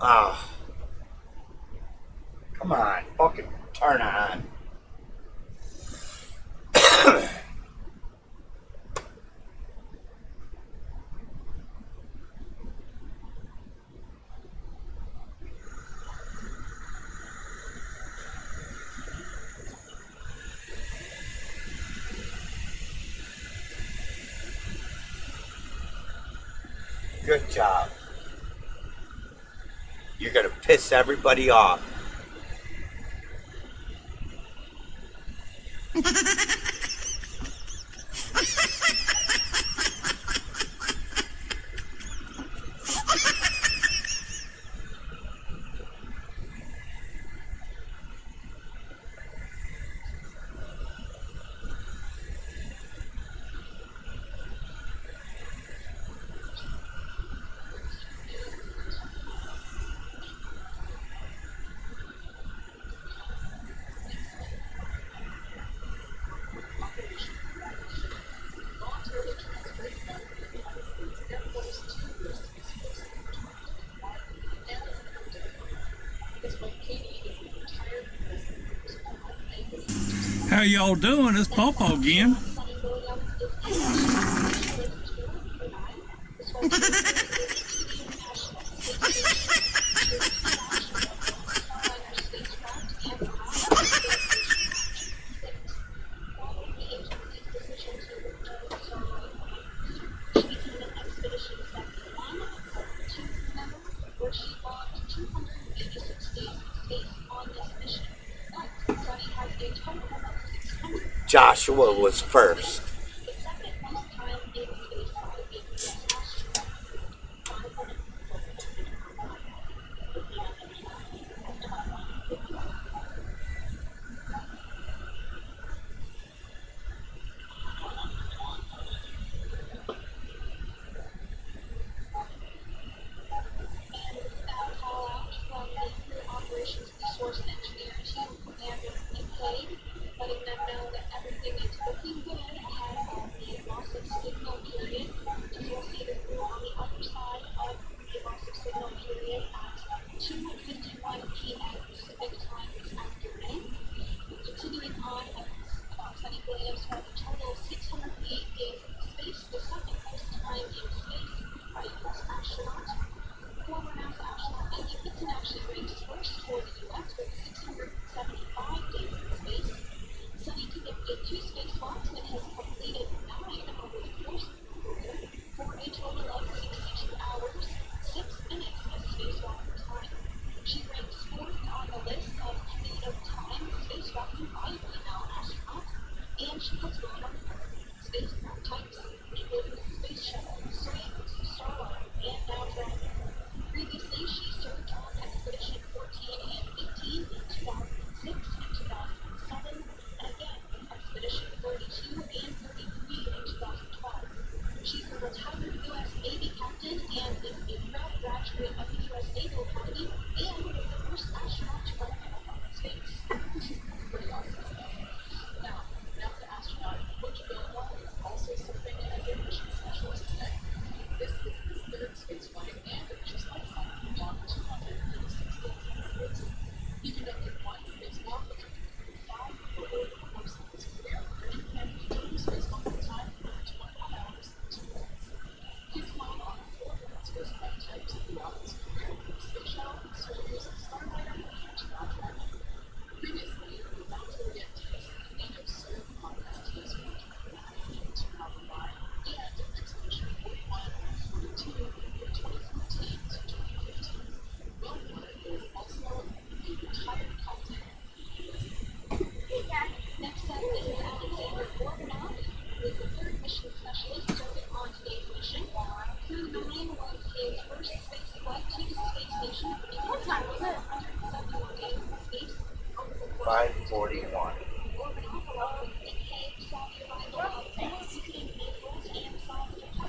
Ah, come on, fucking turn on. Good job. You're gonna piss everybody off. How y'all doing? It's Popo again. Joshua was first.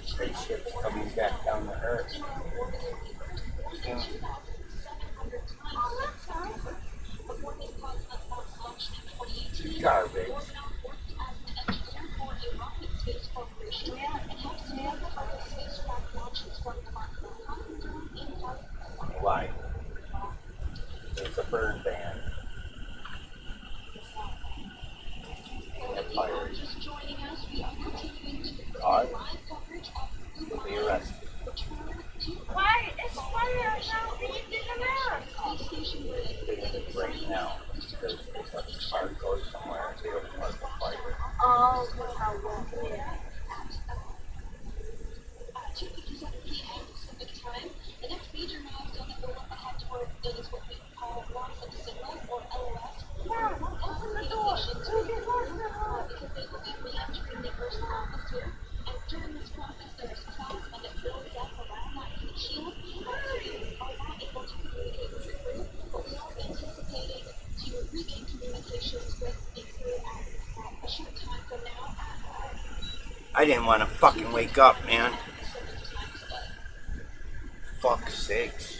Spaceships coming back down to Earth. Garbage. Why? Oh, because how long? Yeah. 2:57 p.m. Pacific time. The next major milestone that we're looking ahead towards is what we call loss of signal, or LOS. Yeah, open the door. We'll get lost in the hall. Because they will be re-entering the Earth's atmosphere. And during this process, there's plasma that builds up around that heat shield. So we are not able to communicate with the crew, but we are anticipating to regain communications with the crew at a short time from now. I didn't want to fucking wake up, man. Fuck's sakes.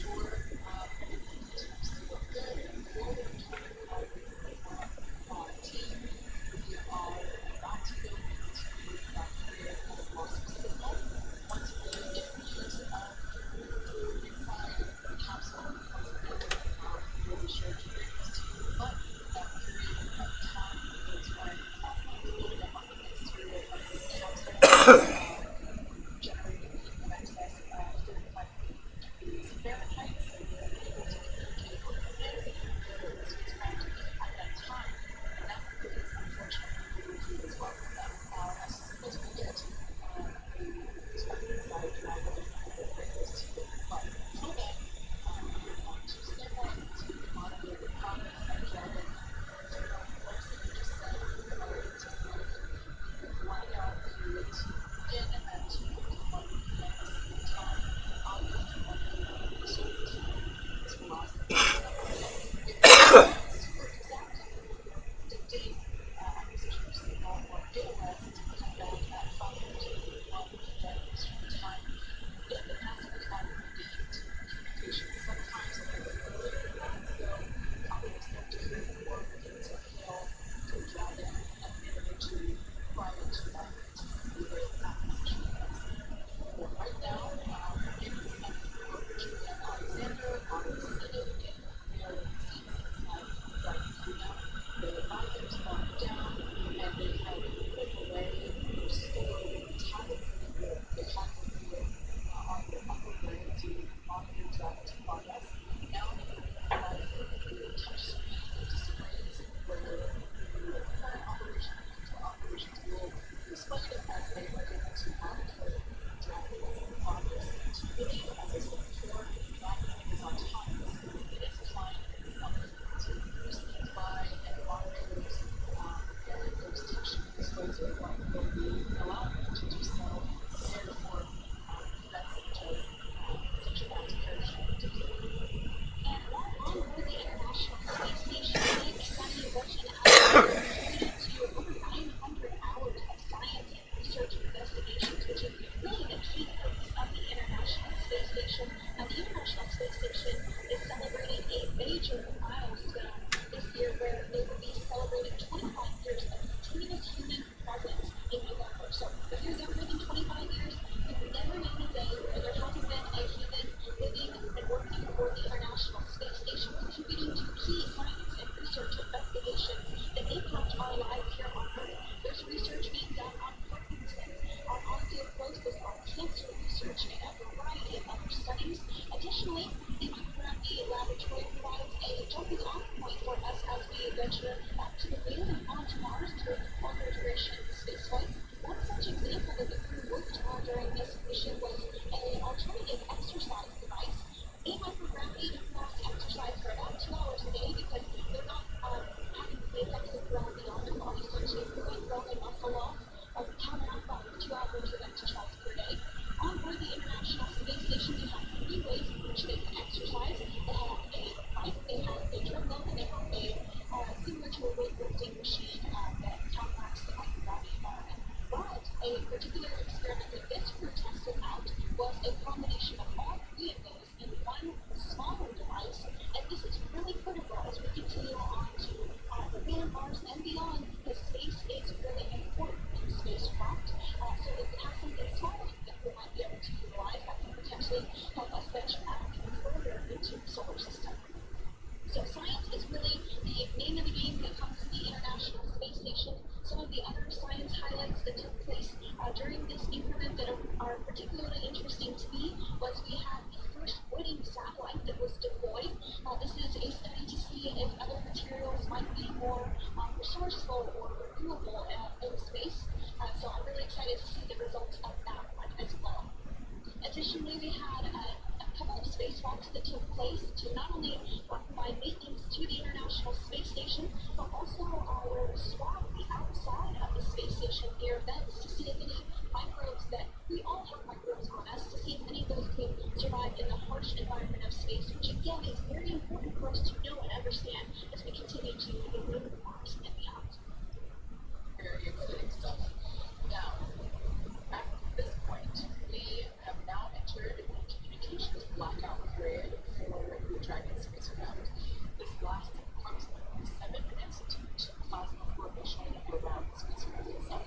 Resourceful or renewable in space. excited to see the results of that one as well. Additionally, we had a couple of spacewalks that took place to not only provide maintenance to the International Space Station, but also where we swabbed the outside of the space station air vents to see if any microbes that we all have microbes on us, to see if any of those could survive in the harsh environment of space, which again is very important for us to know and understand as we continue to live in Mars and beyond. Very exciting stuff. Now, at this point, we have now entered the communications blackout period for the Dragon spacecraft. This lasts approximately 7 minutes due to plasma formation around the spacecraft itself.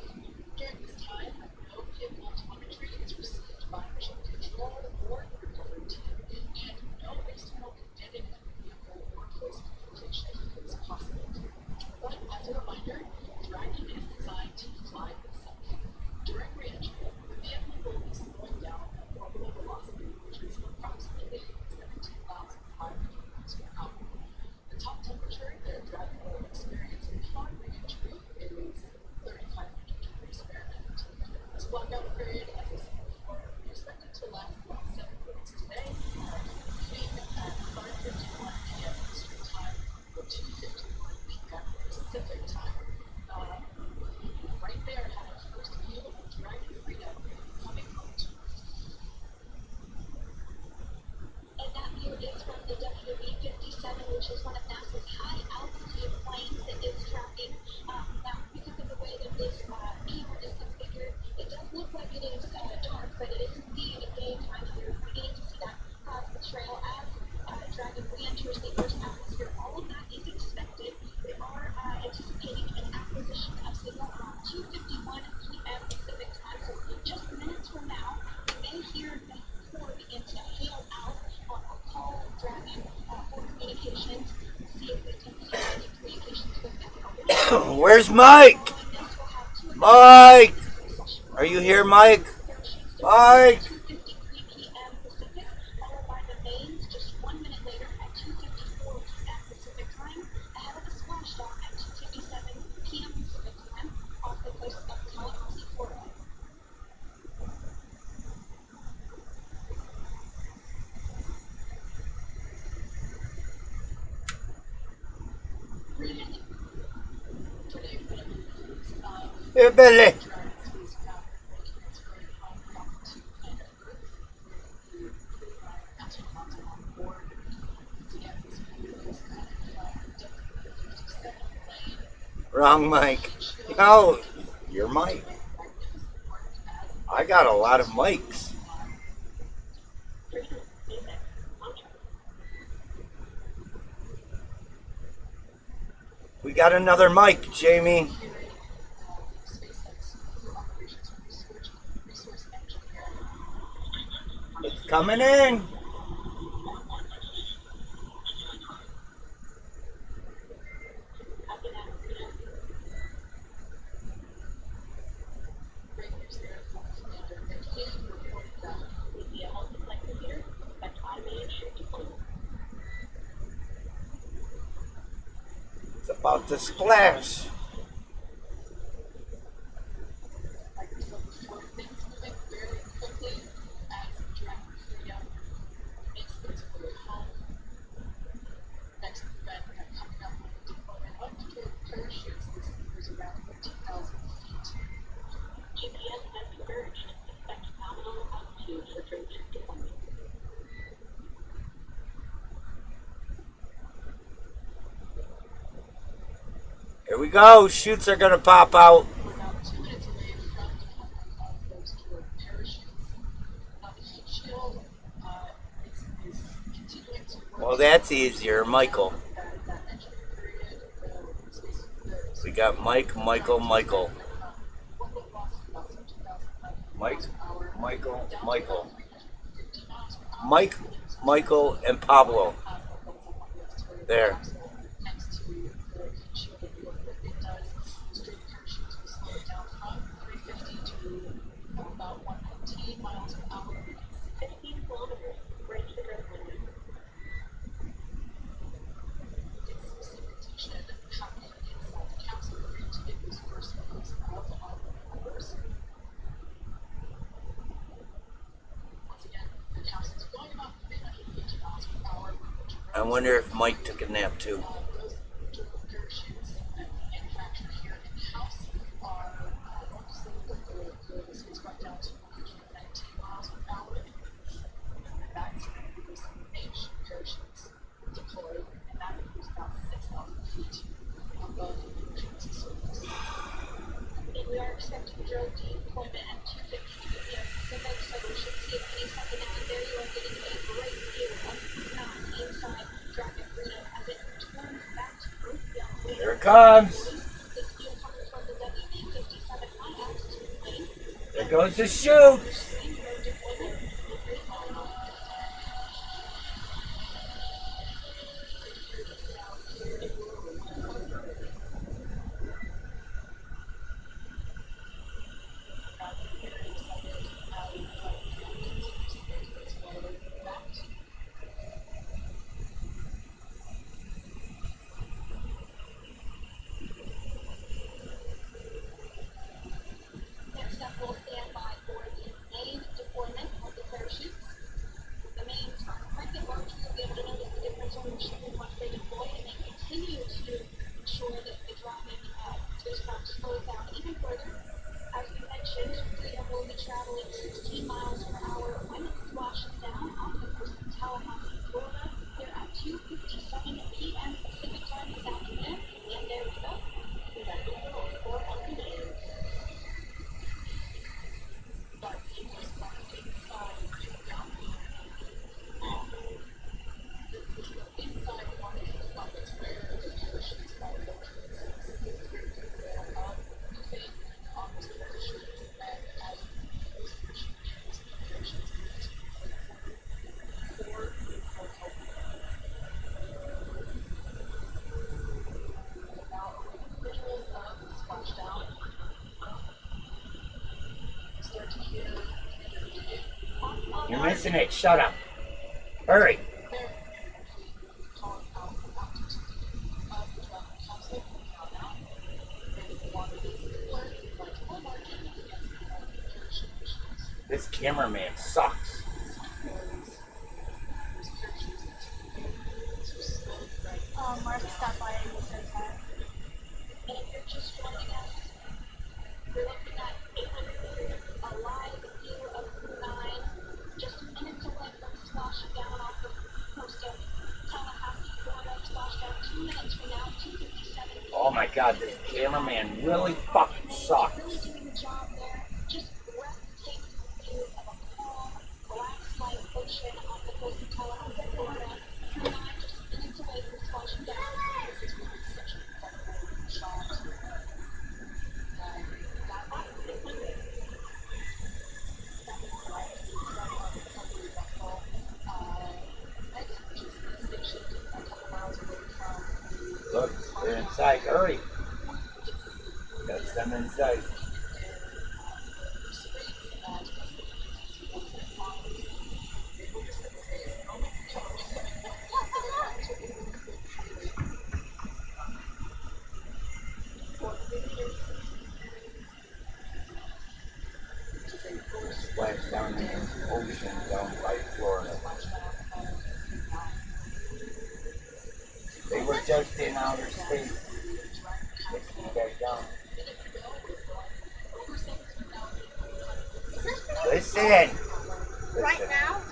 During this time, no vehicle telemetry is received by mission control or the recovery team, and no external kinetic vehicle or close communication is possible. But as a reminder, Dragon is designed to fly itself. During re-entry, the vehicle will be slowing down at orbital velocity, which is approximately 17,500 miles per hour. The top temperature that Dragon will experience upon re-entry is 3,500 degrees Fahrenheit. This blackout period, as I said before, we expect it to last about 7 minutes today, beginning at 5:51 p.m. Eastern Time or 2:51 p.m. Pacific Time. Right there had our first view of Dragon Freedom coming home to Earth. And that view is from the WB-57, which is one of NASA's high-altitude planes that is tracking. Now, because of the way that this camera is configured, it does look like it is dark, but it is indeed daytime here. We're beginning to see that plasma trail as Dragon re-enters the Earth's atmosphere. All of that is expected. We are anticipating an acquisition of signal around 2:51 p.m. Pacific Time, so just minutes from now, we may hear the core begin to hail out on our call Dragon for communications, see if we can get any communications with them. Where's Mike? Mike! Are you here, Mike? Mike! 2:53 p.m. Pacific, followed by the mains just 1 minute later at 2:54 p.m. Pacific Time, ahead of the splashdown at 2:57 p.m. Pacific Time off the coast of Tallahassee, Florida. Hey, Billy. Dragon spacecraft making its way home to planet Earth with the 9 astronauts on board. Once again, this view is coming from WB-57 plane. Wrong Mike. No, you're Mike. Magnificent work as I got a lot of mics. We got another mic, Jamie. SpaceX operations resource engineer. It's coming in. Great news there from Commander Nick Hayes reporting that with the help of flight computer, expect automated chute deployment. It's about to splash. Like we said before, things moving very quickly as Dragon Freedom makes its way home. Next event coming up with the deployment of deployed parachutes. This is around 15,000 feet. GPS has converged. Expect nominal altitude for training deployment. Here we go. Chutes are going to pop out. We're about 2 minutes away from deployment of those deployed parachutes. Now the heat shield is continuing to work. Well, that's easier, Michael. That entry period, the space, We got Mike, Michael. what would last about 17,500 Mike, miles per hour. Michael, Down to Michael. about 350 miles per hour. Mike, Michael, and Pablo. Plasma builds up on the exterior There. capsule next to the heat shield, and what it does is straight parachutes will slow it down from 350 to about 119 miles per hour. 15 kilometers, range to growth window. It's segmentation happening inside the capsule to get those first photos of our universe. wonder if Mike took a nap too. Those durable parachutes manufactured here in-house are mostly the spacecraft down to 19 miles per hour. And that's when there's some H parachutes deployed, and that is about 6,000 feet above the emergency surface. And we are expecting drone deployment at 2:50 p.m. Pacific, so we should see a pretty second now and there. You are getting a great view of Not inside Dragon Freedom as it returns back to Earth beyond the Here it comes. This view coming from the WB-57 high altitude plane. There goes the chute. Same road deployment with great volume. Next up, we'll stand by for the main deployment of the parachutes. The mains are cranked at launch. You'll be able to notice the difference on the machine once they deploy, and they continue to ensure that the Dragon spacecraft slows down even further. As we mentioned, Freedom will be traveling 16 miles per hour when it splashes down off the coast of Tallahassee, Florida. Here at 2:57 p.m. Pacific time this afternoon, and there we go. We're back to the roll for ORTUR Laser. Inside one of the compartments where the parachutes are located, so moving on to parachutes, and as those parachutes four health plans. Now awaiting visuals of the splashdown. Start to hear You're missing it. Shut up. Hurry. calling out the altitude of the Dragon capsule from here on out. Rated 1 is similar, but it's more margin against the parachute missions. This cameraman sucks. Those parachutes continue to slow right. Mark stopped by and he said that. And if you're just joining us, you're looking at 800 meters, a live view of Crew 9, just minutes away from splashing down off the coast of Tallahassee, Florida. Splash down 2 minutes from now, 2:57. Oh my God, this cameraman really fucking sucks. Really doing the job there. Just breathtaking view of a calm, glass-like ocean off the coast of Tallahassee, Florida. Crew 9 just minutes away from splashing down. This is really such an incredible shot. That was 600. That is like the submarine vessel. Megan, which is stationed a couple miles away from the Look, they're inside. Hurry. That's them inside. Splash down in the ocean down by Florida. They were just in outer space. Let's get back down. Listen. Right now?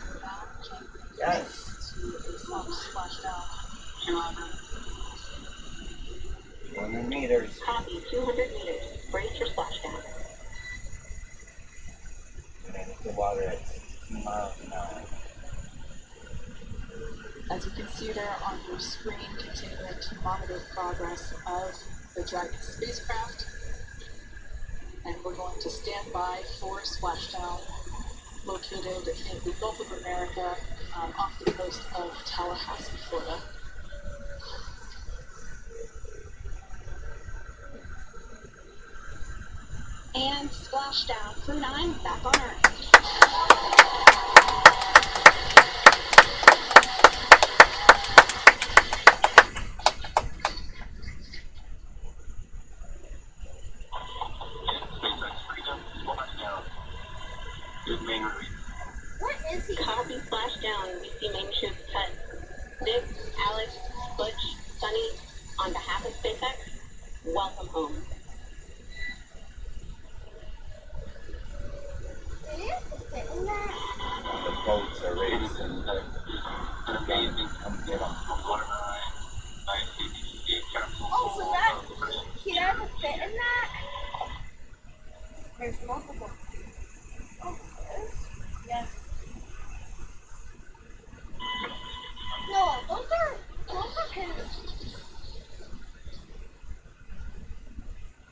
Yes. 200 meters. Copy, 200 meters. Brace for splashdown. And then the water at 16 miles an hour. As you can see there on your screen, continuing to monitor progress of the Dragon spacecraft. And we're going to stand by for splashdown located in the Gulf of America off the coast of Tallahassee, Florida. And splashdown. Crew 9 back on Earth. What is he? Copy splashdown. We see main ship cut. Nick, Alex. Welcome home. The boats are racing. Come get them. Oh, so that can ever fit in that? There's multiple. Oh, there's? Yes. No, those are pins.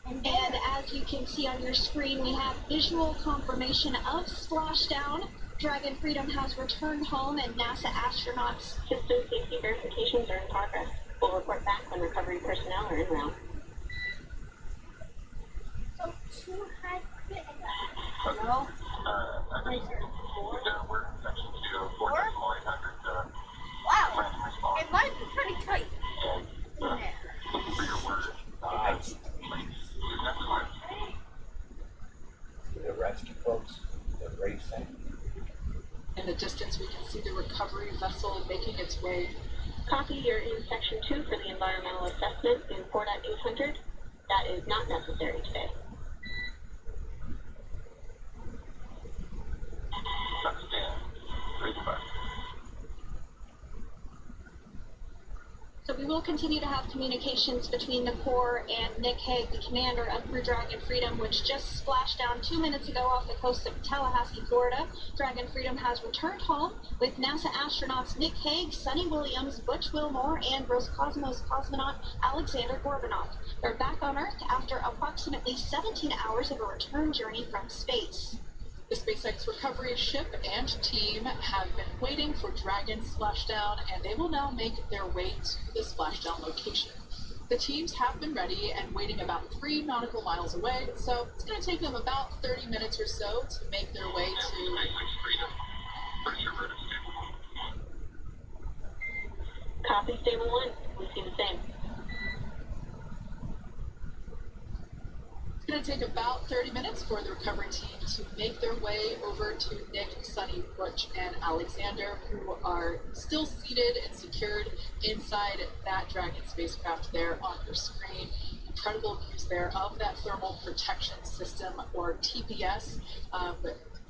And as you can see on your screen, we have visual confirmation of splashdown. Dragon Freedom has returned home, and NASA astronauts' system safety verifications are in progress. We'll report back when recovery personnel are en route. So two had fit in that. No? Wow. It might be pretty tight in there. Nice. The rescue folks, they're racing. In the distance, we can see the recovery vessel making its way. Copy, you're in section 2 for the environmental assessment in 4.800. That is not necessary today. So we will continue to have communications between the Corps and Nick Hague, the commander of Crew Dragon Freedom, which just splashed down 2 minutes ago off the coast of Tallahassee, Florida. Dragon Freedom has returned home with NASA astronauts Nick Hague, Sonny Williams, Butch Wilmore, and Roscosmos cosmonaut Alexander Gorbanov. They're back on Earth after approximately 17 hours of a return journey from space. The SpaceX recovery ship and team have been waiting for Dragon's splashdown, and they will now make their way to the splashdown location. The teams have been ready and waiting about 3 nautical miles away, so it's going to take them about 30 minutes or so to make their way to... Copy, Stable 1. We see the same. It's going to take about 30 minutes for the recovery team to make their way over to Nick, Sonny, Butch, and Alexander, who are still seated and secured inside that Dragon spacecraft there on your screen. Incredible views there of that thermal protection system, or TPS.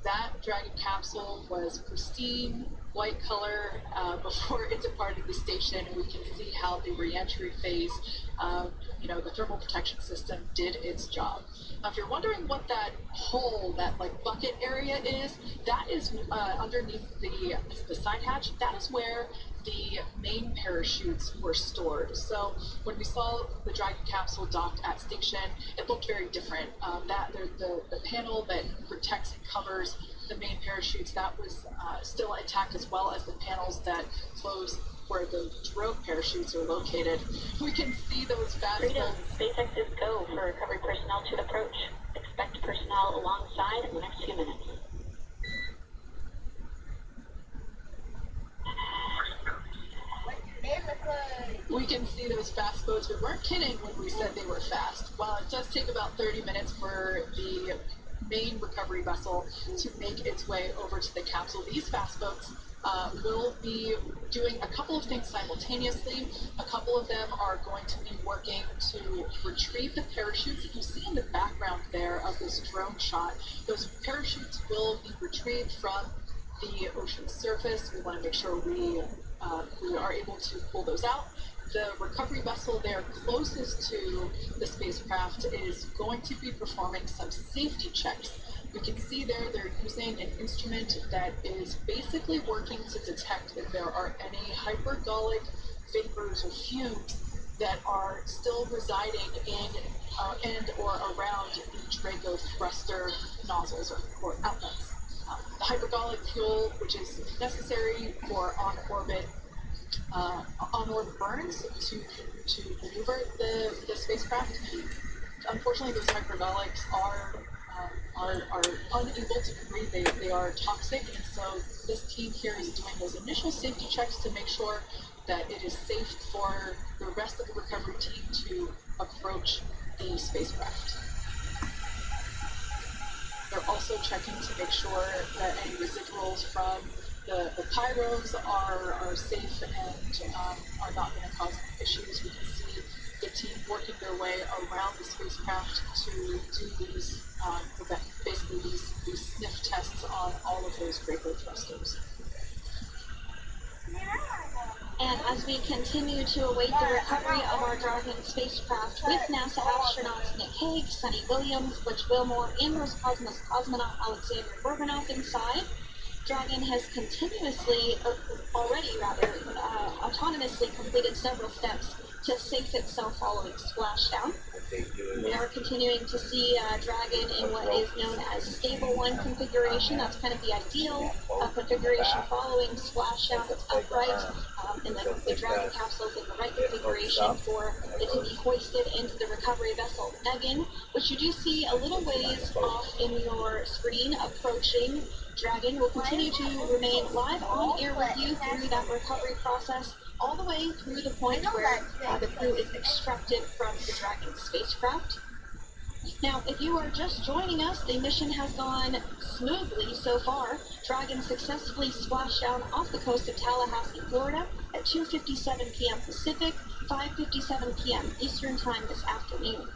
That Dragon capsule was pristine, white color before it departed the station. We can see how the re-entry phase, the thermal protection system did its job. Now, if you're wondering what that hole, that like bucket area is, that is underneath the side hatch. That is where the main parachutes were stored. So when we saw the Dragon capsule docked at station, it looked very different. The panel that protects and covers the main parachutes, that was still intact, as well as the panels that close where the drogue parachutes are located. We can see those fast Freedom, boats. SpaceX is go for recovery personnel to approach. Expect personnel alongside in the next few minutes. We can see those fast boats. We weren't kidding when we said they were fast. While it does take about 30 minutes for the main recovery vessel to make its way over to the capsule, these fast boats will be doing a couple of things simultaneously. A couple of them are going to be working to retrieve the parachutes that you see in the background there of this drone shot. Those parachutes will be retrieved from the ocean surface. We want to make sure we are able to pull those out. The recovery vessel there closest to the spacecraft is going to be performing some safety checks. We can see there they're using an instrument that is basically working to detect if there are any hypergolic vapors or fumes that are still residing in and or around the Draco thruster nozzles or outlets. The hypergolic fuel, which is necessary for on-orbit burns to maneuver the spacecraft. Unfortunately, those hypergolics are unable to breathe. They are toxic, and so this team here is doing those initial safety checks to make sure that it is safe for the rest of the recovery team to approach the spacecraft. They're also checking to make sure that any residuals from the pyros are safe and are not going to cause any issues. We can see the team working their way around the spacecraft to do these, basically these sniff tests on all of those Draco thrusters. And as we continue to await the recovery of our Dragon spacecraft with NASA astronauts Nick Hague, Sunny Williams, Butch Wilmore, and Roscosmos cosmonaut Alexander Gorbanov inside, Dragon has autonomously completed several steps to safe itself following splashdown. We are continuing to see Dragon in what is known as stable 1 configuration. That's kind of the ideal configuration following splashdown. It's upright, and the Dragon capsule is in the right configuration for it to be hoisted into the recovery vessel Megan, which you do see a little ways off in your screen approaching. Dragon will continue to remain live on air with you through that recovery process, all the way through the point where the crew is extracted from the Dragon spacecraft. Now, if you are just joining us, the mission has gone smoothly so far. Dragon successfully splashed down off the coast of Tallahassee, Florida at 2:57 p.m. Pacific, 5:57 p.m. Eastern Time this afternoon.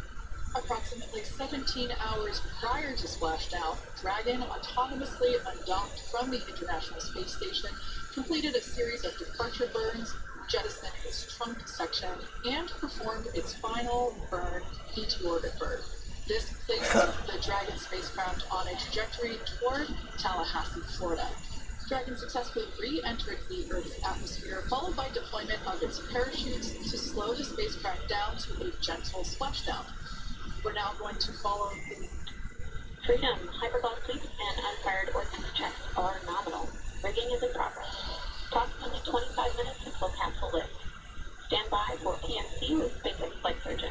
Approximately 17 hours prior to splashdown, Dragon autonomously undocked from the International Space Station, completed a series of departure burns, jettisoned its trunk section, and performed its final burn, P2 orbit burn. This placed the Dragon spacecraft on a trajectory toward Tallahassee, Florida. Dragon successfully re-entered the Earth's atmosphere, followed by deployment of its parachutes to slow the spacecraft down to a gentle splashdown. We're now going to follow the Freedom, hypergloss sweeps and unfired ordnance checks are nominal. Rigging is in progress. Approximately 25 minutes until capsule lift. Stand by for PMC with SpaceX flight surgeon.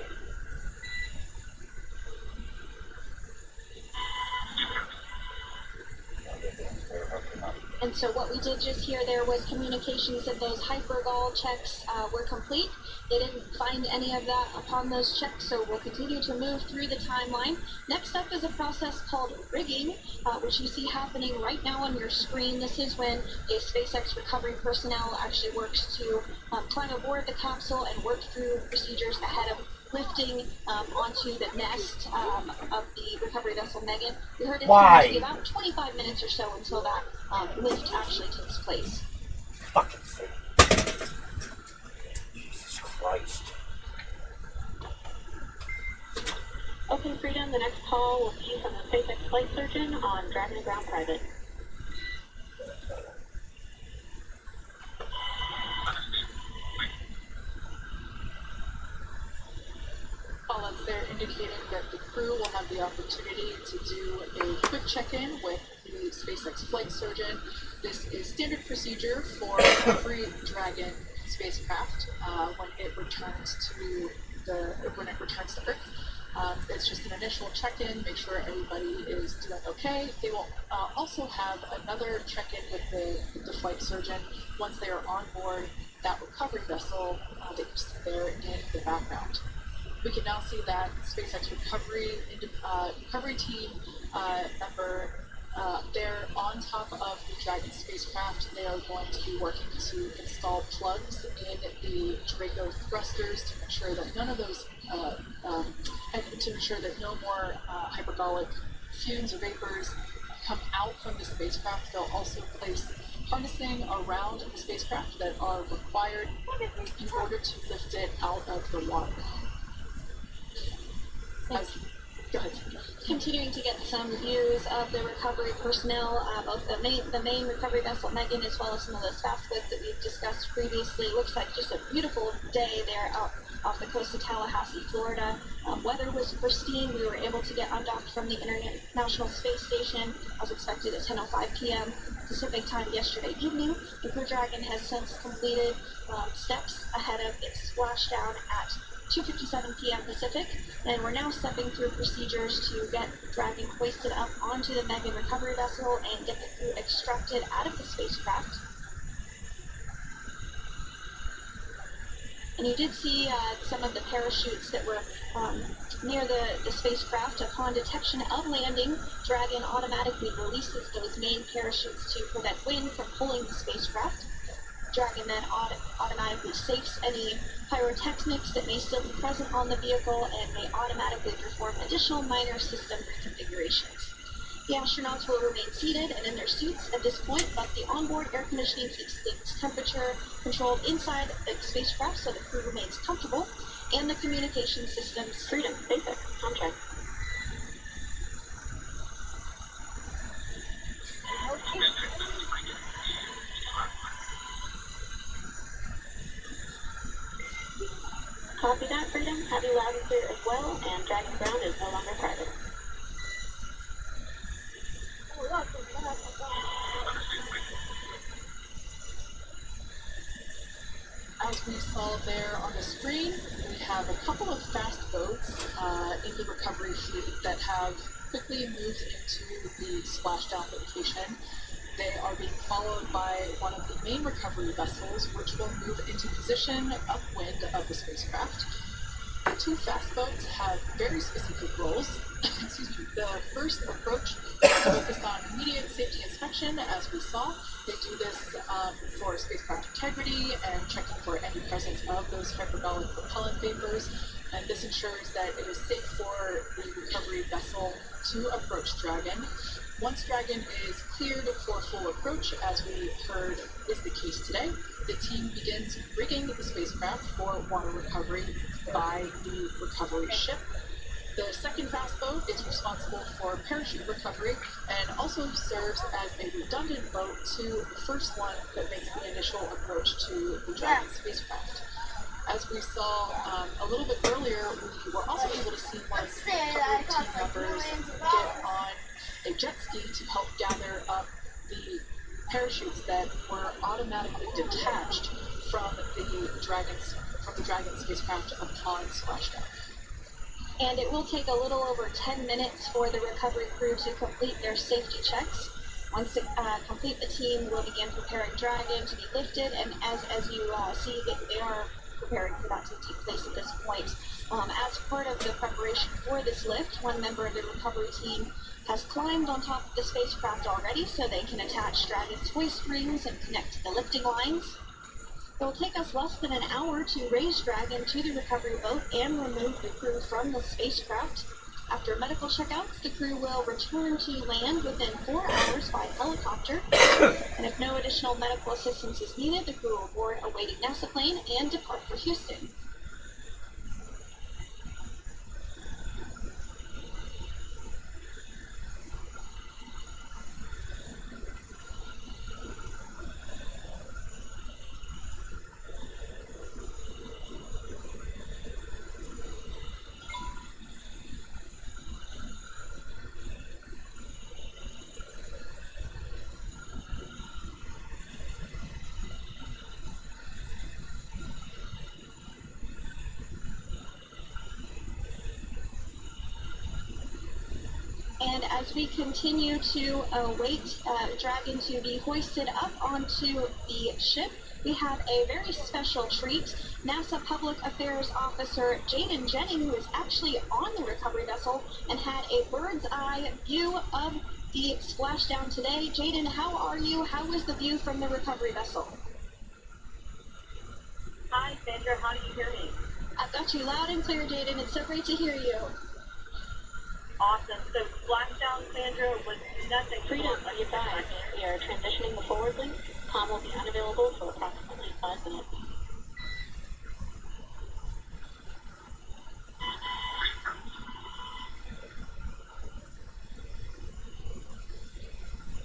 And so what we did just hear there was communications that those hypergol checks were complete. They didn't find any of that upon those checks, so we'll continue to move through the timeline. Next up is a process called rigging, which you see happening right now on your screen. This is when a SpaceX recovery personnel actually works to climb aboard the capsule and work through procedures ahead of lifting onto the nest of the recovery vessel Megan. We heard it's going to be about 25 minutes or so until that lift actually takes place. Fucking sake. Jesus Christ. Okay, Freedom, the next call will be from the SpaceX flight surgeon on Dragon Ground Private. call-outs there indicating that the crew will have the opportunity to do a quick check-in with the SpaceX flight surgeon. This is standard procedure for every Dragon spacecraft when it returns to Earth. It's just an initial check-in, make sure everybody is doing okay. They will also have another check-in with the flight surgeon once they are on board that recovery vessel that you see there in the background. We can now see that SpaceX recovery team member, they're on top of the Dragon spacecraft. They are going to be working to install plugs in the Draco thrusters to ensure that none of those, and to ensure that no more hypergolic fumes or vapors come out from the spacecraft. They'll also place harnessing around the spacecraft that are required in order to lift it out of the water. Go ahead. Continuing to get some views of the recovery personnel, both the main recovery vessel Megan, as well as some of those fast goods that we've discussed previously. Looks like just a beautiful day there out off the coast of Tallahassee, Florida. Weather was pristine. We were able to get undocked from the International Space Station as expected at 10:05 p.m. Pacific time yesterday evening. The Crew Dragon has since completed steps ahead of its splashdown at 2:57 p.m. Pacific, and we're now stepping through procedures to get Dragon hoisted up onto the Megan recovery vessel and get the crew extracted out of the spacecraft. And you did see some of the parachutes that were near the spacecraft. Upon detection of landing, Dragon automatically releases those main parachutes to prevent wind from pulling the spacecraft. Dragon then automatically safes any pyrotechnics that may still be present on the vehicle and may automatically perform additional minor system reconfigurations. The astronauts will remain seated and in their suits at this point, but the onboard air conditioning keeps things temperature controlled inside the spacecraft so the crew remains comfortable, and the communication systems freedom, basic, contract. Copy that, Freedom. Have you loud and clear as well, and Dragon Ground is no longer private. As we saw there on the screen, we have a couple of fast boats in the recovery fleet that have quickly moved into the splashdown location. They are being followed by one of the main recovery vessels, which will move into position upwind of the spacecraft. The two fast boats have very specific roles. Excuse me. The first approach is focused on immediate safety inspection, as we saw. They do this for spacecraft integrity and checking for any presence of those hyperbolic propellant vapors. And this ensures that it is safe for the recovery vessel to approach Dragon. Once Dragon is cleared for full approach, as we heard is the case today, the team begins rigging the spacecraft for water recovery by the recovery ship. The second fast boat is responsible for parachute recovery and also serves as a redundant boat to the first one that makes the initial approach to the Dragon spacecraft. As we saw a little bit earlier, we were also able to see one of the recovery team members get on a jet ski to help gather up the parachutes that were automatically detached from the Dragon spacecraft upon splashdown. And it will take a little over 10 minutes for the recovery crew to complete their safety checks. Once complete, the team will begin preparing Dragon to be lifted, and as you see, they are preparing for that to take place at this point. As part of the preparation for this lift, one member of the recovery team has climbed on top of the spacecraft already so they can attach Dragon's hoist rings and connect to the lifting lines. It will take us less than an hour to raise Dragon to the recovery boat and remove the crew from the spacecraft. After medical checkouts, the crew will return to land within 4 hours by helicopter. And if no additional medical assistance is needed, the crew will board a waiting NASA plane and depart for Houston. And as we continue to await Dragon to be hoisted up onto the ship, we have a very special treat. NASA Public Affairs Officer Jaden Jennings, who is actually on the recovery vessel and had a bird's eye view of the splashdown today. Jaden, how are you? How was the view from the recovery vessel? Hi, Sandra. How do you hear me? I've got you loud and clear, Jaden. It's so great to hear you. Awesome. So, splashdown, Sandra, was nothing. Freedom, be advised. We are transitioning the forward link. Tom will be unavailable for approximately 5 minutes.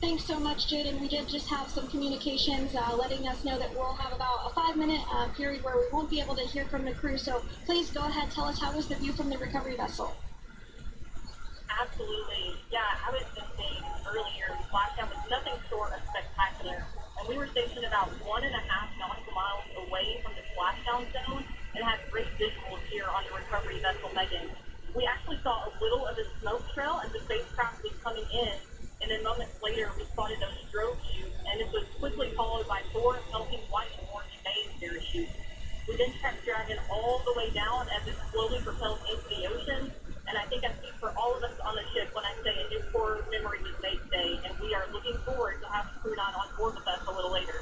Thanks so much, Jaden. We did just have some communications letting us know that we'll have about a 5-minute period where we won't be able to hear from the crew. So please go ahead, tell us, how was the view from the recovery vessel? Absolutely. Yeah, I was just saying earlier, splashdown was nothing short of spectacular. And we were stationed about 1.5 nautical miles away from the splashdown zone and had great visuals here on the recovery vessel Megan. We actually saw a little of a smoke trail as the spacecraft was coming in, and then moments later we spotted those strobe shoots, and this was quickly followed by 4 melting white and orange main parachutes. We then tracked Dragon all the way down as it slowly propelled into the ocean. And I think I speak for all of us on the ship when I say a new core memory was made today, and we are looking forward to having Crew 9 on board with us a little later.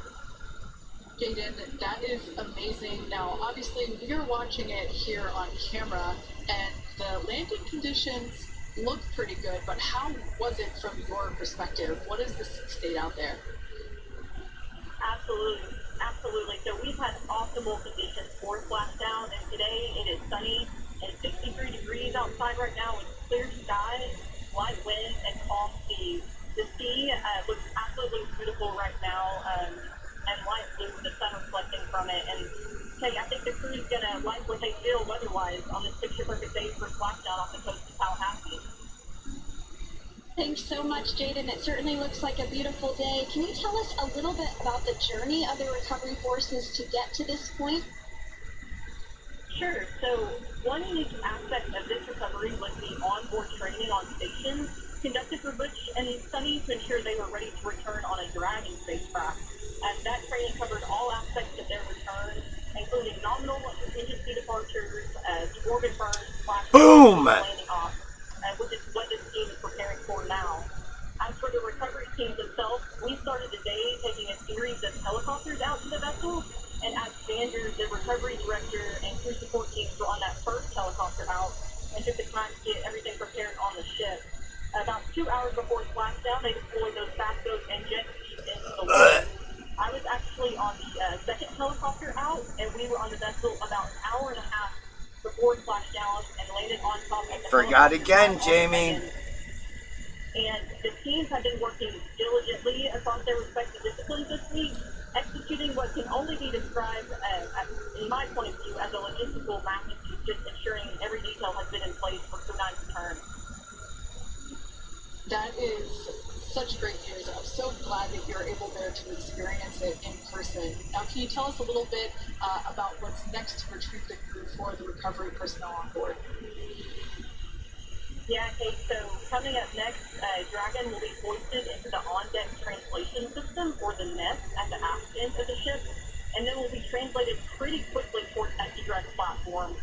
Jaden, that is amazing. Now, obviously, we're watching it here on camera, and the landing conditions look pretty good, but how was it from your perspective? What is the sea state out there? Absolutely, absolutely. So we've had optimal conditions for splashdown, and today it is sunny and 63 degrees outside right now with clear skies, light winds, and calm seas. The sea looks absolutely beautiful right now, and light blue with the sun reflecting from it. And hey, I think the crew is gonna like what they feel weather-wise on this picture perfect day for splashdown off the coast of Tallahassee. Thanks so much, Jaden. It certainly looks like a beautiful day. Can you tell us a little bit about the journey of the recovery forces to get to this point? Sure. So one unique aspect of this recovery was the onboard training on stations conducted for Butch and Sunny to ensure they were ready to return on a Dragon spacecraft. And that training covered all aspects of their return, including nominal contingency departures, orbit burns, Boom! landing off, which is what this team is preparing for now. As for the recovery teams themselves, we started the day taking a series of helicopters out to the vessel, and as standard, the recovery director and crew support teams were on that first helicopter out and took the time to get everything prepared on the ship. About 2 hours before splashdown, they deployed those fast boats and jet skis into the water. I was actually on the second helicopter out, and we were on the vessel about an hour and a half before splashdown and landed on top of the Forgot helicopter again, on Jamie. and the teams have been working diligently across their respective disciplines this week, executing what can only be described, in my point of view, as a logistical masterpiece, just ensuring every detail has been in place for Crew 9's return. That is such great news. I'm so glad that you're able there to experience it in person. Now, can you tell us a little bit about what's next to retrieve the crew for the recovery personnel on board? Yeah, Kate, so coming up next, Dragon will be hoisted into the on-deck translation system, or the nest, at the aft end of the ship, and then will be translated pretty quickly towards that egress platform.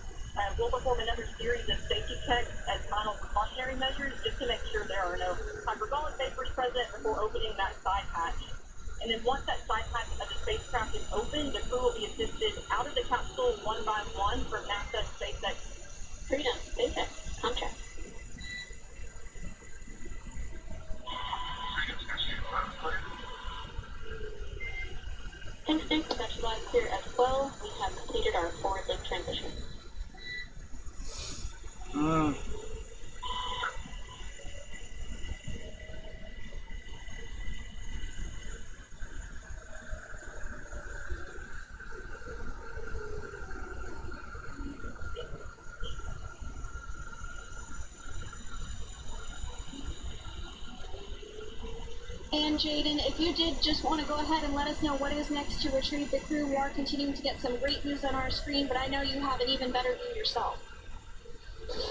We'll perform another series of safety checks as final precautionary measures just to make sure there are no hypergolic vapors present before opening that side hatch. And then once that side hatch of the spacecraft is open, the crew will be assisted out of the capsule one by one from NASA, SpaceX, Freedom, SpaceX, contract. Instinct convention line clear as well. We have completed our forward link transition. And Jaden, if you did just want to go ahead and let us know what is next to retrieve the crew, we are continuing to get some great news on our screen, but I know you have an even better view yourself.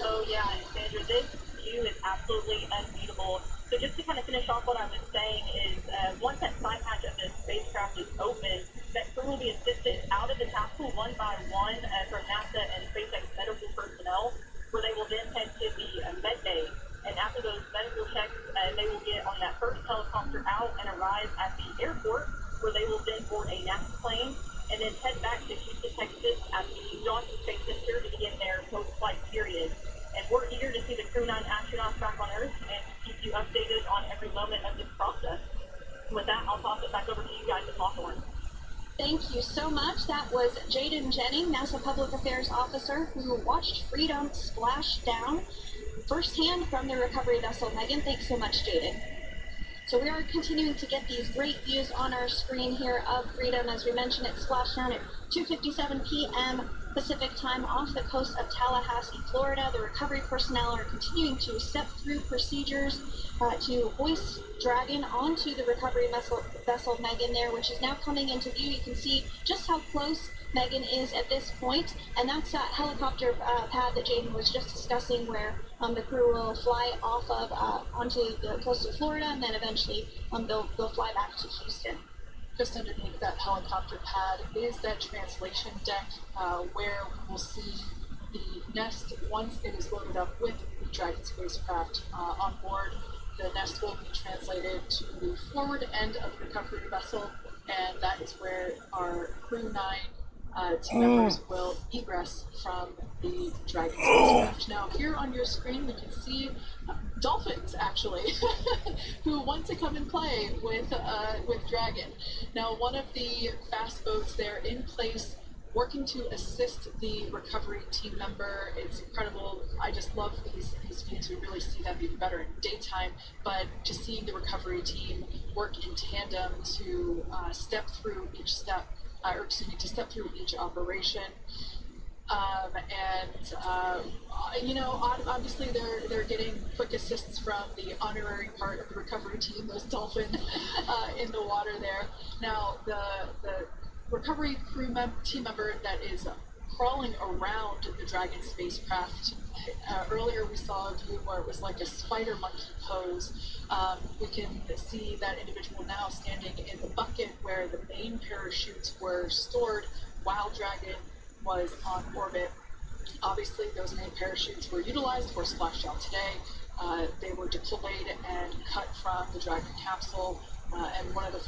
Oh yeah, and Sandra, this view is absolutely unbeatable. So just to kind of finish off what I was saying is, once that side hatch of the spacecraft is open, that crew will be assisted out of the capsule one by one from NASA and SpaceX medical personnel, where they will then head to the med bay. And after those medical checks, they will get on that first helicopter out and arrive at the airport, where they will then board a NASA plane and then head back to Houston, Texas at the Johnson Space Center to begin their post-flight period. And we're eager to see the Crew 9 astronauts back on Earth and keep you updated on every moment of this process. With that, I'll toss it back over to you guys at Hawthorne. Thank you so much. That was Jaden Jennings, NASA Public Affairs Officer, who watched Freedom splash down firsthand from the recovery vessel. Megan, thanks so much, Jaden. So we are continuing to get these great views on our screen here of Freedom. As we mentioned, it splashed down at 2:57 p.m. Pacific time off the coast of Tallahassee, Florida. The recovery personnel are continuing to step through procedures to hoist Dragon onto the recovery vessel Megan there, which is now coming into view. You can see just how close Megan is at this point, and that's that helicopter pad that Jaden was just discussing, where the crew will fly off of onto the coast of Florida, and then eventually they'll fly back to Houston. Just underneath that helicopter pad is that translation deck where we will see the nest once it is loaded up with the Dragon spacecraft on board. the nest will be translated to the forward end of the recovery vessel, and that is where our crew 9 team members will egress from the Dragon spacecraft. Now, here on your screen, we can see dolphins, actually, who want to come and play with Dragon. Now, one of the fast boats there in place, working to assist the recovery team member. It's incredible. I just love these views. We really see them even better in daytime, but just seeing the recovery team work in tandem to step through each step, to step through each operation. You know, obviously they're getting quick assists from the honorary part of the recovery team, those dolphins in the water there. Now, the recovery team member that is crawling around the Dragon spacecraft. Earlier we saw a view where it was like a spider monkey pose. We can see that individual now standing in the bucket where the main parachutes were stored while Dragon was on orbit. Obviously those main parachutes were utilized for splashdown today. They were deployed and cut from the Dragon capsule. And one of the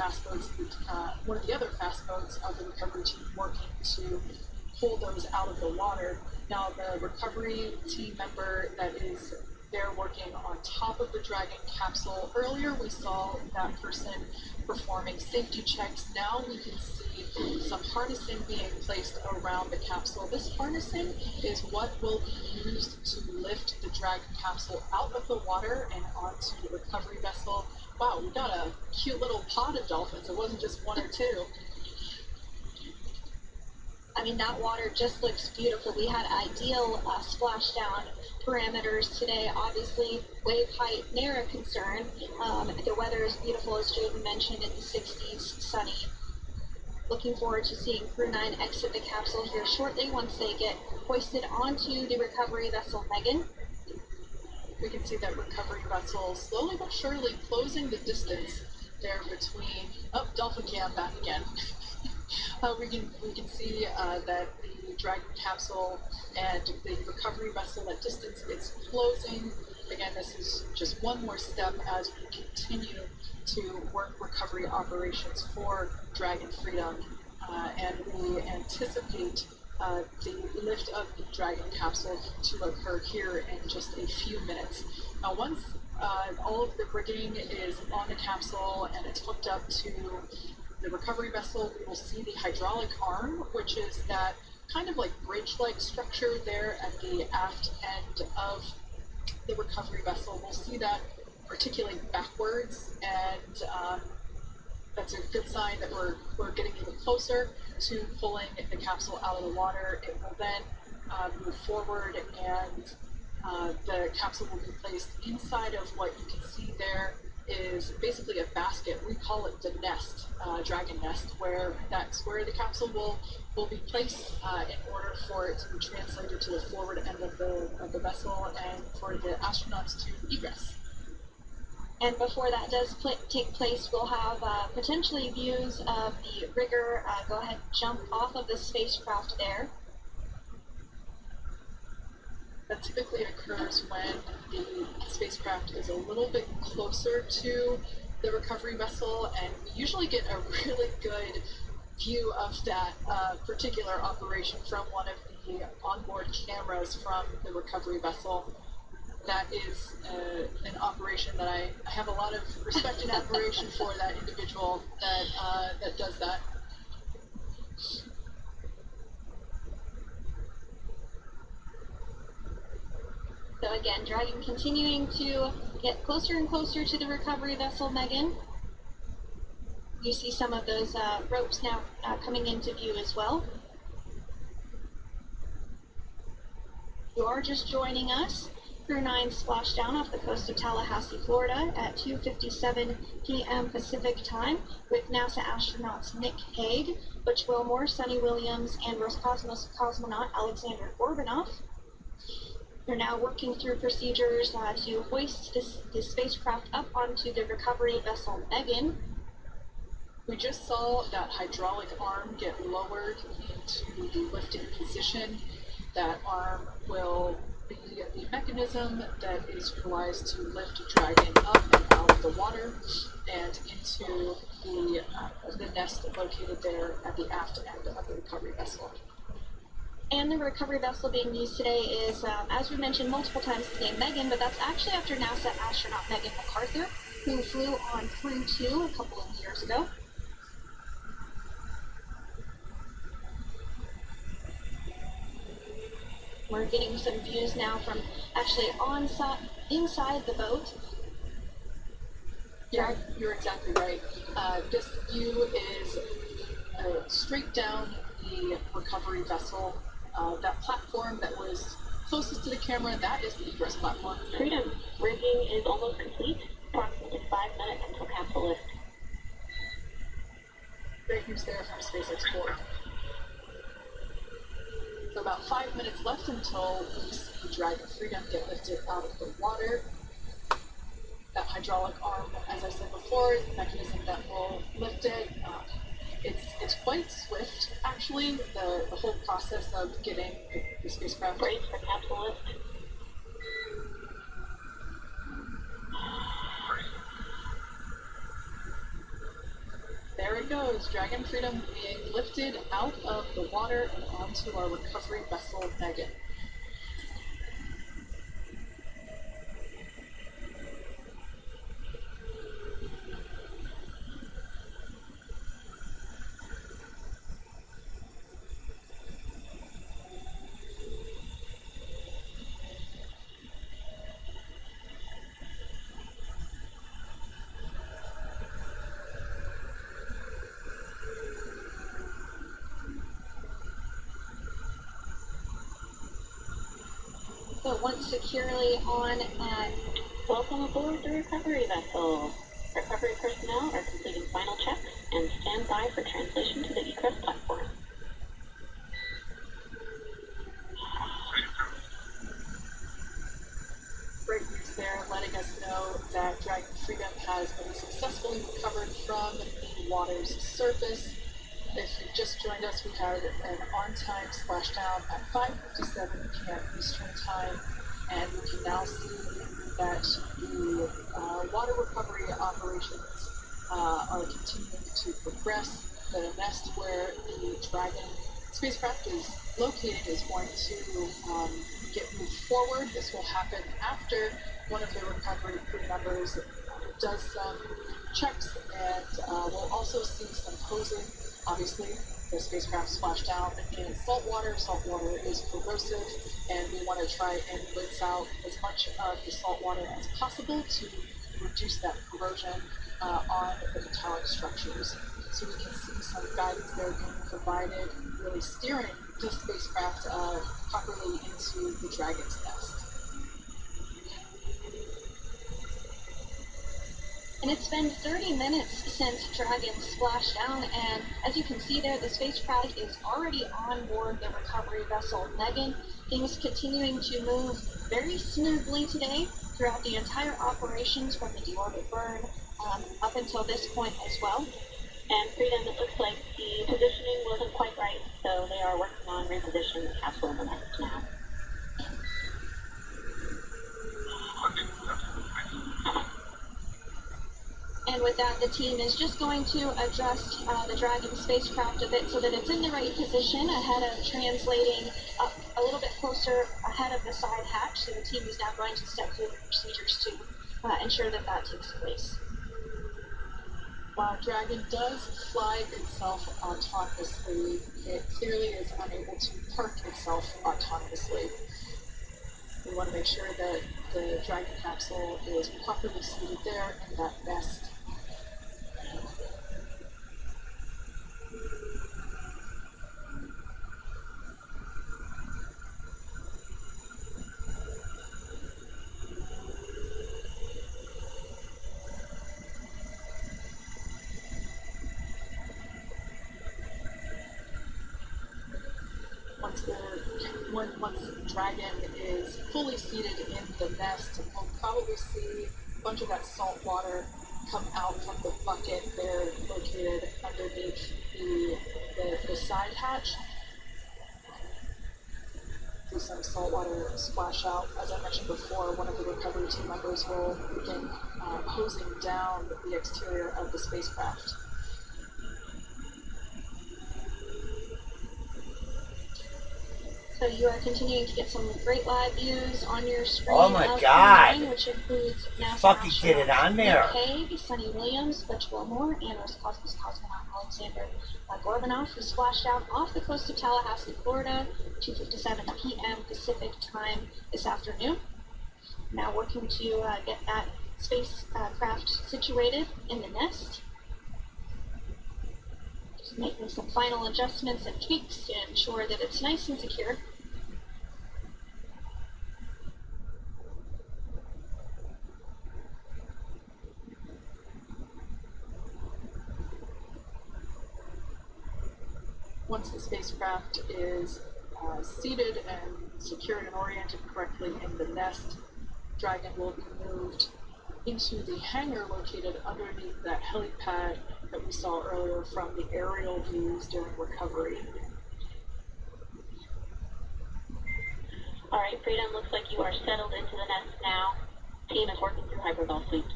other fast boats of the recovery team working to pull those out of the water. Now, the recovery team member that is there working on top of the Dragon capsule. Earlier, we saw that person performing safety checks. Now we can see some harnessing being placed around the capsule. This harnessing is what will be used to lift the Dragon capsule out of the water and onto the recovery vessel. Wow, we got a cute little pod of dolphins. It wasn't just one or two. I mean, that water just looks beautiful. We had ideal splashdown parameters today. Obviously, wave height, ne'er a concern. The weather is beautiful, as Jaden mentioned, in the 60s, sunny. Looking forward to seeing Crew 9 exit the capsule here shortly once they get hoisted onto the recovery vessel Megan. We can see that recovery vessel slowly but surely closing the distance there between, dolphin cam back again. We can see that the Dragon capsule and the recovery vessel, that distance is closing. Again, this is just one more step as we continue to work recovery operations for Dragon Freedom, and we anticipate the lift of the Dragon capsule to occur here in just a few minutes. Now, once all of the rigging is on the capsule and it's hooked up to the recovery vessel, we will see the hydraulic arm, which is that kind of like bridge-like structure there at the aft end of the recovery vessel. We'll see that articulate backwards, and that's a good sign that we're getting even closer to pulling the capsule out of the water. It will then move forward, and the capsule will be placed inside of what you can see there is basically a basket. We call it the nest, Dragon nest, where that's where the capsule will be placed in order for it to be translated to the forward end of the vessel and for the astronauts to egress. And before that does take place, we'll have potentially views of the rigger go ahead and jump off of the spacecraft there. That typically occurs when the spacecraft is a little bit closer to the recovery vessel, and we usually get a really good view of that particular operation from one of the onboard cameras from the recovery vessel. That is an operation that I have a lot of respect and admiration for, that individual that does that. So again, Dragon continuing to get closer and closer to the recovery vessel, Megan. You see some of those ropes now coming into view as well. You are just joining us. Crew 9 splashed down off the coast of Tallahassee, Florida at 2:57 p.m. Pacific time with NASA astronauts Nick Hague, Butch Wilmore, Sonny Williams, and Roscosmos cosmonaut Alexander Gorbanoff. They're now working through procedures to hoist this spacecraft up onto the recovery vessel Megan. We just saw that hydraulic arm get lowered into the lifting position. That arm will the mechanism that is utilized to lift a dragon up and out of the water and into the nest located there at the aft end of the recovery vessel. And the recovery vessel being used today is, as we mentioned multiple times, named Megan, but that's actually after NASA astronaut Megan McArthur, who flew on Crew 2 a couple of years ago. We're getting some views now from actually inside the boat. Yeah, you're exactly right. This view is straight down the recovery vessel. That platform that was closest to the camera, that is the egress platform. Freedom, rigging is almost complete. Approximately 5 minutes until capsule lift. Great news there from SpaceX Board. So about 5 minutes left until we see Dragon Freedom get lifted out of the water. That hydraulic arm, as I said before, is the mechanism that will lift it. It's quite swift, actually, the whole process of getting the spacecraft. Brace for capsule lift. There it goes, Dragon Freedom being lifted out of the water and onto our recovery vessel, Megan. So once securely on, Welcome aboard the recovery vessel. Recovery personnel are completing final checks and stand by for translation to the egress platform. Great news there, letting us know that Dragon Freedom has been successfully recovered from the water's surface. If you've just joined us, we had an on-time splashdown at 5:57 p.m. Eastern Time, and we can now see that the water recovery operations are continuing to progress. The nest where the Dragon spacecraft is located is going to get moved forward. This will happen after one of the recovery crew members does some checks, and we'll also see some hosing. Obviously, the spacecraft splashed down in salt water. Salt water is corrosive, and we want to try and rinse out as much of the salt water as possible to reduce that corrosion on the metallic structures. So we can see some guidance there being provided, really steering the spacecraft properly into the Dragon's nest. and it's been 30 minutes since Dragon splashed down, and as you can see there, the spacecraft is already on board the recovery vessel Megan. Things continuing to move very smoothly today throughout the entire operations from the deorbit burn up until this point as well. And Freedom, it looks like the positioning wasn't quite right, so they are working on repositioning the capsule in the nest now. And with that, the team is just going to adjust the Dragon spacecraft a bit so that it's in the right position ahead of translating up a little bit closer ahead of the side hatch. So the team is now going to step through the procedures to ensure that that takes place. While Dragon does fly itself autonomously, it clearly is unable to park itself autonomously. We want to make sure that the Dragon capsule is properly seated there in that nest. Once Dragon is fully seated in the nest, we'll probably see a bunch of that salt water come out from the bucket there located underneath the side hatch. do some saltwater splash out. As I mentioned before, one of the recovery team members will begin hosing down the exterior of the spacecraft. So you are continuing to get some great live views on your screen. Oh my of God. Q9, which includes NASA fucking get it astronauts on there. Nick Hague, Sonny Williams, Butch Wilmore, and Roscosmos cosmonaut Alexander Gorbanov, who splashed out off the coast of Tallahassee, Florida, 2:57 p.m. Pacific time this afternoon. Now working to get that spacecraft situated in the nest. Just making some final adjustments and tweaks to ensure that it's nice and secure. Once the spacecraft is seated and secured and oriented correctly in the nest, Dragon will be moved into the hangar located underneath that helipad that we saw earlier from the aerial views during recovery. All right, Freedom, looks like you are settled into the nest now. Team is working through hyperball sweeps.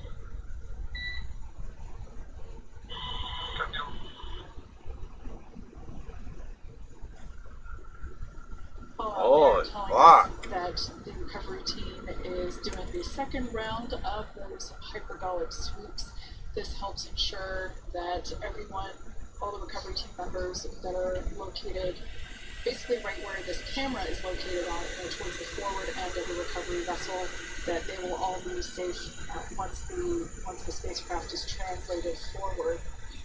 Oh, Telling fuck. us that the recovery team is doing the second round of those hypergolic sweeps. This helps ensure that everyone, all the recovery team members that are located basically right where this camera is located on, towards the forward end of the recovery vessel, that they will all be safe once the spacecraft is translated forward.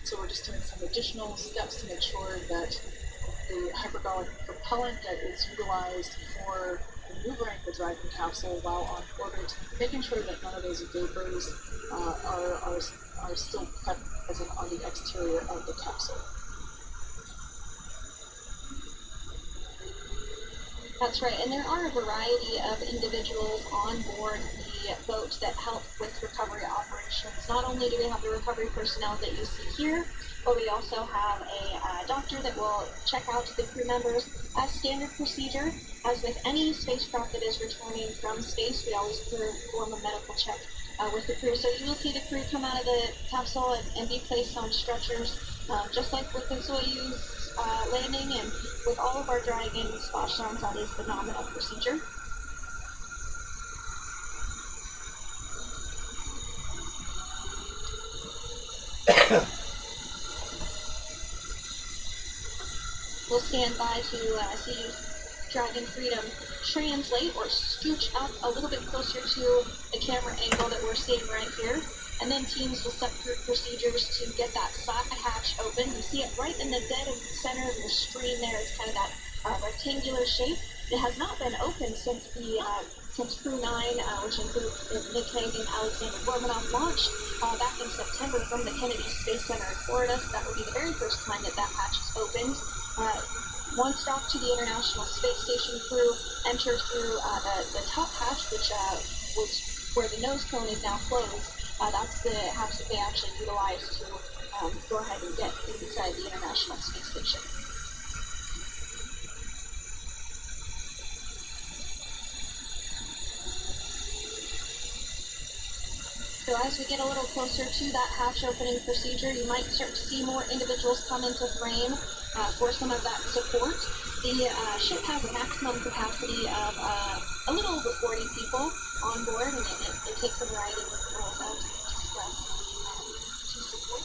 So we're just doing some additional steps to make sure that the hypergolic propellant that is utilized for maneuvering the Dragon capsule while on orbit, making sure that none of those vapors are still present on the exterior of the capsule. That's right, and there are a variety of individuals on board the boat that help with recovery operations. Not only do we have the recovery personnel that you see here, but we also have a doctor that will check out the crew members as standard procedure. As with any spacecraft that is returning from space, we always perform a medical check with the crew. So you will see the crew come out of the capsule and be placed on stretchers, just like with the Soyuz landing, and with all of our Dragon splashdowns, that is the nominal procedure. We'll stand by to see Dragon Freedom translate or scooch up a little bit closer to the camera angle that we're seeing right here. And then teams will set procedures to get that side hatch open. You see it right in the dead of the center of the screen there. It's kind of that rectangular shape. It has not been opened since Crew 9, which includes Nick Hague and Alexander Gorbanov, launched back in September from the Kennedy Space Center in Florida. So that will be the very first time that hatch is opened. Once docked to the International Space Station, crew enter through the top hatch, which was where the nose cone is now closed. That's the hatch that they actually utilize to go ahead and get inside the International Space Station. So as we get a little closer to that hatch opening procedure, you might start to see more individuals come into frame for some of that support. The ship has a maximum capacity of a little over 40 people on board, and it takes a variety of roles out to support.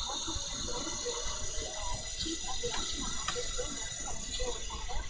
Also, the chief of the astronaut office, Jill Canada.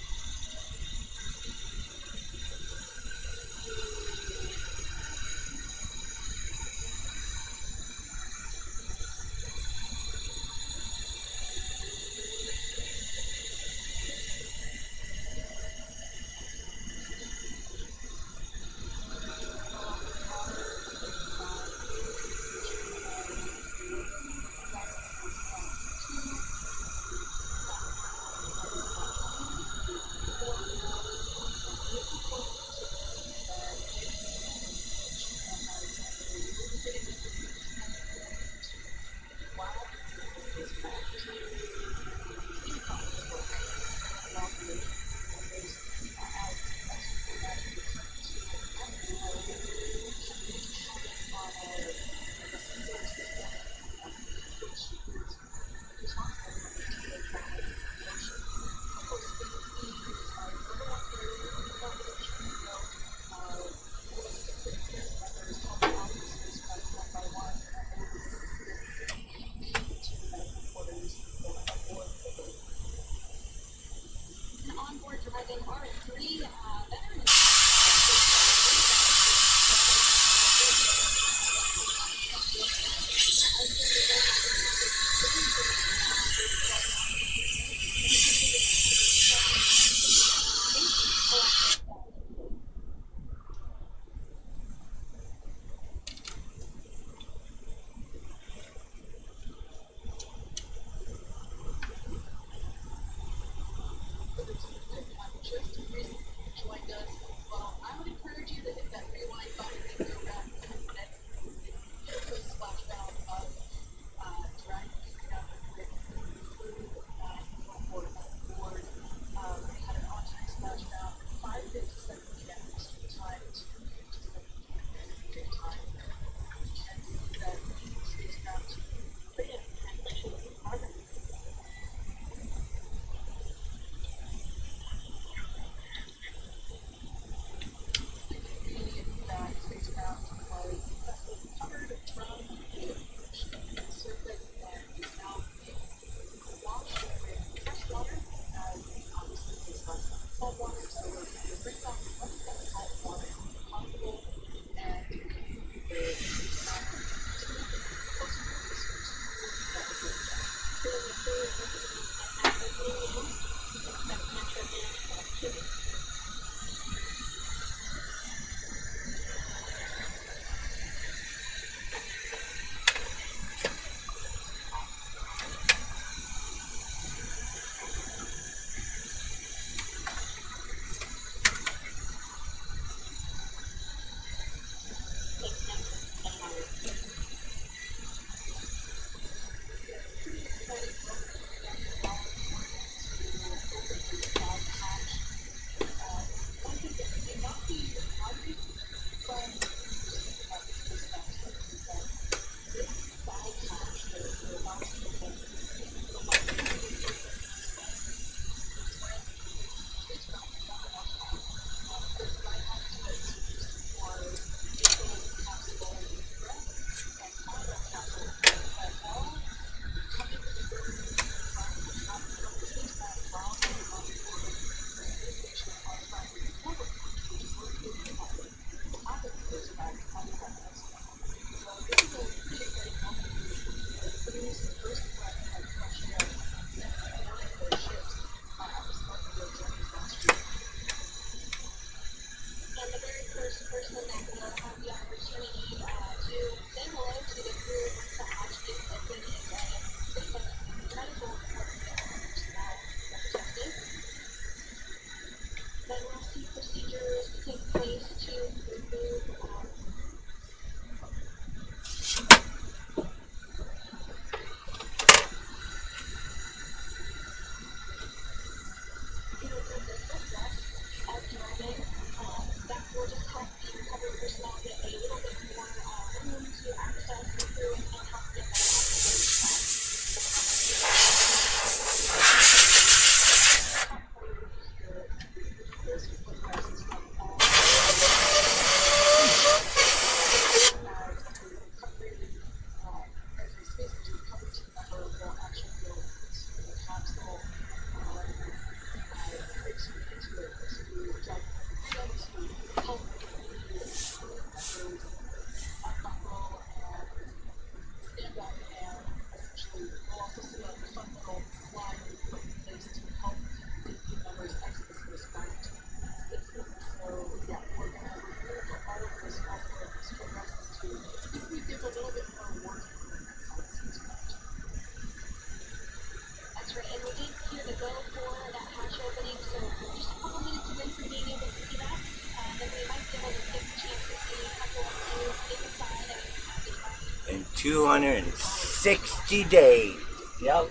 260 days. Yep.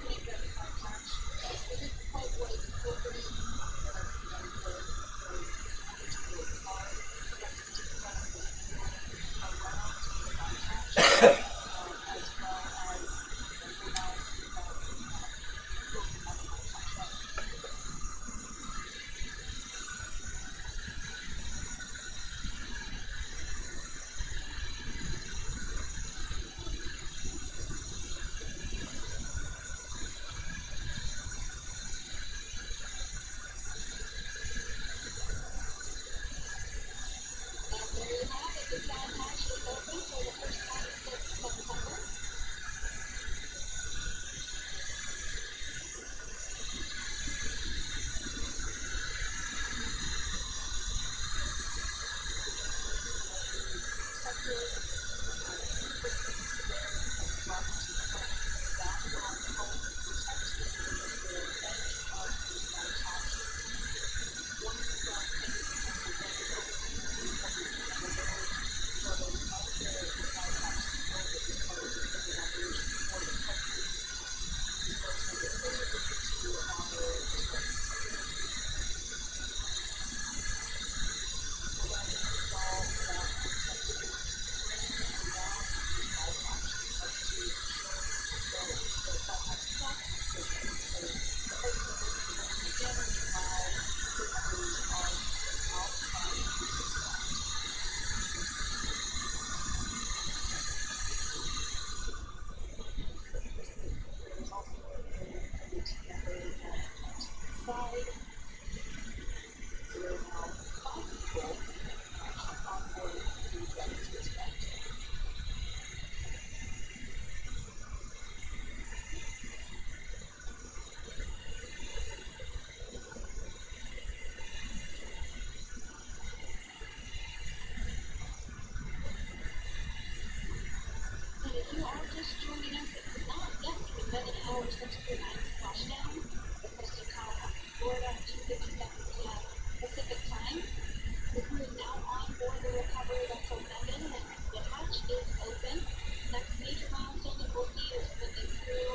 If you are just joining us, it has not yet even been an hour since tonight's splashdown. The coast of Tallahassee, Florida, 2:57 p.m. Pacific time. The crew is now on board the recovery vessel Megan, and the hatch is open. Next major milestone that we'll see is when the crew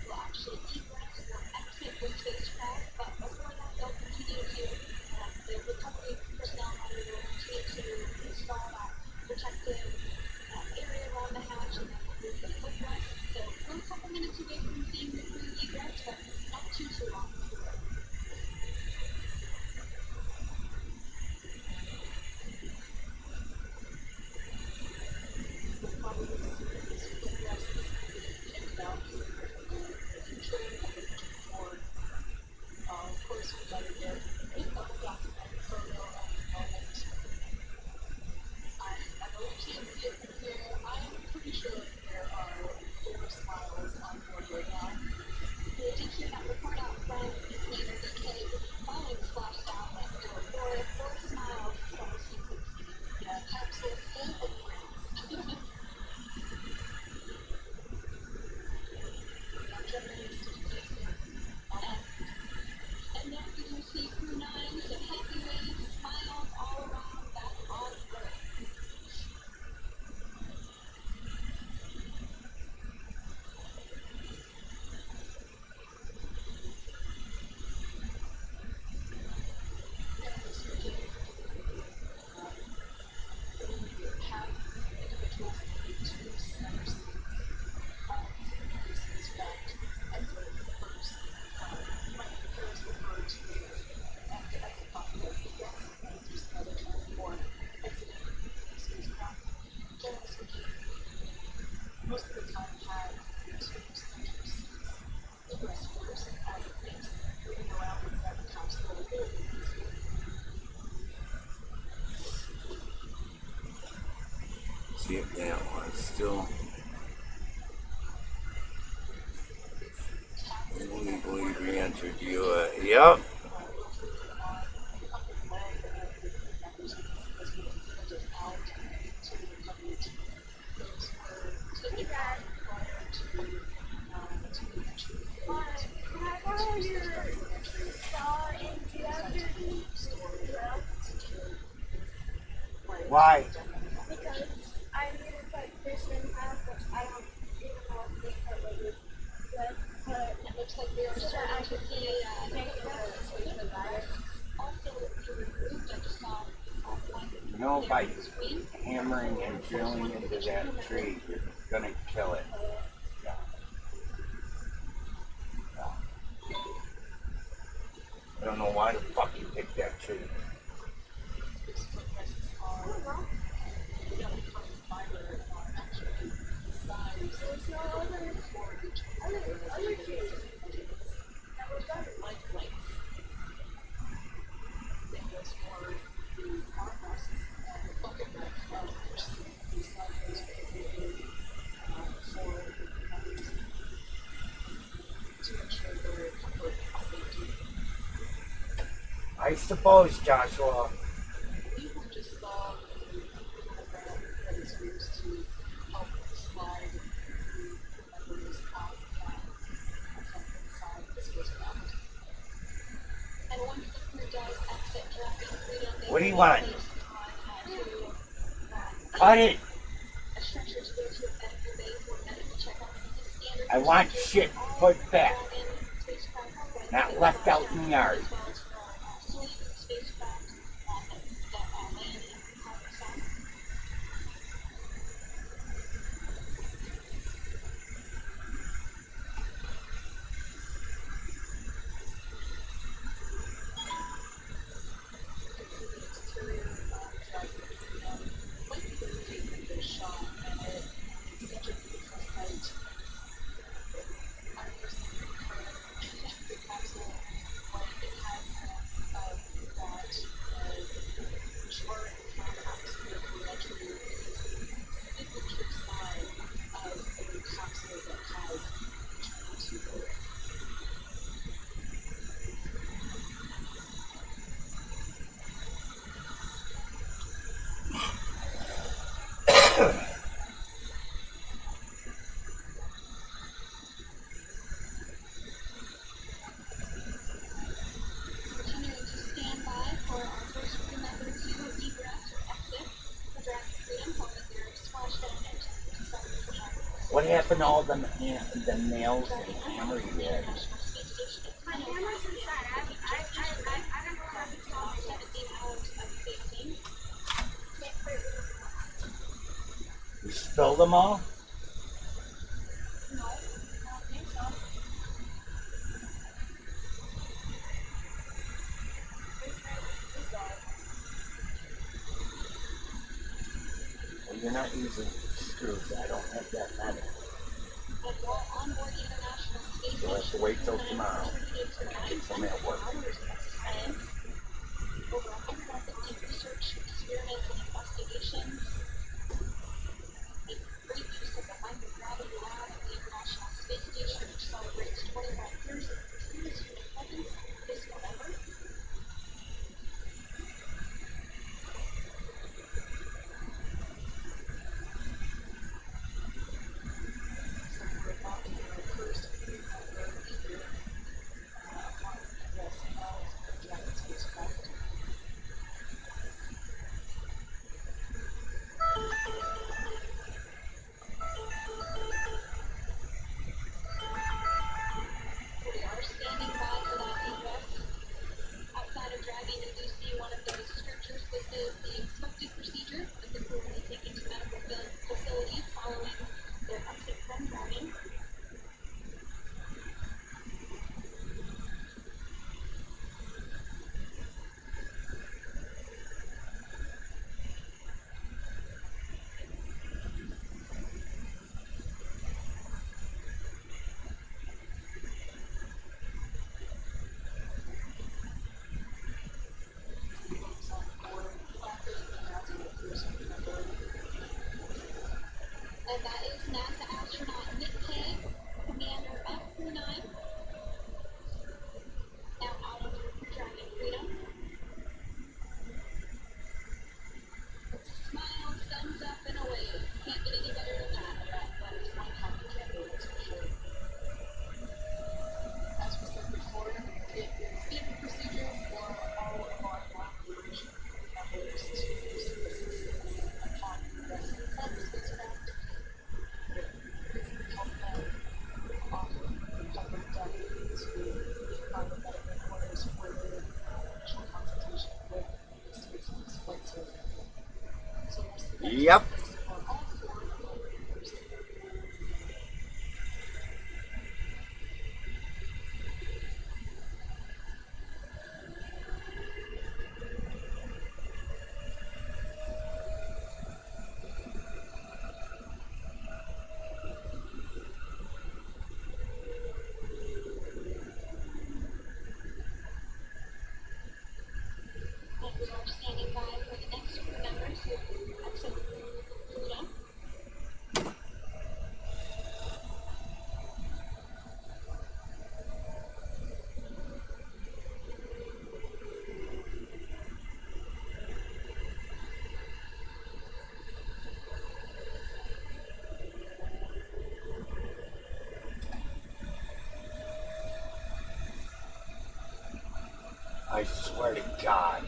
will actually egress or exit the spacecraft. But before that, they'll continue to, the recovery personnel will continue to install that protective area around the hatch, and then we'll move the footrest. So we're a couple minutes away from seeing the crew egress, but not too long. Most of the time had two center seats. Egress first as a base, moving around inside the capsule really easily. See if that one still. We believe we entered you. Yep. Why? Because I need to put this in half, which I don't running into that tree, you're gonna kill it. No. No. I don't know why the fuck you picked that tree. Its footrests are carbon fiber are actually sized for each other like lengths. Same goes for the armrests and the bucket rack which these sizes are created for members to ensure their comfort and safety. I suppose, Joshua. We have just saw a little ramp that is used to help slide the members out from inside the spacecraft. And once the crew does exit Dragon Freedom, they What do you will want? be placed Cut it! a structure to go to a medical bay for medical checkups. This is standard I want procedure shit for all put back, Dragon spacecraft, not left out in the yard. as well as for Soyuz spacecraft that land in Kazakhstan. You can see the exterior of Dragon Freedom quite clearly in this shot, and it's such a beautiful sight. I personally prefer the capsule when it has some of that short from atmospheric re-entry. It is the signature sign of a capsule that has returned to Earth. Continuing to stand by for our first crew member to egress or exit the Dragon Freedom following their splashdown at 57 What happened to all the nails and hammer you had? International Space Station. My camera's inside. I don't know how to install it. 17 hours of phasing. You spilled them all? No, I don't think so. Well, you're not using screws. I don't have that many. And while on board the International Space You'll have to Station, wait till crew tomorrow. contributed to I can do some at work. 900 hours of science, over 150 research experiments and investigations, a great use of the microgravity lab at the International Space Station, which celebrates 25 years of continuous human presence this November. So we're about to get our first crew member here upon egress of the Dragon spacecraft. We are standing by for that egress. Outside of Dragon, you do see one of those scriptures. This is the expected procedure as the crew will be taken to medical facilities following their exit from Dragon. Folks on board clapping as we first crew member. And that is NASA astronaut Nick Kay, commander of Crew 9. Now out of Dragon Freedom. Smiles, thumbs up, and a wave. Can't get any better than that. That is one happy camper, that's for sure. As we said before, it is standard procedure for all of our non-operation members to receive assistance upon egressing from the spacecraft. It is help them with awkward recovery done I swear to God.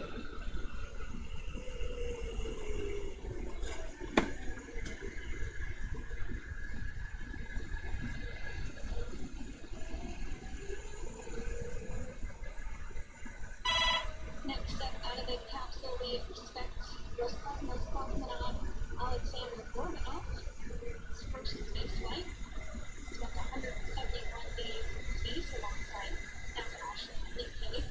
Next up, out of the capsule, we expect Roscosmos cosmonaut Alexander Gorbanov. His first space flight. Spent 171 days in space alongside NASA astronaut Nick Cave.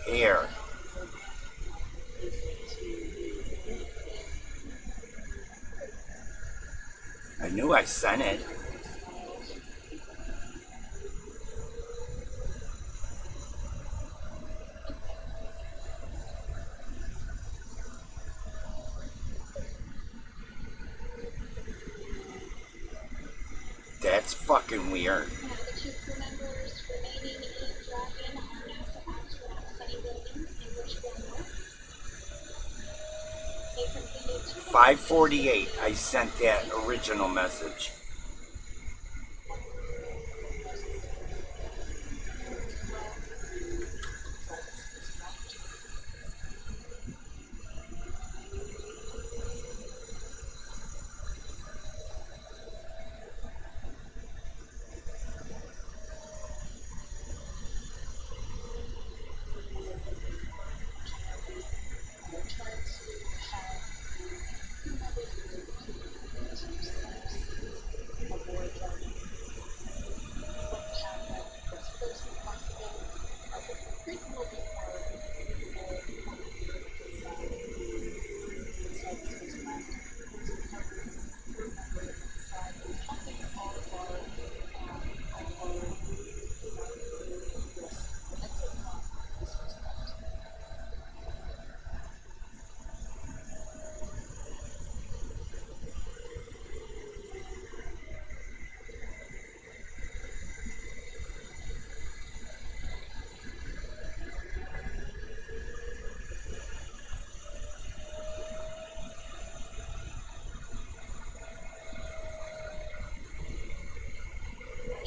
Here. I knew I sent it. That's fucking weird. Now the two crew members remaining in Dragon are NASA astronaut Sunny Williams and Richard North. They completed 5:48. I sent that original message.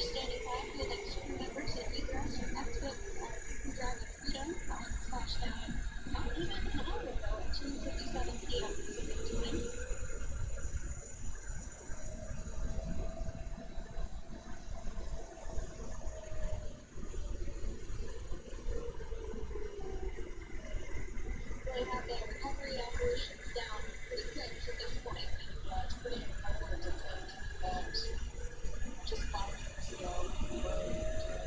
standing by for the next crew member to egress or exit Dragon Freedom on splashdown. Not even an hour ago at 2:57 p.m. Pacific time. Really have the recovery operations down pretty quick at this point. It's pretty incredible to think that just 5 years ago, we were doing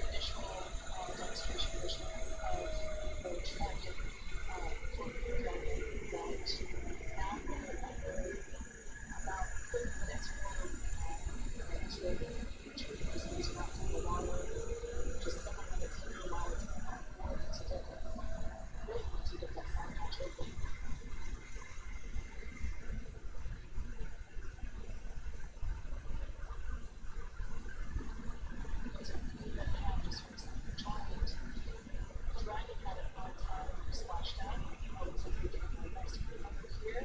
initial demonstration missions of the Dragon from Dragon that now we're under about 30 minutes from into retrieving these astronauts in the water, just 7 minutes into the water to get on board to get them really to get that sound hatch open. Dragon had an on-time splashdown. I would say we get my next crew member here.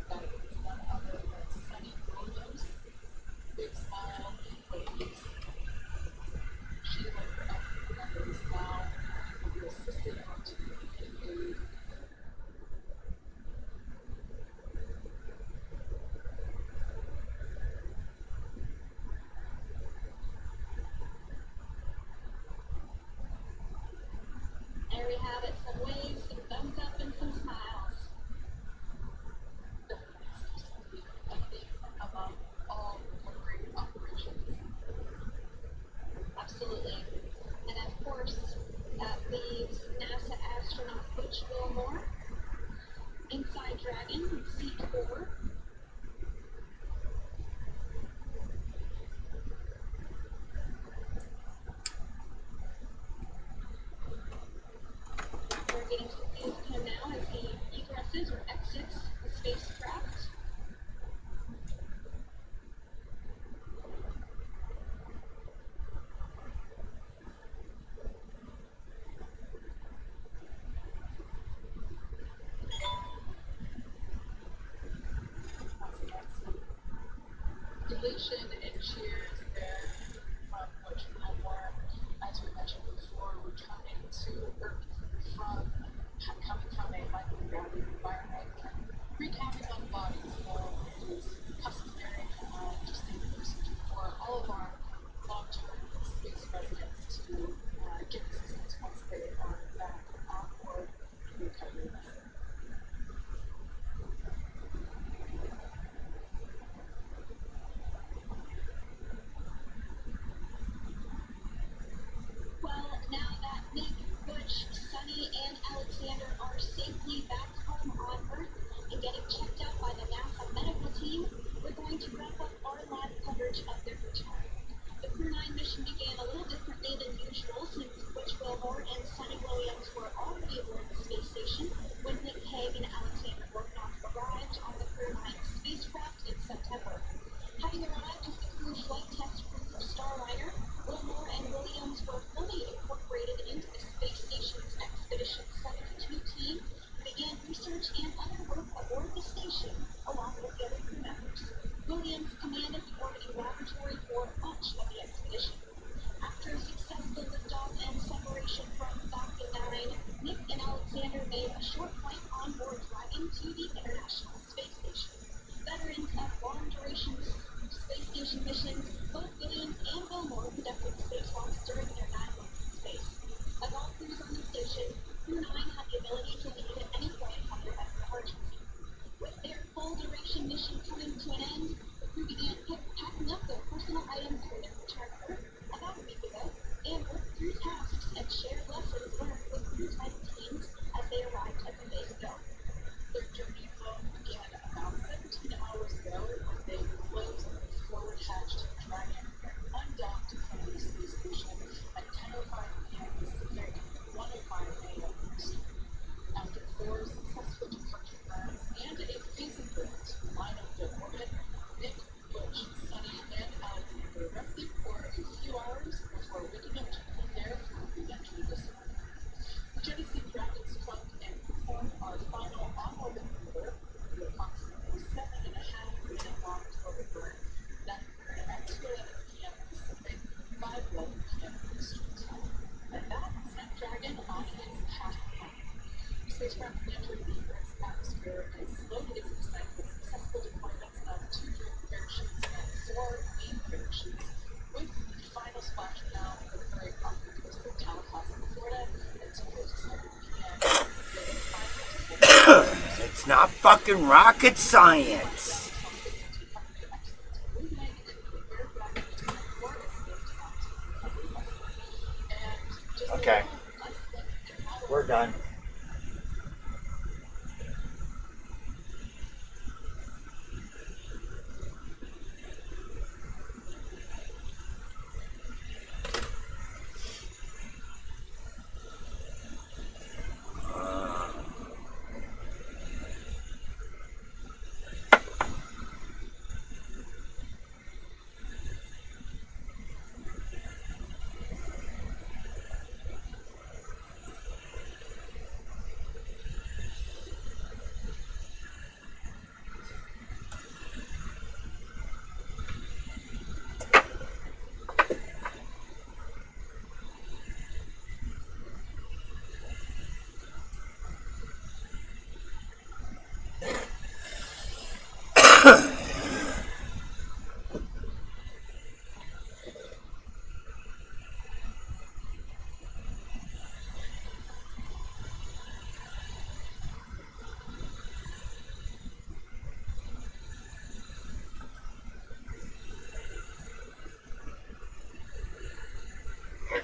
That is none other than Sunny Williams. Big smile, ladies. She and her crew members now will be assisted onto the aid. There we have it, some waves, some thumbs up, and some smiles. The next is going to be a thing among all recovery operations. Absolutely. And of course, that leaves NASA astronaut Butch Wilmore inside Dragon in seat 4. We're getting some views of him now as he egresses or exits the spacecraft. celebration and cheers there from Butch Gilmore, as we mentioned before, returning to Earth from coming from a microgravity environment and recapping on the body. So it is customary, just a procedure for all of our long-term space residents to get assistance once they are back on board the recovery vessel. Well, now that Nick, Butch, Sunny, and Alexander are safely back home on Earth and getting checked out by the NASA medical team, we're going to wrap up our live coverage of their return. The Crew 9 mission began a little differently than usual since Butch Wilmore and Sunny Williams were already aboard the space station when Nick Hague and Alexander Borgnoff arrived on the Crew 9 spacecraft in September. Having arrived as the crew flight test crew for Starliner, Wilmore and Williams were fully incorporated into the space station's Expedition 72 team and began research and other work aboard the station along with the other crew members. Williams commanded the orbiting laboratory for much of the expedition. After a successful liftoff and separation from Falcon 9, Nick and Alexander made a short flight on board Dragon to the International Space Station. Veterans of long-duration space station missions, both Williams and Wilmore conducted spacewalks during their 9 months in space. Like all crews on the station, Crew 9 had the ability to leave at any point under an emergency. With their full-duration mission coming to an end, the crew began packing up their personal items for their return to Earth about a week ago and worked through tasks and shared lessons learned with Crew 10 teams as they arrived at the base ago. Their journey home began about 17 hours ago when they closed the forward hatch to the Dragon and undocked from the space station at 10:05 p.m. Pacific, 1:05 a.m. Eastern. After 4 successful departure burns and a phase improvement to line up their orbit, Nick, Butch, Sunny, and Alexander rested for a few hours before waking up to prepare for re-entry this morning. We jettisoned Dragon's trunk and performed our final on-orbit maneuver, the approximately 7.5-minute long orbit burn that occurred at 2:11 p.m. Pacific, 5:11 p.m. Eastern Time. And that sent Dragon on its path home. The spacecraft entered the Earth's atmosphere and slowed its descent with successful deployments of 2 drone parachutes and 4 main parachutes, with the final splashdown occurring off the coast of Tallahassee, Florida at 2:57 p.m. Pacific, 5:57 It's not fucking rocket science. Okay. We're done.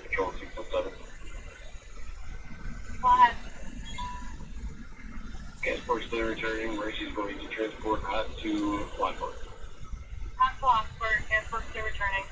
Control 607. What? Transport still returning. Mercy's going to transport us to Blackboard. Hot clock for transport still returning.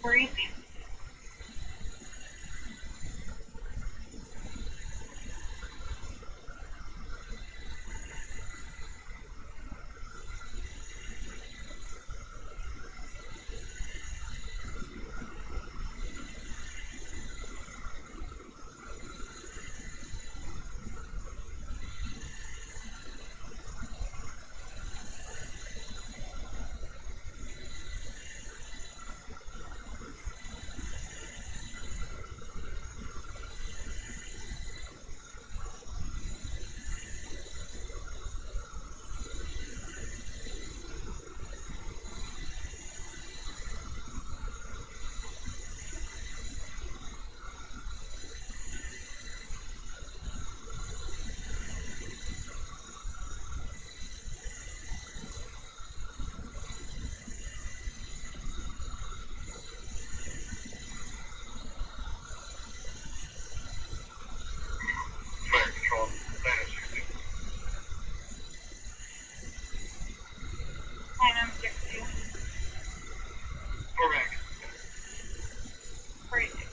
Super easy. Fire control. Planet 60. Item 60. We're back. Crazy.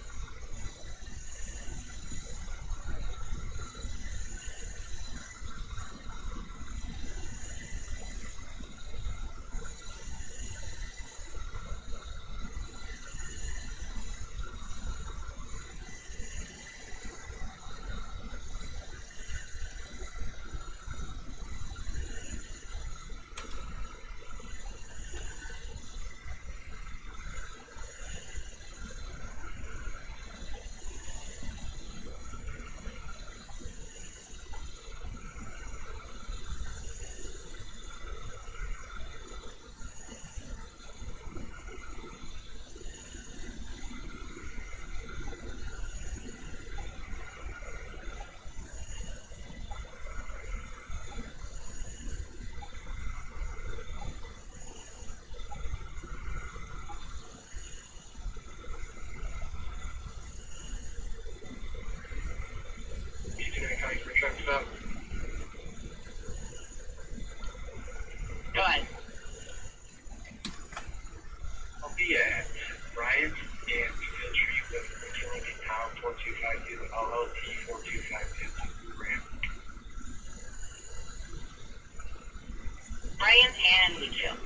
Go ahead. I'll be at Ryan's and Field Tree with Killing in Town 4252 LLT 4252 Graham. Ryan and Mitchell.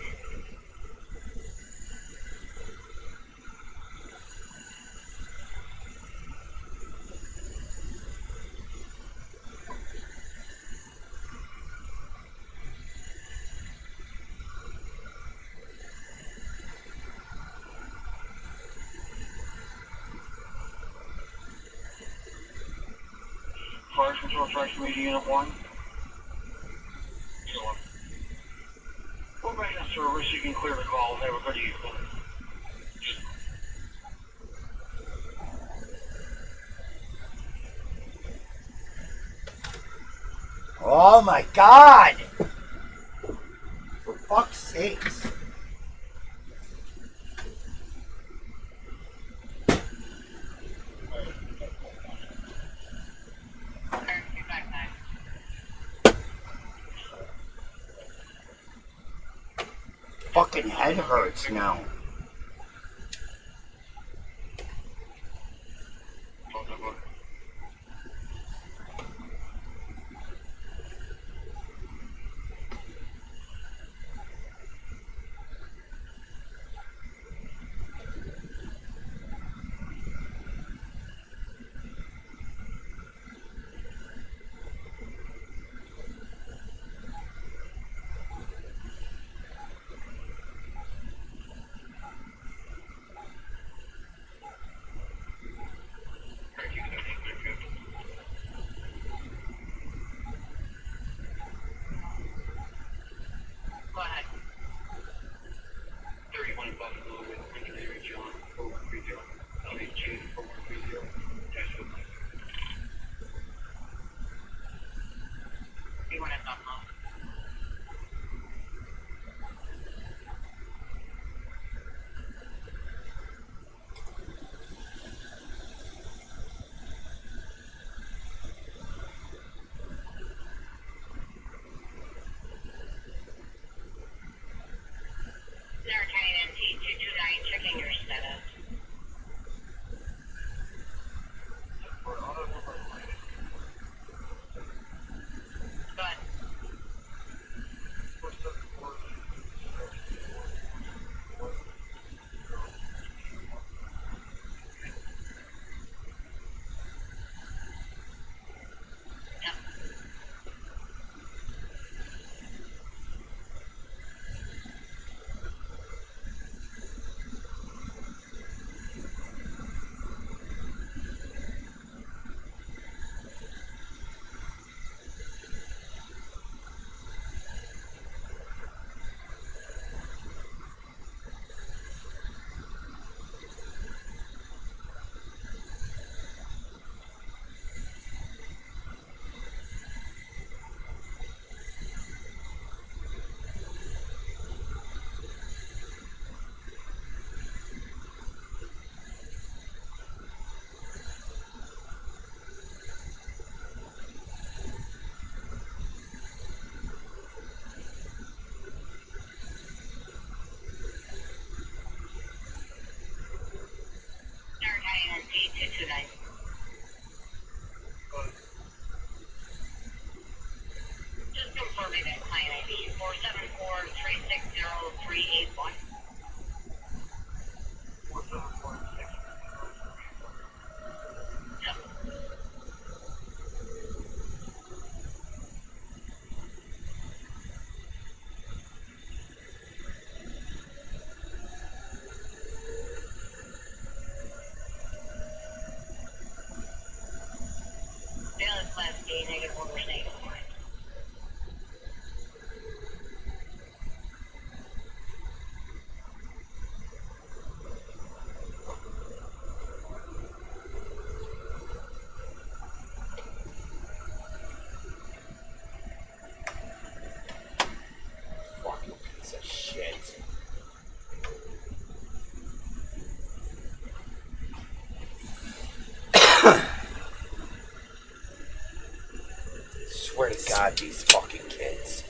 Fire control traction meeting unit 1. Unit 1. We're back in service. You can clear the call. Have a good evening. Oh my God! For fuck's sakes. Fucking head hurts now. Go ahead. 31 Buffalo with Engineering John 4130. LH 4130. Test with my. You want to talk more? Lieutenant MT 229 checking your status. A negative or we're staying behind. Fucking piece of shit. Swear to God, these fucking kids.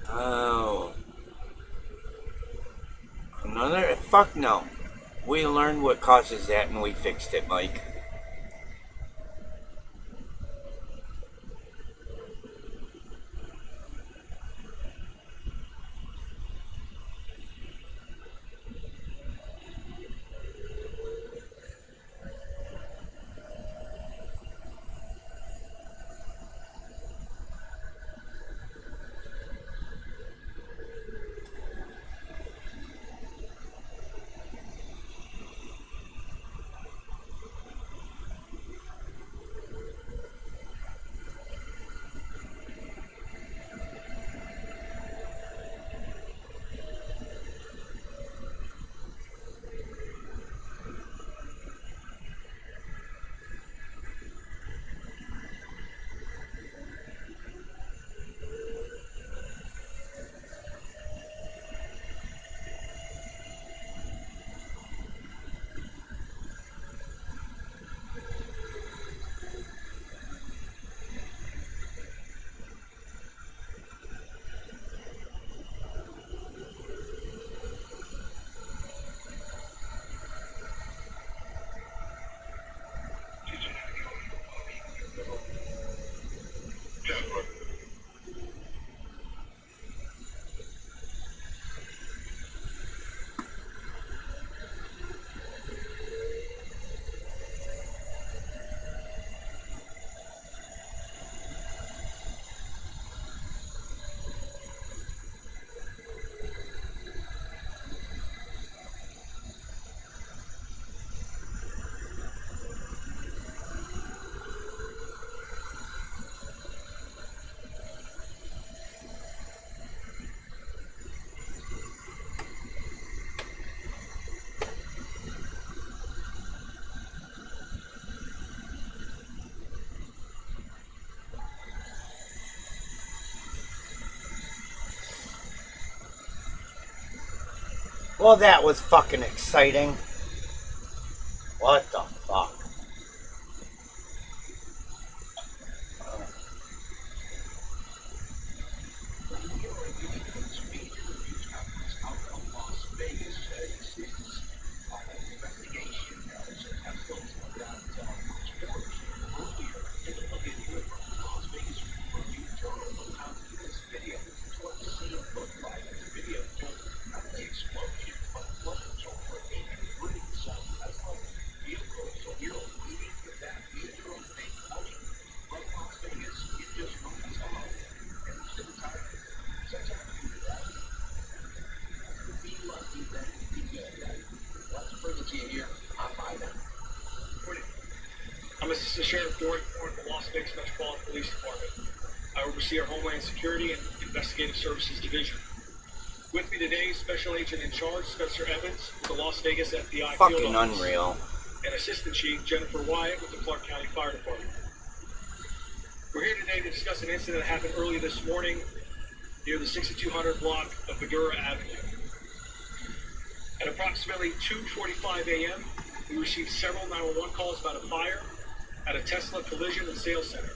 Oh. Another? Fuck no. We learned what causes that and we fixed it, Mike. Well, that was fucking exciting. What the fuck? I'm Assistant Sheriff Dory Ford of the Las Vegas Metropolitan Police Department. I oversee our Homeland Security and Investigative Services Division. With me today, Special Agent in Charge Spencer Evans with the Las Vegas FBI Fucking Field Office, unreal. and Assistant Chief Jennifer Wyatt with the Clark County Fire Department. We're here today to discuss an incident that happened early this morning near the 6200 block of Badura Avenue. At approximately 2:45 a.m., we received several 911 calls about a fire at a Tesla collision and sales center.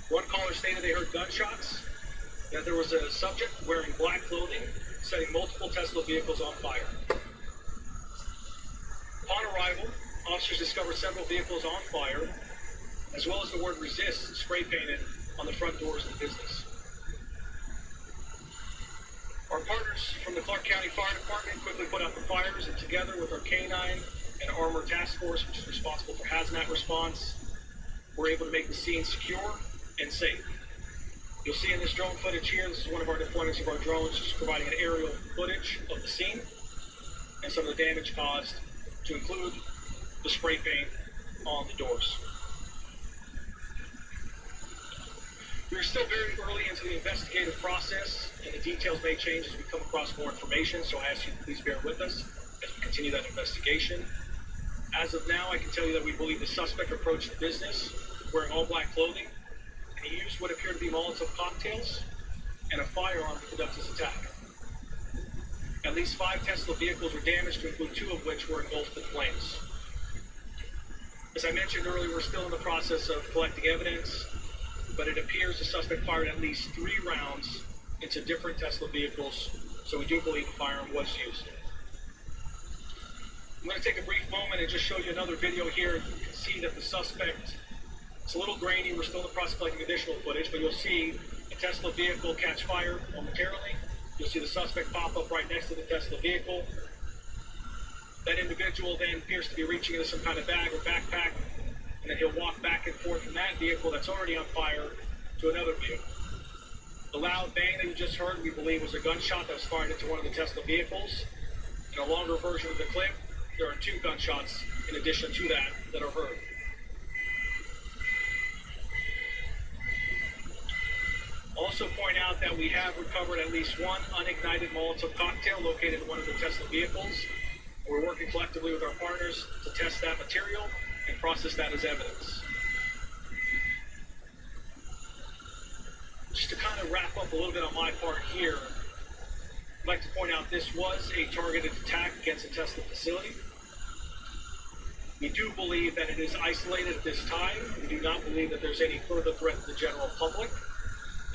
One caller stated they heard gunshots, that there was a subject wearing black clothing setting multiple Tesla vehicles on fire. Upon arrival, officers discovered several vehicles on fire, as well as the word resist spray painted on the front doors of the business. Our partners from the Clark County Fire Department quickly put out the fires, and together with our K-9 and Armored Task Force, which is responsible for hazmat response, we're able to make the scene secure and safe. You'll see in this drone footage here, this is one of our deployments of our drones, just providing an aerial footage of the scene and some of the damage caused, to include the spray paint on the doors. We're still very early into the investigative process, and the details may change as we come across more information, so I ask you to please bear with us as we continue that investigation. As of now, I can tell you that we believe the suspect approached the business wearing all black clothing, and he used what appeared to be Molotov cocktails and a firearm to conduct his attack. At least 5 Tesla vehicles were damaged, to include 2 of which were engulfed in flames. As I mentioned earlier, we're still in the process of collecting evidence, but it appears the suspect fired at least 3 rounds into different Tesla vehicles, so we do believe the firearm was used. I'm going to take a brief moment and just show you another video here. You can see that the suspect, it's a little grainy, we're still in the process of collecting additional footage, but you'll see a Tesla vehicle catch fire momentarily. You'll see the suspect pop up right next to the Tesla vehicle. That individual then appears to be reaching into some kind of bag or backpack, and then he'll walk back and forth from that vehicle that's already on fire to another vehicle. The loud bang that you just heard, we believe, was a gunshot that was fired into one of the Tesla vehicles. In a longer version of the clip, there are 2 gunshots in addition to that are heard. Also point out that we have recovered at least 1 unignited Molotov cocktail located in one of the Tesla vehicles. We're working collectively with our partners to test that material and process that as evidence. Just to kind of wrap up a little bit on my part here, I'd like to point out this was a targeted attack against a Tesla facility. We do believe that it is isolated at this time. We do not believe that there's any further threat to the general public.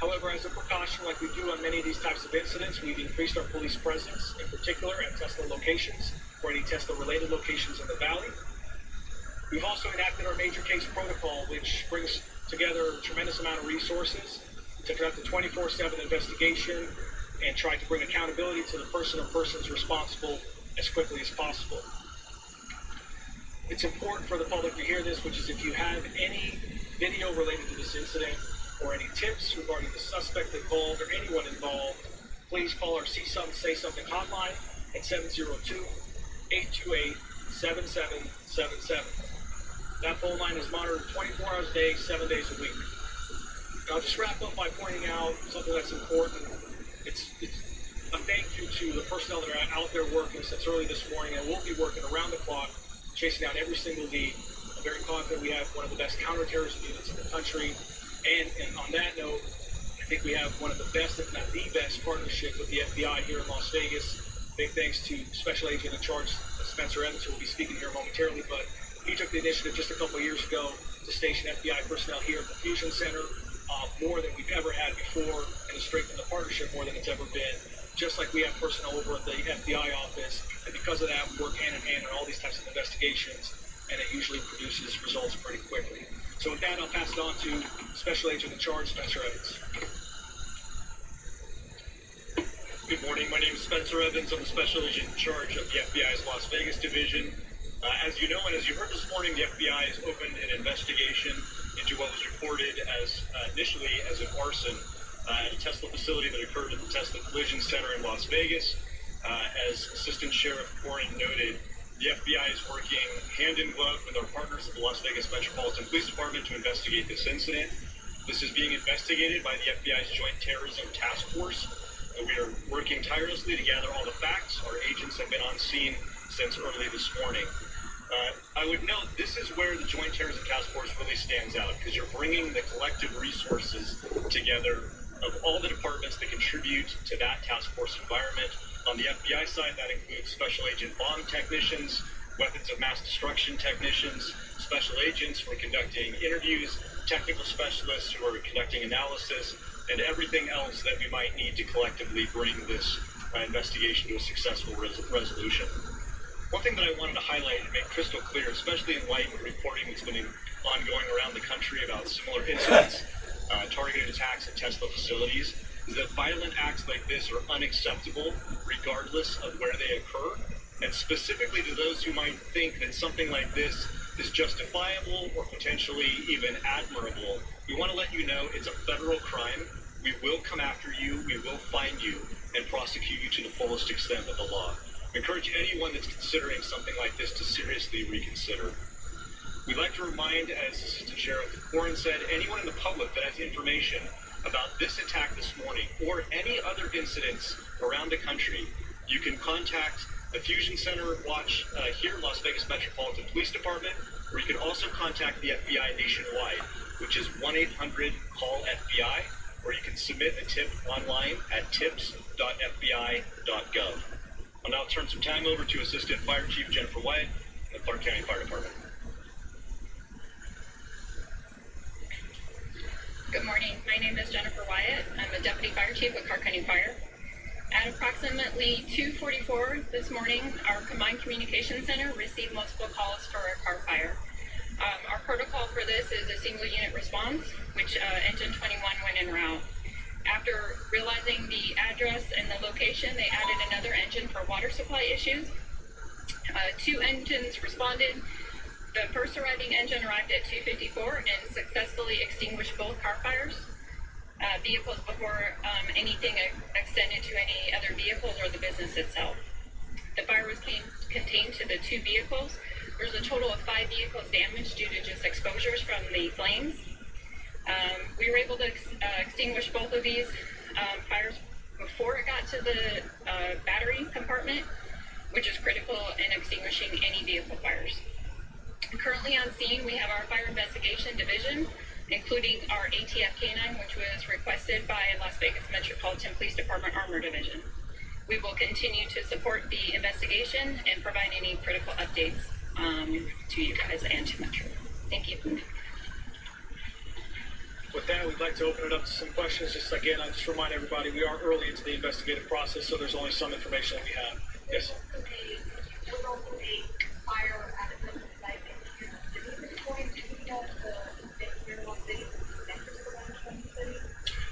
However, as a precaution, like we do on many of these types of incidents, we've increased our police presence, in particular at Tesla locations or any Tesla-related locations in the valley. We've also enacted our major case protocol, which brings together a tremendous amount of resources to conduct a 24/7 investigation and try to bring accountability to the person or persons responsible as quickly as possible. It's important for the public to hear this, which is if you have any video related to this incident or any tips regarding the suspect involved or anyone involved, please call our See Something, Say Something hotline at 702-828-7777. That phone line is monitored 24 hours a day, 7 days a week. And I'll just wrap up by pointing out something that's important. It's a thank you to the personnel that are out there working since early this morning, and we'll be working around the clock, chasing down every single lead. I'm very confident we have one of the best counterterrorism units in the country. And on that note, I think we have one of the best, if not the best, partnership with the FBI here in Las Vegas. Big thanks to Special Agent in Charge Spencer Evans, who will be speaking here momentarily, but he took the initiative just a couple of years ago to station FBI personnel here at the Fusion Center, more than we've ever had before, and to strengthen the partnership more than it's ever been. Just like we have personnel over at the FBI office, and because of that, we work hand in hand on all these types of investigations, and it usually produces results pretty quickly. So with that, I'll pass it on to Special Agent in Charge, Spencer Evans. Good morning. My name is Spencer Evans. I'm the Special Agent in Charge of the FBI's Las Vegas Division. As you know, and as you heard this morning, the FBI has opened an investigation into what was reported as initially as an arson at a Tesla facility that occurred at the Tesla Collision Center in Las Vegas. As Assistant Sheriff Warren noted, the FBI is working hand in glove with our partners at the Las Vegas Metropolitan Police Department to investigate this incident. This is being investigated by the FBI's Joint Terrorism Task Force. We are working tirelessly to gather all the facts. Our agents have been on scene since early this morning. I would note this is where the Joint Terrorism Task Force really stands out, because you're bringing the collective resources together of all the departments that contribute to that task force environment. On the FBI side, that includes special agent bomb technicians, weapons of mass destruction technicians, special agents who are conducting interviews, technical specialists who are conducting analysis, and everything else that we might need to collectively bring this investigation to a successful resolution. One thing that I wanted to highlight and make crystal clear, especially in light of reporting that's been ongoing around the country about similar incidents, targeted attacks at Tesla facilities, is that violent acts like this are unacceptable regardless of where they occur. And specifically to those who might think that something like this is justifiable or potentially even admirable, we want to let you know it's a federal crime. We will come after you, we will find you, and prosecute you to the fullest extent of the law. I encourage anyone that's considering something like this to seriously reconsider. We'd like to remind, as Assistant Sheriff Warren said, anyone in the public that has information about this attack this morning or any other incidents around the country, you can contact the Fusion Center Watch here in Las Vegas Metropolitan Police Department, or you can also contact the FBI nationwide, which is 1-800-CALL-FBI, or you can submit a tip online at tips.fbi.gov. I'll now turn some time over to Assistant Fire Chief Jennifer Wyatt in the Clark County Fire Department. Good morning. My name is Jennifer Wyatt. I'm a Deputy Fire Chief with Clark County Fire. At approximately 2:44 this morning, our Combined Communications Center received multiple calls for a car fire. Our protocol for this is a single unit response, which Engine 21 went en route. After realizing the address and the location, they added another engine for water supply issues. 2 engines responded. The first arriving engine arrived at 2:54 and successfully extinguished both car fires. Vehicles before anything extended to any other vehicles or the business itself. The fire was contained to the 2 vehicles. There's a total of 5 vehicles damaged due to just exposures from the flames. We were able to extinguish both of these fires before it got to the battery compartment, which is critical in extinguishing any vehicle fires. Currently on scene, we have our Fire Investigation Division, including our ATF K9, which was requested by Las Vegas Metropolitan Police Department Armor Division. We will continue to support the investigation and provide any critical updates to you guys and to Metro. Thank you. With that, we'd like to open it up to some questions. Just again, I just remind everybody we are early into the investigative process, so there's only some information that we have. Yes? Fire at a business site in the city.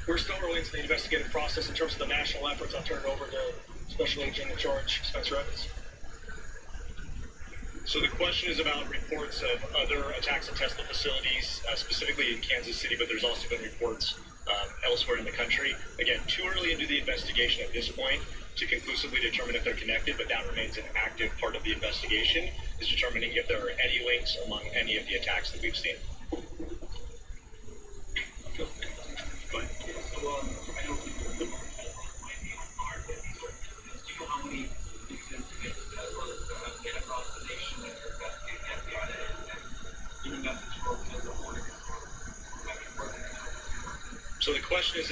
We're still early into the investigative process. In terms of the national efforts, I'll turn it over to Special Agent in Charge, Spencer Evans. So the question is about reports of other attacks at Tesla facilities, specifically in Kansas City, but there's also been reports elsewhere in the country. Again, too early into the investigation at this point to conclusively determine if they're connected, but that remains an active part of the investigation, is determining if there are any links among any of the attacks that we've seen. Go ahead. So the question is,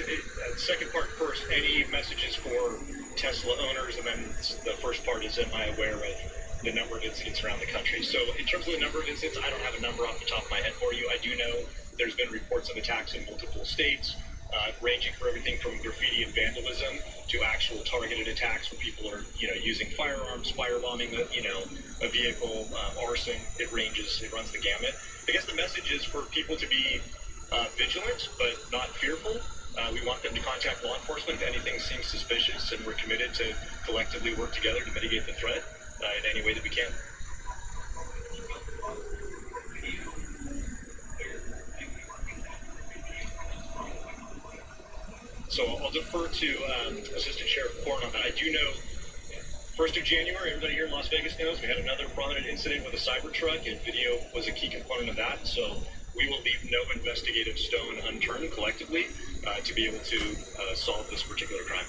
second part first, any messages for Tesla owners, and then the first part is, am I aware of the number of incidents around the country? So in terms of the number of incidents, I don't have a number off the top of my head for you. I do know there's been reports of attacks in multiple states, ranging from everything from graffiti and vandalism to actual targeted attacks where people are, using firearms, firebombing, a vehicle, arson. It runs the gamut. I guess the message is for people to be vigilant, but not fearful. We want them to contact law enforcement if anything seems suspicious, and we're committed to collectively work together to mitigate the threat in any way that we can. So I'll defer to Assistant Sheriff Korn on that. I do know 1st of January, everybody here in Las Vegas knows we had another prominent incident with a cyber truck, and video was a key component of that. So we will leave no investigative stone unturned collectively to be able to solve this particular crime.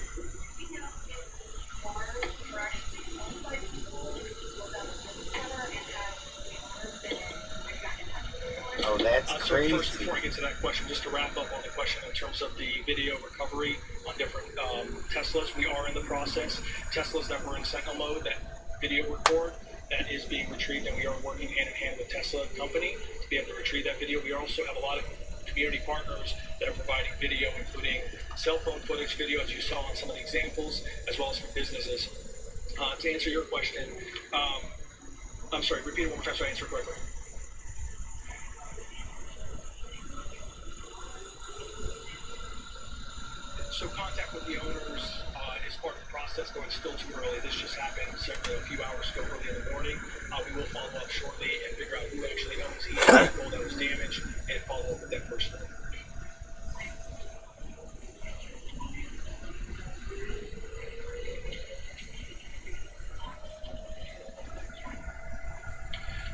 Oh, that's crazy. So first, before I get to that question, just to wrap up on the question in terms of the video recovery on different Teslas, we are in the process. Teslas that were in sentinel mode, that video record, that is being retrieved, and we are working hand in hand with Tesla company to be able to retrieve that video. We also have a lot of community partners that are providing video, including cell phone footage video, as you saw in some of the examples, as well as from businesses. To answer your question, I'm sorry, repeat it one more time so I answer correctly. So contact with the owners is part of the process, though it's still too early. This just happened a few hours ago, early in the morning. We will follow up shortly and figure out who actually owns each vehicle that was damaged and follow up with that person.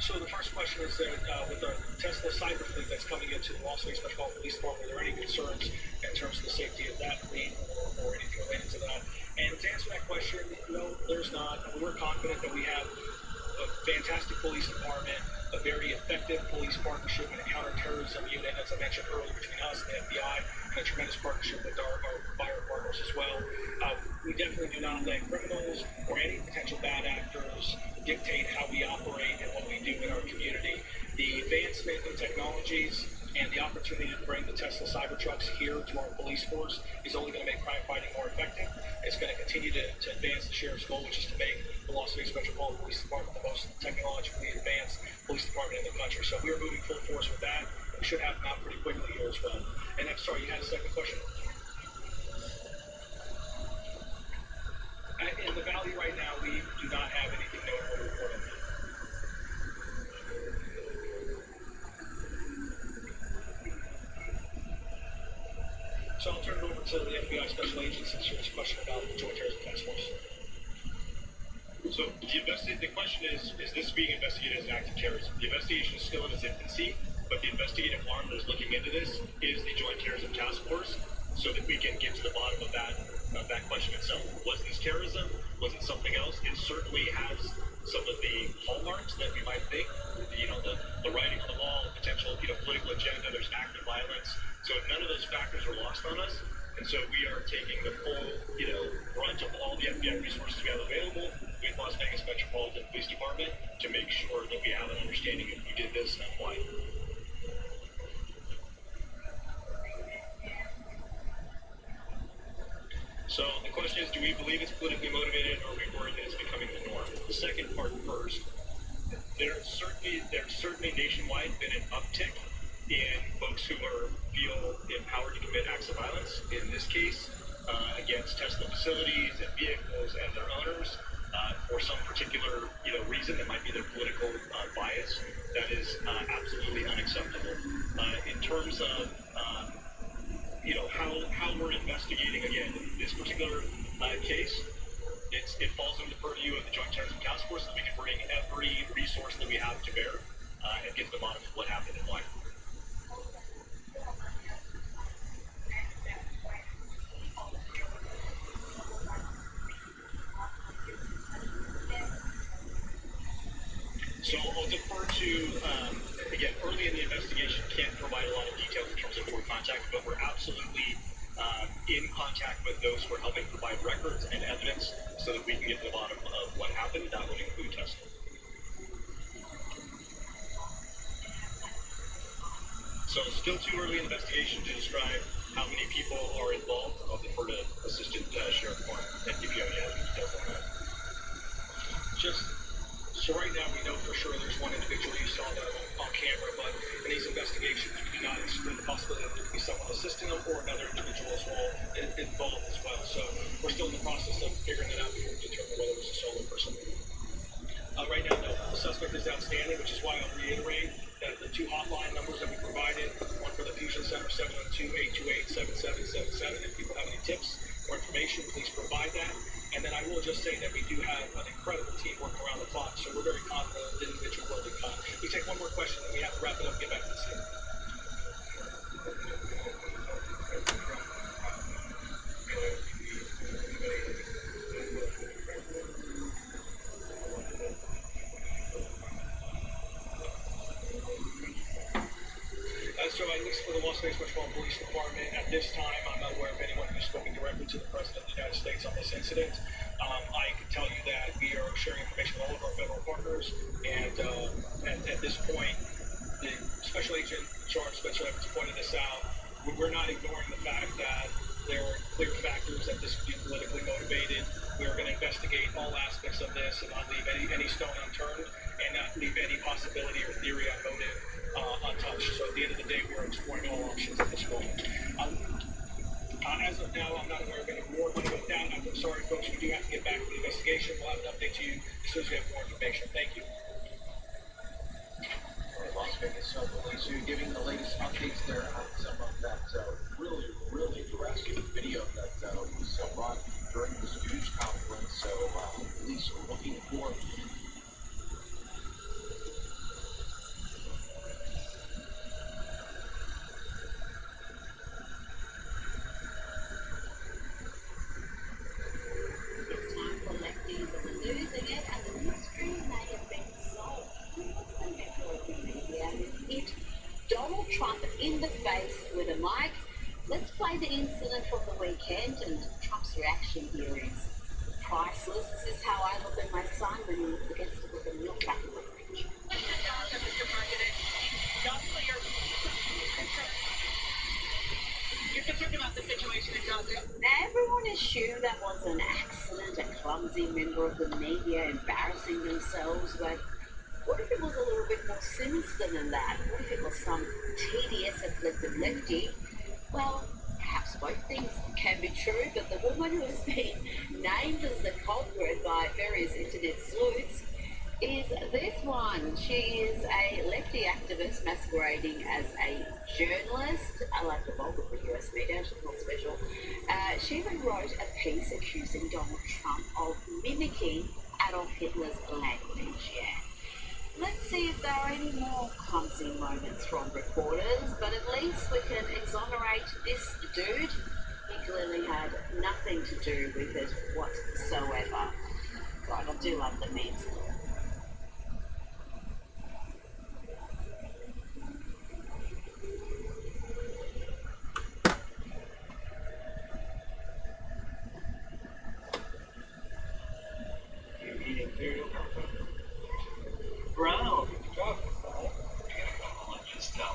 So the first question is that with the Tesla cyber fleet that's coming into the Las Vegas Metropolitan Police Department, are there any concerns in terms of the safety of that fleet or anything related to that? And to answer that question, no, there's not. We're confident that we have a fantastic police department, a very effective police partnership and a counterterrorism unit, as I mentioned earlier, between us and the FBI, and a tremendous partnership with our fire partners as well. We definitely do not let criminals or any potential bad actors dictate how we operate and what we do in our community. The advancement in technologies and the opportunity to bring the Tesla Cybertrucks here to our police force is only going to make crime fighting more effective. It's going to continue to advance the sheriff's goal, which is to make the Las Vegas Metropolitan Police Department the most technologically advanced police department in the country. So we are moving full force with that. We should have them out pretty quickly here as well. And I'm sorry, you had a second question? In the Valley right now, we do not have anything notable to report on. So I'll turn it over to the FBI Special Agent since there's a question about the Joint Terrorism Task Force. So the question is this being investigated as an act of terrorism? The investigation is still in its infancy, but the investigative arm that is looking into this is the Joint Terrorism Task Force, so that we can get to the bottom of that question itself. Was this terrorism? Was it something else? It certainly has some of the hallmarks that we might think. The writing on the wall, the potential, political agenda. There's active violence. So none of those factors are lost on us. And so we are taking the full, brunt of all the FBI resources we have available with Las Vegas Metropolitan Police Department to make sure that we have an understanding of who did this and why. So the question is, do we believe it's politically motivated, or are we worried that it's becoming the norm? The second part first. There's certainly nationwide been an uptick in folks who feel empowered to commit acts of violence. In this case, against Tesla facilities and vehicles and their owners, for some particular reason that might be their political bias. That is absolutely unacceptable. In terms of how we're investigating, again, this particular case, it falls under the purview of the Joint Terrorism Task Force, so we can bring every resource that we have to bear and get to the bottom of what happened and why. So I'll defer to, again, early in the investigation, can't provide a lot of details in terms of who we're contacting, but we're absolutely in contact with those who are helping provide records and evidence so that we can get to the bottom of what happened. That would include testing. So it's still too early in the investigation to describe how many people are involved. I'll defer to Assistant Sheriff Warren and give you any other details on that. So right now we know for sure there's one individual you saw that on camera, but in these investigations we do not exclude the possibility that there could be someone assisting them or another individual as well involved as well. So we're still in the process of figuring that out before we determine whether it's a solo person. Right now, no, the suspect is outstanding, which is why I'll reiterate that the 2 hotline numbers that we provided, one for the Fusion Center, 712-828-7777. If people have any tips or information, please provide that. And then I will just say that we do have an incredible team working around the clock, so we're very confident that the individual will be caught. We take one more question, and we have to wrap it up and get back to the scene. So at least for the Las Vegas Metropolitan Police Department, at this time, I'm not aware of anyone who's spoken directly to the President of the United States on this incident. I can tell you that we are sharing information with all of our federal partners, and at this point, the Special Agent in charge, Special Evans, pointed this out. We're not ignoring the fact that there are clear factors that this could be politically motivated. We're going to investigate all aspects of this and not leave any stone unturned, and not leave any possibility or theory on motive untouched. So at the end of the day, we are exploring all options at this moment. As of now, I'm not aware of any more. When with that, I'm sorry, folks, we do have to get back to the investigation. We'll have an update to you as soon as we have more information. Thank you. Las Vegas Police, you're giving the latest updates there on some of that really drastic video that was brought during this news conference. So police are looking for Donald Trump in the face with a mic. Let's play the incident from the weekend, and Trump's reaction here is priceless. This is how I look at my son when he forgets to put the milk back in the fridge. You're concerned about the situation in Gaza. Now, everyone assumed that was an accident, a clumsy member of the media embarrassing themselves, but what if it was a little bit more sinister than that? What if it was some tedious afflicted lefty? Well, perhaps both things can be true, but the woman who has been named as the culprit by various internet sleuths is this one. She is a lefty activist masquerading as a journalist. I like the bulk of the US media, she's not special. She even wrote a piece accusing Donald Trump of mimicking Adolf Hitler's language. Yeah. Let's see if there are any more clumsy moments from reporters, but at least we can exonerate this dude. He clearly had nothing to do with it whatsoever. God, I do love the memes. Brown. Just how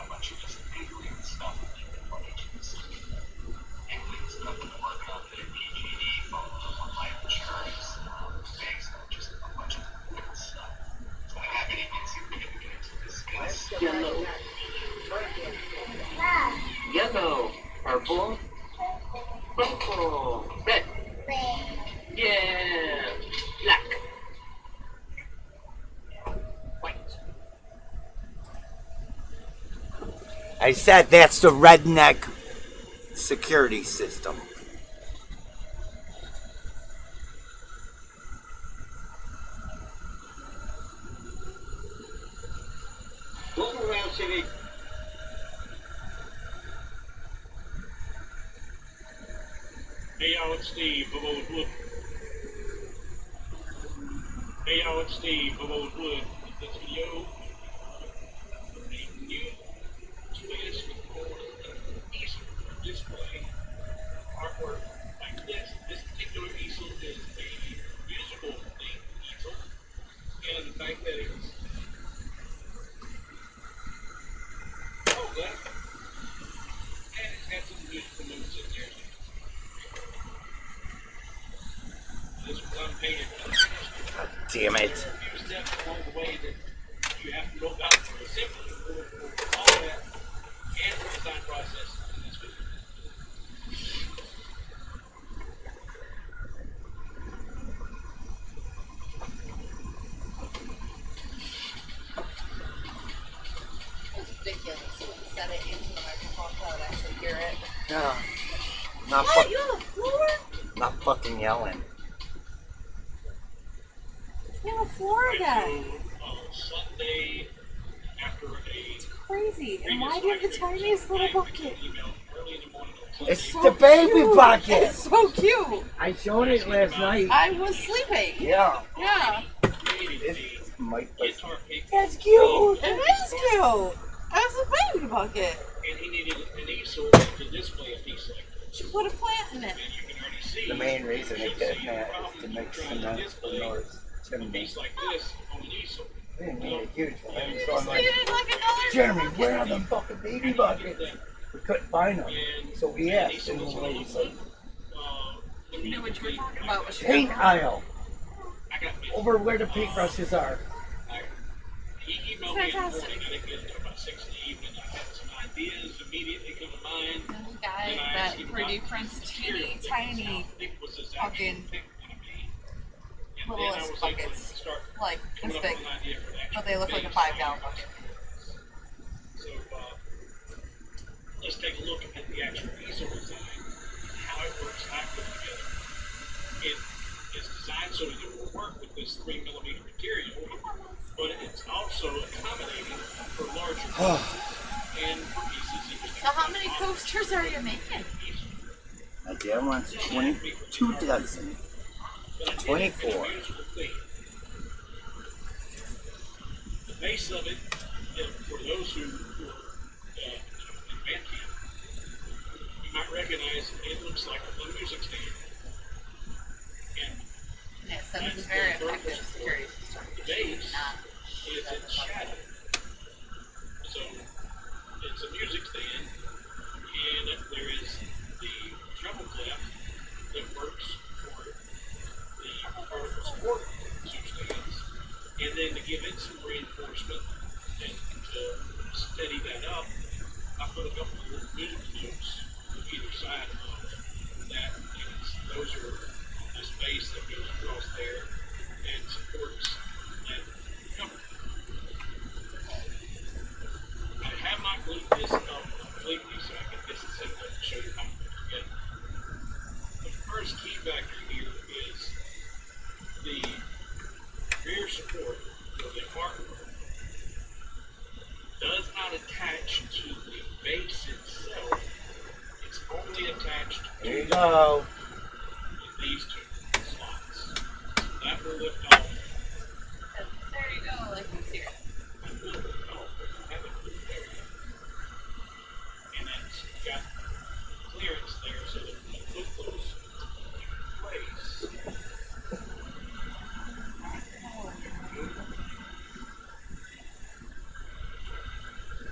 much you just legally and stuff and money to this. And it's not going to work out there. PG&E, on life insurance, banks, just a bunch of stuff. So I have anything significant to discuss. yellow. Yellow. Purple. Purple. Red. Yeah. Black. I said that's the redneck security system. Look around, City. Hey y'all, it's Steve of Old Wood. Hey y'all, it's Steve of Old Wood. This video. New space recorded display. artwork like this. This particular easel is a usable easel, and the fact that it's left, and it's got some beautiful moves in there. This was unpainted. God damn it. There are a few steps along the way that you have to go about for assembly. We'll all that and the design process in this video. It's ridiculous. You set it into the microphone so I would actually hear it. No. Not, What? You on the floor? not fucking yelling. You're on the floor again. So, Sunday after a Crazy. And why do you have the tiniest little bucket? It's the baby bucket. It's so cute. I showed it last night. I was sleeping. Yeah. Yeah. It's my That's cute. It is cute. That's a baby bucket. And he needed an easel to display a piece like this. She put a plant in it. And you can already see The main reason they did that is to make cement for North a chimney. piece like this on an easel. They didn't need a huge one. You So I'm just like, needed like another. Jeremy, where are the fucking baby buckets? We couldn't find them. So we asked, and the lady's like, You know what you were talking about? Was paint aisle. I got me. Over where the paintbrushes are. He emailed me in the morning. I didn't get it until about 6 in the evening. I had some ideas immediately come to mind. This guy that prints teeny tiny fucking littlest buckets, like this big, but they look like a 5-gallon bucket. So let's take a look at the actual easel design, how it works, how it goes together. It is designed so that it will work with this 3mm material, but it's also accommodating for larger and for pieces. So how many coasters are you making? My dad wants 22 dozen. 24. The base of it, for those who invent it, you might recognize it looks like a music stand. And Yes, that is a very effective security system. the base is its shadow. So it's a music stand, and there is the treble clef that works for the vertical support two stands, and then to give it some reinforcement and to steady that up, I put a couple of little music notes on either side of that. Those are this base that goes across there and supports that cover. I have not glued this up completely so I can disassemble it and show you how to put it together. The first key factor here is the rear support for the artwork does not attach to the base itself. It's only attached There you to go. these two slots. That will lift off. There you go, like you see it. And will lift off. I haven't put it there yet. And it's got clearance there so that when you put those in place,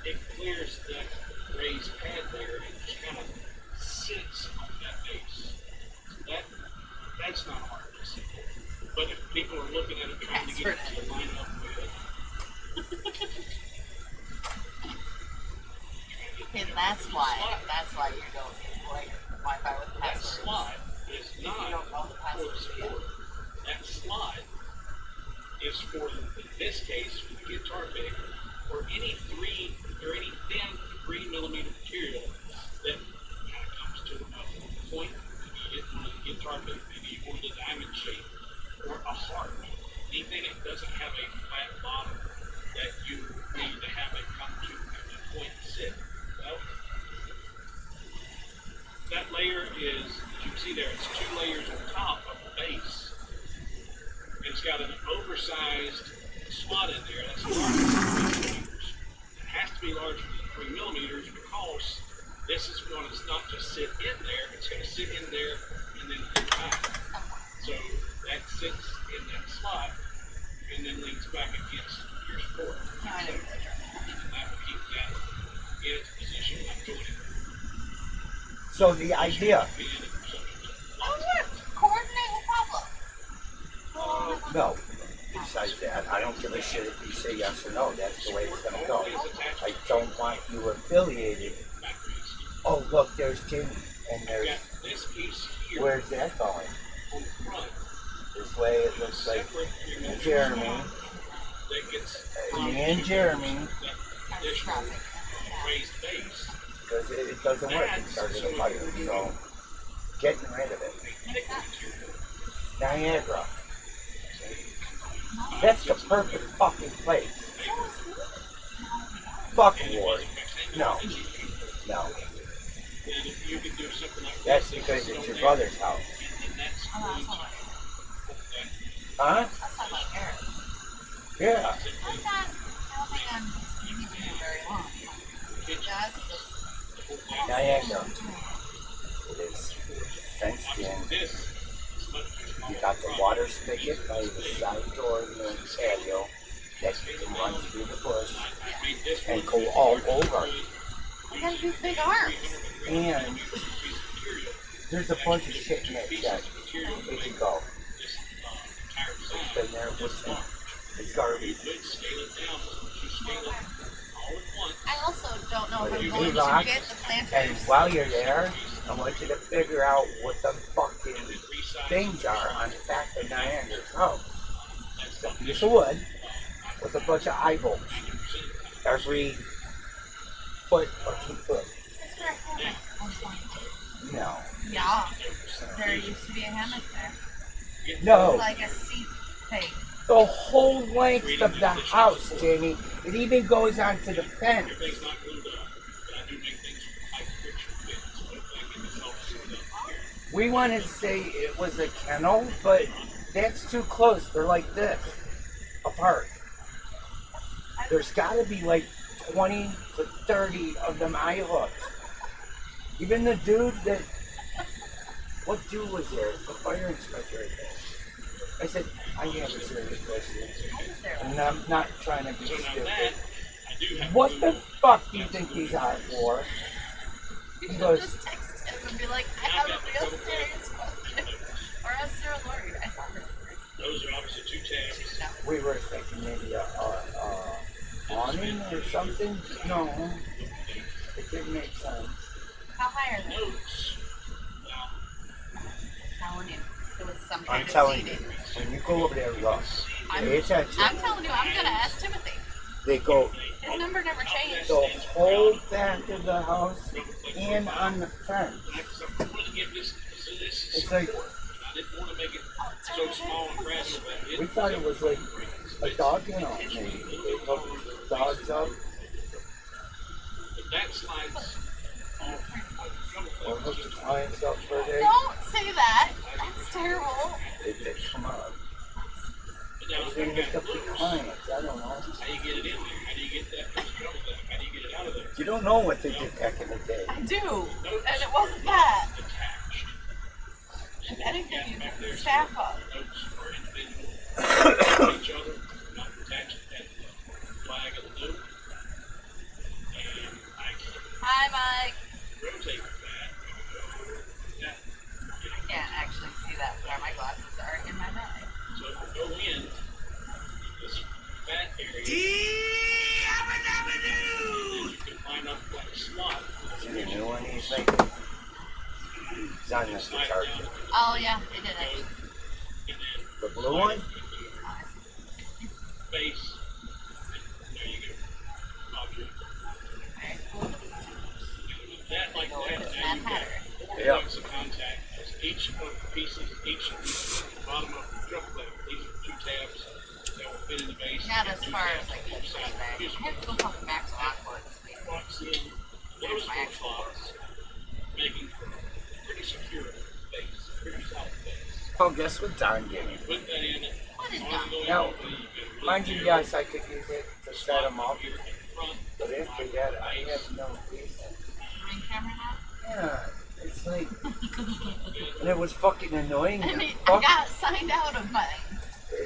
it clears that raised pad there and just kind of sits on that base. So that's not hard to see. But if people are looking at it trying to get it to line up with And that's why you're going like Wi-Fi with that passwords. slide is You not don't know the for the passwords yet. support. That slide is for, in this case, for the guitar pick or any thin 3mm material that kind of comes to a point. You get one of the guitar pick, maybe you want a diamond shape or a heart. Anything that doesn't have a flat bottom that you need to have it come to at that point to sit. Well, that layer is, as you can see there, it's 2 layers on top of the base. It's got an oversized slot in there that's larger than 3 millimeters. It has to be larger than 3 millimeters because this is going to not just sit in there, it's going to sit in there and then lean back. So that sits in that slot and then leans back against your support. No, I So, didn't. and that will keep that in its position without going anywhere. So the idea, Oh, yeah. Coordinate the problem. no. Besides that, I don't give a shit if you say yes or no. That's the way it's gonna go. I don't want you affiliated. Oh, look, there's Jimmy, and there's. This piece here Where's that going? on the front. This way it looks like Jeremy. That gets Me and Jeremy, that additional raised base. because it doesn't work. It started a fire, so getting rid of it. Niagara. That's the perfect fucking place. Fuck Ward. No. No. And if you can do something like That's this, because it's your brother's house. and that's Oh, that's not like, Huh? that's not like Eric. Yeah. I'm not, I don't think I'm keeping him very long. That's just, Niagara. It is fenced in. this. You got the water spigot by the side door in the patio that you can run through the bush and go all over. I gotta do big arms. And there's a bunch of shit in that shed. It can go. It's been there with me. It's garbage. I also don't know if But I'm you going do rock, to get the and planters. while you're there, I want you to figure out what the fucking things are on the back of Niagara's house. It's a piece of wood with a bunch of eye bolts. Every foot or 2 foot. That's where I had my own. No. Yeah. There used to be a hammock there. It No. was like a seat thing. The whole length of the house, Jamie. It even goes onto the fence. We wanted to say it was a kennel, but that's too close. They're like this, apart. There's got to be like 20 to 30 of them eye hooks. Even the dude that, what dude was there? The fire inspector, I think. I said, I have a serious question, and I'm not trying to be stupid. What the fuck do you think he's out for? You He should goes, just text him and be like, I have a real serious question. Or ask Sarah Lori. I saw her first. Those are obviously 2 tabs. we were thinking maybe a awning or something. No, it didn't make sense. How high are they? Notes. Telling you. It was some I'm kind of telling you, seating. when you go over there, look, I'm, pay attention. I'm telling you, I'm going to ask Timothy. They go His number never changed. the whole back of the house and on the fence. I wanted to give this, It's like, I didn't want to make it so small and fragile that we thought it was like a dog kennel. Maybe they hook the dogs up But that slides or hook the clients up for a day. Don't say that. That's terrible. They come out. But now They're gonna hook up the clients. I don't know. how do you get it in there? How do you get that piece of trouble back? How do you get it out of there? You don't know what they did back in the day. I do. And it wasn't that. Attached. If anything, you put the staff up. Notes are individual each other, not attached at the flag of the note. And I can Hi, Mike. rotate that. That I can't actually see that, but my glasses are in my bag. so if we go in this fat area, you can line up like a slot. See the new one he's making? He's on this guitar. Oh, yeah, they did it. And then The blue one? base. And there you go. Object. Alright, cool. That like Go that. with this Now mad you've got pattern. 4 Yep. points of contact. Each of the pieces, each of the bottom of the drum plate. These are 2 tabs that will fit in the base. Not as Two far tabs as like on the each side. bag. I have to go fucking back to Lockwood this week. Locks in those 4 slots, making for a pretty secure base, pretty solid base. Oh, guess what Don gave me? Put that in. What is on that? the Now, going over, you get mind you, yes, I could use it to set them up, here in front. but after that, I have no reason. Ring camera now? Yeah, it's like, and it was fucking annoying. And as I fuck. got signed out of mine,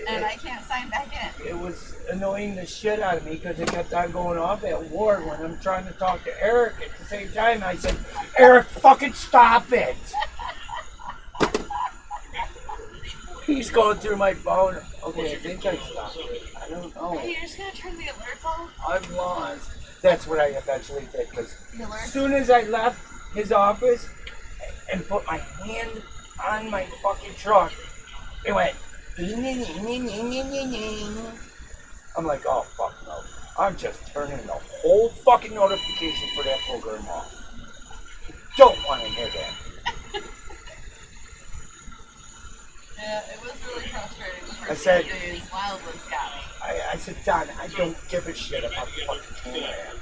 and I can't sign back in. It was annoying the shit out of me because it kept on going off at Ward when I'm trying to talk to Eric at the same time. I said, Eric, fucking stop it. He's going through my phone. Okay, I think I stopped it. I don't know. Hey, you're just gonna turn the alerts off? I'm lost. That's what I eventually did because The alerts? as soon as I left his office and put my hand on my fucking truck, it went. I'm like, oh fuck no. I'm just turning the whole fucking notification for that program off. Don't want to hear that. Yeah, it was really frustrating the I first said- few days. Wildlands got me. I said, Don, I don't give a shit about the fucking camera app.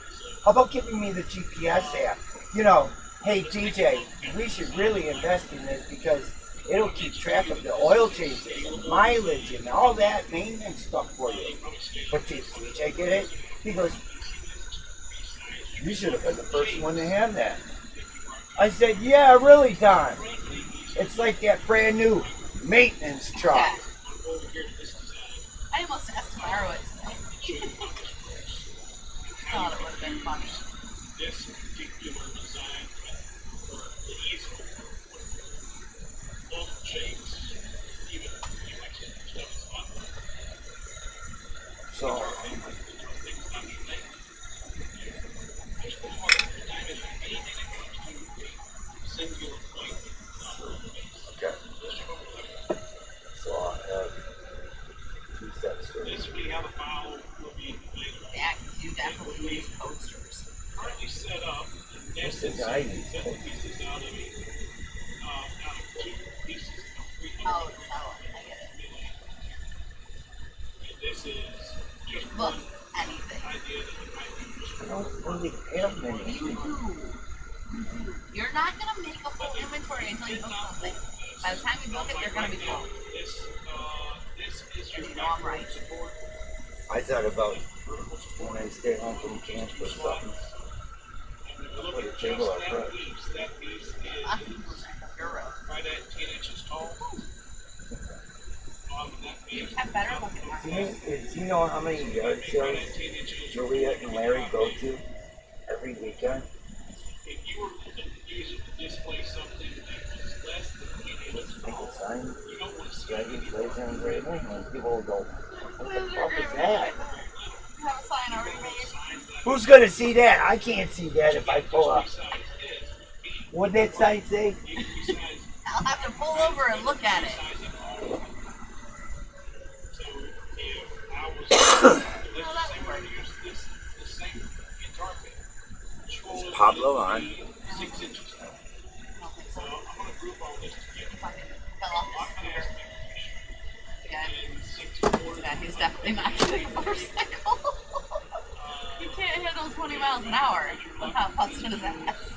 How about giving me the GPS app? You know, hey DJ, we should really invest in this because it'll keep track of the oil changes and mileage and all that maintenance stuff for you. But did DJ get it? He goes, you should have been the first one to have that. I said, yeah, really, Don. It's like that brand new maintenance truck. Yeah. I almost asked to borrow it today. Thought it would have been funny. This particular design for the easel all shapes, even you like some stuff is fun. So, Just the hard diamond anything that comes to a singular point. okay. So I'll have 2 sets for This will be how the file will be Yeah, because you definitely use posters. currently set up. And This nested is ivy. 7 pieces out of 2 pieces of 300. Oh, so I get it. And this is just Look, one anything. idea that you might be I don't really have many. You do. You're not gonna make a full inventory until you book something. By the time you book it, they're gonna be full. This is And your you know I'm right. I thought about when I stay home from camp or something. I'll put a table up front. That piece is Lots of people check up your road. right at 10 inches tall. On that You piece, have better looking ones. Do you know how many yard sales at 10 inches. Juliet and Larry go to every weekend? If you were to use it to display something that was less than 10 inches Make tall, a sign, you don't want to see Dragons Laser Engraving, and people will go, what the Laser fuck is engraving. that? You have a sign already made. Who's gonna see that? I can't see that if I pull up. size is. What'd that sign say? I'll have to pull over and look at it. So if I was let's say we're to use the same guitar pick. Is Pablo on? 6 inches tall. I don't think so. I'm gonna group all this together. Fucking fell off I'm his gonna scooter. ask The guy. in 6 Yeah, he's definitely not getting a motorcycle. You can't handle 20 miles an hour without busting his ass.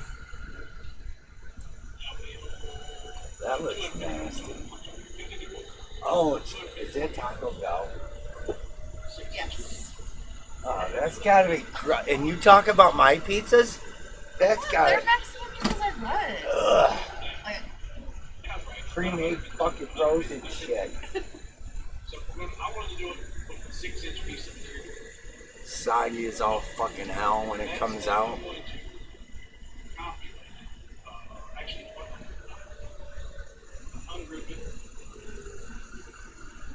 That looks nasty. Oh, is that Taco Bell? Yes. Oh, that's gotta be and you talk about my pizzas? That's Their gotta Mexican pizzas are good. ugh, Like, pre-made fucking frozen shit. So I wanted to do it with a 6-inch piece of material. Soggy is all fucking hell when it comes out. I'm going to copy actually ungroup it.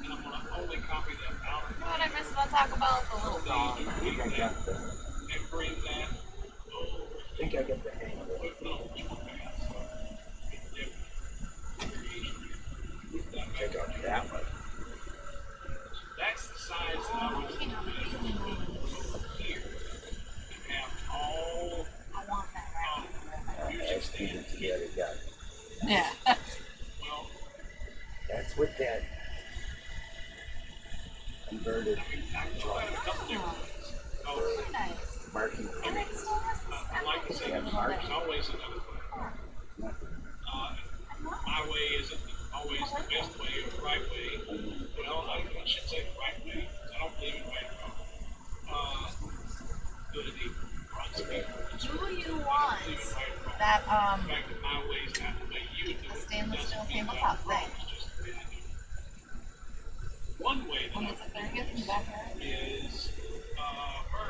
And I'm going to only copy them out. you know what I miss about Taco Bell? The little dog. I think I got the And bring that over. I think I got the hang of it. Check out that one. That's the size that I was going to do here. You have all I want that right. Let's keep it together, guys. Yeah. well, That's with that converted Oh, nice. marking. And it still has the I like to say Yeah, there's Mark. always another way. My way isn't always the best way or the right way. Well, I should say the right way. I don't believe in right or wrong. Good at either. Do you want a stainless steel tabletop thing. One way When it's a 30th in the backyard. is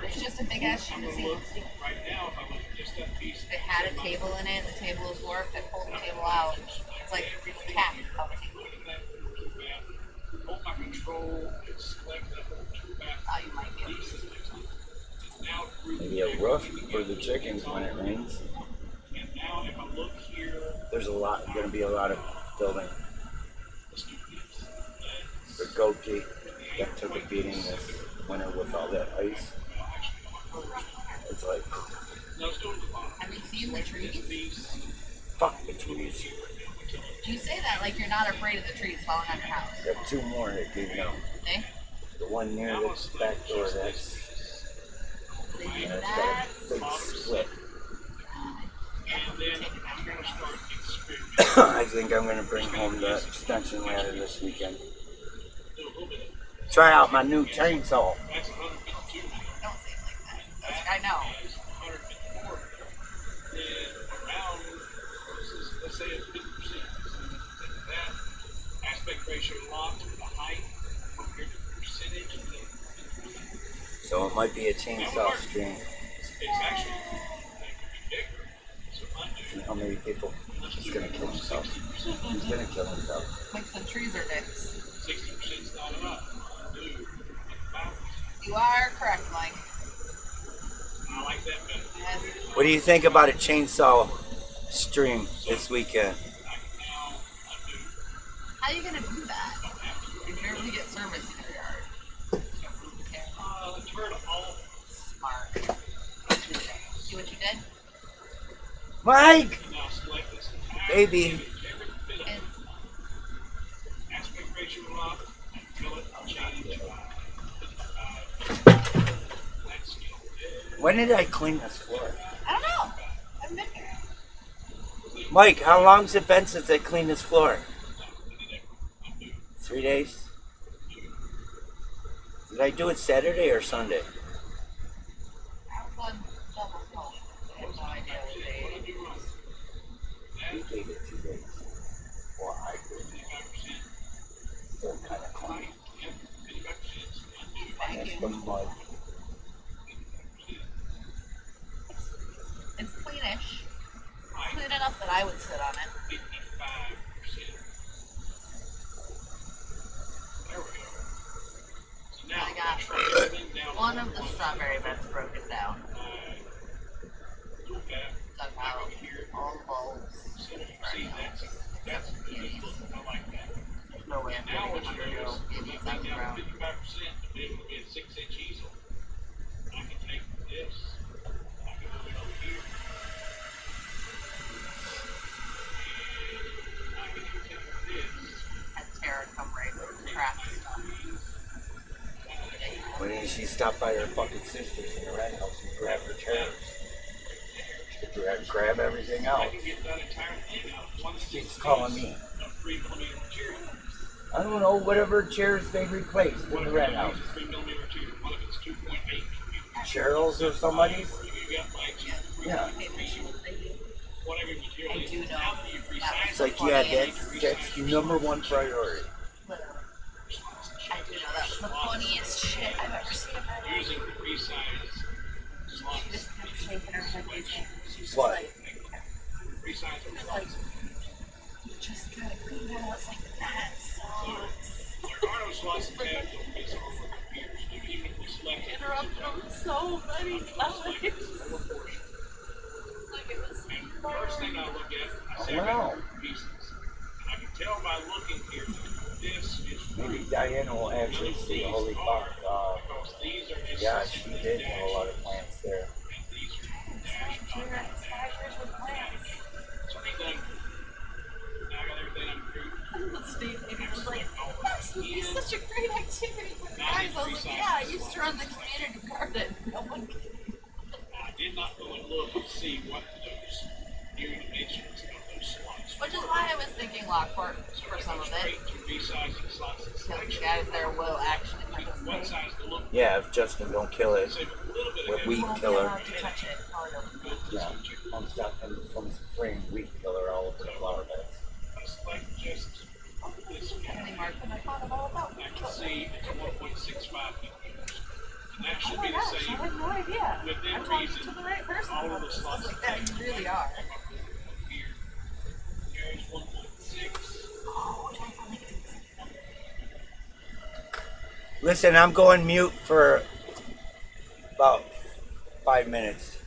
It's just a big ass chimney. right now, if I look at just that piece, It had a table in it. The table is warped. I pulled the table out. It's like a cat of a table. hold my control and select that whole two back. Oh, you might be able to see. Now through Maybe a roof for the chickens when it rains. and now if I look here, There's going to be a lot of building. let's do this. The goat gate that took a beating this winter with all that ice. It's like, Now let's go to the bottom. Have you seen the trees? fuck the trees. You say that like you're not afraid of the trees falling on your house. Got two more that gave no. Okay? The one near the back door, that's, So you it's that. got a big split. And then I'm going to start experimenting. I think I'm going to bring home the extension ladder this weekend. Do a little bit of Try out my new chainsaw. that's 152 minutes. Don't say it like that. I know. Is 154. Then around, let's say it's 50%. That aspect ratio locked to the height compared to the percentage. So it might be a chainsaw string. It's actually bigger. So undo. And how many people? He's going to kill himself. He's going to kill himself. Like some trees are dicks. 60% is not enough. Undo. You are correct, Mike. I like that better. Yes. What do you think about a chainsaw stream this weekend? I can now undo. How are you gonna do that? You barely get service in your yard. Turn off. Smart. See what you did? Mike! Now select this. Baby. Every bit of And aspect ratio lock until it change. Let's go. When did I clean this floor? I don't know. I've been here. Mike, how long's it been since I cleaned this floor? 3 days? Did I do it Saturday or Sunday? I was on double phone. I have no idea what day it was. You gave it 2 days. Or I did. Still kind of clean. Thank That's you. the mud. It's cleanish. Clean enough that I would sit on it. 55%. There we go. So now I got try everything down. one of the strawberry beds broken down. Look at Dug out all the bulbs. see that's I like that. There's no way I'm Now getting what you 100 do year old is babies I out the down ground. 55% to be able to get a 6-inch easel. I can take this. I can move it over here. And I can take this. Had Tara come right with the trap stuff. When did she stop by her fucking sisters in the red house and grab her chairs? Grab everything I out. can get that entire thing out. She's calling me. Of 3mm material. I don't know, whatever chairs they replaced in One the of red them house. is 3mm material. One of it's 2.8. Cheryl's or somebody's? You got Mike's. Yeah. Whatever material I it is. do know Now that you've that resized It's like, yeah, that's number one priority. Literally. I do know that was the funniest shit I've ever seen in my life. using the resize She slots. just kept shaking her head with me. She was just What? like, Resize she the was like, slots. you just gotta clean that. I was like, that sucks. Ricardo slots and tabs don't mix over computers. Even if we select it, Interrupted him so many times. Like it was first thing I look at, I say wow. I got pieces. And I can tell by looking here that this is Maybe Diana will actually see. Holy fuck. because these are just Yeah, she did have a lot of plants there. and these are You're at 5 years with plants. so I done. Now I got everything under Steve maybe was like, that's it's such a great activity for the guys. I was like, yeah, I used to run the community garden. No one can. I did not go and look and see what those new dimensions of those slots Which is why I was thinking Lockport for some of it. straight to resizing slots and Because the selection. guys there will actually What participate. size to look Yeah, if Justin don't kill it with weed You won't be killer. allowed to touch it harder. Yeah, I'm stopping from spraying weed killer all over the flower beds. And they mark them. I thought about that. I can see it's 1.65 millimeters. And that Oh should my be the gosh, I same had no idea. within I'm talking reason. to the right person All of about the this. I slots was like, that you really are. here. Here's 1.6. Listen, I'm going mute for about 5 minutes.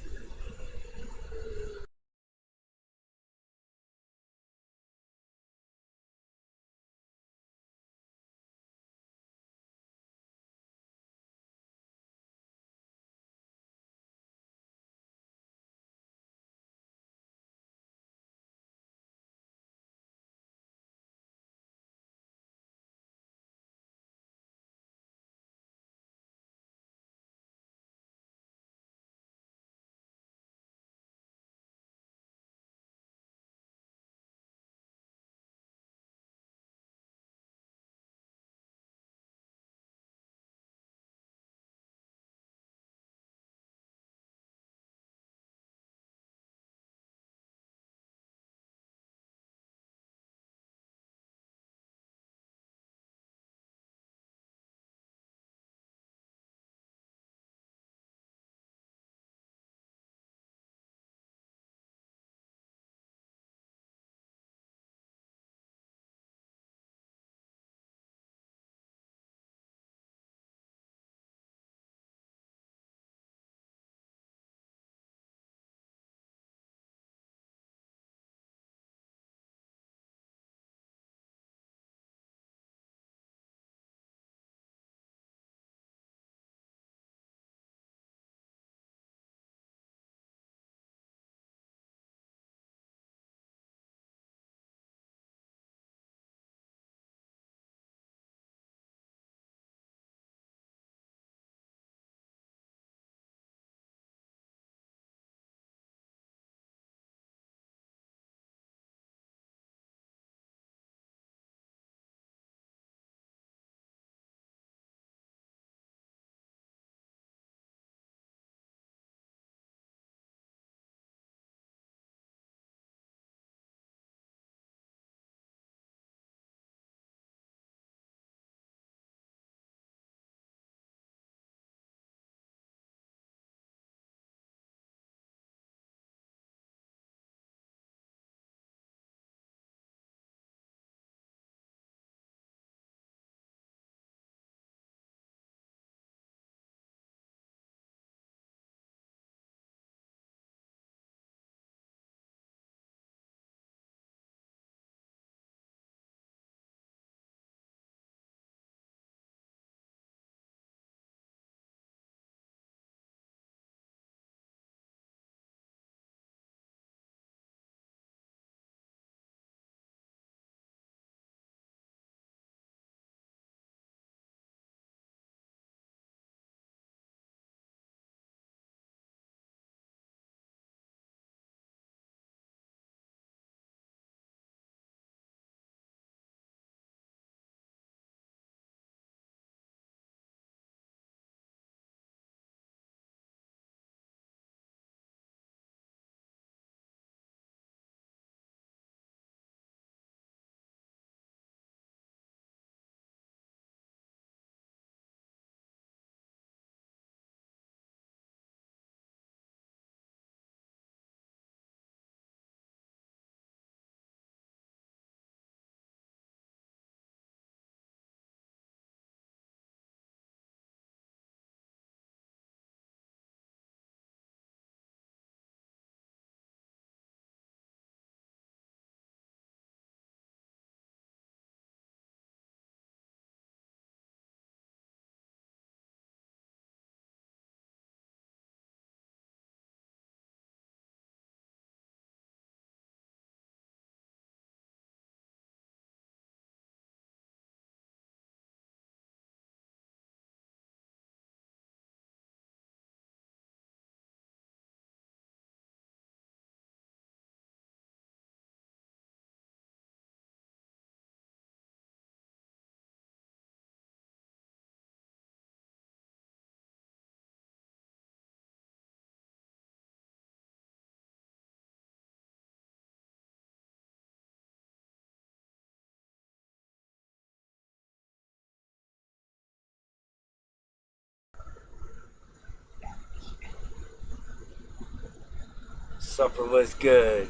supper was good.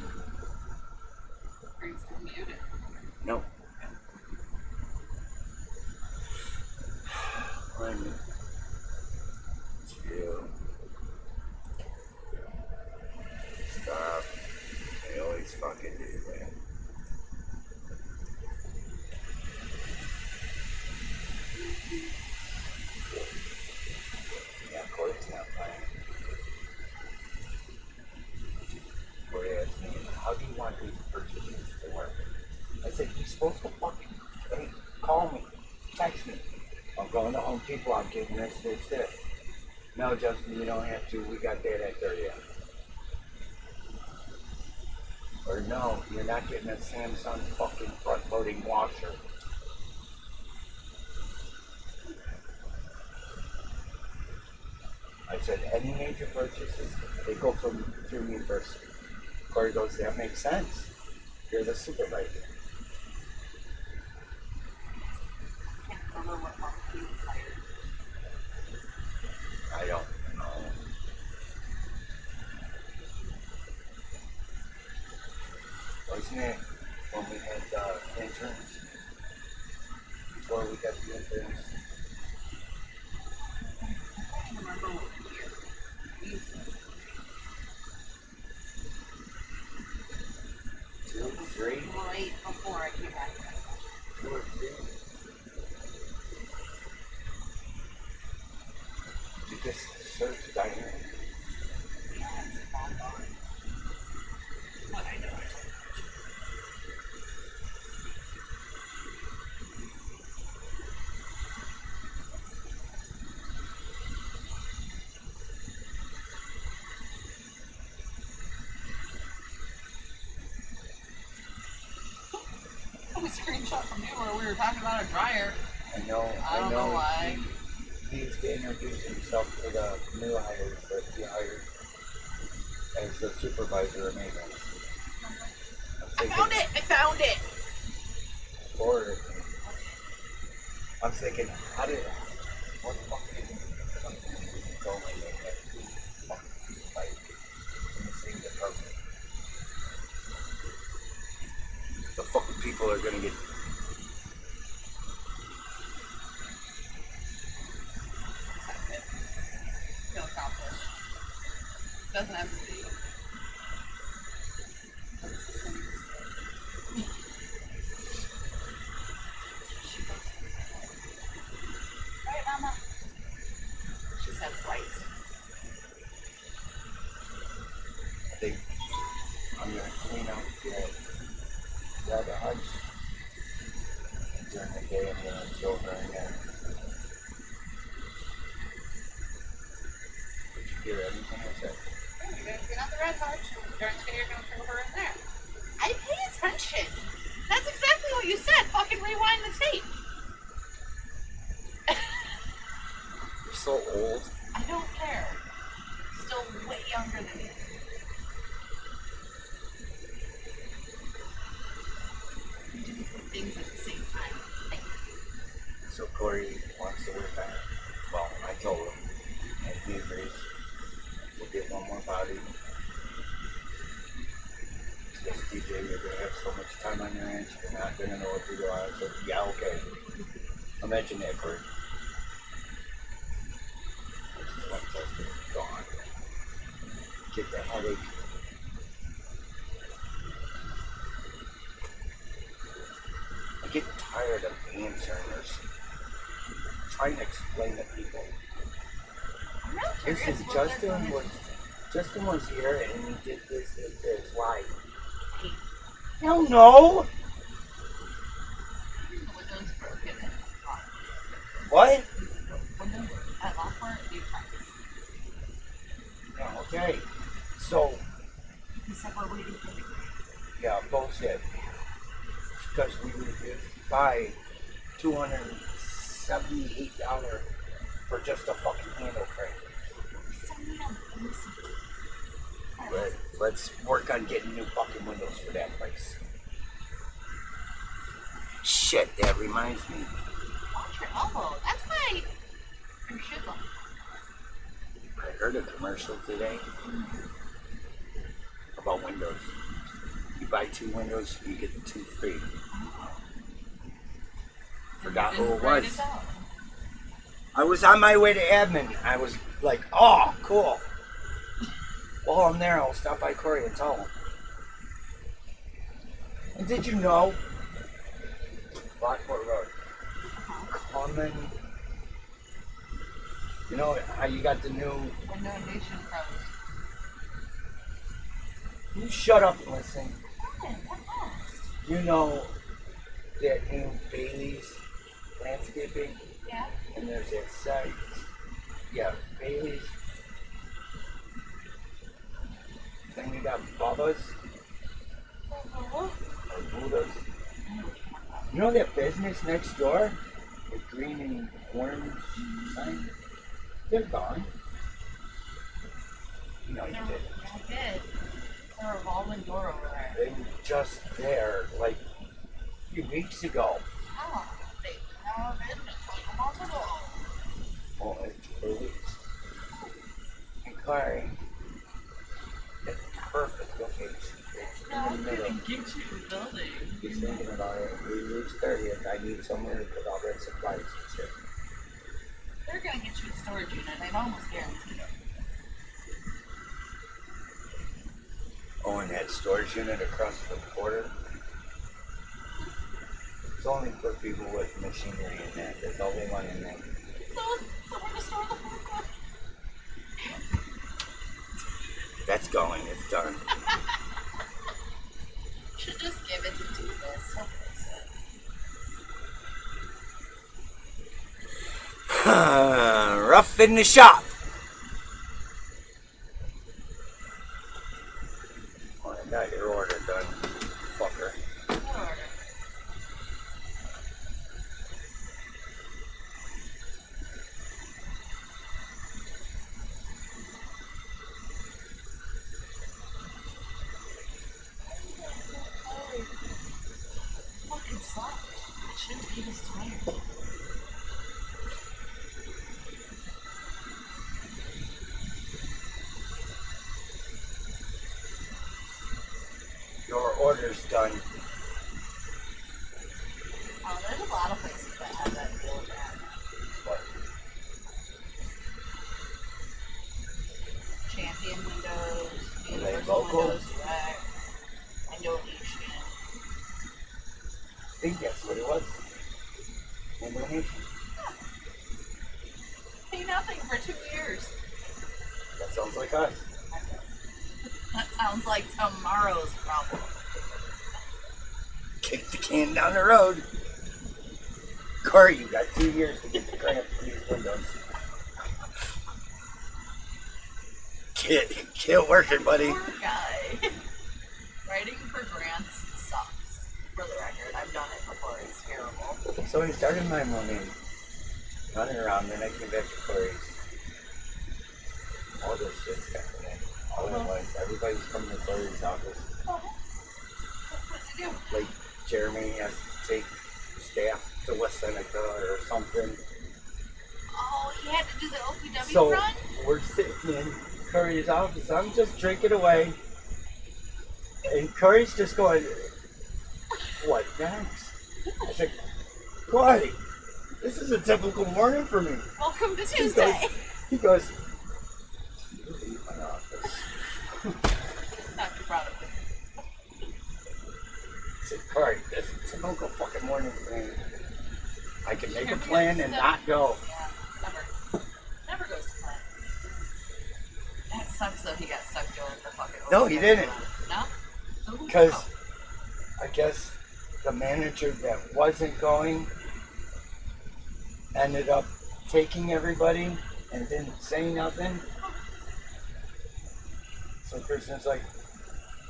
Are you still muted? Nope. One, two. Stop. They always fucking do that. Yeah, Corey's not playing. Corey asked me, how do you want these purchases to work? I said, you're supposed to fucking, hey, call me, text me. I'm going to Home Depot, I'm getting this. No, Justin, you don't have to, we got that at 30. Or no, you're not getting a Samsung fucking front-loading washer. I said, any major purchases, they go through me first. Corey goes, that makes sense. You're the supervisor. I can't remember what month he was hired. I don't know. Wasn't it when we had interns? Before we got the interns? I can't remember what year. We used to 2, 3, right before I came back. 2 or 3. Did you just search Diane? Yeah, it's a long gone. But I know it. I have a screenshot from you where we were talking about a dryer. I know. I don't know why. He needs to introduce himself to the new hires that he hired as the supervisor of maintenance. I found it! Or I'm thinking, what the fuck is it? Going like that, like in the same department. The fucking people are gonna get. Feel accomplished. Doesn't have to be. Right, Mama? She said right. I think I'm gonna clean out the other huts. And during the day, I'm gonna show her again. Did you hear everything I said? You're gonna clean out the red hutch, and you're gonna throw her in there. I pay attention. That's exactly what you said. Fucking rewind the tape. You're so old. I don't care. Still way younger than you. We do things at the same time. Like, So Corey wants to work on it. Well, I told him, and he agrees. We'll get one more body. Yes, DJ, you're gonna have so much time on your hands, you're not gonna know what to do. I said, yeah, okay. Imagine that, Corey. This one test is gone. Get the headache. I get tired of answering this. Trying to explain to people. I'm really This curious is what they're gonna Justin was here and he did this. Why? Hell no! The windows broken at Lockport. What? Windows at Lockport, new price. Yeah, okay. So, He said we're waiting for the yeah, bullshit. Because we would buy $278 for just a fucking handle crane. But let's work on getting new fucking windows for that price. Shit, that reminds me. Watch your elbow. That's why your shit's on. I heard a commercial today about windows. You buy 2 windows, you get 2 free. Forgot who it was. I was on my way to admin. I was like, oh, cool. While I'm there, I'll stop by Corey and tell him. And did you know, Lockport Road, common, you know how you got the new... Inundation pros. You shut up and listen. You know that new Bailey's landscaping? Yeah. And there's that site. Yeah, Bailey's. Then you got Bubba's. Or Buddha's. You know that business next door? The green and orange sign? They're gone. You know you did. I did. There's a revolving door over there. They were just there like a few weeks ago. Oh, they have a business like a month ago. Well, it's 4 weeks. And Clary, it's perfect location. It's No, in the middle. get you the building. He's thinking about it. We reach 30th. I need somewhere to put all that supplies and shit. They're gonna get you a storage unit. They've almost guaranteed it. Oh, and that storage unit across the border. It's only for people with machinery in that. There's all they want in there. So we're gonna store the forklift. That's going. It's done. Should just give it to do this. He'll fix it. Rough in the shop. Oh, I got your order done, fucker. Good order. Fucking sucked. I shouldn't be this tired. Your order's done. Oh, there's a lot of places that have that deal with that. What? Champion Windows, Are they Universal local? Windows Direct, Indonesia. I think that's what it was. Indonesia. Pay nothing for 2 years. That sounds like us. That sounds like tomorrow's problem. Kick the can down the road. Corey, you got 2 years to get the grant for these windows. Get working, buddy. Poor guy. Writing for grants sucks. For the record, I've done it before. It's terrible. So I started my morning running around, then I came back to Corey's. All this shit's happening. All at once. Everybody's coming to Corey's office. What'd you do? Like Jeremy has to take staff to West Seneca or something. Oh, he had to do the OPW So run? we're sitting in Curry's office. I'm just drinking away. And Curry's just going, what next? I said, Corey, this is a typical morning for me. Welcome to He Tuesday. goes, you leave my office. Not too proud of him. I said, Corey, this is a typical fucking morning for me. I can make a plan and not go. Yeah, never goes to plan. That sucks though. He got stuck doing the fucking. No, he didn't. No. Because I guess the manager that wasn't going ended up taking everybody and didn't say nothing. So Kristen's like,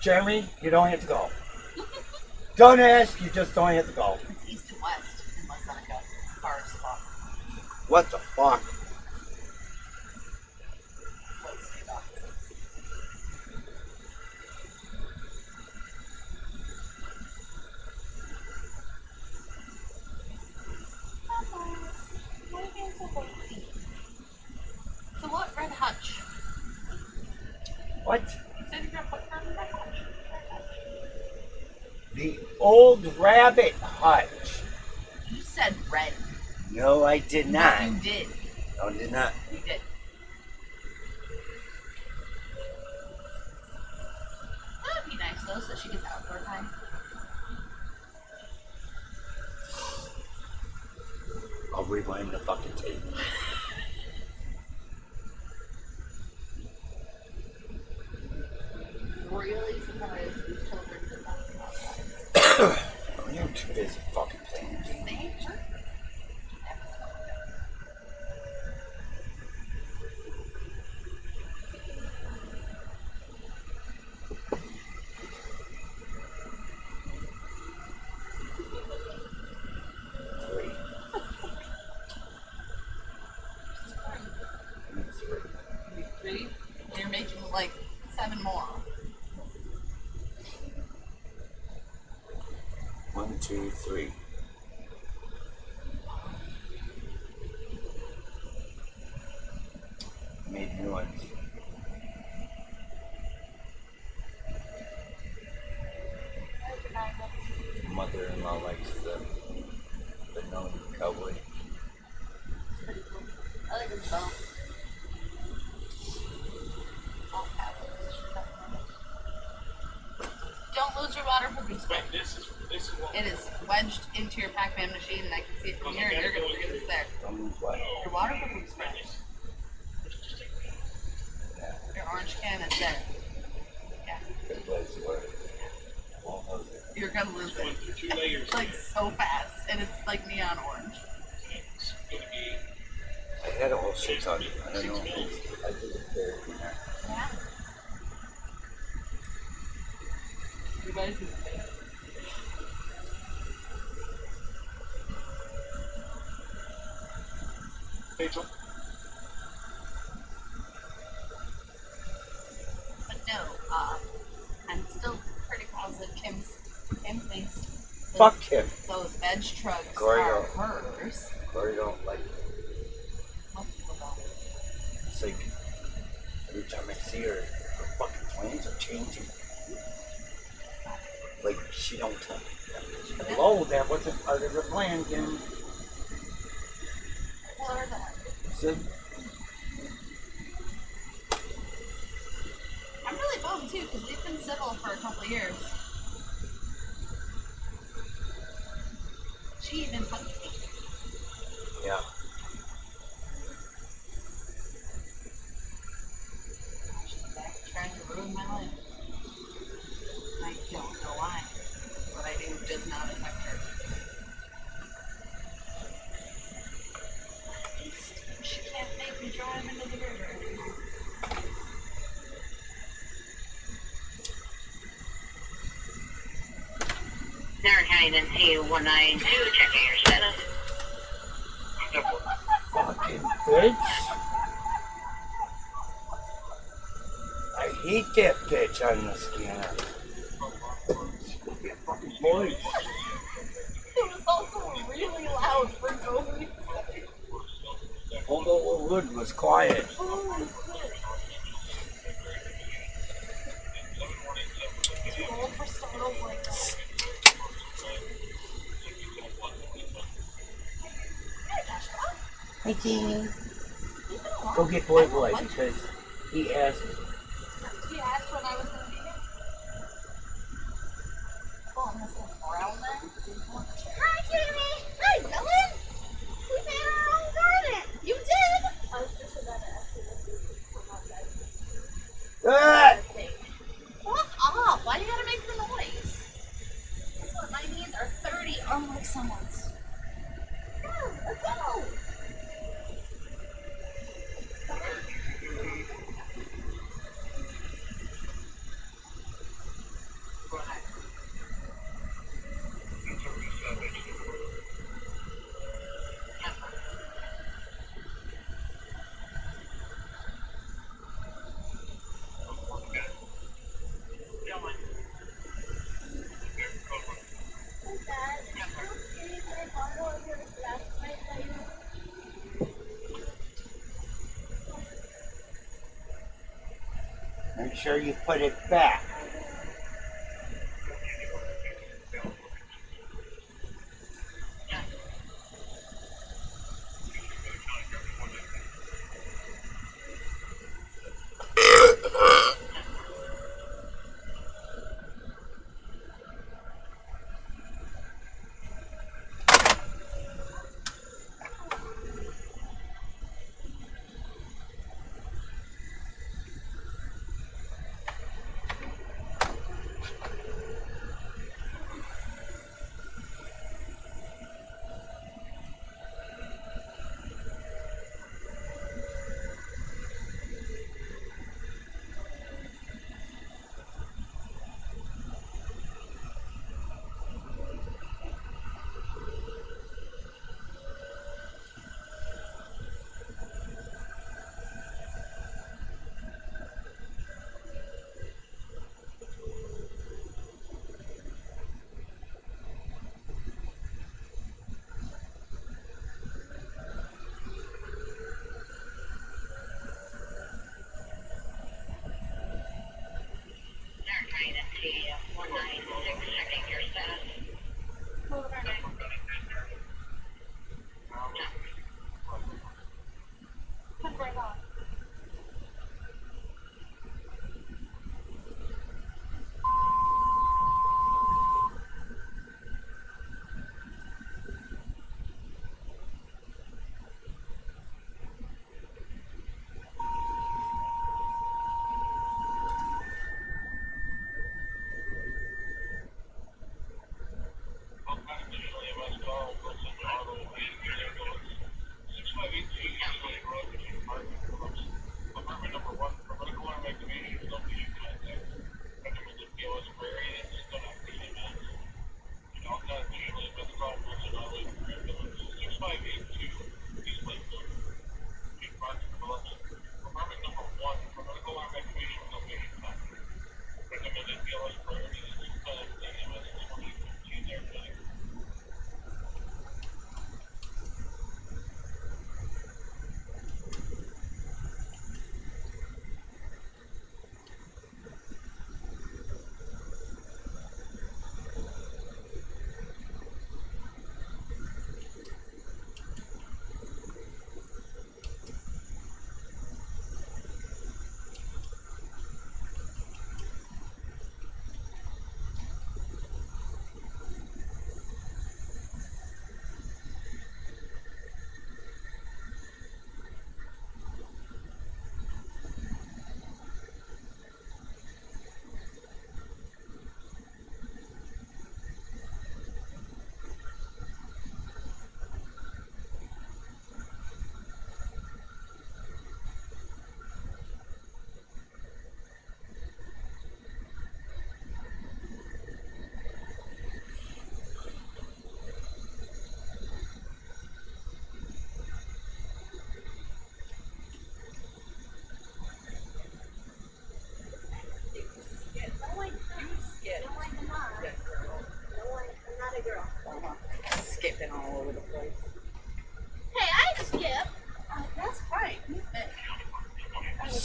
Jeremy, you don't have to go. Don't ask, you just don't have to go. It's east and west in West Seneca. It's far as fuck. What the fuck? What state offices? So what, Red Hutch? What? You said you're gonna put her in Red Hutch. Old Rabbit Hutch. You said red. No, I did not. You did. No, I did not. You did. That would be nice though, so she gets outdoor time. I'll rewind the fucking tape. Really surprised these children did not come outside. You're too busy fucking playing games. They ain't sure. Three? You're making like 7 more. 1, 2, 3. Made new ones. Mother-in-law likes the known cowboy. Pretty cool. I like this belt. Don't lose your waterproofing spray. This is what It is wedged into your Pac-Man machine, and I can see it from here, and you're gonna forget it's there. What? Your waterproofing spray. Your orange can is there. Yeah. Good place to work. I won't lose it. You're gonna lose going it. through 2 layers. It's like so fast, and it's like neon orange. It's going to be I had a whole shit ton. I don't know. I think it's there in there. Yeah. Everybody's in space. Rachel. But no, I'm still pretty positive Kim thinks Fuck him. those veg trucks Gloria. are hers. Gloria don't like it. Most people don't. It's like every time I see her, her fucking plans are changing. Like she don't tell me. Hello, that wasn't part of the plan, Kim. Tell her that. So, I'm really bummed too, because we've been civil for a couple of years. She even punched me. yeah. She's back trying to ruin my life. I don't know why. What I do does not affect her. She can't make me drive into the river anymore. They're hanging T192, checking your status. Fucking bitch. I hate that bitch on the scanner. Fucking boys. It was also really loud for no reason. Although the wood was quiet. Holy shit. Too old for startles like that. Hi, Jamie. Go get Boy Boy because he asked. He asked when I was going to be here. Oh, I'm going to say brown then. Hi, Jamie. Hi, Dylan. We made our own garden. You did. I was just about to ask you if you could come outside. Ah! Fuck off. Why do you got to make the noise? Guess what? My knees are 30, unlike someone's. Let's go. Let's go. Hey, Dad. Is it okay if I borrow your flashlight that you Make sure you put it back.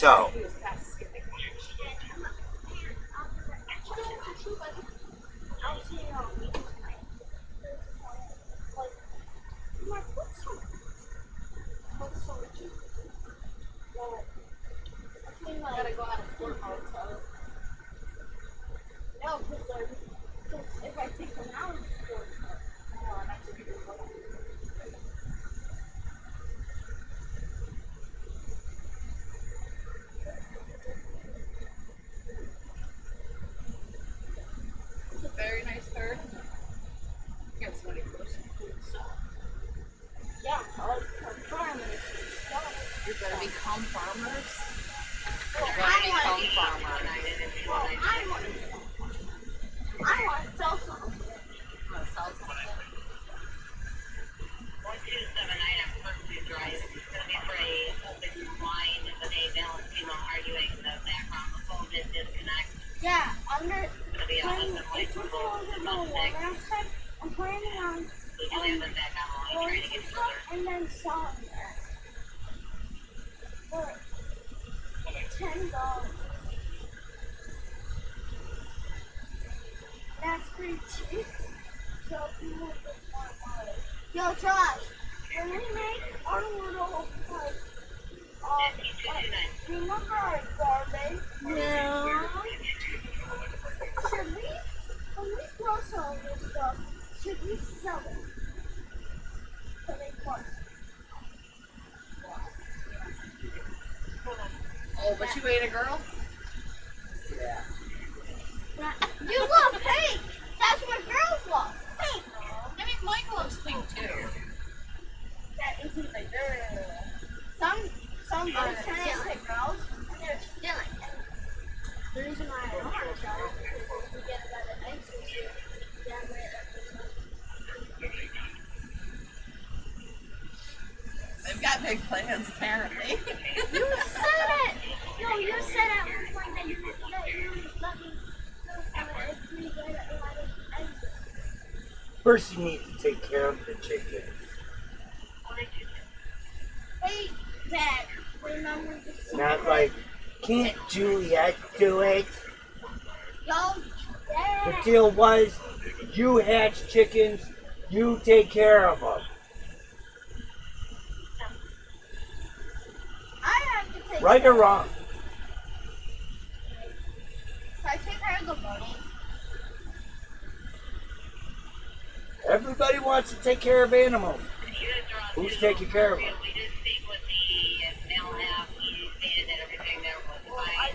So, He was fast skipping. I gotta go out of sport mode, so. No, because if I take them out of sport mode, Oh, that's a good one. It's a very nice third. You got somebody close and cool stuff. yeah, I'll farm and stuff. You're gonna become farmers. Well, You're gonna become farmers. I want to sell something. You wanna sell something? 1279, I'm supposed to drive. It's going to be for a open line with a valid female arguing in the background. The phone did disconnect. Yeah, under. It's going to be a husband wife It's for over both the suspects. website. I'm planning on We do have them back on the line trying to get further. and then selling it for $10. That's pretty cheap. So you will get more money. Yo, Josh, when we make our little remember our garbage? No. Should we, when we grow some of this stuff, should we sell it? To make money. Oh, but you ain't a girl? yeah. You love pink. That's what girls love. Pink. I mean, Mike loves pink too. That isn't the girl. Some boys turn into girls and they're stealing it. The reason why I don't want to sell it is because we get it at the egg station. That way They've got big plans, apparently. you said it! No, you said at one point that you let me if we get a lot of eggs. First, you need to take care of the chicken. Hey, Dad, remember the Not like, can't Juliet do it? Yo, The Dad. deal was, you hatch chickens, you take care of them. I have to take Right or wrong? Can I take care of the bunny? Everybody wants to take care of animals. You guys are on Who's to- taking care of them? We did speak with the male half. He stated that everything there was fine.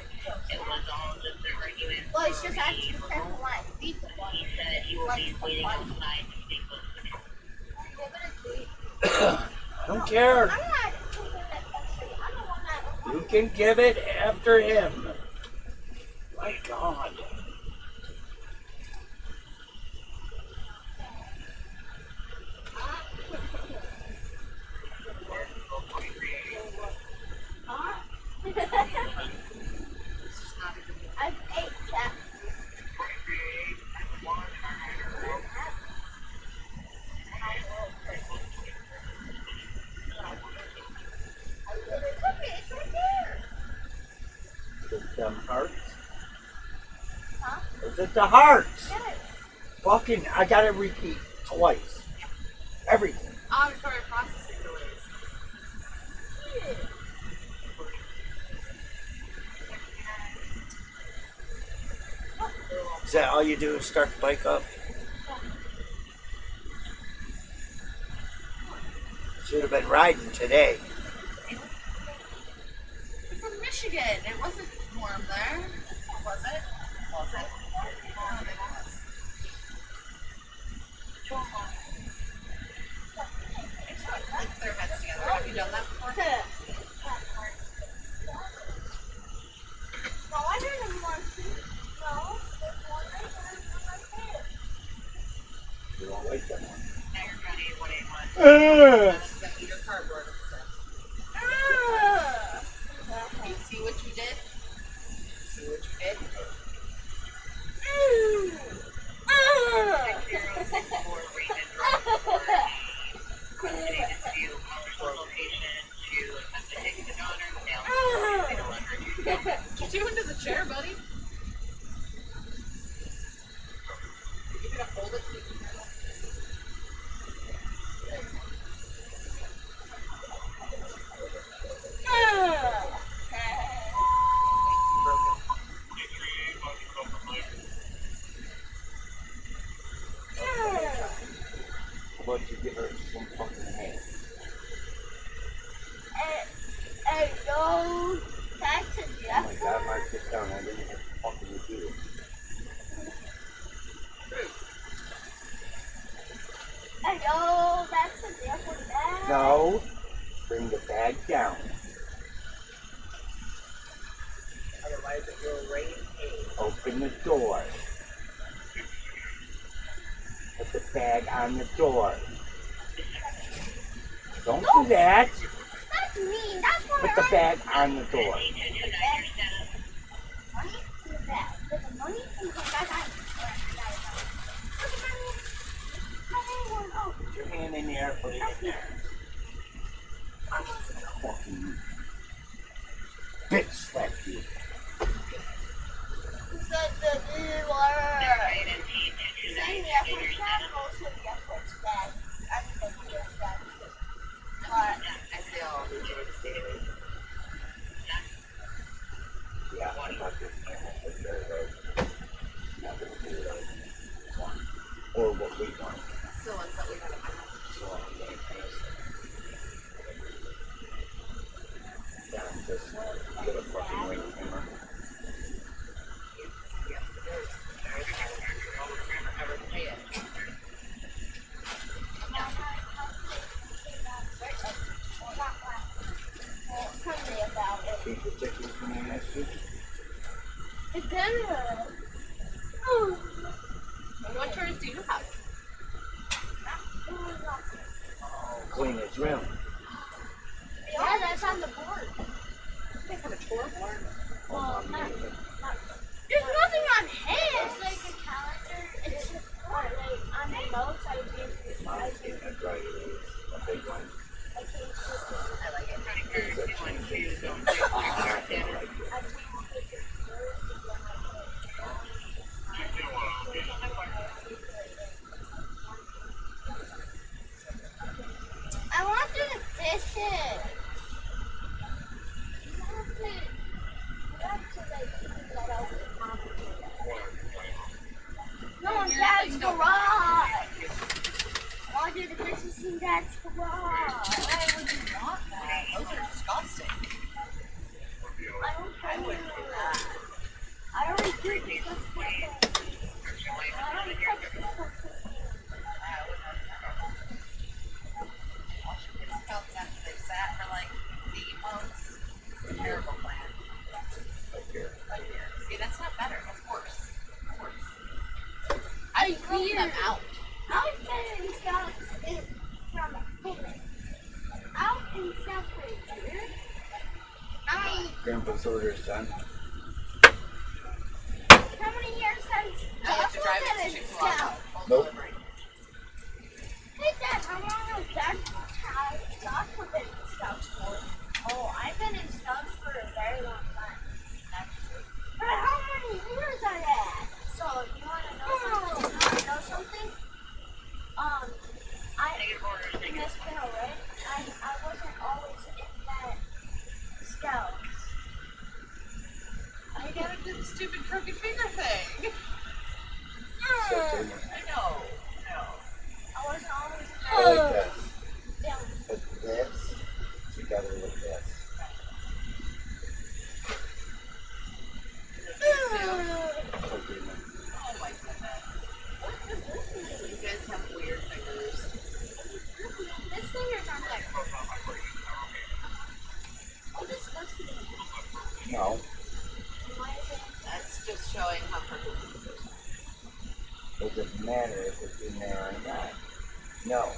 It was all just a argument. Well, it's just I have to be careful when I feed the bunny. He said he will be waiting outside to speak with the Give it a treat. I don't care. I'm not taking that country. I'm the one that. You can give it after him. My God. I've ate that. It's right there. Is it them hearts? Huh? Is it the hearts? Yes. Fucking, I gotta repeat twice. Everything. Auditory processing delays. Is that all you do is start the bike up? Should have been riding today. It's in Michigan. It wasn't warm there. Or was it? Was it? Oh, it was. Put their heads together. Have you done that before? No, I didn't want to. No, there's one right there. You won't like that one. Tiger County 181. That's gonna eat your cardboard and stuff. You see what you did? See what you did? For Raymond Road, questioning to view location to investigate the daughter, male, 11 the chair, buddy. You gonna hold it so you can handle How about you give her some fucking hand? No, that's a Oh my god, Mark, sit down. I didn't have to fucking do it. Hello, that's a different bag. No. Bring the bag down. otherwise it will rain pain. Open the door. Put the bag on the door. Don't do that. That's mean. That's what Put the bag on the door. money in the bag. Put the money in the bag. Put your hand in there, put it in there. Fucking bitch slap you. I feel devastated. Yeah, I'm about to take care of those. Not gonna do those. Or what we want. Still ones that we have in my house. So I'm going to pass down this way. Get a fucking ring hammer. Yes, it is. There is never pay it. Keep the chickens from the next week. What chores do you have? Clean his room. Yeah, that's on the board. You guys have a chore board? Well, there's nothing on his. It's like a calendar. It's just like on the notes I give. Mom's getting a dry erase. A big one. I like it. Things are changing. I like it. I want to do the dishes. No, in Dad's garage. I want to do the dishes in Dad's garage. Why would you want that? Those are disgusting. I wouldn't do that. I already did this. I already touched this. Washing his cups after they sat for like 8 months. Terrible plan. Right here. See, that's not better. That's worse. Worse. I throw them out. I was getting stuff from out in South Korea. Grandpa's order is done. How many years has Now you have to drive been it in to Chick-fil-A. South? Home Nope. delivery. Hey Dad, how long has Joshua been in Scouts for? Oh, I've been in Scouts for a very long time. But how many years I had? So you wanna know something? In this panel, right? I wasn't always in that Scouts. I gotta do the stupid crooked finger thing. So Taylor, I know. No. I wasn't always I like this. Yeah. Put this together with this. Okay, man. Oh my goodness. You guys have weird fingers. This finger's on there. Oh, this must be. No, Why is it? That's just showing how crooked fingers are. it doesn't matter if it's in there or not. No.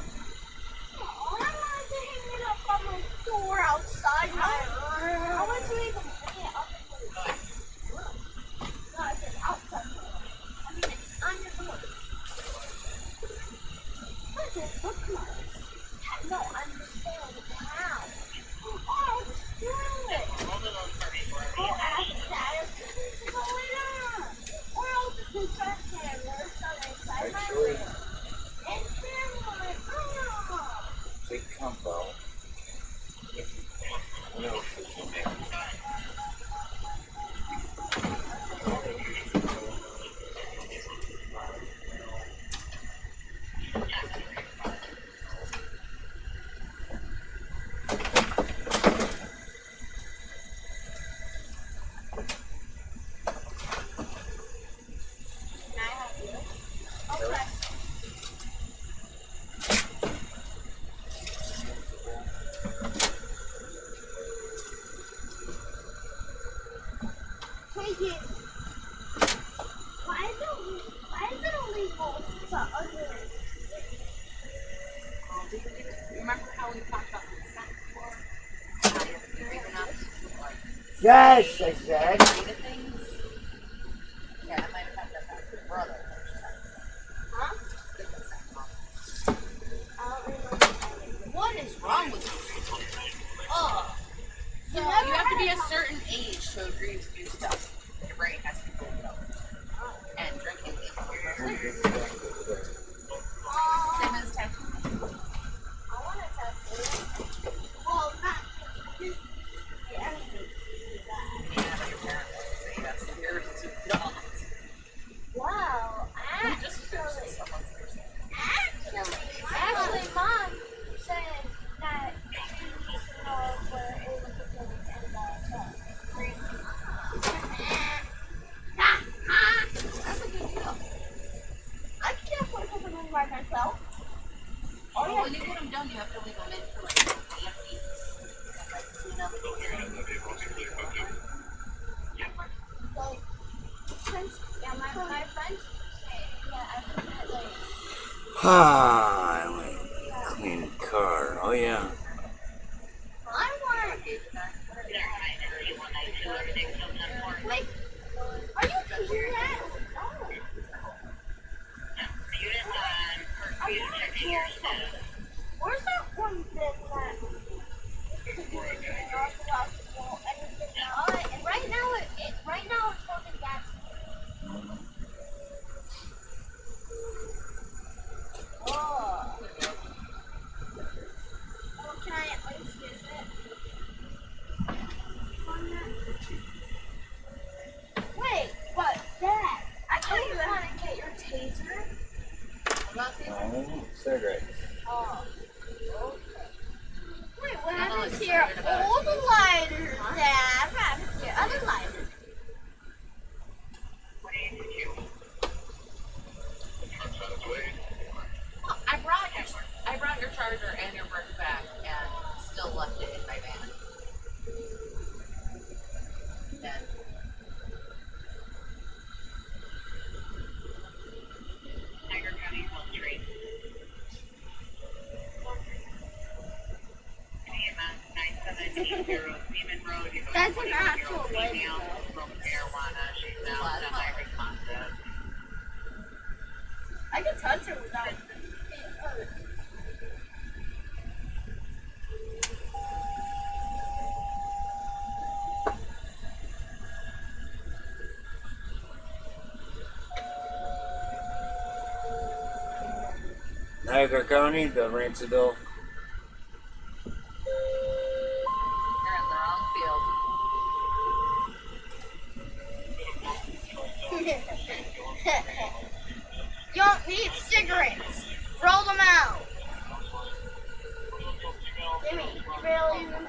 Oh, I wanted to hang it up on my door outside my room. I want to even hang it up in my room. No, I said outside my room. I mean, it's on your door. What is it? Bookmarks. No, I'm just saying the town. Oh, screw it. Go ask Dad if Why is it illegal to other? Remember how we talked about consent before? How you have to be big enough to like Yes, I said. agree to things? Yeah, I might have had that with your brother. Huh? The consent form. I don't remember. What is wrong with you? Oh. So you have to be a certain age to agree to do stuff. Your brain has to go up. And drinking same as tattoo. I want a tattoo. Well, not. Yeah. Yeah, but your parents would say yes, and yours do not. Wow. Just because someone's Actually, Mom said that she needs to know if we're able to get it in the truck. That's a good deal. I can't put them in by myself. Oh, yeah. When you get them done, you have to leave them in for like 8 weeks. And like clean up the So, since, yeah, my friends say that I should get like, Ah, clean car. Oh yeah. I want. Wait, are you doing that? Where's that one bit that? And right now it's holding gas. Oh. Oh, can I at least use it? Wait, what? Dad, I thought you want to get your taser. Oh, cigarettes. Oh. Okay. Wait, what happened to your old lighter, Dad? What happened to your other lighter? I brought your charger and your brick back and still left it in my van. And Tiger County Health Street. That's an actual lighter. Marijuana. She's now semi-responsive. I can touch it without being hurt. Niagara County, the Rancidel. you're in the wrong field. You don't need cigarettes. Roll them out. Jimmy, you barely even. That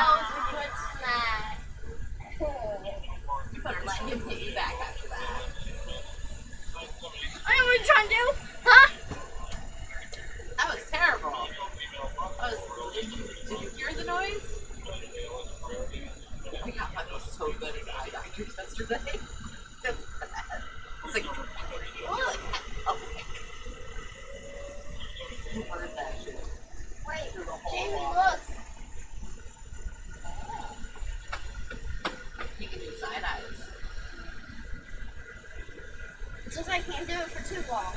was a good smack. You better let him hit you back after that. I know what you're trying to do, huh? That was terrible. Did you hear the noise? We got puppies so good at the eye doctors yesterday. It's like, oh, you heard that shit. Wait, Through the whole Jamie, wall. look. You can do side eyes. It's just I can't do it for too long.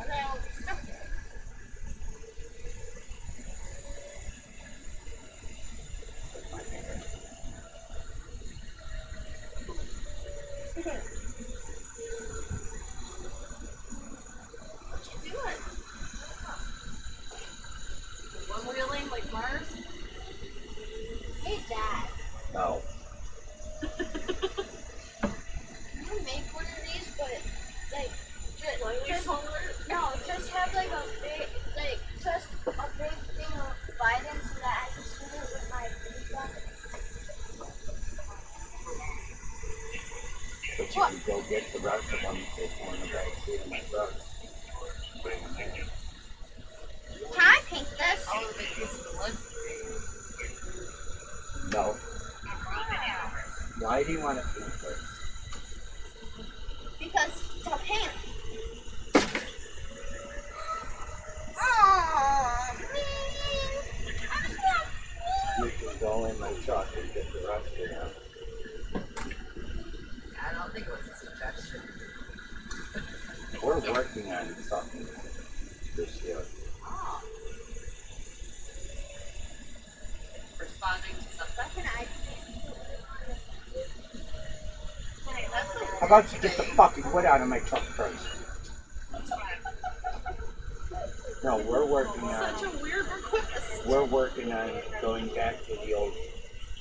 And then I'll be stuck there. What you doing? One wheeling like Mars? Hey, Dad. No. Can you make one of these, but like just have like a big thing of Biden so that I can shoot it with my big gun. But you can go get the rest of them if you want to back seat of my truck. Can I paint this? All the big pieces of wood. No. Why do you want to paint first? Because the paint. Oh, man. I just want You can go in my truck and get the rest of them. I don't think it was a suggestion. We're working on something this year. Oh. Responding to something. That's okay. How about you get the fucking wood out of my truck first? No, we're working on. Such a weird request. We're working on going back to the old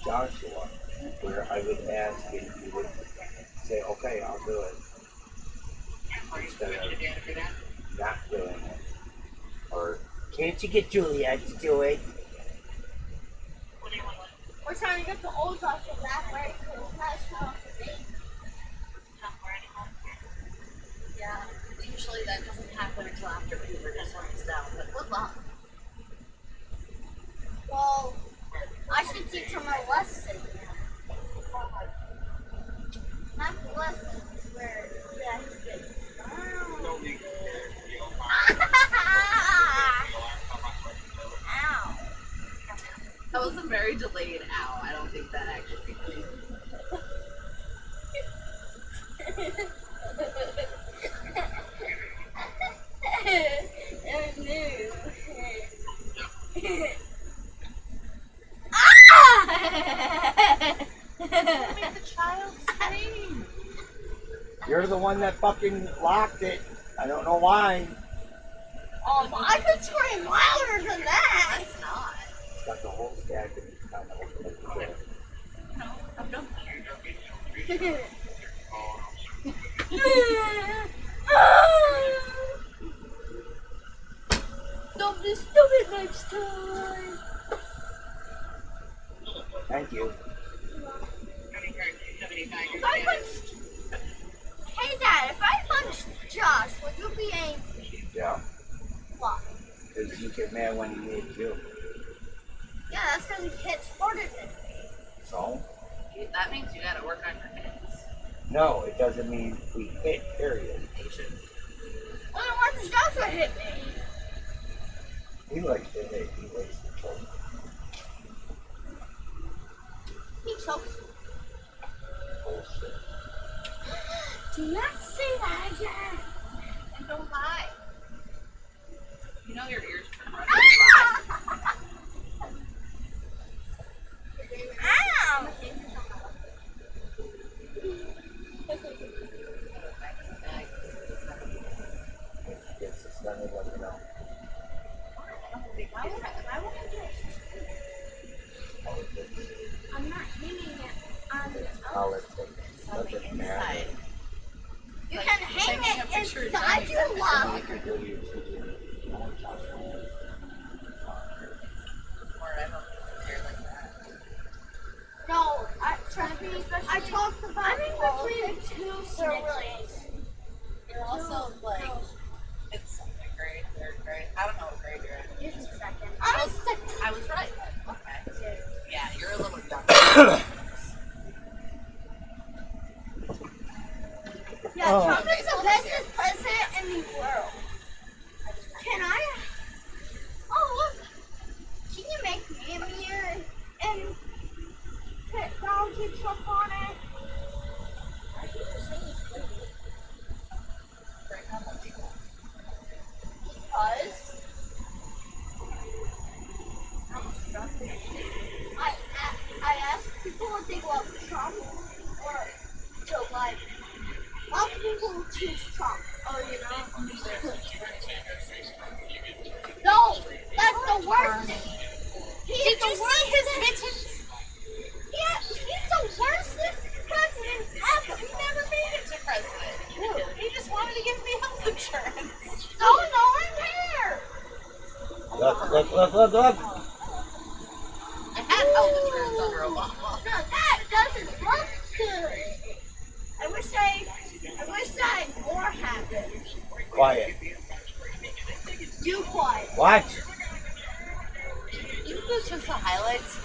Joshua, where I would ask and he would say, "Okay, I'll do it," instead of not doing it. Or can't you get Juliet to do it? we're trying to get the old Joshua back right because that's not the thing. Yeah, usually that doesn't happen until after puberty slows down, but good luck. Well, I should teach him a lesson. Not the lessons where he gets. Ow. That was a very delayed ow. I don't think that actually came. Make the child scream. You're the one that fucking locked it. I don't know why. I could scream louder than that. It's not. It's got the whole stack and it's kind of open up the door. No, I'm done. Don't be stupid next time. Thank you. If I punched, hey Dad, if I punched Josh, would you be angry? Yeah. Why? Because you get mad when he hits you. Yeah, that's because he hits harder than me. So? That means you gotta work on your hits. No, it doesn't mean we hit, period. Patience. Well, then why does Joshua hit me? He likes to hit, he likes to choke. He chokes me. Bullshit. Do not say that again. And don't lie. You know your ears turn red. Ow! Yes, it's done it, let me know. I'm not hitting it on the Politics. Doesn't matter. You can hang it inside your lock. No, trust me, I talked about I'm in between two snitches. You're also like, it's second grade, third grade. I don't know what grade you're in. You're second. I was right. Okay. Yeah, you're a little young. Yeah, Trump is the best president in the world. Can I? Oh, look. Can you make me a mirror and put Donald Trump on it? Because I asked people what they love, Trump or Joe Biden. Lots of people choose Trump. Oh, you know? No, that's the worst thing. Did you see his mittens? Yeah, he's the worstest president ever. He never made it to president. He just wanted to give me health insurance. No one cares. Look. I had health insurance under Obama. No, that doesn't look good. I wish that more happened. Quiet. Do quiet. What? You can go check the highlights.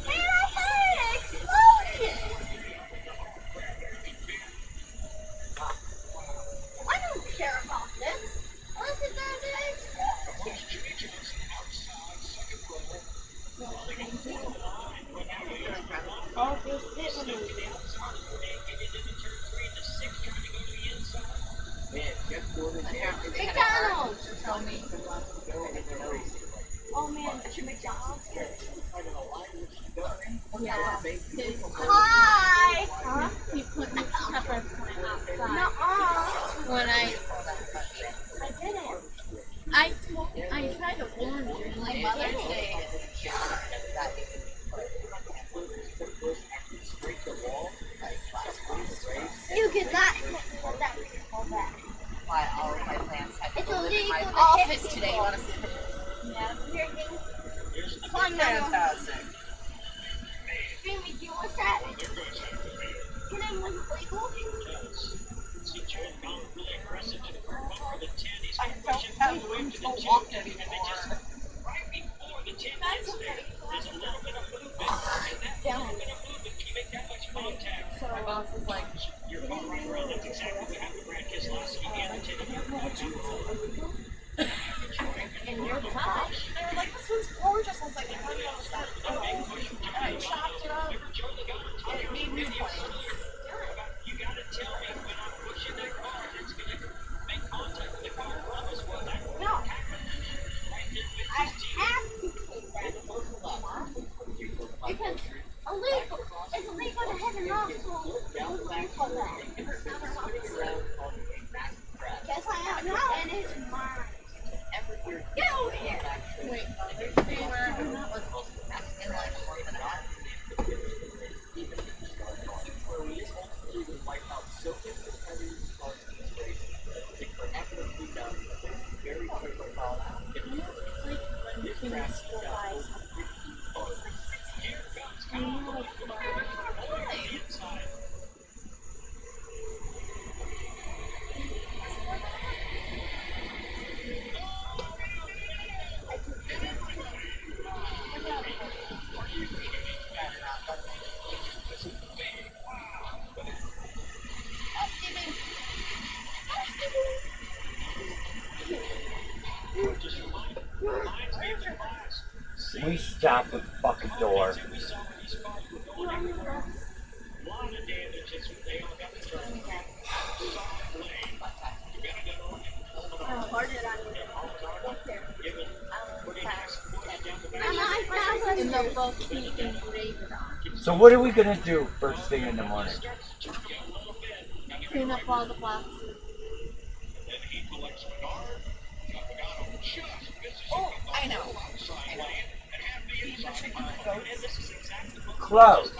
And I had an explosion. Hi. Huh? He put his pepper plant outside. Nuh-uh. When I didn't. I tried to warn you. My Mother's Day You cannot that people back. why all of my plants had to It's go live in my illegal to office hit today. You people. want to see the pictures? Yeah. It's on Fantastic. Jamie, do you want that? Can I was illegal? I don't have room to walk anymore. That's okay. My boss is like, And your top. they were like, this one's gorgeous. I was like, how do you understand? And I chopped it up and it made new plants. You gotta tell me when I'm pushing that car that's gonna make contact with the car. Promise what that No. I have to take that. Because illegal. It's illegal to hit an obstacle. It's illegal that. Guess I am now, and it's mine. Get over here. Wait, Mother's Day where I'm not with in like a month and a half. We stop at the fucking door. In the book, he engraved it on. So what are we gonna do first thing in the morning? Clean up all the boxes. Oh, I know. Close.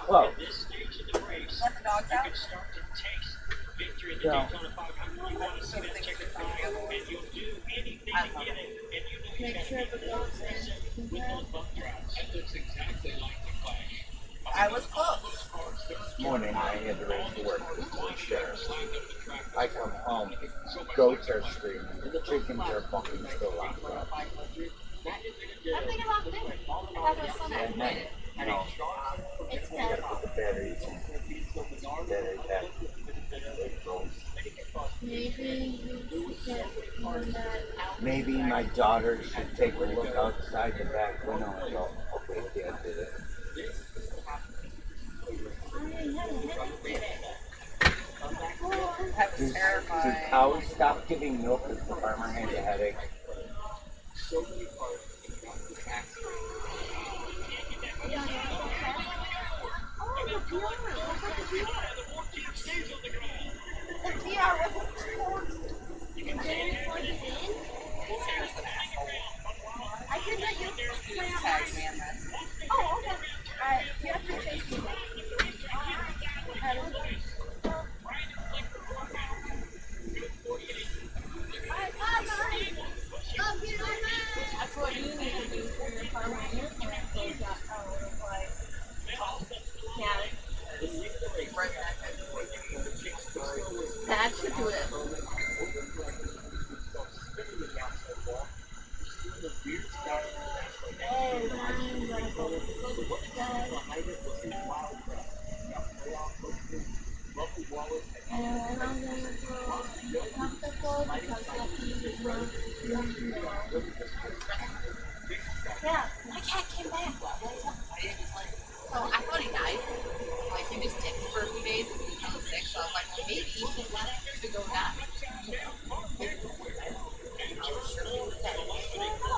Close. Let the dogs out. No. So things are coming together. I love it. Make sure the box is I was close. This morning I had to race to work with the sheriff. I come home, goats are screaming, the chickens are fucking still locked up. I'm thinking about things. How do I sell that? And then, you know, It's I gotta dead. put the batteries in. Battery pack. It goes. maybe you should get one that Maybe my daughter should take a look outside the back window and go, okay, Dad did it. That was Do terrifying. cows stop giving milk if the farmer has a headache? I could let you play on Tags mine. me in this. Oh, okay. Alright, you have to chase me. that's what you need to do for your farm when your plant goes up. Right back at That should do it. Yeah. My cat came back. So I thought he died. Like he just ticked for a few days and he became sick. So I was like, well, maybe he should let him to go die.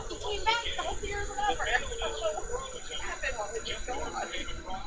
He came back healthier than ever. What happened? What was going on?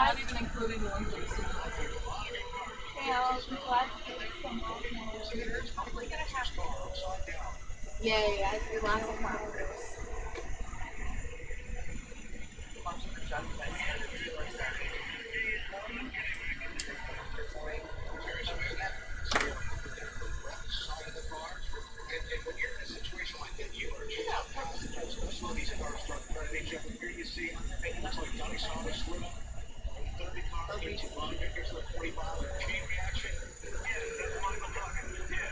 not even including the ones that are super Yeah, I'll be glad to get some more. Yay, I do lots of markers. And when you're in a situation like that, you are some of these cars start running each other. Here you see, it looks like Johnny saw this little 30 car, 18 long, here's the 45 chain reaction. Yeah, that's Michael talking. Yeah.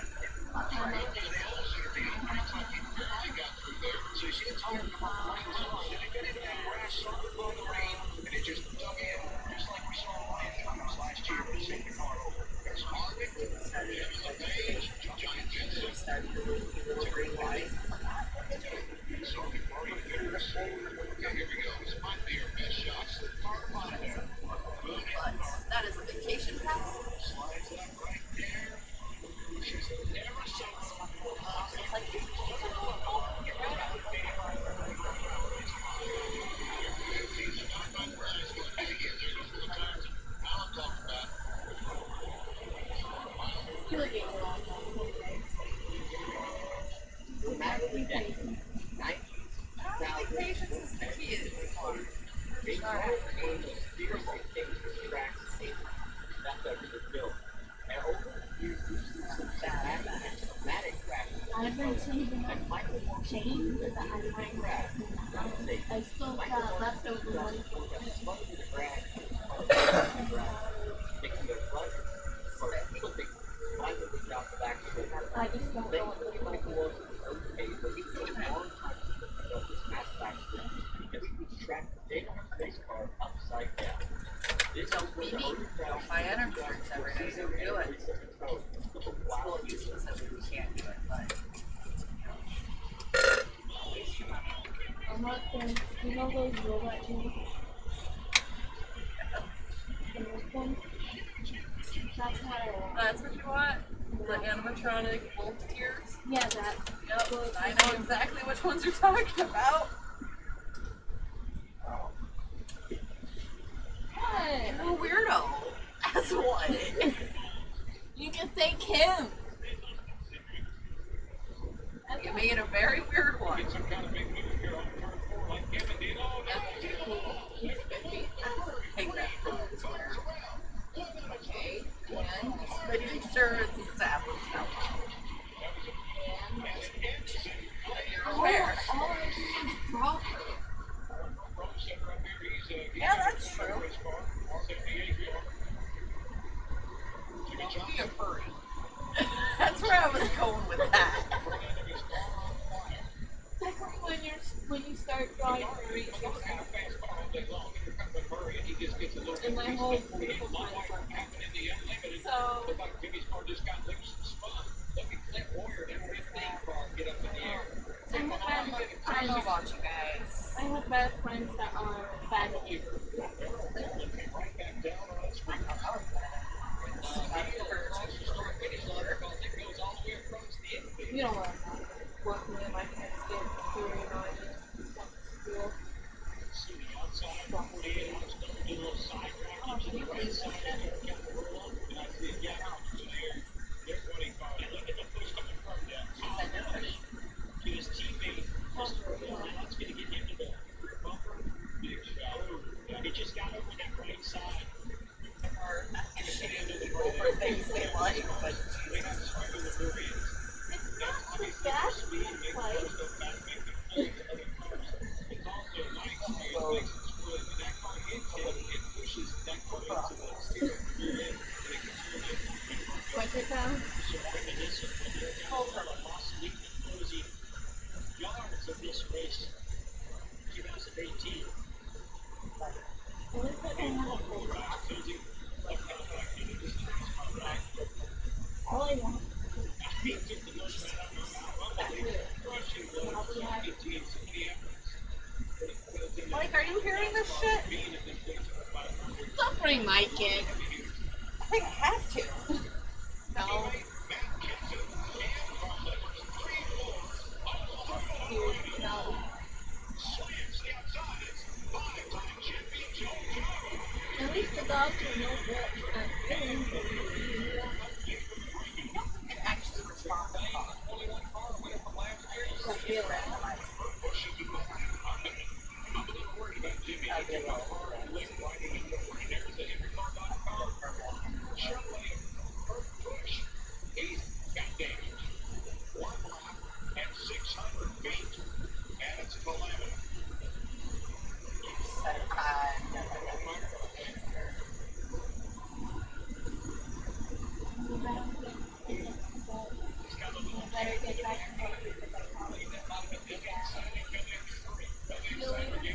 So you see the tire come off the lane, then it got into that grass, started blowing the rain, and it just dug in, just like we saw Ryan Thomas last year when he sent the car over. There's Harvick, Page, Giant Jensen, started to move the green light. So if you're already here, okay, here we go. It's my favorite best shots. The car behind there. That is a vacation pass. Slides up right there. She's never so It's like this. Patience is the key to this one. I've been saving up change that I might I still got leftover money for I just don't know what to do. My energy drinks every day to do it. It's a little useless that we can't do it, but I'm not going to, you know those robot things? The ones? That's what I want. That's what you want? The animatronic wolf tears? Yeah, that. Yep, I know exactly which ones you're talking about. what? You're a weirdo. As one. You can thank him. You made a very weird one. some kind of big move here on turn 4 like Kevin did. Oh, Take that from this one. Okay, and making sure it's established now. Fair. Yeah, that's true. Be a furry. That's where I was going with that. When you start drawing furry, and my whole beautiful mind is so. I love watching you guys. I have best friends that are bad at it. You don't want to work with me and my friends get furry and school. It just got over that right side. Or people for things they like, but Like, are you hearing this shit? Suffering my kid. I think I have to. No. No. At least stop to know what I'm feeling. And actually respond to call. So feel it.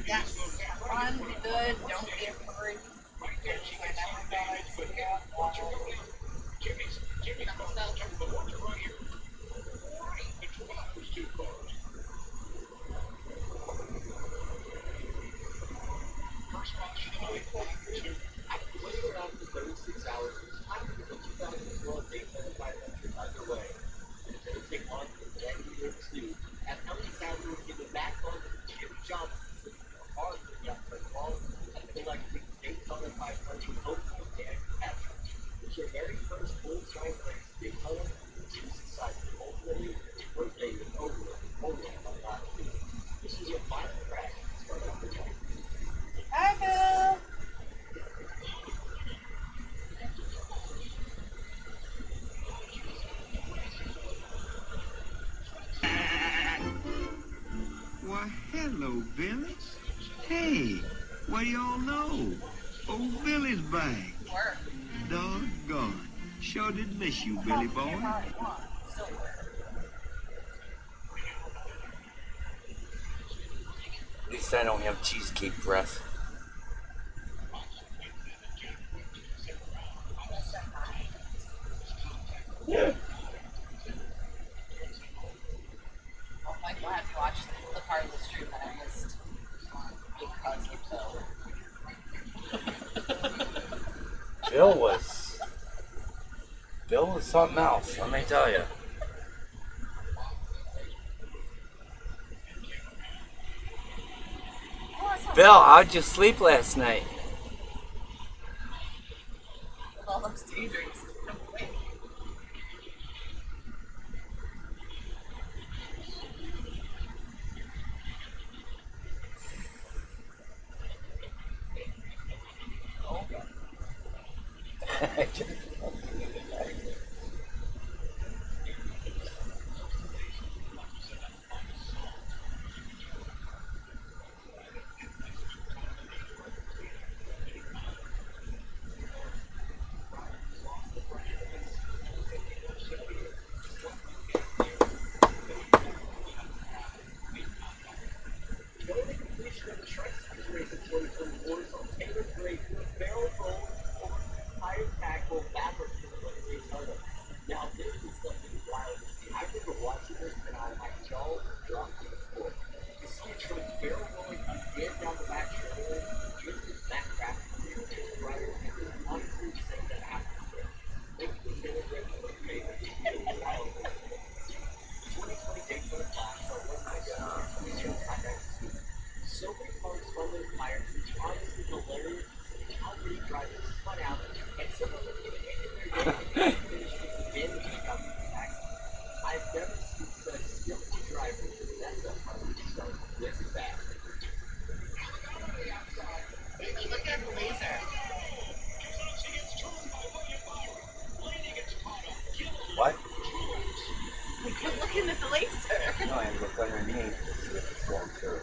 Yes, run, be good, don't get hurried. Hi, Bill. Why, hello, Billy. Hey, what do y'all know? Old Billy's back. Work. Doggone. Sure did miss you, Billy boy. At least I don't have cheesecake breath. Yeah. Oh my God, watch the part of the stream that I missed because of Bill. Bill was something else, let me tell you. Bill, how'd you sleep last night? With all those daydreams. Look at the laser. What? We kept looking at the laser. No, I look underneath to see if it's going through.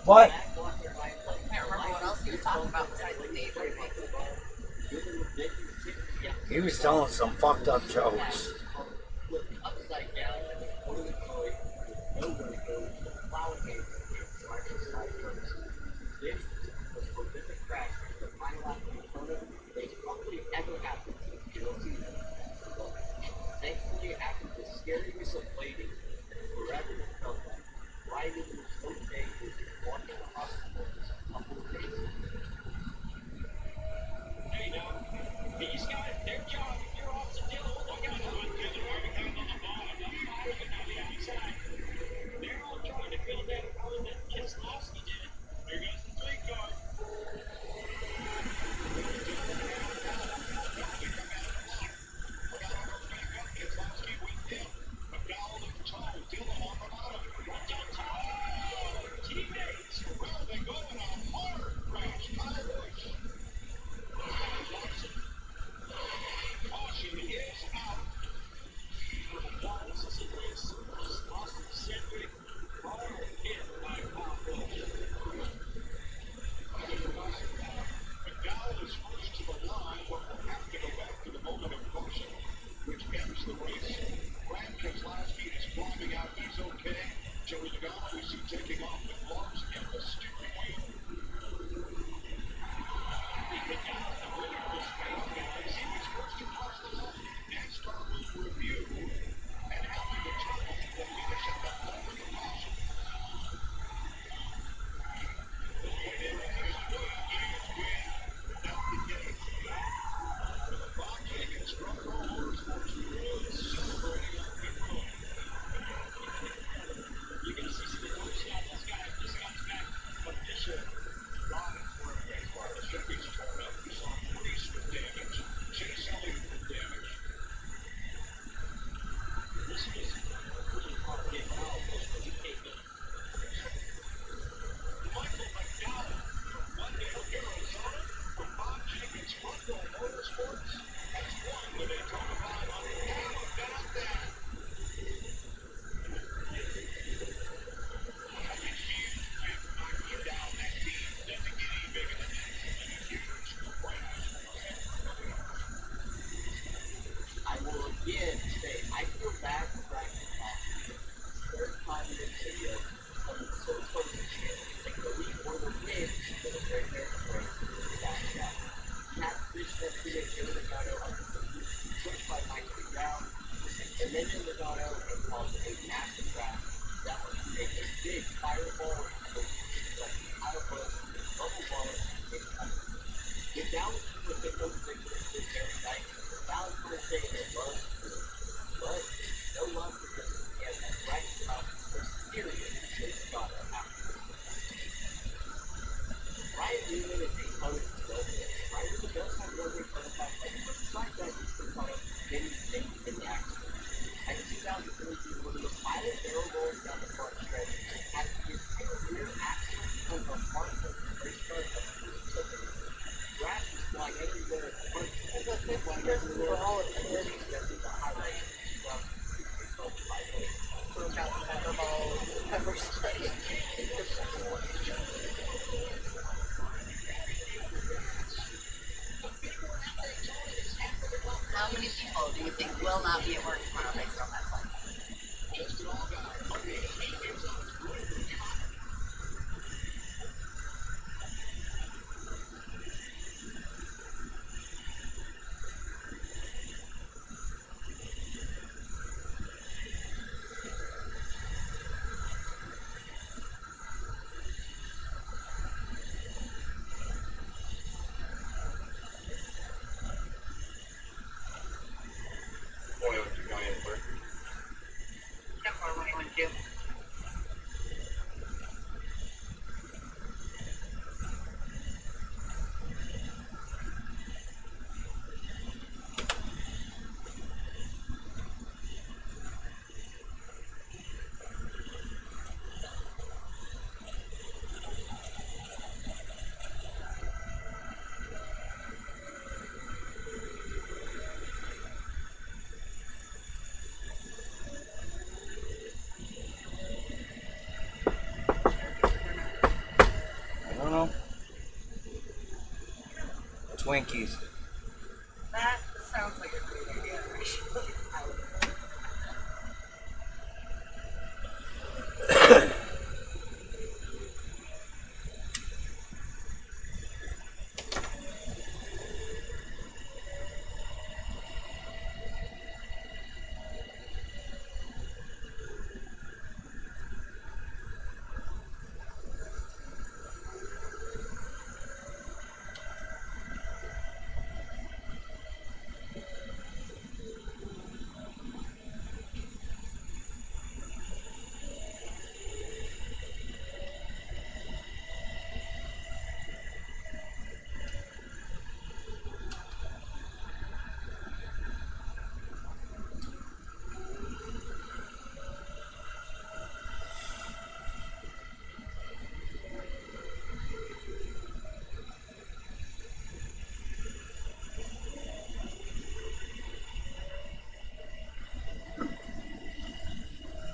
What? I can't remember what else he was talking about besides the daydreaming. He was telling some fucked up jokes. Upside down, no one goes to the flower game for exercise purposes. This was prolific crash the final act of Daytona they've probably ever happened to the GLT. Thankfully, after the scariness of waiting, forever it felt like, riding in the okay was walking to the hospital just a couple of days ago. Hey, now, these guys, their job, you're off the deal. Look out, I'm doing everything on the bottom. I'm firing on the outside. They're all trying to build that road that Keselowski did. There goes the 3 car. Keselowski went down. McDowell and Tall, Dillon on the bottom. Watch out, Tall! Teammates, where are they going? A hard crash. Kyle Busch. Caution is out. This is a race. Austin Cedric, hard hit by Kyle Busch. McDowell is first to the line, but will have to go back to the moment of caution, which ends the race. Brad Keselowski is climbing out. He's okay. Joey Logano we see taking off the gloves and the steering wheel. McDowell, the winner of this race, guys. He was first to cross the line. NASCAR will review. And after the tunnel, the finish at the moment of caution. I will again say, I feel bad for Brad Keselowski. Third time in this video, coming so close to take the lead or the win, but a very, very great back out. Cat Fish that today, Joey Logano up to the pushed by Mike Brown, and then in Logano and caused a massive crash. That was a big fireball, like out of us, bubble ball, if that was what the coach did this very night, that was going to say it was, but no love because he has that right about the serious Logano after. Ryan Newman is a post does this. Ryan Newman does have one big fun fact, but besides that, he's been caught up many things in the accident. And in 2022, when the pilot barrel rolls down the front stretch, had his rear axle come apart from the race car of the grass is flying everywhere. Everywhere. All of the highlight Broke out the pepper balls, pepper spray. How many people do you think will not be at work tomorrow based on that plan? Except for when he went Twinkies. That sounds like a great idea, actually.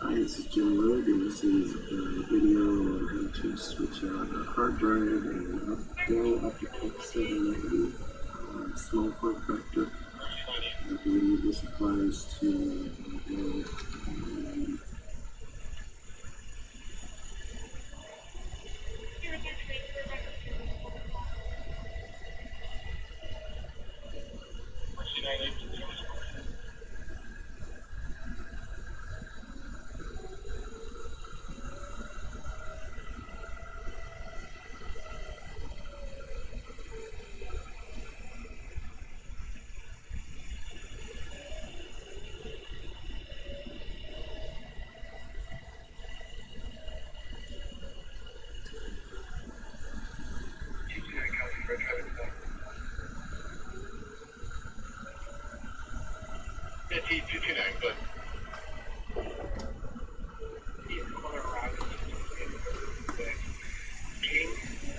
Hi, this is Jim Wood, and this is a video on how to switch out a hard drive and Dell Optiplex 790 small form factor. I believe this applies to Dell. Yeah, T229, good. King,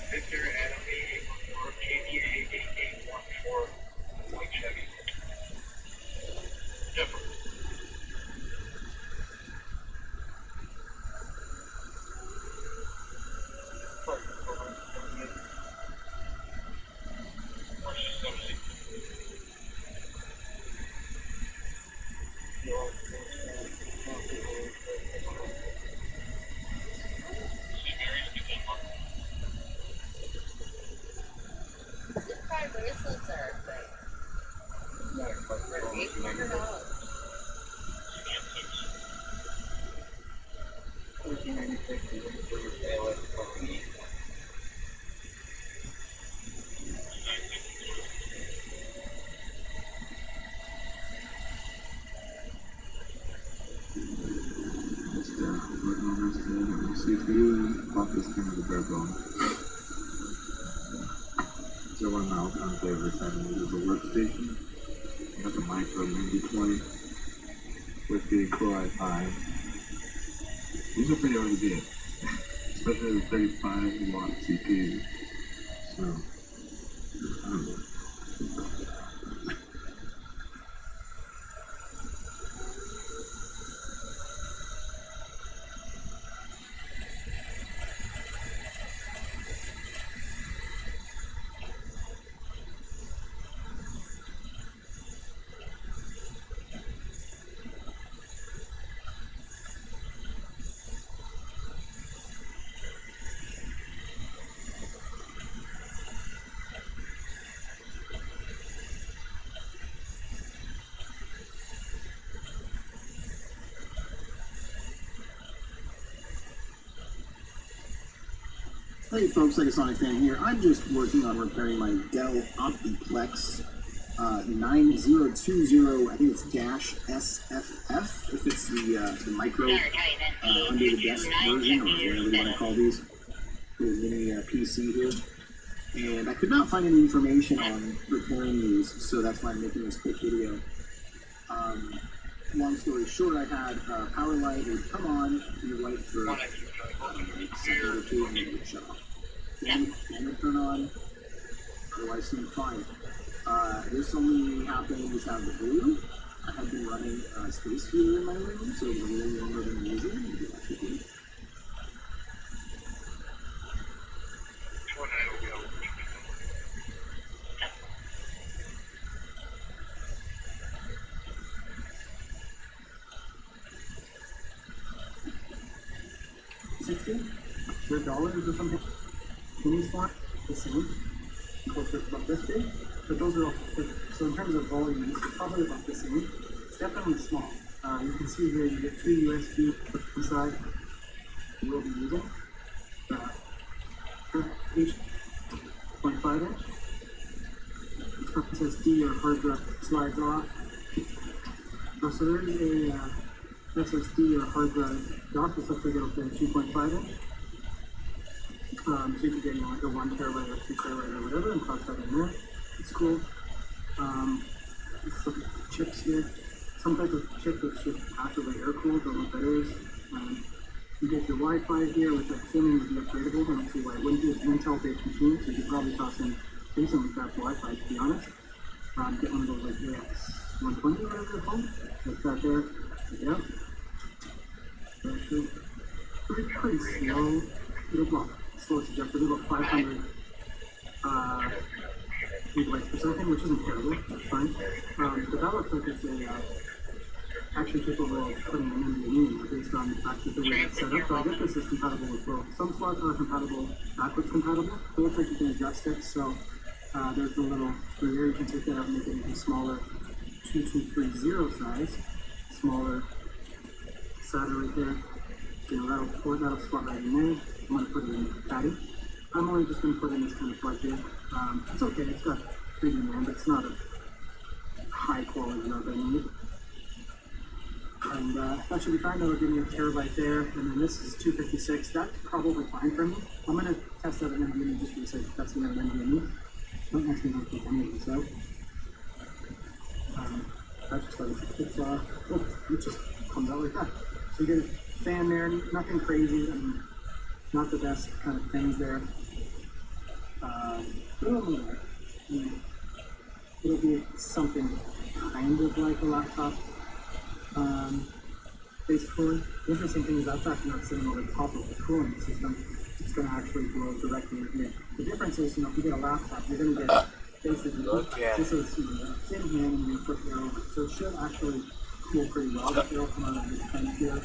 Victor, Adam, 814, KDA 8814, White Chevy. Different. Bracelets are $800. CPU, clock is kind of the bare bone. So one mouse on favorite setting is a workstation. I got the micro 9020 with the Core i5. These are pretty hard to beat, especially the 35 watt CPU. So, I don't know. Hey folks, like a Sonic fan here. I'm just working on repairing my Dell Optiplex 9020, I think it's dash SFF, if it's the micro under the desk version, or whatever you want to call these, the mini PC here. And I could not find any information on repairing these, so that's why I'm making this quick video. Long story short, I had power light would come on, be white for a second or two, and then it would shut off. Fan would turn on, otherwise seemed fine. This only happened with the blue. I had been running a space heater in my room, so it was a little longer than usual. Maybe that's what it is. $60 or something. Mini slot, the same, closer to about this big, but those are also thicker. So in terms of volume, it's probably about the same. It's definitely small. You can see here you get 2 USB inside. We'll be using each 0.5 inch. SSD or hard drive slides off. So there is a SSD or hard drive dock. This looks like it'll fit a 2.5 inch. So you can get like a 1 terabyte or 2 terabyte or whatever and toss that in there. It's cool. Let's look at the chips here. Some type of chip that's just passively air cooled, don't know what that is. You get your Wi-Fi here, which I'm assuming would be upgradable. I don't see why it wouldn't be. It's an Intel-based machine, so you could probably toss in decently fast Wi-Fi, to be honest. Get one of those like AX120 or whatever they're called. So it's got there. Check it out. Actually, pretty slow. Well, slow suggested about 500 gigabytes per second, which isn't terrible. That's fine. But that looks like it's actually capable of putting an NVMe based on the fact that the way it's set up. So I guess this is compatible with both. Some slots are compatible, backwards compatible. It looks like you can adjust it. So there's the little screw here. You can take that out and make it even smaller. 2230 size. Smaller SATA right there. So that'll slot right in there. I'm going to put it in the caddy. I'm only just going to put in this kind of plug here. It's okay. It's got 3D NAND, but it's not a high quality node I need. And that should be fine. That'll give me a terabyte there. And then this is 256. That's probably fine for me. I'm going to test out an NVMe just for the sake of testing out an NVMe. Don't actually want to take any of this out. That just lets it just comes out like that. So you get a fan there, nothing crazy. I mean, not the best kind of things there. It'll be something kind of like a laptop. Basically, the interesting thing is that's actually not sitting over the top of the cooling system. It's going to actually blow directly in here. The difference is, if you get a laptop, you're going to get basically this is a thin hand and you put it over. So it should actually cool pretty well. It'll come out of this kind of here.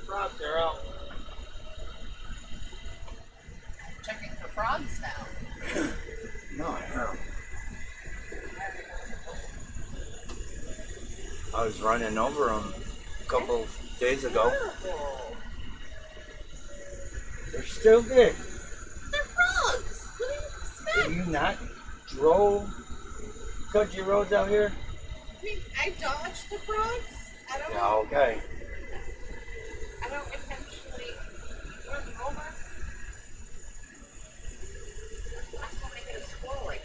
Frogs are out. Checking for frogs now. No. I was running over them a couple days ago. They're still there. They're frogs! What do you expect? Have you not cut your roads out here? I mean, I dodged the frogs. I don't Yeah, okay. I don't intentionally run them over. I just want to make it a squirrel like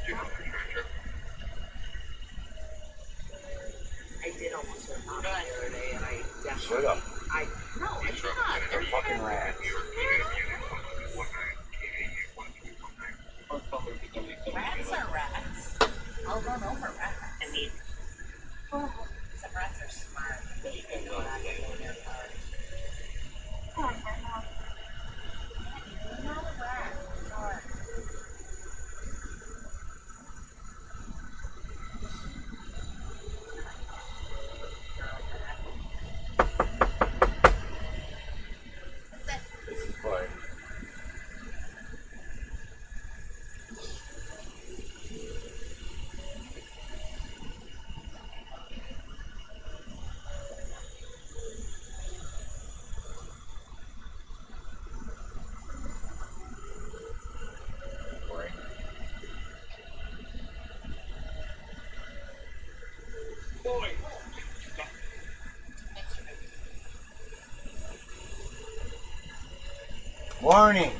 Warning!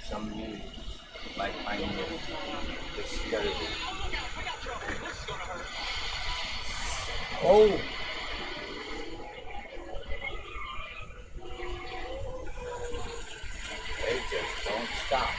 Some news might find this disturbing. Oh! They just don't stop.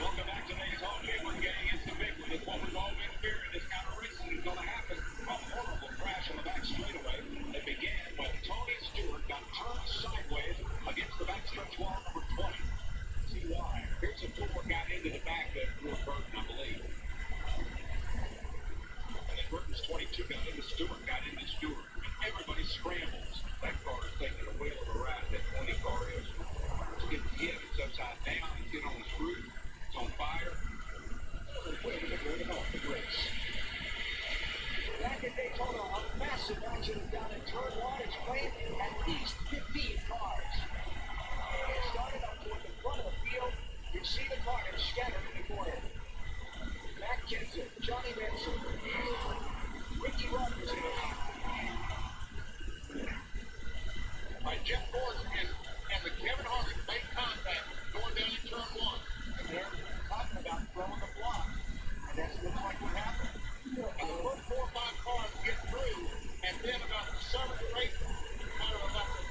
Welcome back to today's home game. We're getting into the big one. It's what we've all been fearing. This kind of racing is going to happen. A horrible crash on the back straightaway. It began when Tony Stewart got turned sideways against the backstretch wall number 20. See why? Here's a four got into the back of Burton, I believe. And then Burton's 22 got into Stewart, Everybody scrambles. That car is taking a wheel of a ride. That 20 car is. It's getting hit. It's upside down. It's hit on its roof. It's on fire. Wait a minute. We're going off the race. Back at Daytona, a massive accident down in turn one. It's claimed at least 15 cars. It started up toward the front of the field. You see the cars scattered in the corner. Matt Kenseth, Johnny Benson, Ricky Rogers in the top. By Jeff Gordon and the Kevin Harvick made contact going down in turn one. And they're talking about throwing the block. And that looks like what happened. And the first 4 or 5 cars get through, and then about 7 or 8, kind of about the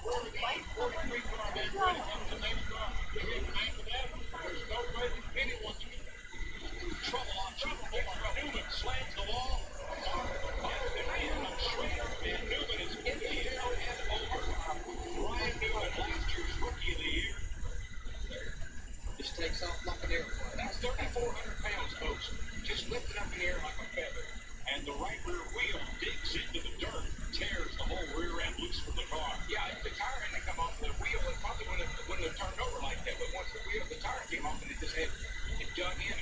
43 car that really comes to maybe car to hit, and after that, there's no way anyone can trouble on trouble. Newman slams the wall. And Newman is in the air and over. Ryan Newman, last year's rookie of the year. Just takes off like an airplane. That's 3,400 pounds, folks. Just lifted up in the air like a feather. And the right rear wheel digs into the dirt, tears the whole rear end loose from the car. Yeah, if the tire hadn't come off the wheel, it probably wouldn't have turned over like that. But once the tire came off, and it just had it dug in.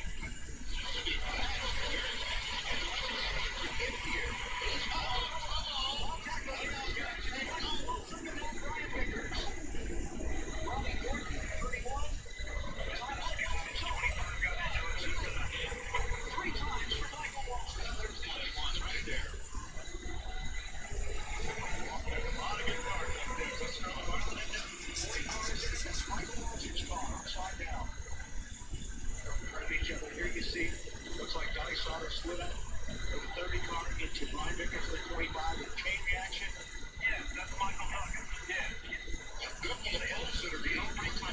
Here you see, looks like Donnie Sauter slid up with the 30 car into Brian Vickers for the 25 with chain reaction. Yeah, that's Michael Huggins. Yeah. Good for the Elliciter deal.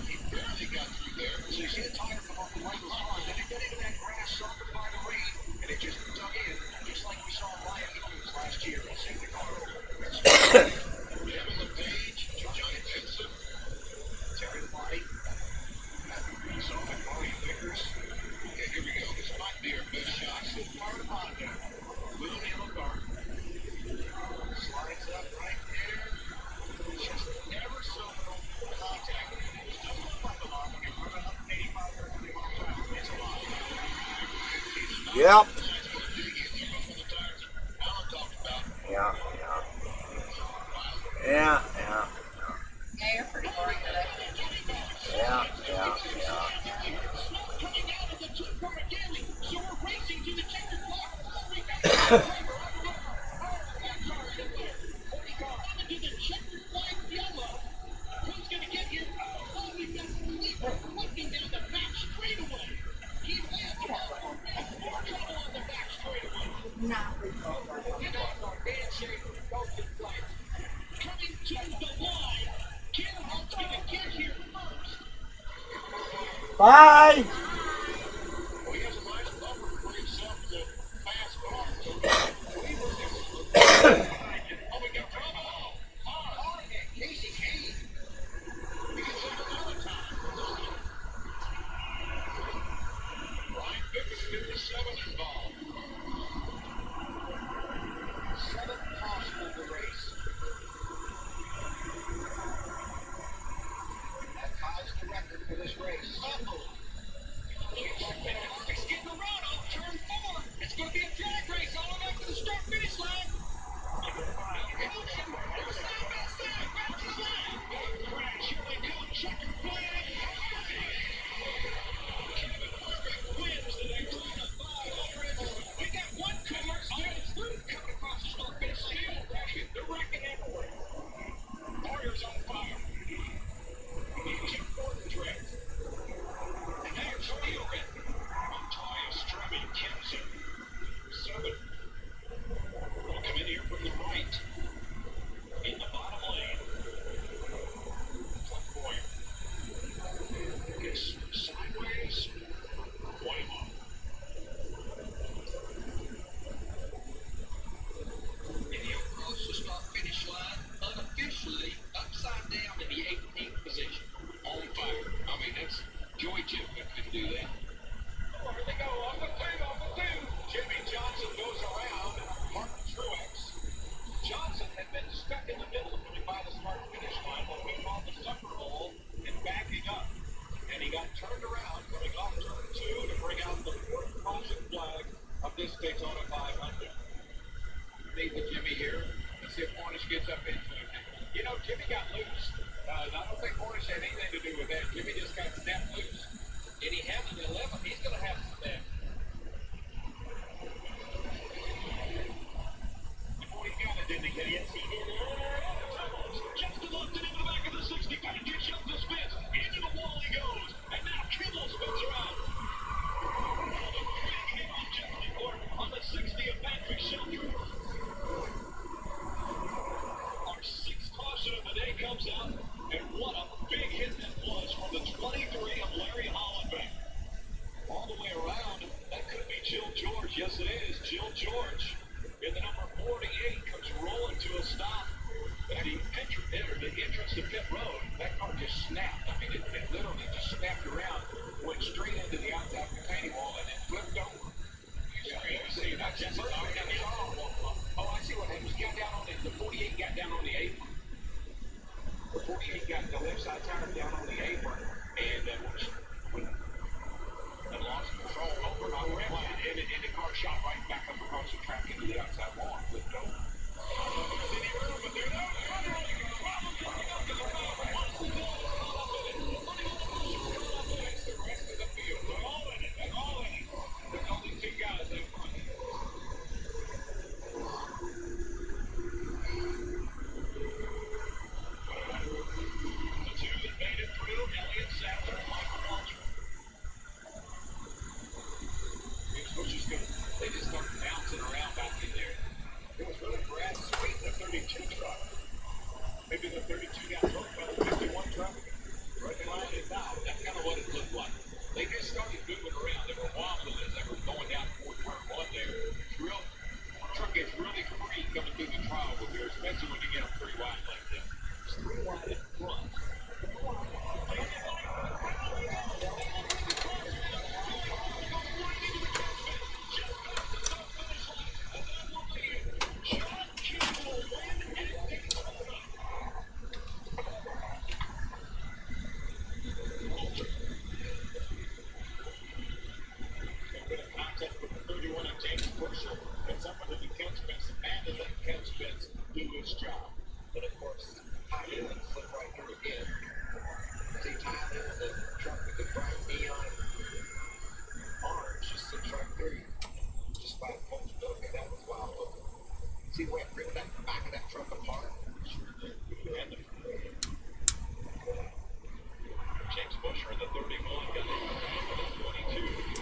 He barely got through there. So you see the tire come off the Michael's car, then it got into that grass softened by the rain, and it just dug in, just like we saw Ryan Newman's last year. He'll save the car over. Kevin LePage, Johnny Benson, Terry Lottie. You saw Brian Vickers. Okay, here we go. This might be our best shot. So far to Honda. Little yellow car. Slides up right there. Just never so little contact. It doesn't look like a lot when you're running up 85 or 90 miles an hour. It's a lot. Yep. Alan talked about. Yeah. Yeah, you're pretty boring today. Yeah. Bye. That's Joy Chip that could do that. Oh, here they go. Off the two. Jimmy Johnson goes around Martin Truex. Johnson had been stuck in the middle coming by the start finish line when we called the Supper Bowl and backing up. And he got turned around coming off turn 2 to bring out the fourth caution flag of this Daytona 500. Meet with Jimmy here. Let's see if Cornish gets up into it. You know, Jimmy got loose. I don't think Cornish had anything to do with that. Jimmy just got snapped loose. And he has an 11. He's going to have to snap. Before he got it, didn't he? Yes, he did. Just looked into the back of the 60. Patrick up the spins. Into the wall he goes. And now Kimmel spins around. Big hit on Justin Court on the 60 of Patrick Shelton. Our sixth caution of the day comes out, and what a big hit that was from the 23 of Larry Hollenbeck. All the way around, that could be Jill George. Yes, it is. Jill George in the number 48 comes rolling to a stop. At the entrance to pit road, that car just snapped. I mean, it literally just snapped around, went straight into the outside retaining wall, and it flipped over. You see, that's just oh, I see what happened. He got down on the 48 got down on the apron. The 48 got the left side tire down on the apron, and lost control over and the car shot right back up across the track into the outside wall and flipped over. They just started bouncing around back in there. It was really Brad Sweet, the 32 truck. Maybe the 32 got broke by the 51 truck. Broken line is out. That's kind of what it looked like. They just started moving around. They were wobbling as they were going down toward turn 1 there. The truck is really free coming through the trial over here, especially when you get them 3 wide like that. It's 3 wide in front. And some of the Ken Spence, and let Ken Spence do his job. But of course, Tyler and slip right here again. See Tyler in the truck with the bright neon orange just sits right there. Just by the post looking, that was wild looking. See where it ripped that back of that truck apart? And James Busher in the 31 got it in the 22.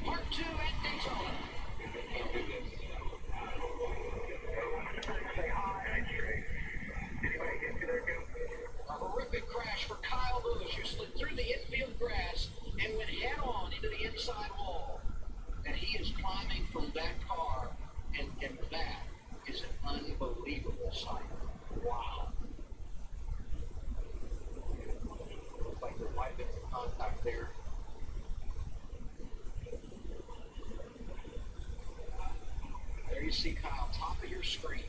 Part 2 at you see Kyle top of your screen.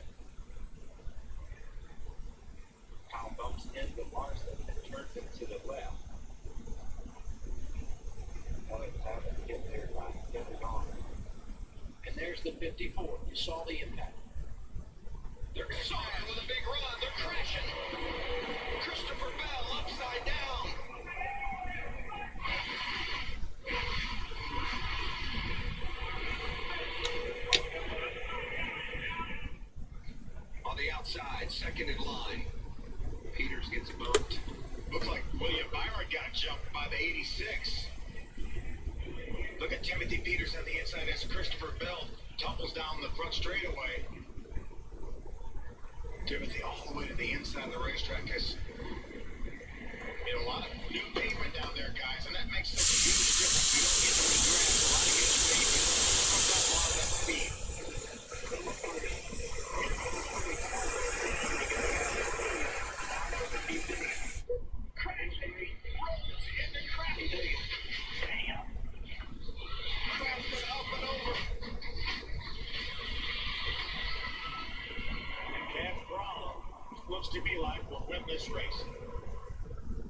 Kyle bumps into Marsden and turns it to the left. Having to get there by get it on. And there's the 54. You saw the impact. They're sorry with a big run. They're crashing. Christopher Bell upside down. On the outside, second in line. Peters gets bumped. Looks like William Byron got jumped by the 86. Look at Timothy Peters on the inside as Christopher Bell tumbles down the front straightaway. Timothy all the way to the inside of the racetrack has a lot of new pavement down there, guys, and that makes such a huge difference. You don't get to the grass, a lot of good pavement. Comes out a lot of that speed. Crash, baby. Rolls into crappy days. Damn. Crashing up and over. And Cam Bravo looks to be like will win this race.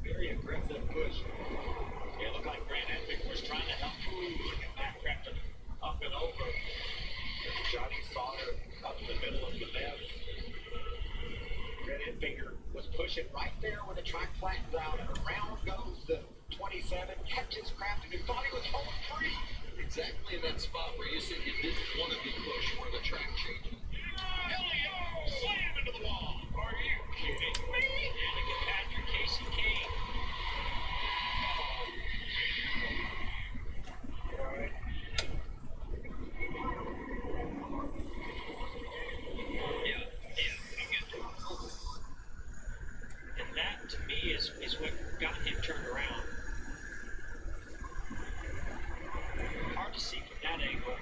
Very aggressive push. It looked like Grant Edvick was trying to help look at that Crafton up and over. Johnny Sauter up in the middle of the left. Grant Edvick was pushing right there with the track flattened out, and around goes the 27, catches Crafton, who thought he was home free. Exactly in that spot where you said you didn't want to be pushed where the track changed. Elio slam into the wall. Are you kidding me? Anakin Patrick, Casey Kane. And that to me is what got him turned around. Hard to see from that angle.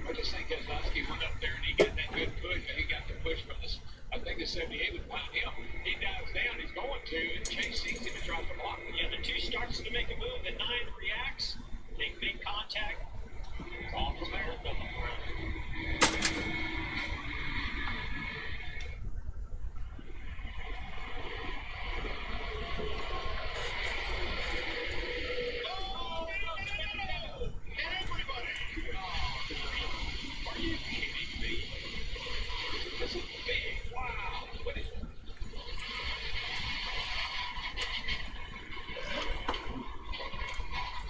I just think Keselowski went up there and he got that good push, and he got the push from this. I think the 78 was behind him. He dives down, he's going to, and Chase sees him and tries to block him. Yeah, the 2 starts to make a move, the 9 reacts, make big contact. It's all from there. Are you kidding me? This is big. Wow. What is it?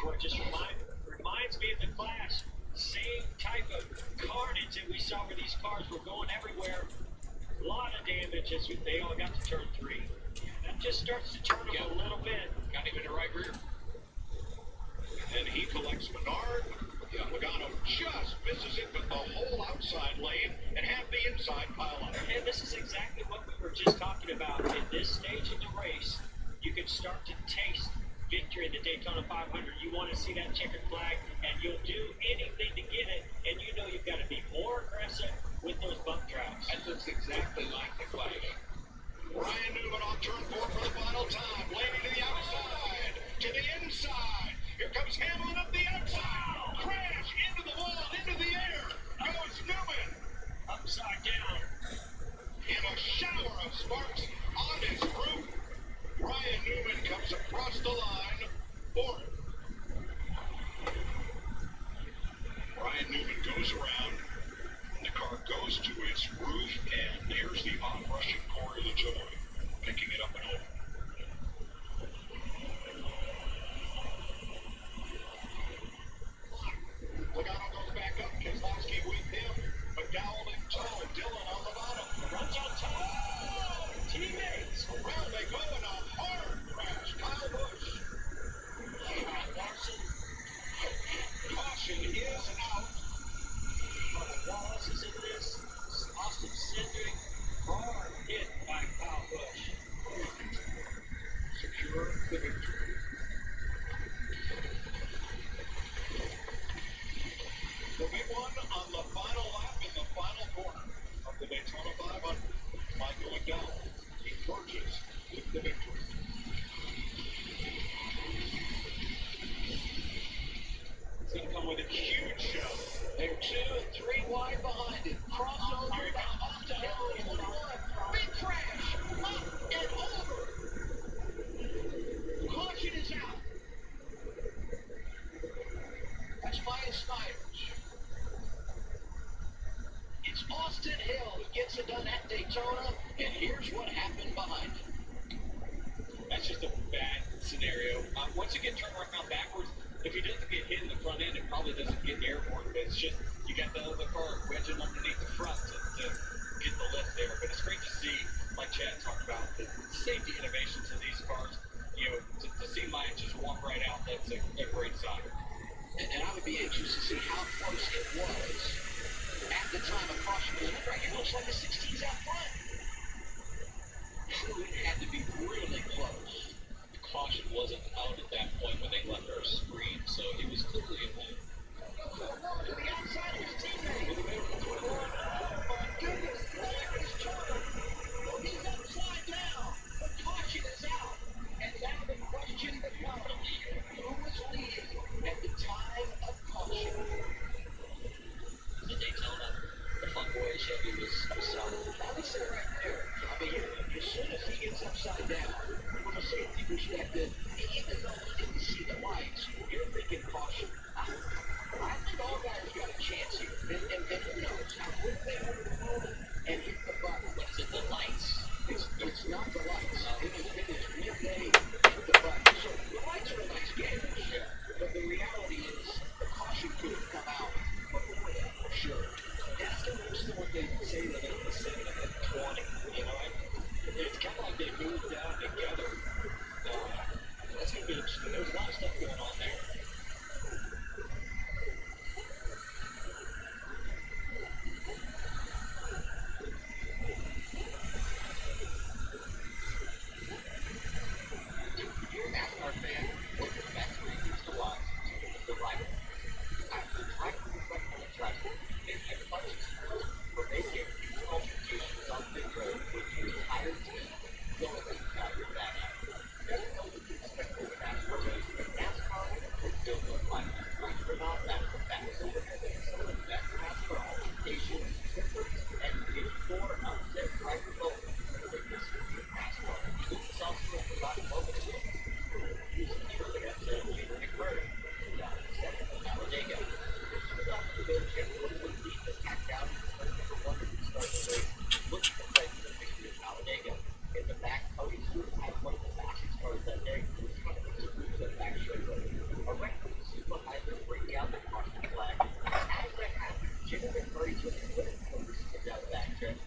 Boy, it just reminds me of the Clash. Same type of carnage that we saw where these cars were going everywhere. A lot of damage as they all got to turn 3. That just starts to turn them a little bit. Got him in the right rear. And he collects Menard. Logano just misses it with the whole outside lane and half the inside pile up. And this is exactly what we were just talking about. At this stage in the race, you can start to taste victory in the Daytona 500. You want to see that checkered flag, and you'll do anything to get it, and you know you've got to be more aggressive with those bump tracks. That looks exactly like the flag. Ryan Newman on turn 4 for the final time. Blaney to the outside, to the inside. Here comes Hamlin up the outside. Crash into the wall, into the air. Goes Newman. Upside down. In a shower of sparks on his roof. Ryan Newman comes across the line for it. Ryan Newman goes around. The car goes to its roof, and there's the onrushing Corey LaJoy, picking it up and over. Logano goes back up, Keselowski with him, McDowell in tow, and Dillon on the bottom. Runs on top. Teammates. Around they go in a hard crash. Kyle Busch. Larson. Caution is out. Wallace is in this. Austin Cindric. Hard hit by Kyle Busch. Justin Hill gets it done at Daytona, and here's what happened behind it. That's just a bad scenario. Once you get turned around backwards, if he doesn't get hit in the front end, it probably doesn't get airborne. But it's just, you got the car wedging underneath the front to get the lift there. But it's great to see, like Chad talked about, the safety innovations of these cars. You know, to see mine just walk right out, that's a great sign. And I would be anxious to see how close it was at the time of caution. It looks like the 16's out front. It had to be really close. The caution wasn't out at that point when they left our screen, so he was clearly in lane. To the outside of his teammate. Oh my goodness, there is Turner. Well, he's upside down. The caution is out. And now the question becomes, who was leading at the time of caution? The Daytona, the Fuckboy Chevy was solid. I would say right there. I mean, as soon as he gets upside down, from a safety perspective, even though he didn't see the lights, you're thinking caution. I think all guys got a chance here. And who knows how quick they will and hit the button. What is it, the lights? It's not the lights. It is midday hit the button. So the lights are a nice gauge. Yeah. But the reality is the caution could have come out before that, for sure. That's almost what they say that it's the 7 and 20. You know, it's kind of like they moved down together. That's going to be interesting. There's a lot of stuff going on there. You're an NASCAR fan. What's the best reasons to watch the rival? After trying to reflect on the track, they have punches where they get huge altercations on pit road with the entire team going out your back. There's no one to expect with a NASCAR race, but NASCAR will still look like that. Like or not, that's the fact. So we're going to get some of the best NASCAR altercations, and get 4 upset driver moments in the history of NASCAR. This is also a lot of moments. Talladega. In the back, Cody Stewart had one of the fastest cars that day. He was trying to move the back straightaway. A record supervisor bring down the caution flag. As that happened, Jimmy McMurray took a flip from the skid down the back stretch.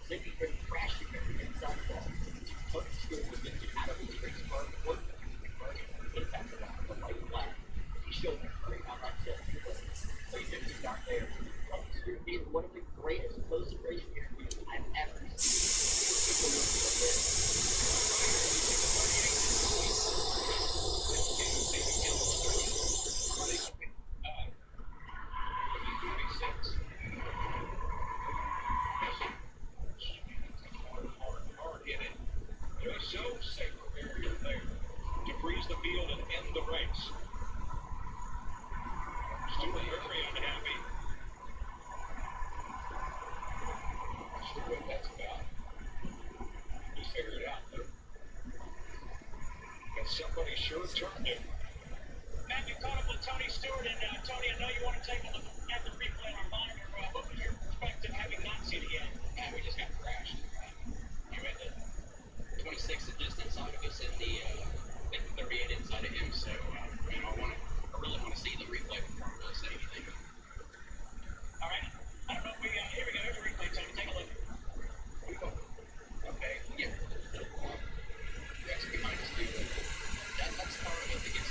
Zippy been crashing at the inside wall. Cody Stewart was getting out of his race car, working with McMurray, and back around the white flag. He showed McMurray how much that so he didn't start there. Cody Stewart being one of the greatest closing race interviews I've ever seen. Take a look at this. There's so safer area there to freeze the field and end the race. Stewart very unhappy. Not sure what that's about. Just figure it out though. And somebody sure turned it. Matt, you caught up with Tony Stewart, and Tony, I know you want to take a look at the replay on our monitor. What was your perspective having not seen it yet? Yeah, we just got crashed. You had the 26 at distance out of us and the 38 inside of him, so you know, I really want to see the replay before I really say anything. All right. I don't know if we here we go. Here's a replay, Tony. Take a look. Okay, yeah. That's behind us, dude. That's far enough to get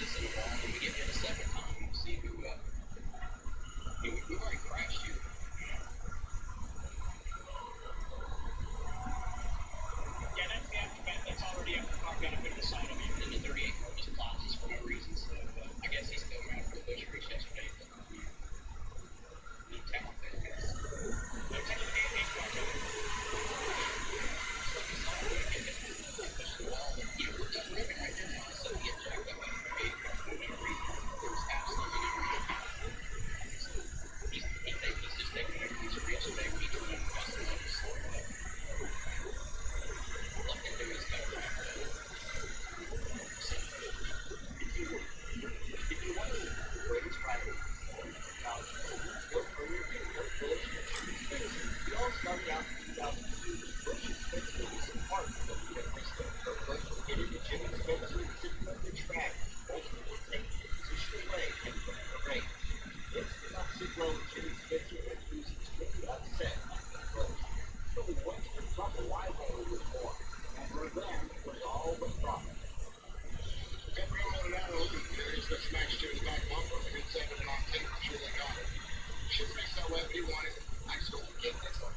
however you want it. I just don't forget this one.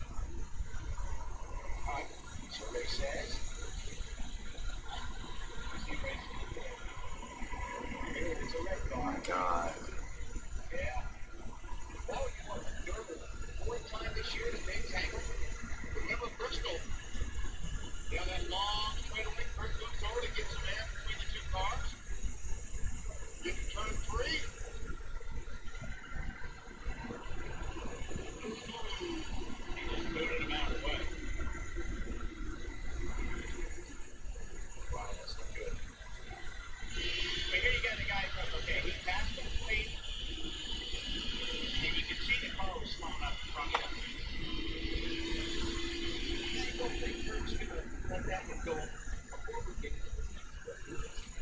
Alright, survey says. It's a red car. Oh my God. Yeah. Well, you want to go the fourth time this year to Big Tangle? Remember Bristol? You know that long straightaway Bristol door that gets a man between the two cars? You can turn three. Moving him out of the way. Wow, that's not good. But here you got the guy from, okay, he passed the plate, and you can see the car was slowing up in front of him. I don't think Kurt's gonna let that one go forward.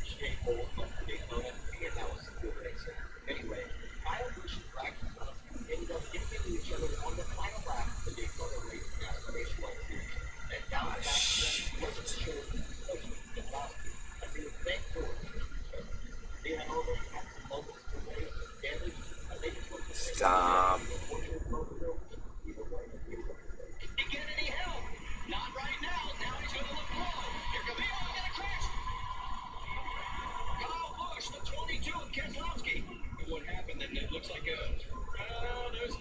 Straightforward, but they know that, and that was a good racing. Anyway, Kyle Busch and Dragons ended up hitting each other on the final lap of the Daytona race gas nationwide series. And now that wasn't sure about as he was thankful. They had all those moments to wait and damage, and they just went to Stop. He get any help? Not right now. Now he's going to look low. Here comes he. Oh, he got a crash. Kyle Busch, the 22 of Keselowski. What happened? And it looks like there's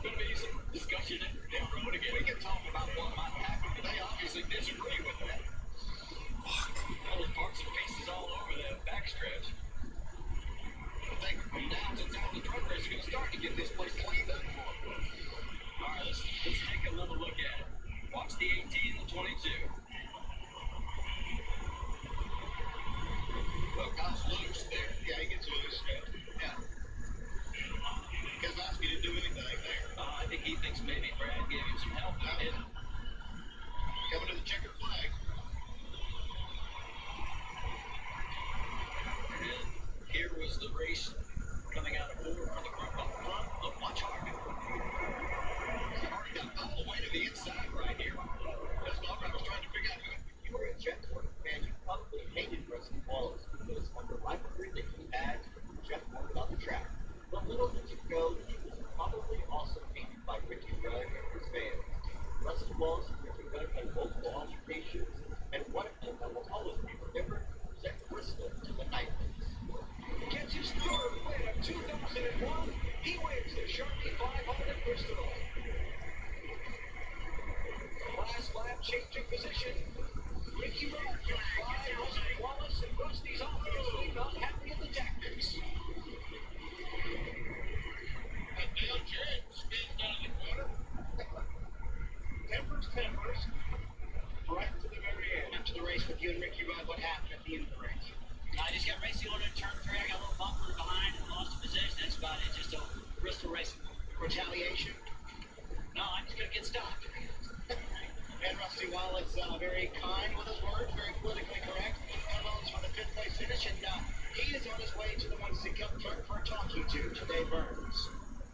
going to be some discussion down the road again. We can talk about what might happen, but they obviously disagree with that. There was parts and pieces all over the backstretch. I think from now to time the drug race is going to start to get this place cleaned up for them. All right, let's take a little look at it. Watch the 18 and the 22. Look, Kyle's loose there. Yeah, he gets loose. Yeah. Keselowski didn't do anything there. I think he thinks maybe Brad gave him some help. Coming to the checkered flag. And here was the race coming out of four for the group up front. Look, watch hard. Already got all the way to the inside right here. That's what I was trying to figure out. If you were a Jeff Gordon fan, you probably hated Rusty Wallace because of the rivalry that he had with Jeff Gordon on the track. But little did you know, he was probably also hated by Ricky Rudd and his fans. Rusty Wallace and Ricky Rudd had multiple altercations, and one of them that will always be remembered sent Bristol to the 90s. Gets his third win of 2001. He wins the Sharpie 500 at Bristol. Last lap changing position. Ricky Rudd by Rusty Wallace, and Rusty's obviously not happy with the tactics. And Dale Jarrett spins down the corner. Tempers. Right to the very end. After the race with you and Ricky Rudd, what happened at the end of the race? I just got racing order, turn 3, I got a little bumper behind and lost the position. That's about it, just a Bristol racing. Retaliation? No, I'm just gonna get stopped. And Rusty Wallace, very kind with his words, very politically correct. Hellos for the 5th place finish, and he is on his way to the ones to come for talking to today, Burns.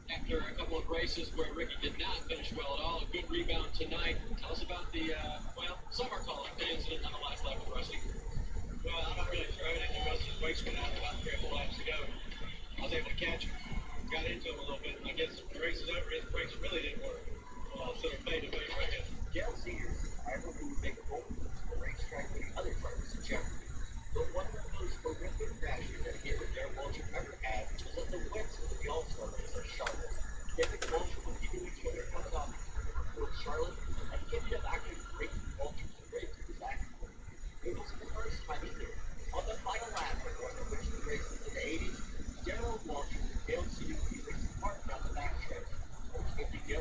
After a couple of races where Ricky did not finish well at all, a good rebound tonight. Tell us about the, some are calling it the incident on the last lap with Rusty. Well, I'm not really sure. I didn't know his brakes went out about 3 or 4 laps ago. I was able to catch him. Got into him a little bit, and I guess the race is over. His brakes really didn't work. Well, sort of faded away right now. Dale Sears, I hope he would make a bold move to the racetrack with the other drivers in jeopardy. But one of the most horrific crashes that he and Darren Walter ever had was at the West of the All-Star race at Charlotte. Kevin and Walter were hitting each other coming off Fort Charlotte, and ended up actually breaking Walter's brake to his accident. It wasn't the first time either. On the final lap of one of which the race was in the 80s, Darren Walter and Dale Sears raced apart down the backstretch. They came together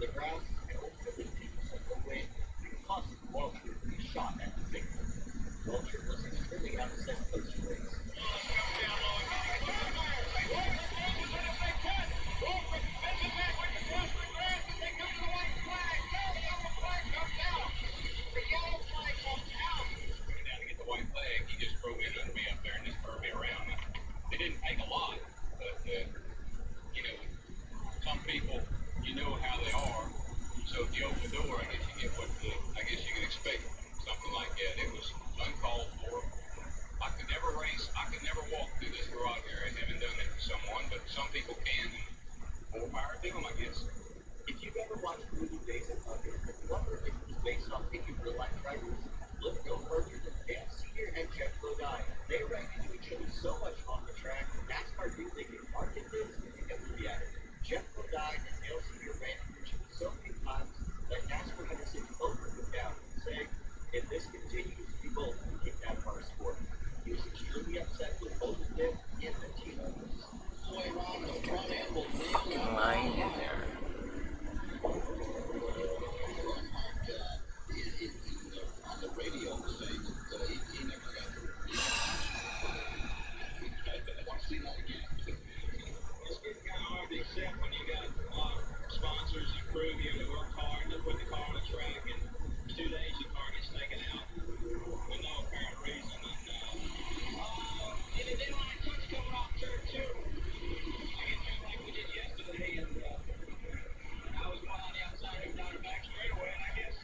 the ground and ultimately people said no way because Walter would be shot at the victim. Walter was extremely upset post race. He just drove in under me up there and just turned me around. It didn't take a lot, but you know, some people, you know how they are. So if you open the door, I guess you get what I guess you can expect something like that. It was uncalled for. I could never race. I could never walk through this garage area. I haven't done it for someone, but some people can. More power to them, I guess. If you've ever watched the movie Days of Thunder and wonder if it was based on thinking real life drivers, look no further than Dale Sr. and Jeff Bodine. They ran into each other so much on the track, NASCAR knew they could market this and get movie at it. Jeff Bodine and Dale Sr. ran into each other so many times that NASCAR had to sit both of them down and say, if this continues, we both will get out of our sport. He was extremely upset with both of them and their team members. Line in there. On the radio states that he never got watch the night again. It's getting kind of hard to accept when you got sponsors and crew here that work hard to put the car on the track, and 2 days your car gets taken out for no apparent reason. And then when I touch coming off turn 2, I get there like we did yesterday, and I was going on the outside of down the back straightaway, and I guess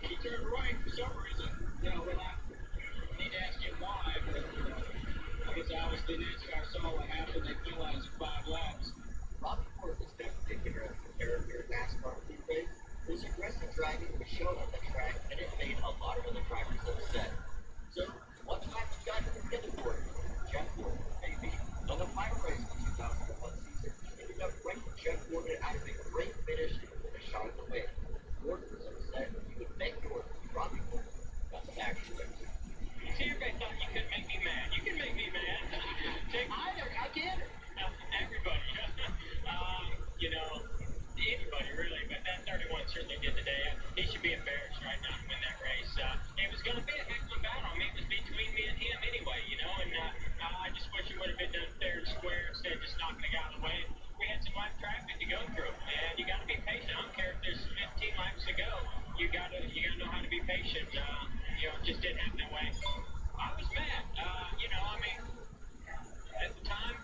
he turned right for some reason. You know, when I need to ask him why, but I guess I always didn't answer. I saw what happened. They penalized 5 laps. Robbie Ford was definitely a character in NASCAR these days. His aggressive driving was shown on the track, and it made a lot of other drivers upset. So, what time you got together for it? Jeff Ford, maybe. On the final race in the 2001 season, he ended up breaking Jeff Ford out of a great finish with a shot in the way. Ford was upset. He would make Ford Robbie Ford. That's an action race. See, everybody thought you could make me mad. You can make me mad. I can. Everybody. You know, anybody really, but that 31 certainly did today. He should be embarrassed right now to win that race. It was going to be a heck of a battle. I mean, it was between me and him anyway, you know, and I just wish it would have been done fair and square instead of just knocking the guy out of the way. We had some live traffic to go through, and you got to be patient. I don't care if there's 15 laps to go. You got to know how to be patient. You know, it just didn't happen that way. I was mad. You know, I mean, at the time,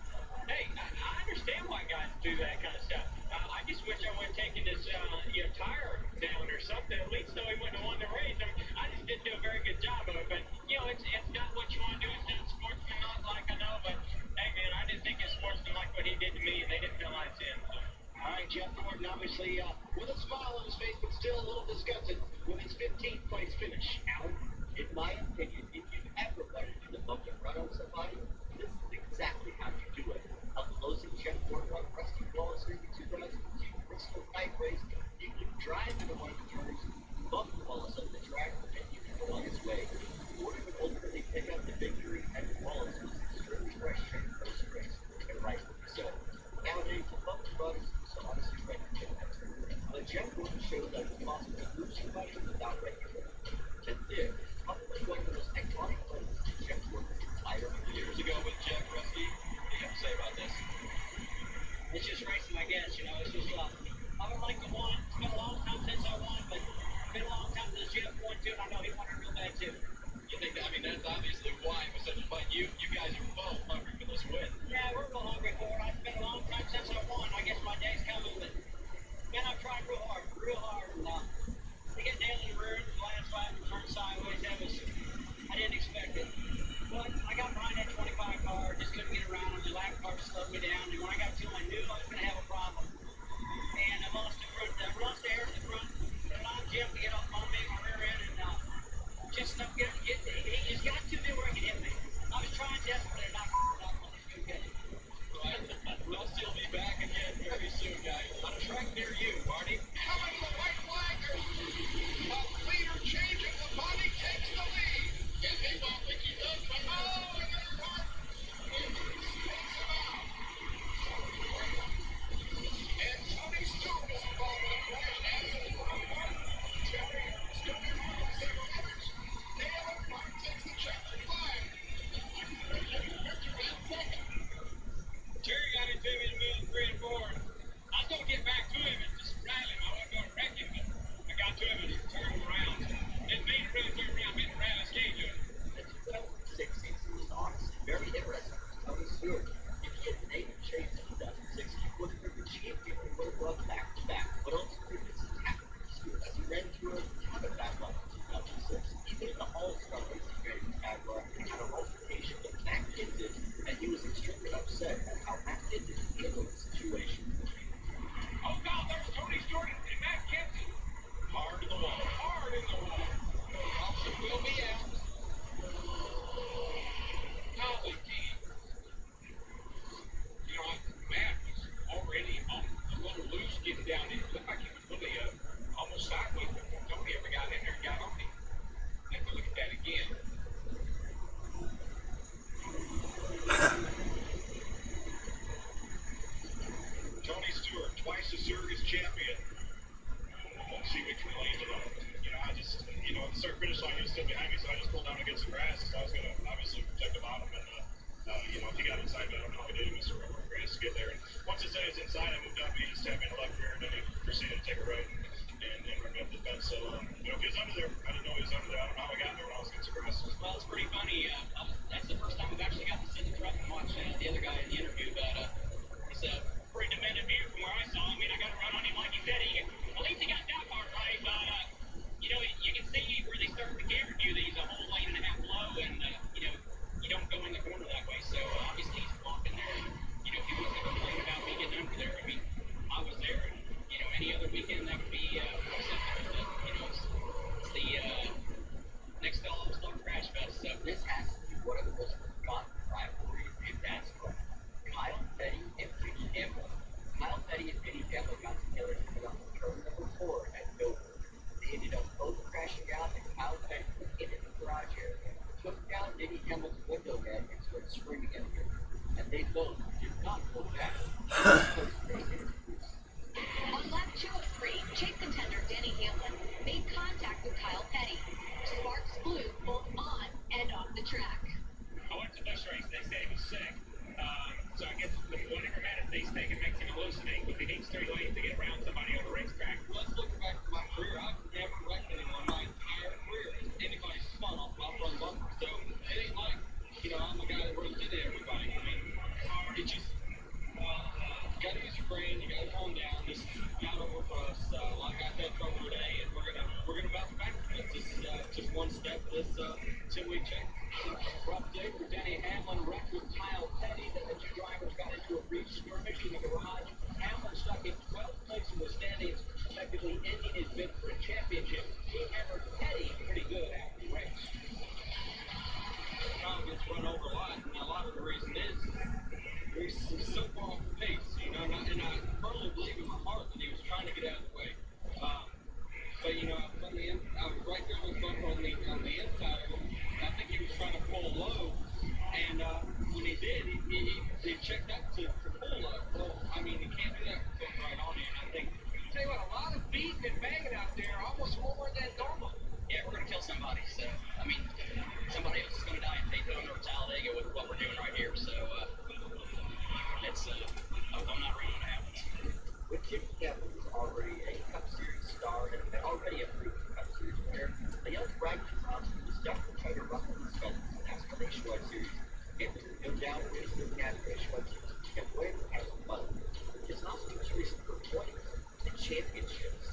hey, I understand why guys do that kind of stuff. I just wish I would have taken his you know, tire down or something, at least so he wouldn't have won the race. I just didn't do a very good job of it. But, you know, it's not what you want to do. It's not sportsmanlike, I know. But, hey, man, I didn't think it's sportsmanlike what he did to me, and they didn't penalize him. So. All right, Jeff Gordon, obviously with a smile on his face, but still a little disgusted with his 15th place finish. Alan, in my opinion, if you've ever wanted to do the bump and run on somebody, this is exactly how you do it. A closing Jeff Gordon on Rusty Wallace in the 2002 Bristol Night Race, you can drive into one of the turns, bump Wallace up the track, and you can go on his way. Gordon would ultimately pick up the victory, and Wallace was extremely frustrated post-race, and rightfully so. Nowadays, the bump and run is so honestly ready to get that turn. But Jeff Gordon showed that it's possible to lose somebody without regulation. And this is probably one of the most iconic moments in Jeff Gordon's entire career. Years ago with Jeff Rusty, what do you have to say about this? It's just racing, I guess, you know, it's just, I would like to win. It's been a long time since I won, but it's been a long time since Jeff won too, and I know he won it real bad too. You think that, I mean, that's obviously why it was such a fight. You guys are both hungry for this win. Yeah, we're real hungry for it. It's been a long time since I won. I guess my day's coming, but man, I've tried real hard, and to get nailed in the rear, the last lap and turn sideways, I didn't expect it. But I got behind that 25 car, just couldn't get around him. The lap car slowed me down, and when I got to him, I knew I was going to have a problem. And I lost the air at the front, and allowed Jeff to get up on me, my rear end, and just snuck down. It looked like he was really almost sideways before Tony ever got in there and got on him. Have to look at that again. Tony Stewart, twice a series champion. Let's see which one landed on. You know, I just, you know, the start finish line was still behind me, so I just pulled down against the grass. So I was going to obviously protect the bottom, and you know, if he got inside, but I don't know if he did. Mr. Grass to get there. And once it said he was inside, I moved up. He just tapped me in the left rear, and then he proceeded to take a right and run me up the fence. So, you know, if he was under there, I didn't know he was under there. I don't know how I got there when I was against the grass. Well, it's pretty funny. That's the first time we've actually got to sit in the truck and watch the other guy in the interview, but it's a pretty demanding view from where I saw him. I mean, I got to run on him like he said. At least he got that part right, but, you know, you can see where they start the camera view that he's a whole lane and a half low, and, you know, you don't go in the corner that way, so obviously he's blocking there. You know, if he wasn't complaining about me getting under there, I mean, I was there, and, you know, any other weekend that would be, acceptable, but, you know, it's the, next fellow Slow Crash Fest, so this has to be one of the most forgotten rivalries in NASCAR. Kyle Petty and Jimmy Campbell. Kyle Petty and Jimmy Campbell got together to put on turn number 4 at Dover. They ended up both crashing out, and Kyle Petty was in the garage area, took down Jimmy Campbell's window ledge and started screaming at him. And they both did not pull back. On lap 2 of 3, chase contender Denny Hamlin made contact with Kyle Petty. Sparks flew both on and off the track. I went to this race. They said he was sick. So I guess whatever medicine he's taking makes him hallucinate, but he needs 3 lanes to get around somebody on the racetrack. Let's look back at my career. I've never wrecked anyone my entire career. Anybody's spun off my front bumper. So it ain't like, you know, I'm the guy that runs into everybody. I mean, it just, you gotta use your brain, you gotta calm down. This is not over for us. Like I said, trouble today, and we're gonna bounce back from this. This is just one step of this 10-week check. Rough day for Denny Hamlin, wrecked with Kyle Petty. The two drivers got into a brief skirmish in the garage. Hamlin stuck in 12th place in the standings, effectively ending his bid for a championship. He hammered Petty pretty good after the race. Kyle gets run over a lot, and a lot of the reason is he's so far off the pace, you know, and I firmly believe in my heart that he was trying to get out of the way. But, you know, I was right there with Bumper on the inside of him. I think he was trying to pull low, and when he did, he checked up to pull low. Well, I mean, he can't do that with him right on him. I think, tell you what, a lot of beating and banging out there, almost more than normal. Yeah, we're going to kill somebody, so, I mean, somebody else is going to die in Daytona or Talladega with what we're doing right here, so, it's, I'm not ready to happen. With Jimmy Campbell was already a Cup Series star and already a proven Cup Series winner, the young Bragg Johnson was definitely trying to ruffle his feathers in the NASCAR Nationwide Series. Campbell would go down and race the NASCAR Nationwide Series to get away from having fun. His Nosky was racing for points and championships.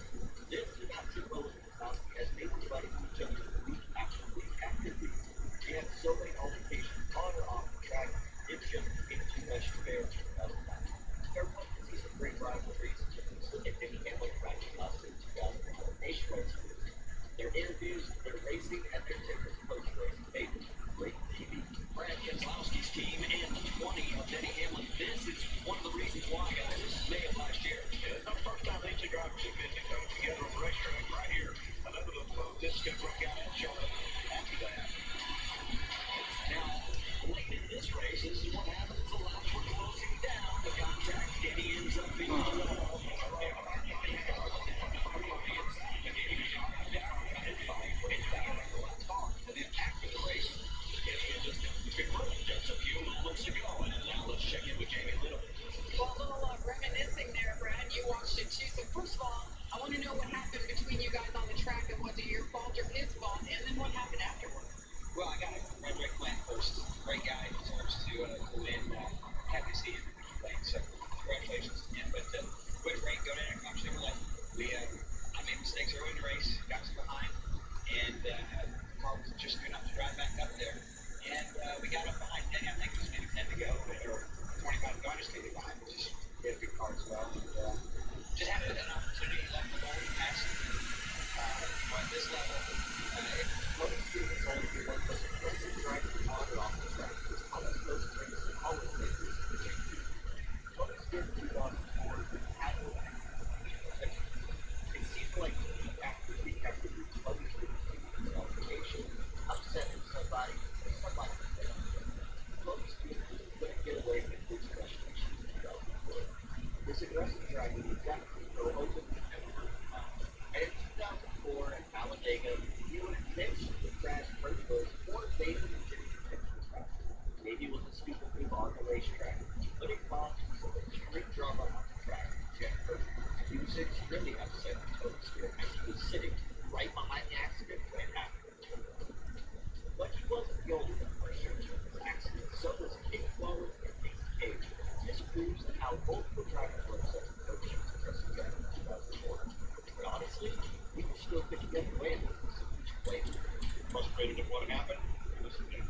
This is about Tim Rowland and Nosky has made his money from each other week after week after week. They have so many altercations on or off the track, it just became too much to bear to another match. Everyone can see some great rivalries. Look at Denny Hamlin crashing us in 2012 Nationwide Series. Their interviews, their racing, and their tickets post-race made it great TV. Brad Keselowski's team and the 20 of Denny Hamlin. This is one of the reasons why, guys. This is May of last year. Yeah, it's the first time these two drivers have been together on the racetrack right here. Another this is going to break out in Charlotte after that. Now, late in this race, this is what happens. The laps were closing down the contract. Denny ends up being the wall. After the race, just a few moments ago, and now let's check in with Jamie Little. Well, a little reminiscing there, Brad. You watched it too. So first of all, I want to know rest of the dragon exactly were open and were and in 2004 at Talladega, you would have mixed the crash principles or maybe the maybe with the stupid people on the racetrack, putting bombs so that street drama on the track. Jeff Music really upset the total spirit as he was sitting right behind the accident when it happened. But he wasn't the only one for sure to this accident. So was King Wallace and Nick Cage. This proves how multiple drivers were upset the coach to press the track in 2004. But honestly, we were still thinking the other way of this later. Frustrated at what happened? Listen to him.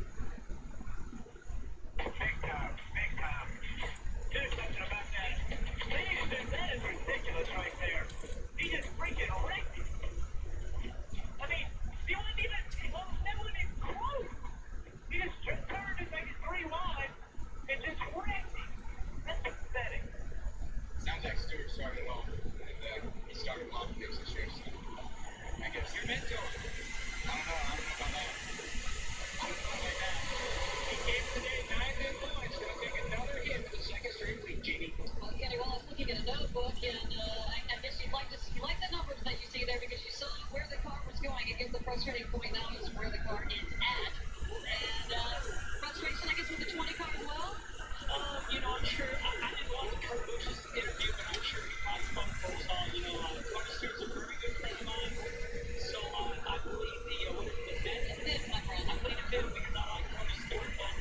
Big time, big time. Do something about that. Please, that is ridiculous right there. He just freaking wrecked it. I mean, he wasn't even, that wasn't even close. He just turned and made it 3 wide and just wrecked it. That's pathetic. Sounds like Stewart started off, and he started off mixing shares. I guess you're meant to. I don't know about that. He came today 9 good points. Gonna take another hit for the second straight week, Jeannie. Well, Kenny, well, I was looking at a notebook, and I guess you like the numbers that you see there because you saw where the car was going. I guess the frustrating point now is where the car is at. And frustration, I guess, with the 20 car as well? You know, I'm sure, I didn't watch Kurt Busch's interview, but I'm sure he probably spoke first on, Tony Stewart's a very good friend of mine. So I believe the fifth, my friend. I believe the fifth because I like Tony Stewart. But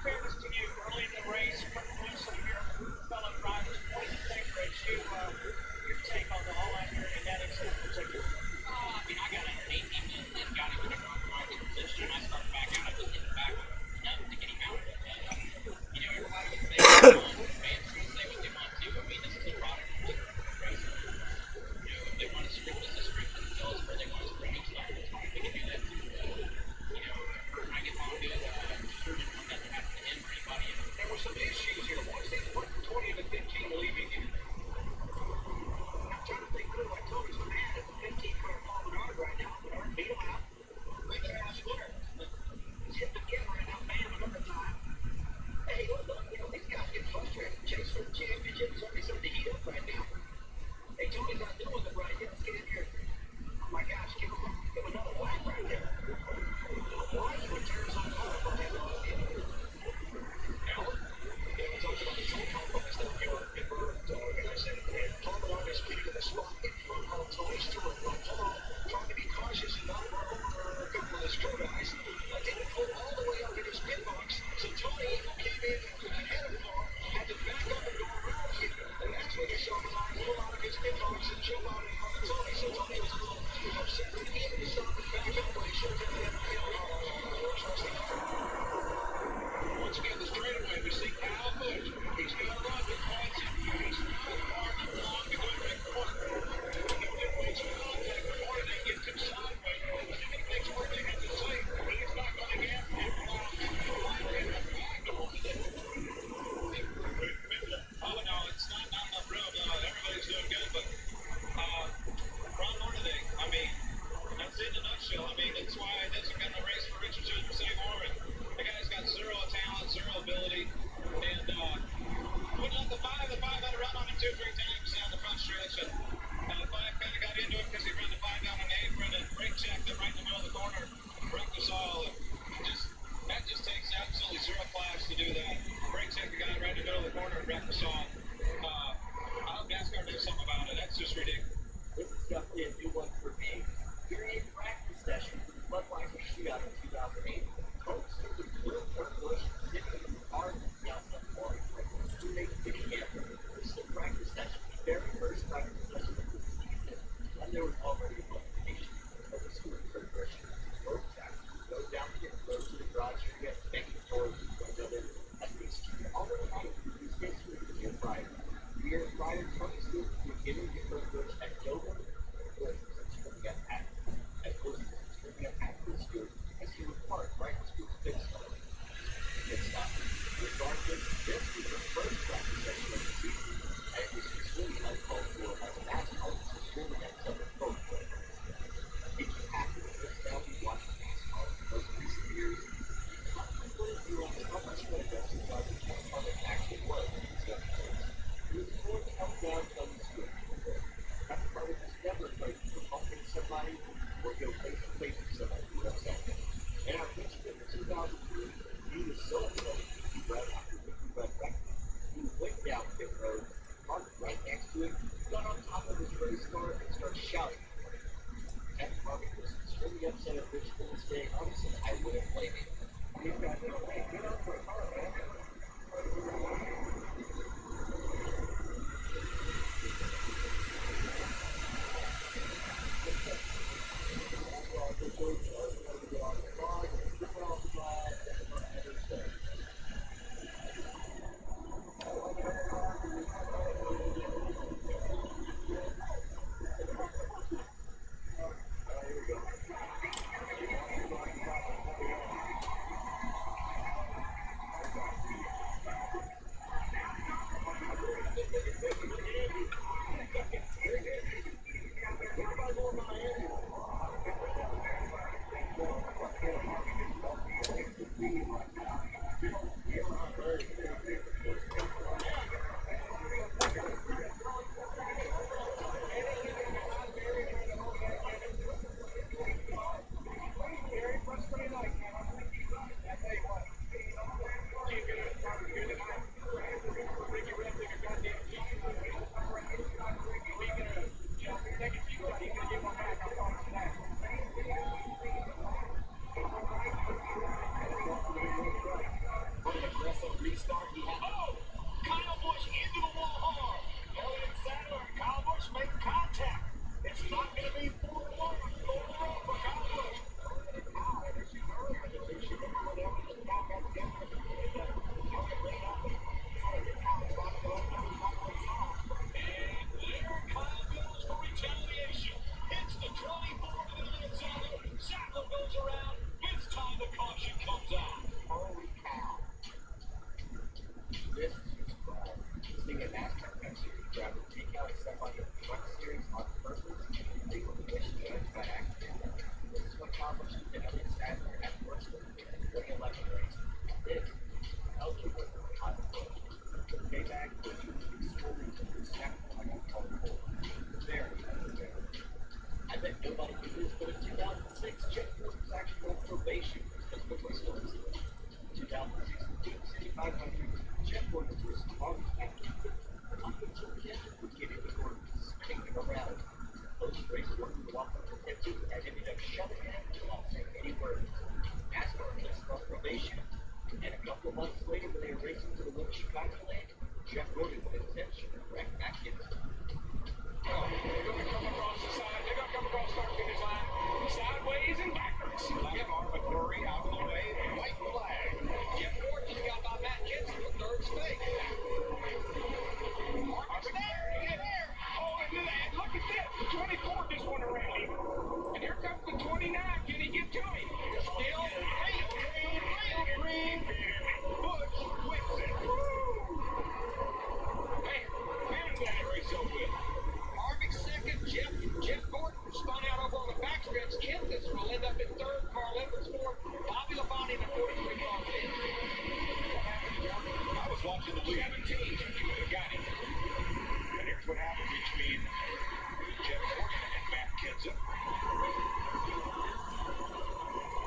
fairness to you, early in the race, some of your fellow drivers pointed the same race. Your take on the whole aerodynamics in particular. I mean, I got an 18 minute and got him in a driving position. I started back out. I just hit the back to get him out. Everybody can say what they want. Fans can say what they want to. I mean, this is a product of racing. If they want to script us a script and tell us where they want to script each time, it's fine. We can do that too. I get on good. Sure didn't want that to happen to him or anybody. There were some issues here. Once they put 20 to 15 leaving, I'm trying to think who I told us, man, at the 15 not going to be for long. Retaliation. Hits the 24 to the outside. Saddler goes around. This time the caution comes out. Holy cow. This is seeing a NASCAR Cup Series driver take out a step on the Truck Series on purpose. They were wish judged by accident. This is what accomplished in every Saturday at Bristol in the 2011 race. This eligible for the hot approach. The payback was extremely respectful and uncomfortable. Very unfair. I bet nobody knew this, but in 2006, Jeff Ford was actually on probation because of the Bristol incident. 2016 City 500, Jeff Ford was his strongest athlete up until Kendrick would get into court, spinning him around. Post-race working walked up to Kendrick and ended up shoving him without saying any words. NASCAR placed him on probation, and a couple of months later, when they were racing to the Little Chicago lane, Jeff Gordon with intention wrecked back into it. They're going to come across the side. They're going to come across start finish line sideways and backwards. Get McCrory out of the way. White flag. Jeff Gordon just got by Matt Kenseth for third stake. There. Oh, and look at this. The 24 just went around him. And here comes the 29. Can he get to him? Still real green. Bush whips it. Man, that race over with. Harvick second, Jeff Gordon spun out over on the backstretch. Kenseth will end up in third. Carl Edwards fourth. Bobby Labonte in the 43-car lead. I was watching the 17. You would have got him. And here's what happened between Jeff Gordon and Matt Kenseth.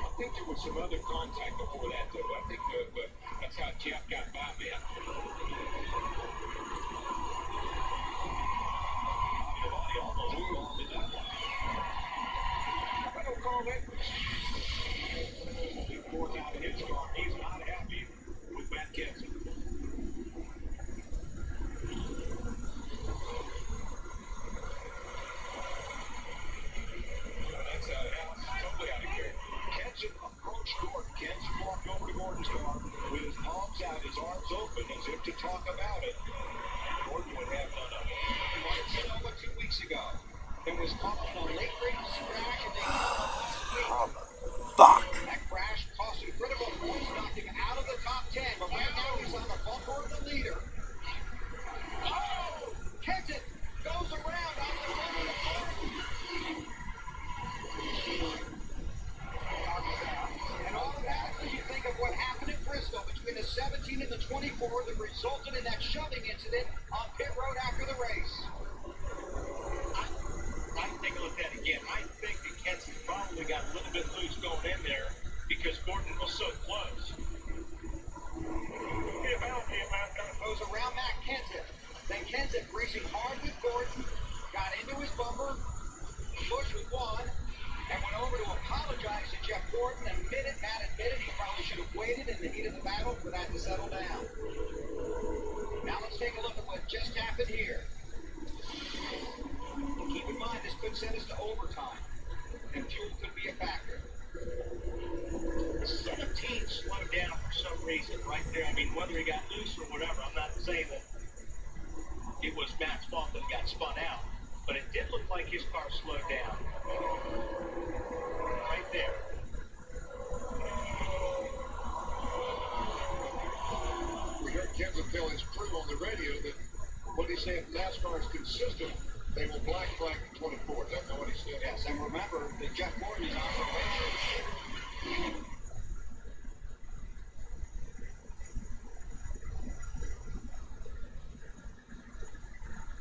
I think there was some other contact before that, though. I think but that's how Jeff got by, man. Almost involved in that one. I don't call that. He pours out his car. He's not happy with Matt Kenseth. That's totally out of character. Kenseth approached Gordon. Kenseth walked over to Gordon's car with his palms out, his arms open, as if to talk about it. Gordon would have none of it. Martin Sonoma 2 weeks ago. There was caught on a late race crash and they last week. Fuck. That crash cost him critical points, knocked him out of the top 10, but right now he's on the bumper of the leader. Oh! Kenseth goes around on the front of the car. And automatically you think of what happened at Bristol between the 17 and the 24 that resulted in that shoving incident on pit road after the race. I take a look at it again. I think that Kenseth probably got a little bit loose going in there because Gordon was so close. Goes around Matt Kenseth. Then Kenseth racing hard with Gordon, got into his bumper. Bush was one and went over to apologize to Jeff Gordon. Matt admitted he probably should have waited in the heat of the battle for that to settle down. Now let's take a look at what just happened here. Keep in mind, this could send us to overtime, and fuel could be a factor. The 17 slowed down for some reason right there. I mean, whether he got loose or whatever, I'm not saying that it was Matt's fault that he got spun out, but it did look like his car slowed down. Right there. We heard Kenseth tell his crew on the radio that what he said, NASCAR is consistent. They will black flag the 24. Is that what he said? Yes, and remember that Jeff Gordon is on probation.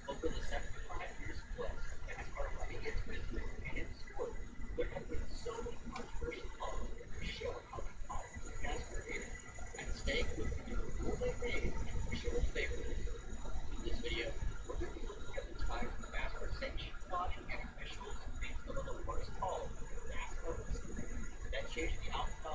Over the 75 years plus, NASCAR running its business and its sport, there have been so many controversial calls showing how powerful NASCAR is and staying with the rule they made and showing favoritism. In this video, we're going to be looking at the time the NASCAR sanctioned body and officials made some of the worst calls NASCAR history that changed the outcome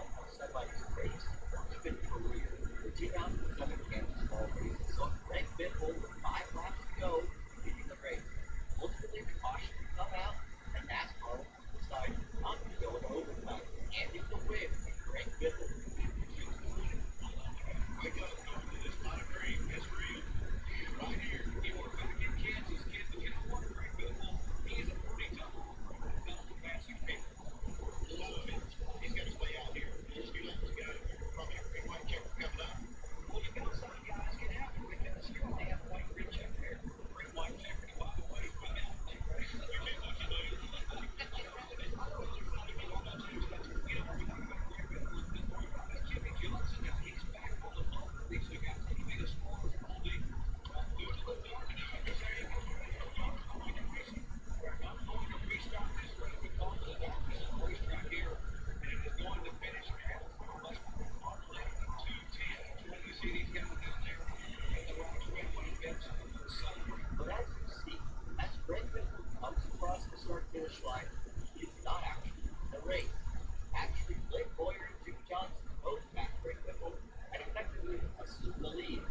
finish line, he is not actually in the race. Actually, Blake Boyer and Jim Johnson both passed Greg Whipple and effectively assumed the lead.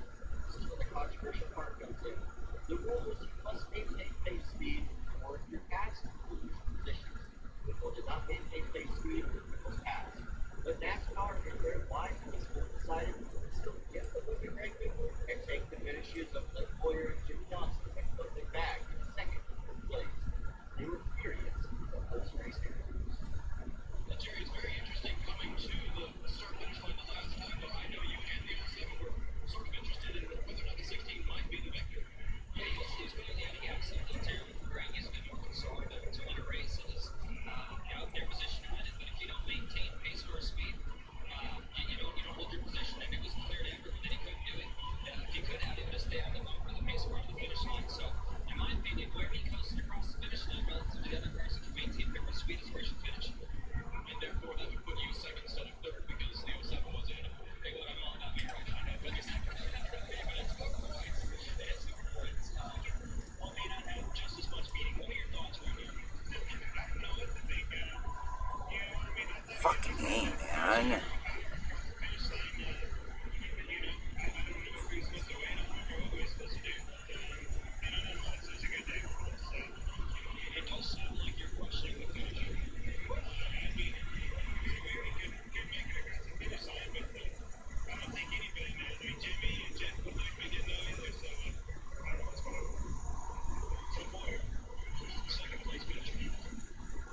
This is where the controversial part comes in. The rule is you must maintain pace speed or if you're past, you lose positions. Whipple did not maintain pace speed, Whipple's passed. But NASCAR and their wise principle decided to still get the win to Greg Whipple and take the finishes of Blake Boyer and Jim Johnson and put them back in second place. They were furious that those racing rules. Jerry, it's very interesting coming to the start finish line the last time, but I know you and the 07 were sort of interested in whether or not the 16 might be the victor. Yeah, you'll see it's been in the something terrible for Greg. He's been more concerned to win a race and is out there position to win it, but if you don't maintain pace or speed, you don't hold your position, and it was clear to everyone that he couldn't do it. If he could have, he would have stayed on the bumper of the pace part of the finish line. So, in my opinion, where he coasted across the finish line relative to the other cars, if you maintain pace or speed is where he should finish. And therefore, that would put you second instead of third because the 07 was in. Hey, what I'm all about me right now, but you're second. But it's score points. It is score points. One may not have just as much meaning. What are your thoughts right here? I don't know what to think. Fucking A, man. It does sound like you're questioning the finish. I mean, very good make an aggressive finish line, but I don't think anybody knows. I mean, Jimmy and Jeff would like me didn't know either, so I don't know what's going on. So, boy, second place finish.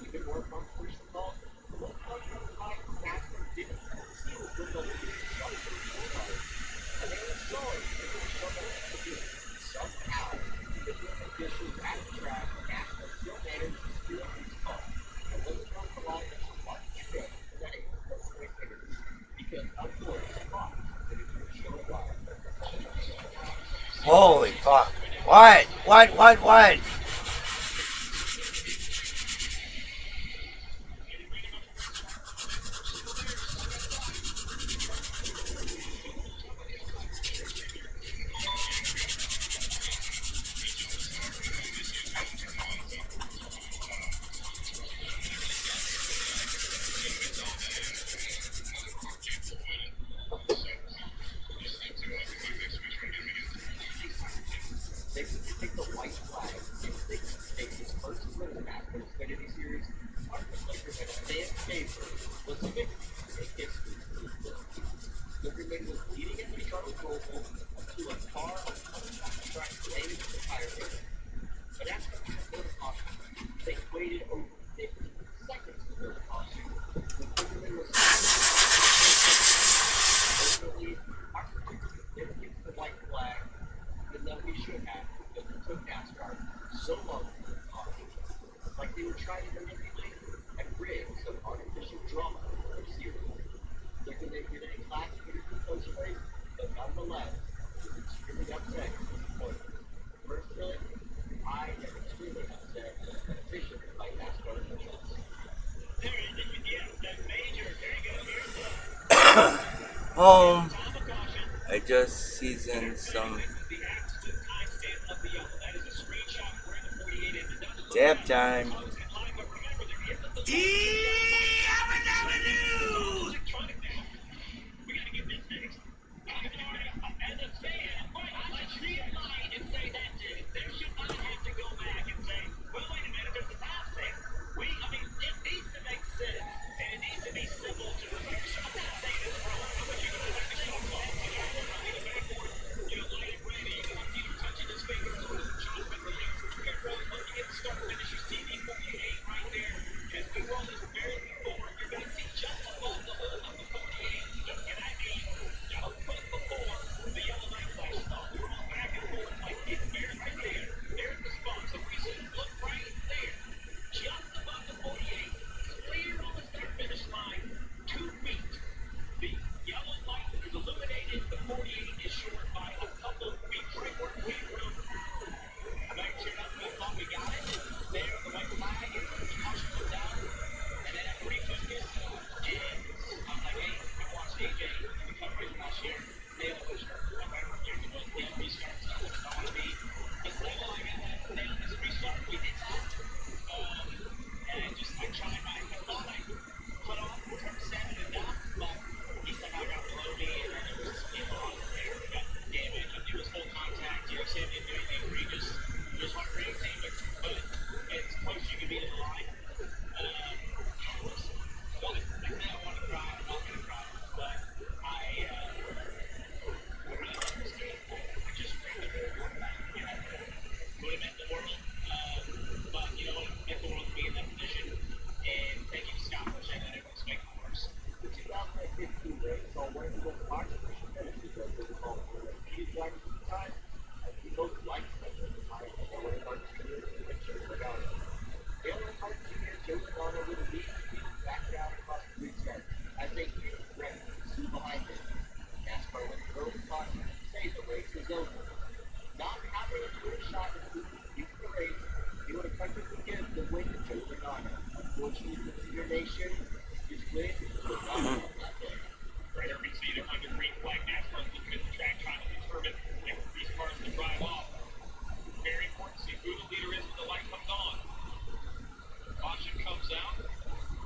Even more controversial call, what high Master didn't see the football and they were sorry because they were struggling to do it. Somehow, different officials at the track, Master still managed to steal his car. And when the car collided, what trip that it was wicked because of course, Fox didn't show up. Holy fuck. What? What? They take the white flag. If they take his first win in the NASCAR Xfinity Series, Marcus Liquor had a fan favorite was the victory in history. Liquorman was leading into Charles Roval to a car on the track related to the tire race. But after the third caution, they waited over 50 seconds to build a caution. When Liquorman was ultimately, Marcus Liquor never gets the white flag, even though he should have, because it took NASCAR so long to build a caution. Like they were trying to manipulate and rig some artificial drama for their series. Thinking they did a classic interview post race, but nonetheless, it was extremely upset. Personally, I am extremely upset and efficient by NASCAR officials. Home. I just seasoned some dab time. but as close as you can be to the line. Don't expect that I want to cry. I'm not going to cry. But I really love this game. I just really want that. You know, would have meant the world. But, you know, it meant the world to be in that position. And thank you to Scott for saying that everyone's making it worse. The 2015 race saw one of the most controversial finishes that was involved in the Peter Jackson at the time, as the most liked finisher at the time, Dale Earnhardt Jr. and Joe Logano. Dale Earnhardt Jr. and Joe Logano would have lead the field back down across the grid start as they hit the red soon behind them. NASCAR went to early caution to say the race was over. Not having a clear shot at the race, they would effectively give the win to Joe Logano. Unfortunately for Senior Nation, his win was not enough that day. Right, we see the under green flag. NASCAR's looking at the track trying to determine if these cars can drive off. Very important to see who the leader is when the light comes on. Caution comes out,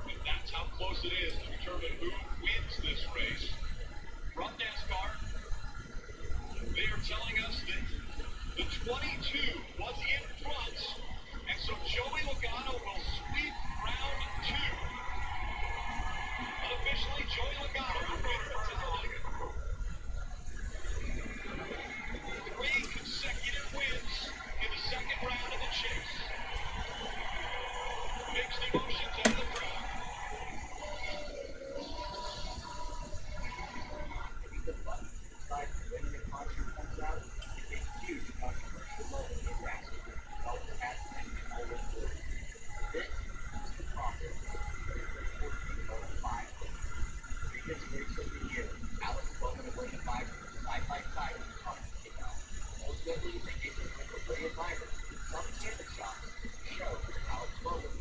and that's how close it is to determine who wins this race. From NASCAR, they are telling us that the 22 was in front, and so Joey Logano will sweep round 2. Unofficially, Joey Logano will win the tonight. 3 consecutive wins in the second round of the chase. Mixed emotions out of the crowd. The button decides when the caution comes out, it's a huge controversial moment in racing. Always has been and always will. This is the profit of the 14-5. Previous race of the year, Alex Bowman and William Byron side by side in the caution takeout. Ultimately, they gave the win to William Byron. Some camera shots show Alex Bowman.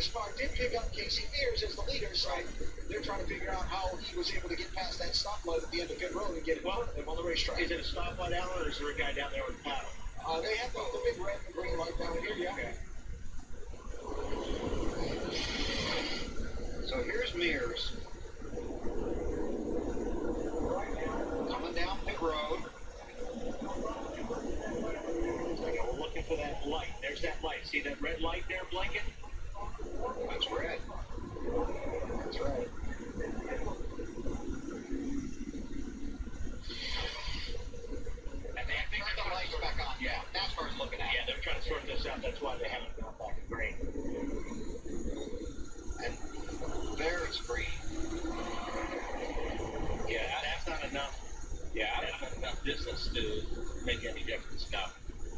His car did pick up Casey Mears as the leader, so they're trying to figure out how he was able to get past that stoplight at the end of pit road and get in front of him on the racetrack. Is it a stoplight, Alan, or is there a guy down there with a paddle? They have the big red and green light down here, yeah. Okay. So here's Mears. Coming down pit road. Okay, we're looking for that light. There's that light. See that red light there blinking? That's red. That's right. And they turned the lights back on. Yeah. NASCAR's looking at it. Yeah, they're trying to sort this out. That's why they haven't gone back to green. And there it's green. Yeah, that's not enough. Yeah, that's not enough distance to make any difference. No.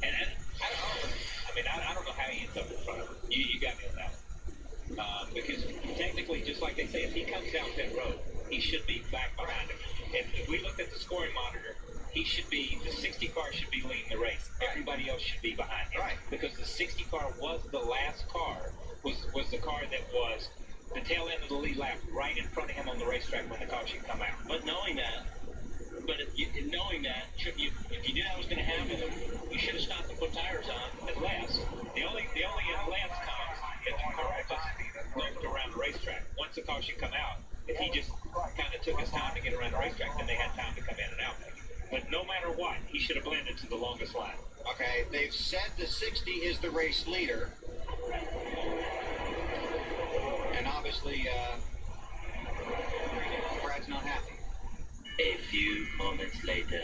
And I don't know. I mean, I don't know how he ends up in front of him. You got me on that one. Because technically, just like they say, if he comes down pit road, he should be back behind him. If we looked at the scoring monitor, he should be, the 60 car should be leading the race. Everybody else should be behind him. Right. Because the 60 car was the last car, was the car that was the tail end of the lead lap right in front of him on the racetrack when the caution come out. But knowing that, if you knew that was going to happen, you should have stopped and put tires on at last. The only at last time that the car just looked around the racetrack. Once the caution come out, if he just kind of took his time to get around the racetrack, then they had time to come in and out. But no matter what, he should have blended to the longest line. Okay, they've said the 60 is the race leader. And obviously, Brad's not happy. A few moments later.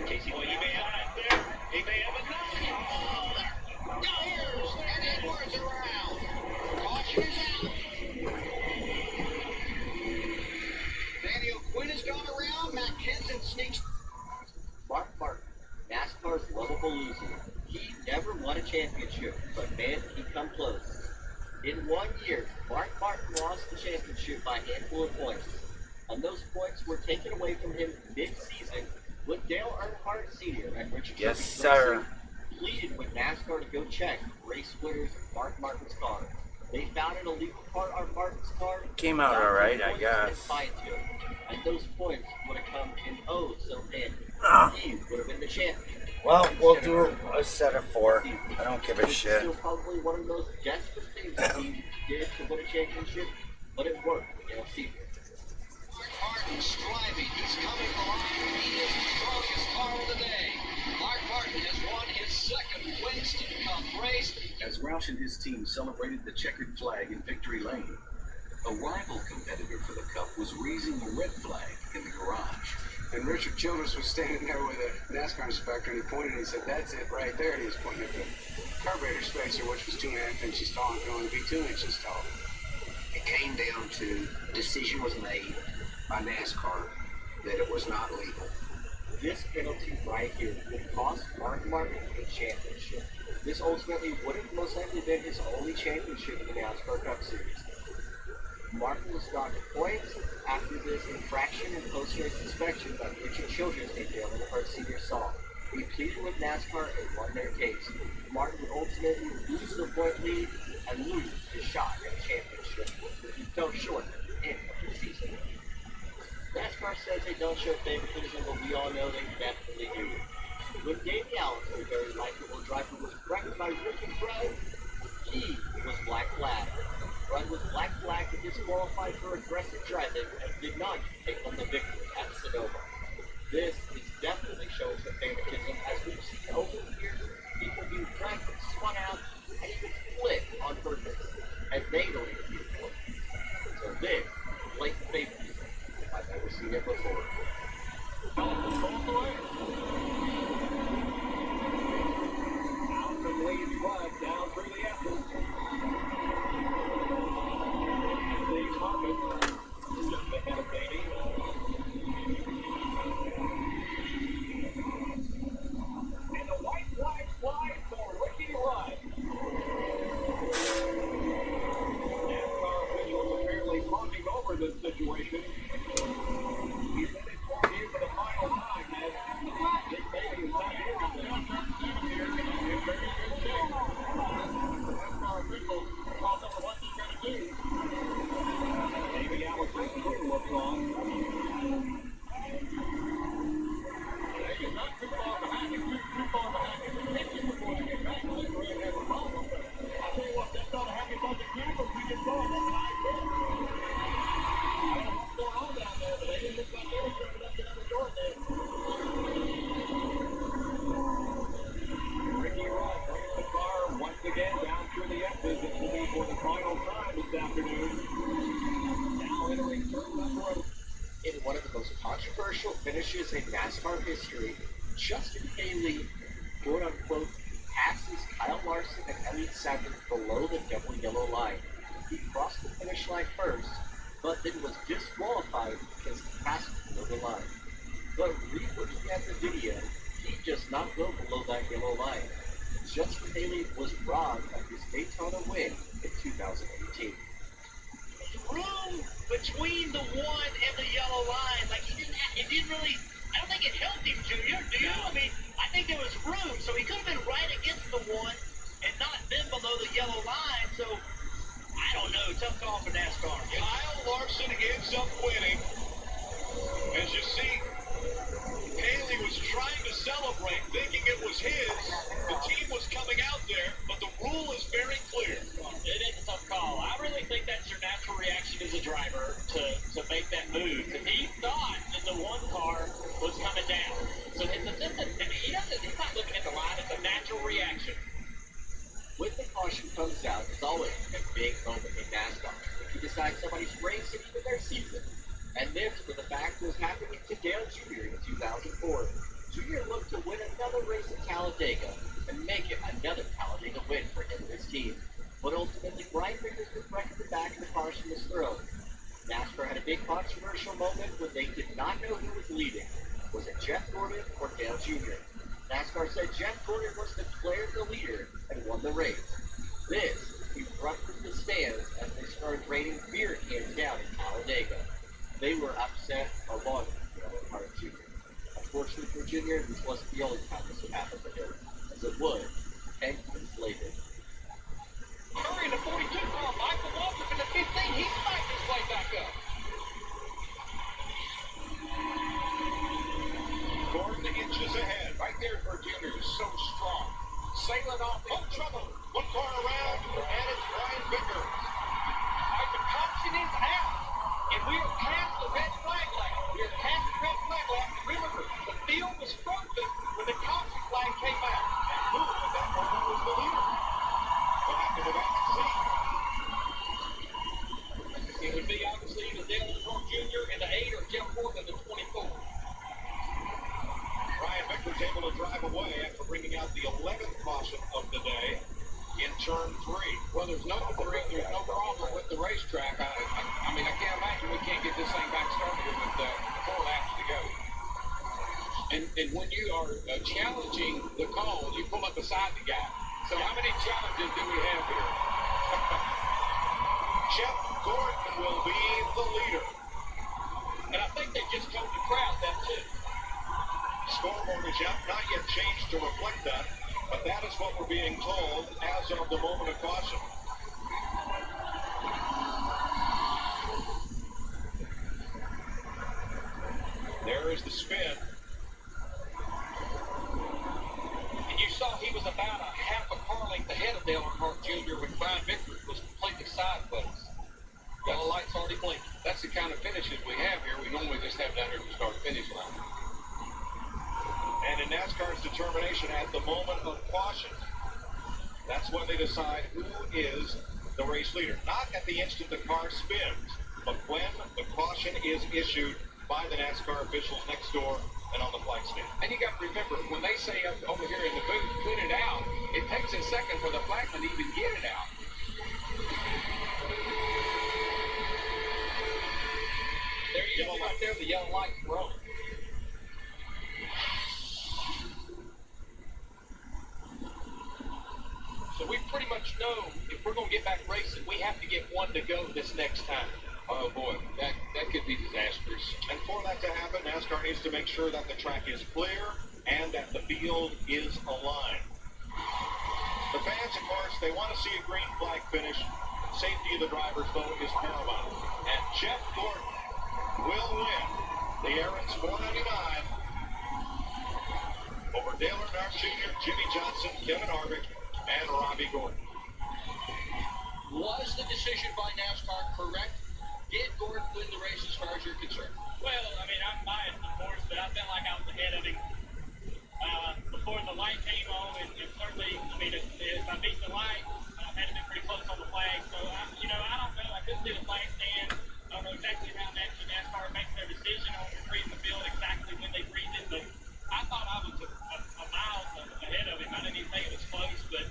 Casey, well, you may have it there. He may have it now. Tires and Edwards around. Caution is out. Daniel Quinn has gone around. Matt Kenton sneaks. Mark Martin, NASCAR's lovable loser. He never won a championship, but man, he come close. In 1 year, Mark Martin lost the championship by a handful of points. And those points were taken away from him mid-season when Dale Earnhardt Sr. and Richard Yes, Childress sir. pleaded with NASCAR to go check race winners Mark Martin's car. They found an illegal part on Martin's car. Came out all right, I guess. And those points would have come in so handy. He would have been the champion. Well, we'll do a set of 4. I don't give a It's shit. still probably one of the most desperate things that he did to win a championship, but it worked. See. Martin striving. He's coming along. He is the strongest car of the day. Mark Martin has won his second Winston Cup race. As Roush and his team celebrated the checkered flag in victory lane, a rival competitor for the Cup was raising the red flag in the garage. And Richard Childress was standing there with a NASCAR inspector, and he pointed and he said, "That's it right there." And he was pointing at the carburetor spacer, which was 2.5 inches tall and could only be 2 inches tall. It came down to a decision was made by NASCAR that it was not legal. This penalty right here would cost Mark Martin a championship. This ultimately would have most likely been his only championship in the NASCAR Cup Series. Martin was docked points after this infraction and post-race inspection by Richard Childress and Dale Earnhardt Sr. saw. He pleaded with NASCAR and won their case. Martin would ultimately lose the point lead and lose his shot at a championship. He fell short at the end of the season. NASCAR says they don't show favoritism, but we all know they definitely do. When Davey Allen, a very likable driver, was wrecked by Rick and Brad, he was black flag. Brad was black flag and disqualified for aggressive driving and did not take home the victory at Sonoma. This is definitely showing some favoritism, as we've seen over the years. People being wrecked, spun out, and even split on purpose, and they don't even get it. So this is blatant favoritism. I've never seen it before. Malcolm leads Bud down through the effort. The Comet just ahead of Davey. And the white flag flies for Ricky Rudd. NASCAR officials apparently pondering over this situation. He's headed one of the most controversial finishes in NASCAR history, Justin Haley, quote-unquote, passes Kyle Larson and Elliott Sadler below the double yellow line. He crossed the finish line first, but then was disqualified because he passed below the line. But re-looking at the video, he does not go below that yellow line. Justin Haley was robbed of his Daytona win in 2018. Room between the one and the yellow line. Like, it didn't really, I don't think it helped him, Junior. Do you? I mean, I think there was room, so he could have been right against the one and not been below the yellow line. So, I don't know. Tough call for NASCAR. Kyle Larson ends up winning. As you see, Haley was trying to celebrate, thinking it was his. The team was coming out there, but the rule is very clear. It is a tough call. I really think that's your natural reaction as a driver to make that move. Because he thought that the one car was coming down. So he's not looking at the line. It's a natural reaction. When the caution comes out, it's always a big moment in NASCAR. You decide somebody's racing for their season. And this was the fact was happening to Dale Jr. in 2004. Jr. looked to win another race at Talladega and make it another Talladega win for him and his team. But ultimately, Brian Vickers was right at the back of the caution was thrown. NASCAR had a big controversial moment when they did not know who was leading. Was it Jeff Gordon or Dale Jr.? NASCAR said Jeff Gordon was declared the leader and won the race. This erupted the stands as they started raining beer cans down in Talladega. They were upset along with Dale Earnhardt Jr. Unfortunately for Jr., this wasn't the only time this would happen to him, as it would 10 years later. Hurry to 42 car. Michael Waltrip in the 15. He's fighting his way back up. Gordon inches ahead. Right there for Junior is so strong. Sailing off in trouble. One car around, and it's Brian Vickers. All right, the caution is out. And we are past the red flag lap. We are past the red flag lap. Remember, the field was frozen when the caution flag came out. And who at that moment was the leader? We'll have to go back and see. It would be obviously either Dale Earnhardt Jr. in the 8 or Jeff Gordon in the 24. Brian Vickers able to drive away after bringing out the 11th caution of the day in turn 3. Well, there's no problem with the racetrack. I mean, I can't imagine we can't get this thing back started with 4 laps to go. And when you are challenging the call, you pull up beside the guy. So how many challenges do we have here? Jeff Gordon will be the leader. And I think they just told the crowd that too. Scoreboard is not yet changed to reflect that, but that is what we're being told as of the moment of caution. There is the spin. And you saw he was about a half a car length ahead of Dale Earnhardt Jr. when Brian Vickers was completely sideways. Yellow light's already blinking. That's the kind of finishes we have here. We normally just have down here to start finish line. And in NASCAR's determination at the moment of caution, that's when they decide who is the race leader. Not at the instant the car spins, but when the caution is issued by the NASCAR officials next door and on the flag stand. And you got to remember, when they say up over here in the booth, put it out, it takes a second for the flagman to even get it out. There you go, right there, the yellow light's rolling. So we pretty much know if we're going to get back racing, we have to get one to go this next time. Oh boy, that could be disastrous. And for that to happen, NASCAR needs to make sure that the track is clear and that the field is aligned. The fans, of course, they want to see a green flag finish. Safety of the drivers, though, is paramount. And Jeff Gordon will win the Aaron's 499 over Dale Earnhardt Jr., Jimmy Johnson, Kevin Harvick, and Robbie Gordon. Was the decision by NASCAR correct? Did Gordon win the race as far as you're concerned? Well, I mean, I'm biased, of course, but I felt like I was ahead of him before the light came on, and certainly, I mean, if I beat the light, I had to be pretty close on the flag. So, I don't know. I couldn't see the flag stand. I don't know exactly how NASCAR makes their decision. you know, freezing the field exactly when they freeze it. But I thought I was a mile ahead of him. I didn't even think it was close, but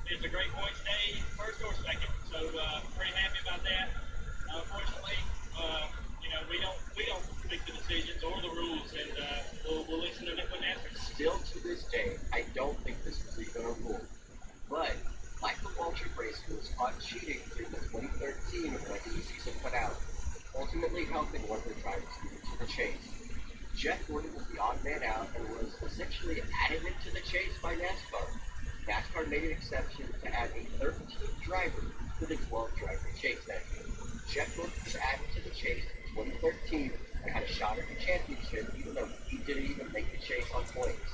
it's a great point today, first or second. So pretty happy about that. Unfortunately, you know, we don't make the decisions or the rules, and we'll listen to it when it happens. Still to this day, I don't think this was even a rule. But Michael Waltrip Racing was caught cheating through the 2013 regular season finale, ultimately helping one of the drivers to the chase. Jeff Gordon was the odd man out and was essentially added into the chase by NASCAR. NASCAR made an exception to add a 13th driver to the 12-driver chase that year. Jeff Gordon was added to the chase in 2013 and had a shot at the championship, even though he didn't even make the chase on points.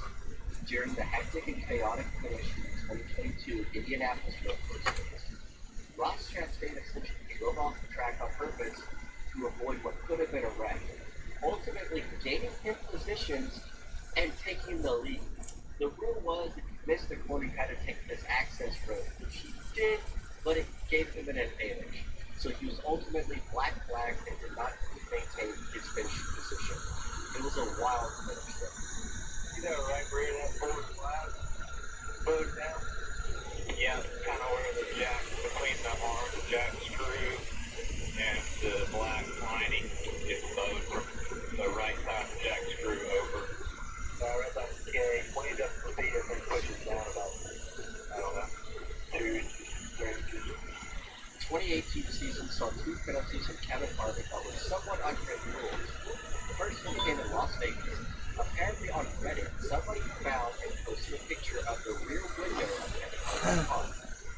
During the hectic and chaotic finish in 2022 Indianapolis road course race, Ross Chastain essentially drove off the track on purpose to avoid what could have been a wreck, ultimately gaining him positions and taking the lead. The rule was if you missed the corner, you had to take this access road, which he did, but it gave him an advantage. So he was ultimately black flagged and did not maintain his finishing position. It was a wild finish there. You know, right where that forward flag bowed down? Yeah, kind of where the jack, between the arm, the jack screw, and the black lining is bowed from the right side jack screw over. Right about the K, 20 depth of feet, I think pushes down about, I don't know, 2 inches, 3 inches. 2018 season saw 2 penalties from Kevin Harvick that were somewhat unwritten rules. The first one came in Las Vegas. Apparently on Reddit, somebody found and posted a picture of the rear window of Kevin Harvick's car.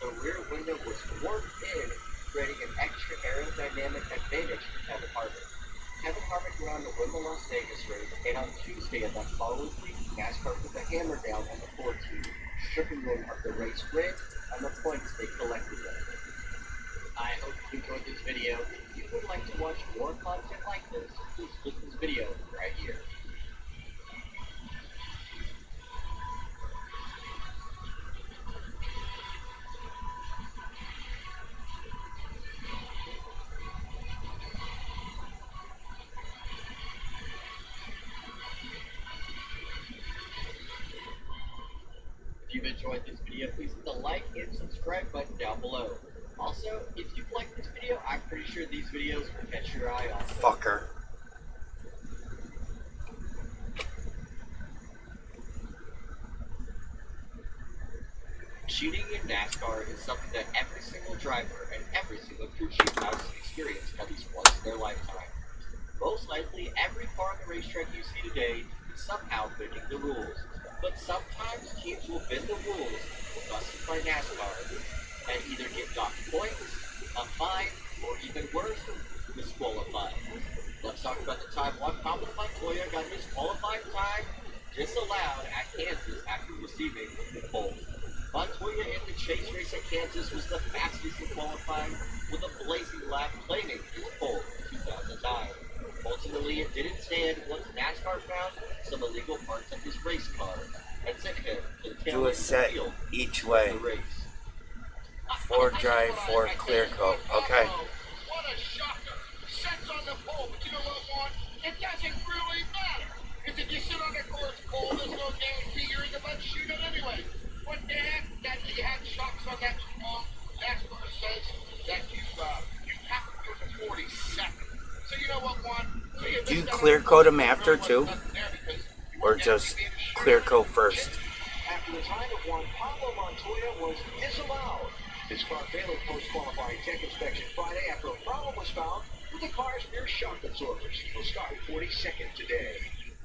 The rear window was warped in, creating an extra aerodynamic advantage for Kevin Harvick. Kevin Harvick went on to win the Las Vegas race, and on Tuesday of that following week, NASCAR put the hammer down on the Ford team, stripping them of the race grid and the points they collected them. I hope you enjoyed this video. If you would like to watch more content like this, please click this video right here. If you've enjoyed this video, please hit the like and subscribe button down below. Also, if you've liked this video, I'm pretty sure these videos will catch your eye on. Fucker. Cheating in NASCAR is something that every single driver and every single crew chief has experienced at least once in their lifetime. Most likely, every car on the racetrack you see today is somehow bending the rules. But sometimes teams will bend the rules, busted by NASCAR, and either get docked points, a fine, or even worse, disqualified. Let's talk about the time Juan Pablo Montoya got his qualifying time disallowed at Kansas after receiving the pole. Montoya in the chase race at Kansas was the fastest in qualifying with a blazing lap claiming his pole in 2009. Ultimately, it didn't stand once NASCAR found some illegal parts of his race car and sent him to the Do a set each way. 4 dry, 4 clear coat. Okay. What a shocker. Sets on the pole, but you know what, Juan? It doesn't really matter. Because if you sit on the course pole, there's no guarantee you're in the mud shooting anyway. What the heck? That you had shocks on that long. NASCAR says that you have to do the 42nd. So you know what, Juan? Do you clear coat them after too? Or just clear coat first? After the time of Juan Pablo Montoya was disallowed. His car failed post-qualifying tech inspection Friday after a problem was found with the car's rear shock absorbers. Will start 42nd today.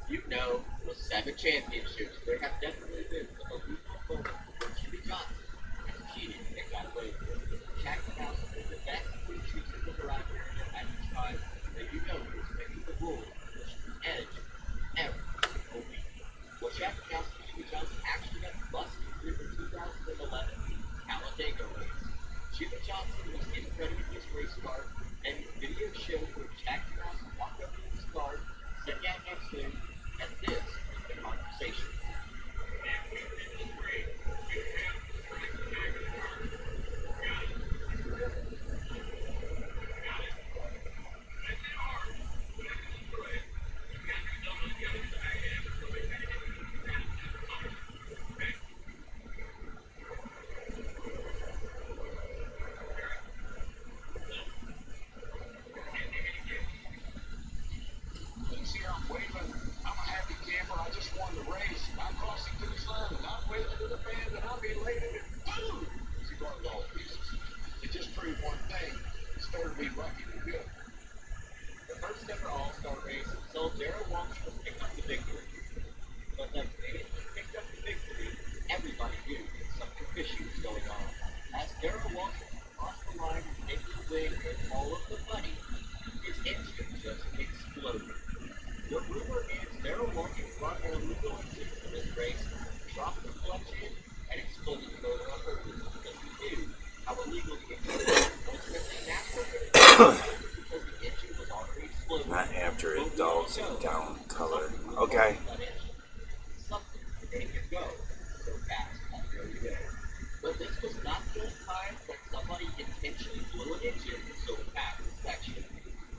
You know, with 7 championships, there have definitely been some illegal moments where Jimmy Johnson has cheated and got away with it. Jack House is the best crew chief in the garage area at this time, and you know he was making the rules pushing the edge every single week. Well, Jack House and Jimmy Johnson actually got busted through the 2011 Talladega race. Jimmy Johnson was getting ready with his race car, and his video showed where Jack House walked up to his car, sat down next to him, and this is the conversation. finish line and not wave to the fans and I'll be late and boom! She goes all pieces. It just proved one thing. It's fair to be lucky and good. The first ever All-Star race until Darrell Walker picked up the victory. But the minute he picked up the victory, everybody knew that something fishy was going on. As Darrell Walker crossed the line and taking the win with all of the money, his engine just exploded. The rumor is Darrell Walker brought an illegal engine for this race, dropped the clutch in, and exploded the motor on purpose because he knew how illegal the engine was. Ultimately, NASCAR because the engine was already exploded. Not after it dulls it down color. Okay. Something to make it go so fast after every day. But this was not the first time that somebody intentionally blew an engine so fast in section.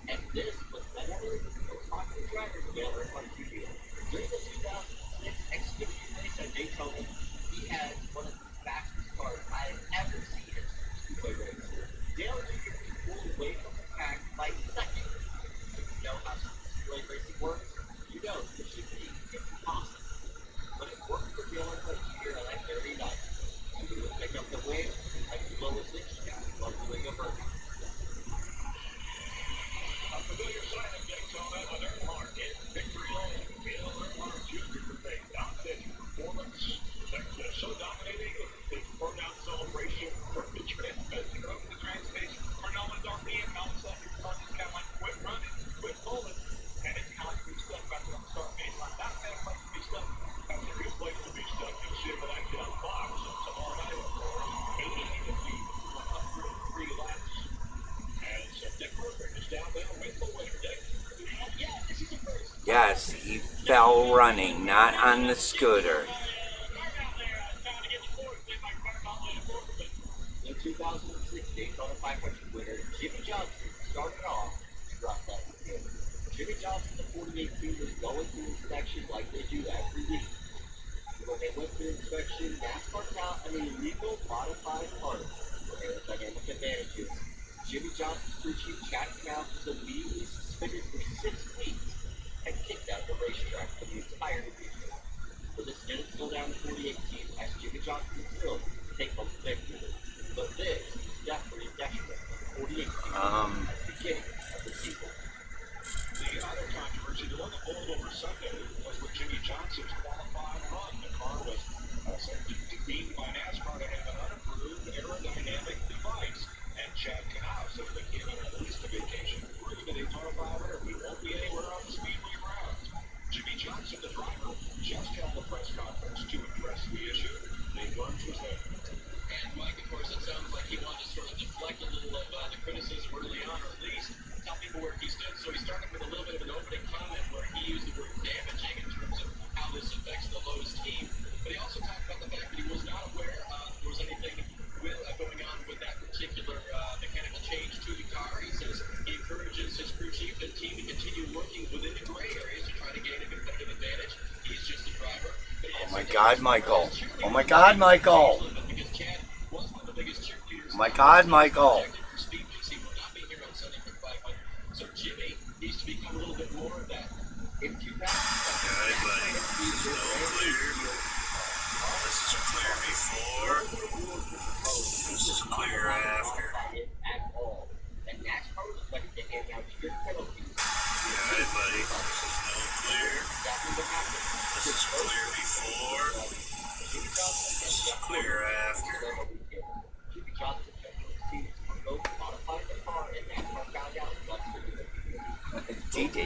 And this was none other than the most popular driver together on TV. During the 2006 Xfinity race at Daytona, he had one of the fastest cars I have ever seen in a speedway race. Dale Jr. pulled away from the pack by seconds. If you know how speedway racing works, you know it should be impossible. But it worked for Dale Jr. on that very night. He would pick up the win and blow his engine out while doing a burnout. A familiar sight of Daytona on Earnhardt in victory lane. Dale Earnhardt Jr. with a dominating performance. So dominating the burnout celebration from the track station. Arnold Darby and Mount Sucker started kind of like quit running, quit pulling, and it's kind of like we stuck back on the start base line. Not that place to be stuck. That's a good place to be stuck. You'll see what I get on Fox tomorrow night. 3 laps. And so Dick Murphy is down there with the winner. Dick. Yeah, this is the first. Yes, he fell running, not on the scooter. The 2006 Daytona 500 winner, Jimmy Johnson, started off to drop that win. Jimmy Johnson, the 48 team, was going through inspection like they do every week. When they went through inspection, NASCAR found an illegal modified part for aerodynamic advantages. Jimmy Johnson's crew chief, Chad Knaus, was immediately suspended for 6 weeks and kicked out of the racetrack for the entire division. So this didn't slow down the 48 team as Jimmy Johnson still take home the victory. But this is definitely a detriment for the 48 team at the beginning of the season. The other controversy, the one that boiled over Sunday, was with Jimmy Johnson's qualifying run. The car was deemed by NASCAR to have an unapproved aerodynamic device. And Chad Knaus says they can't even at least a vacation through the Daytona 500. We won't be anywhere on the speedway grounds. Jimmy Johnson, the driver, just held a press conference to address the issue. They learned his head. And Mike, of course, it sounds like he wanted to sort of deflect a little of the criticism early on, or at least tell people where he stood. So he started with a little bit of an opening comment where he used the word damaging in terms of how this affects the Lowe's team. But he also talked about the fact that he was not aware there was anything going on with that particular mechanical change to the car. He says he encourages his crew chief and team to continue working within the gray areas to try to gain a competitive advantage. He's just a driver. Oh my God, Michael. Oh my God, Michael. Oh my God, Michael. So Jimmy needs to become a little bit more of that. In 2000, This is clear before. This is clear after. At all. And NASCAR was ready to hand out strict penalties. Alright, buddy. This is no clear. This is clear before. This is clear after. Jimmy Johnson modified the car and NASCAR found out DJ.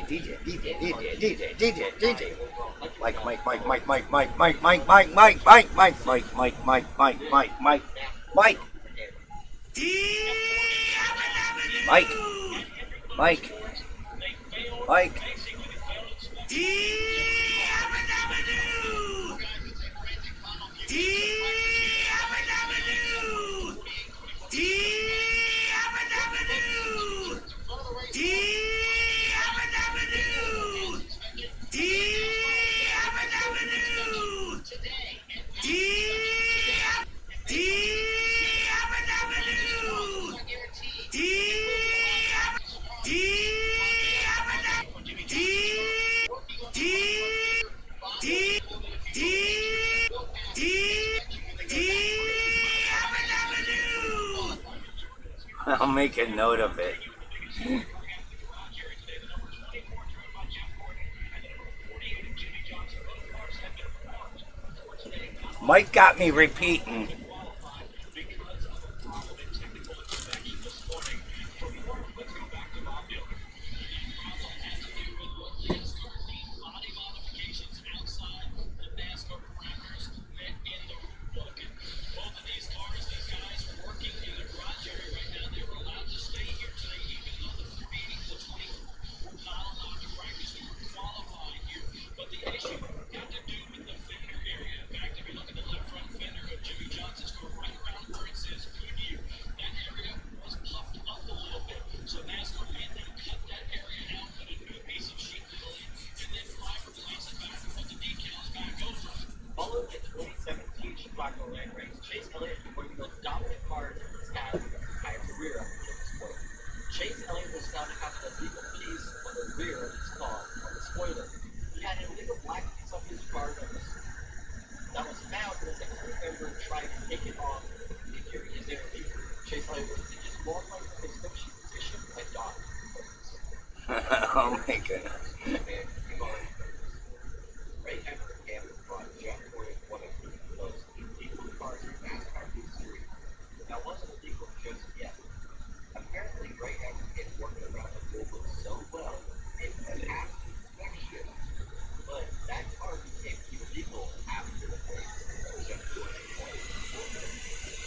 Mike. D make a note of it. Mike got me repeating. Following the 2017 Chicago Land Race, Chase Elliott was one of the most dominant cars in his entire career up until this point. Chase Elliott was found to have an illegal piece on the rear of his car on the spoiler. He had an illegal black piece on his car that was found as a crew member tried to take it off during his interview. Chase Elliott was disqualified from his coaching position and died. Oh my goodness. Ray Everett and brought Jeff Gordon one of the most illegal cars in NASCAR history. That wasn't illegal just yet. Apparently, Ray Everett had worked around the rule so well, it had passed inspection. But that car became illegal after the race. Jeff Gordon won.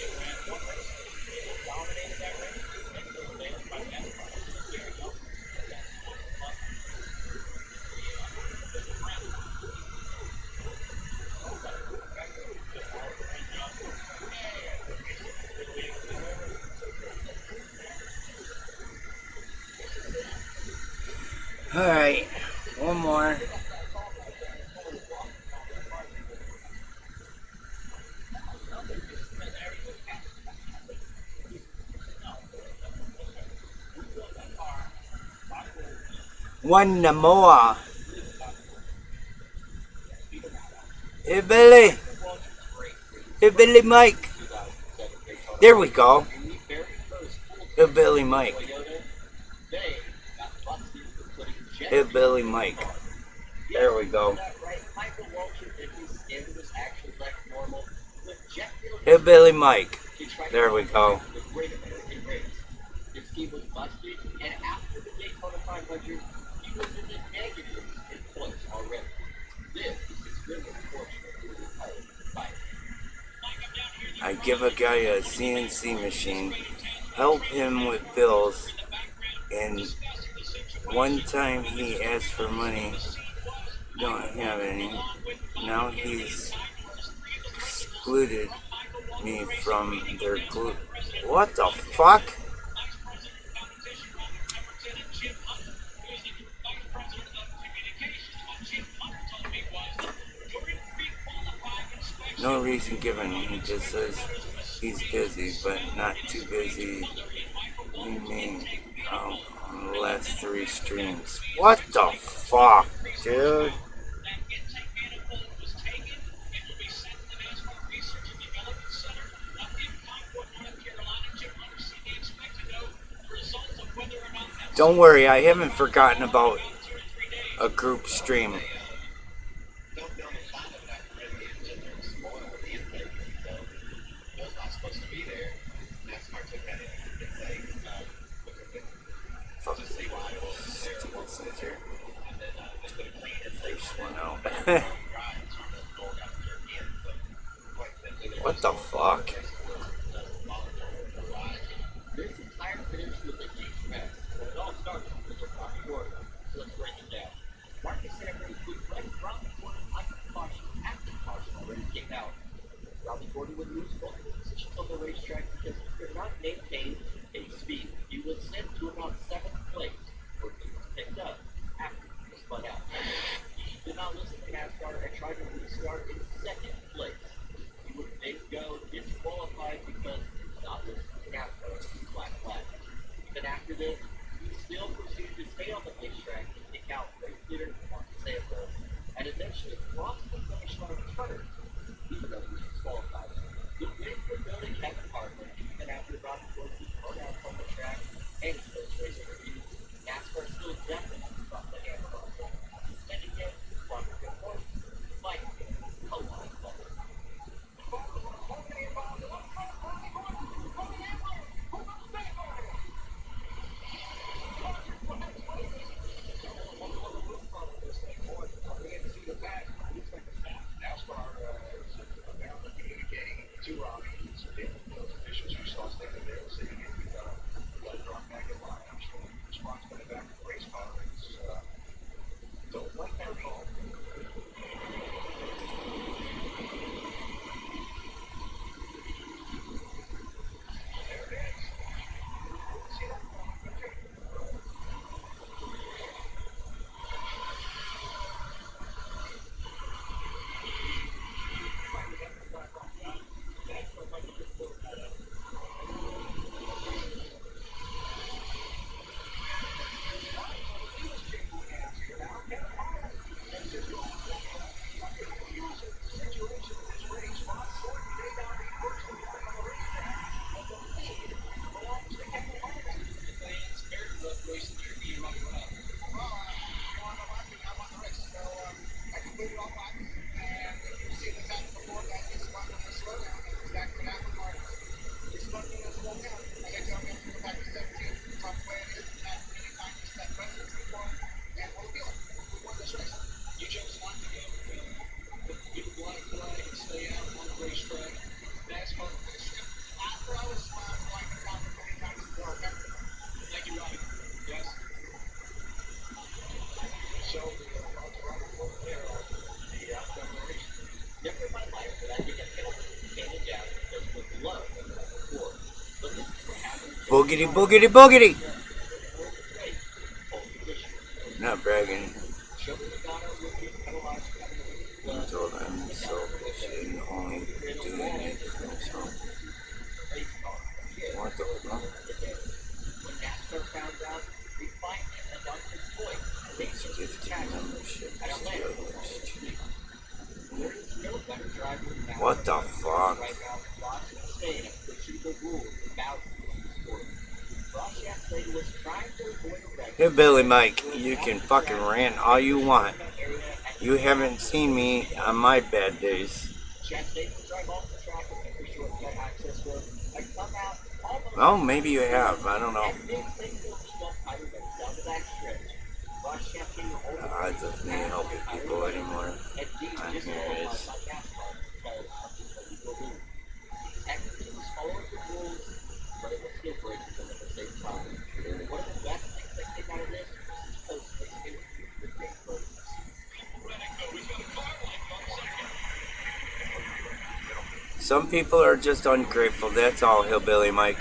It ran one race, it dominated that race, and it was nailed by NASCAR. There you go. And that's one month. Alright, one more. One more. Hey Billy. Hey Billy Mike. There we go. Hey Billy Mike. Hey Billy Mike. There we go. Hey Billy Mike. There we go. His ski was busted, and after the Daytona 500, he was in the negative in points already. This is extremely unfortunate for the entire fight. I give a guy a CNC machine, help him with bills, and one time he asked for money, don't have any. Now he's excluded me from their group. What the fuck? No reason given. He just says he's busy, but not too busy. He may on the last 3 streams. What the fuck, dude? Don't worry, I haven't forgotten about a group stream. What the fuck? This entire finish was a huge mess, but it all started with the front quarter. So let's break it down. Marcus Sanford's good play from the corner, like caution, active caution already came out. Robbie Gordon would lose both positions on the racetrack because he could not maintain a speed. He was sent to about 7th place, where he was picked up after he was spun out. He did not listen to NASCAR and tried to restart in 2nd place. He would then go disqualified because he did not listen to NASCAR and black flag. Even after this, he still proceeded to stay on the racetrack and pick out race leader Marcus Sanford, and eventually crossed the finish line turn, even though he was disqualified. The win for Billy Kevin Hartman, even after Robbie Gordon was thrown out on the track, Boogity, boogity, boogity! Not bragging. Until then, selfish and only doing it for himself. What the fuck? He's gifting memberships to others too. What the fuck? Hey Billy Mike, you can fucking rant all you want. You haven't seen me on my bad days. Well, maybe you have. I don't know. The odds of me helping people anymore. And here it is. Some people are just ungrateful. That's all, Hillbilly Mike.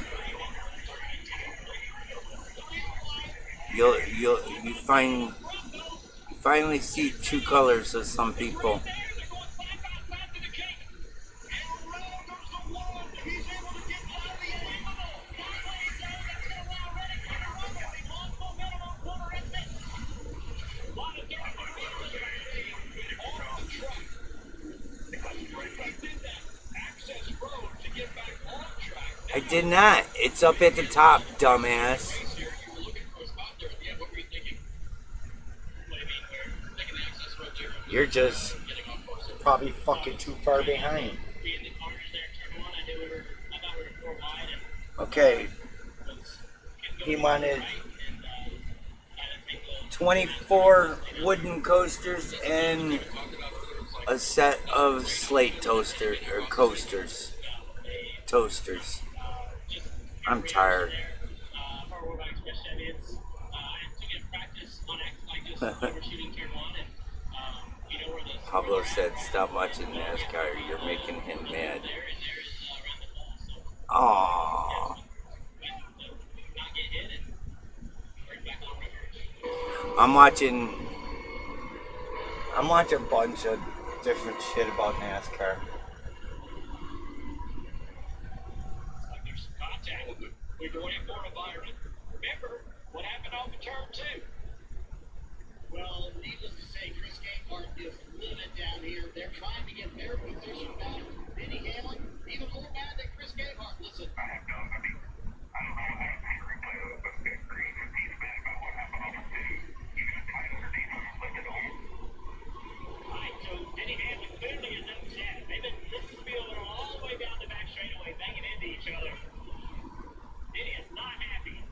You finally see true colors of some people. I did not. It's up at the top, dumbass. You're just probably fucking too far behind. Okay. He wanted 24 wooden coasters and a set of slate toasters or coasters. Toasters. I'm tired. Pablo said, "Stop watching NASCAR. You're making him mad." Aww. I'm watching a bunch of different shit about NASCAR. We're going for an environment. Remember what happened off of turn 2? Well, needless to say, Chris Gabehart is livid down here. They're trying to get their position back. Denny Hamlin, even more mad than Chris Gabehart. Listen. I don't know how to replay it, but he's mad about what happened on the 2. You got tight underneath him and let it on. Alright, so Denny Hamlin clearly is upset. They've been listening to me all the way down the back straightaway, banging into each other. Denny is not happy.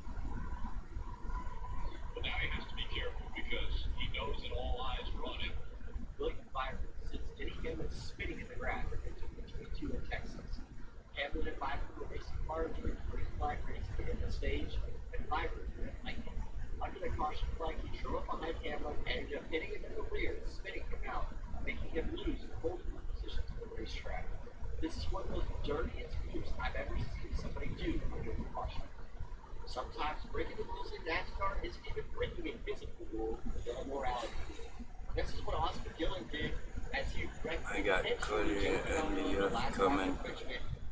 But now he has to be careful because he knows that all eyes are on him. William Byron since Denny Hamlin spinning in the grass between 2 in Texas. Hamlin and Byron were racing cars during the green flag race to get the stage, and Byron went lightning. Under the caution flag, he drove up behind Hamlin and ended up hitting him in the rear, spinning him out, making him lose the pole position to the racetrack. This is one of those dirtiest moves I've ever seen somebody do under the caution. Sometimes breaking the rules in NASCAR isn't even breaking a physical rule, but a morality rule. This is what Oscar Dillon did as he wrecked I got Cody and the coming.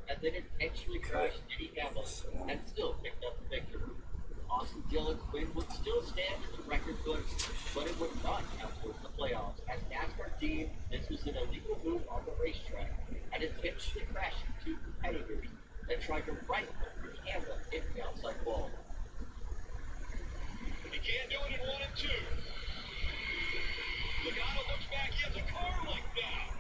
and then intentionally crashed Denny Hamlin and still picked up the victory. Austin Dillon's win would still stand in the record books, but it would not count towards the playoffs, as NASCAR deemed this was an illegal move on the racetrack and intentionally crashing 2 competitors that tried to right Denny Hamlin in the outside wall. He can't do it in 1 and 2. Logano looks back, he has a car like that.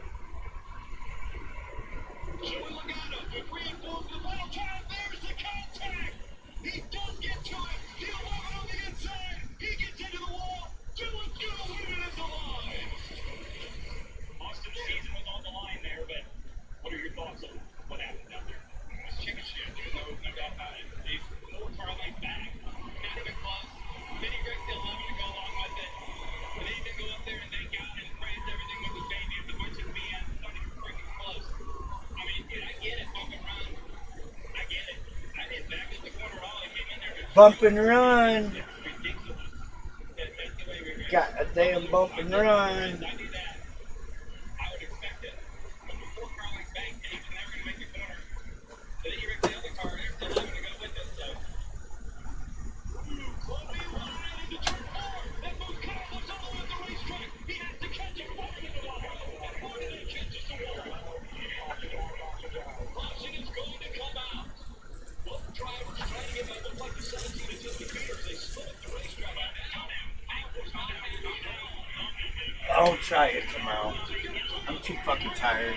Joey Logano, the 3 and 4 for the final time. There's the contact. He does get to it. He'll walk it on the inside. He gets into the wall. 2 and 2 to win it is the line. Austin's season was on the line there, but what are your thoughts on what happened out there? It's chicken shit. There's no doubt about it. He's more car like back. Not even close. Vinny Griggs still loving to go along with it. bump and run. Got a damn bump and run. I'll try it tomorrow. I'm too fucking tired.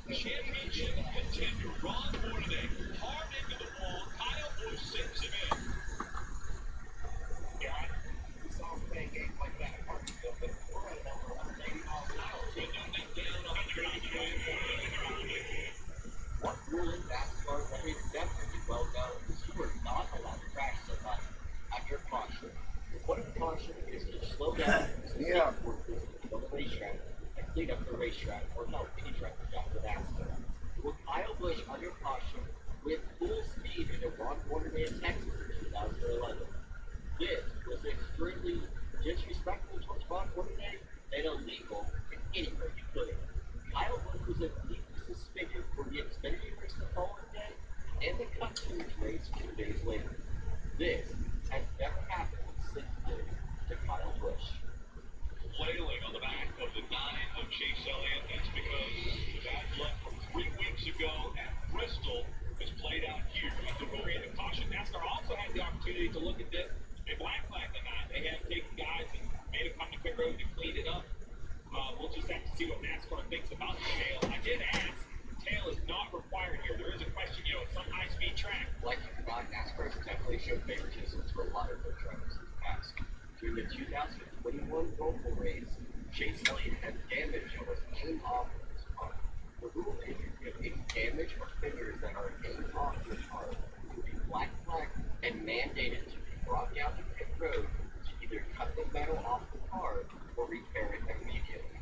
Championship contender Ron Fortnite hard into the wall. Kyle Busch sends him in. God, we saw him playing games like that at Martinsville, but we're at over 180 miles an hour. We know that down 180. One rule in NASCAR that is definitely well known is you are not allowed to crash somebody at your caution. What a caution is to slow down Yeah. the racetrack and clean up the racetrack or help any traffic after NASCAR. With Kyle Busch under caution with full speed into Ron Fortnite in Texas in 2011. This was extremely disrespectful towards Ron Fortnite and illegal in any way you put it. Kyle Busch was immediately suspended for the Xfinity race the following day and the Cup Series race 2 days later. This has never happened since then to Kyle Busch. Flailing on the back of the 9 of Chase Elliott. That's because the bad luck from 3 weeks ago at Bristol was played out here at the Rory of Caution. NASCAR also had the opportunity to look at this. They black flagged the night. They had taken guys and made them come to pit road to clean it up. We'll just have to see what NASCAR thinks about the tail. I did ask. Tail is not required here. There is a question, it's some high-speed track. Like it or not, NASCAR has definitely showed favoritism to a lot of their drivers in the past. During the 2021 Roval race, Chase Elliott had damage that was hanging off of his car. The rule is if any damage or fingers that are hanging off your car will be black flagged and mandated to be brought down to pit road to either cut the metal off the car or repair it immediately.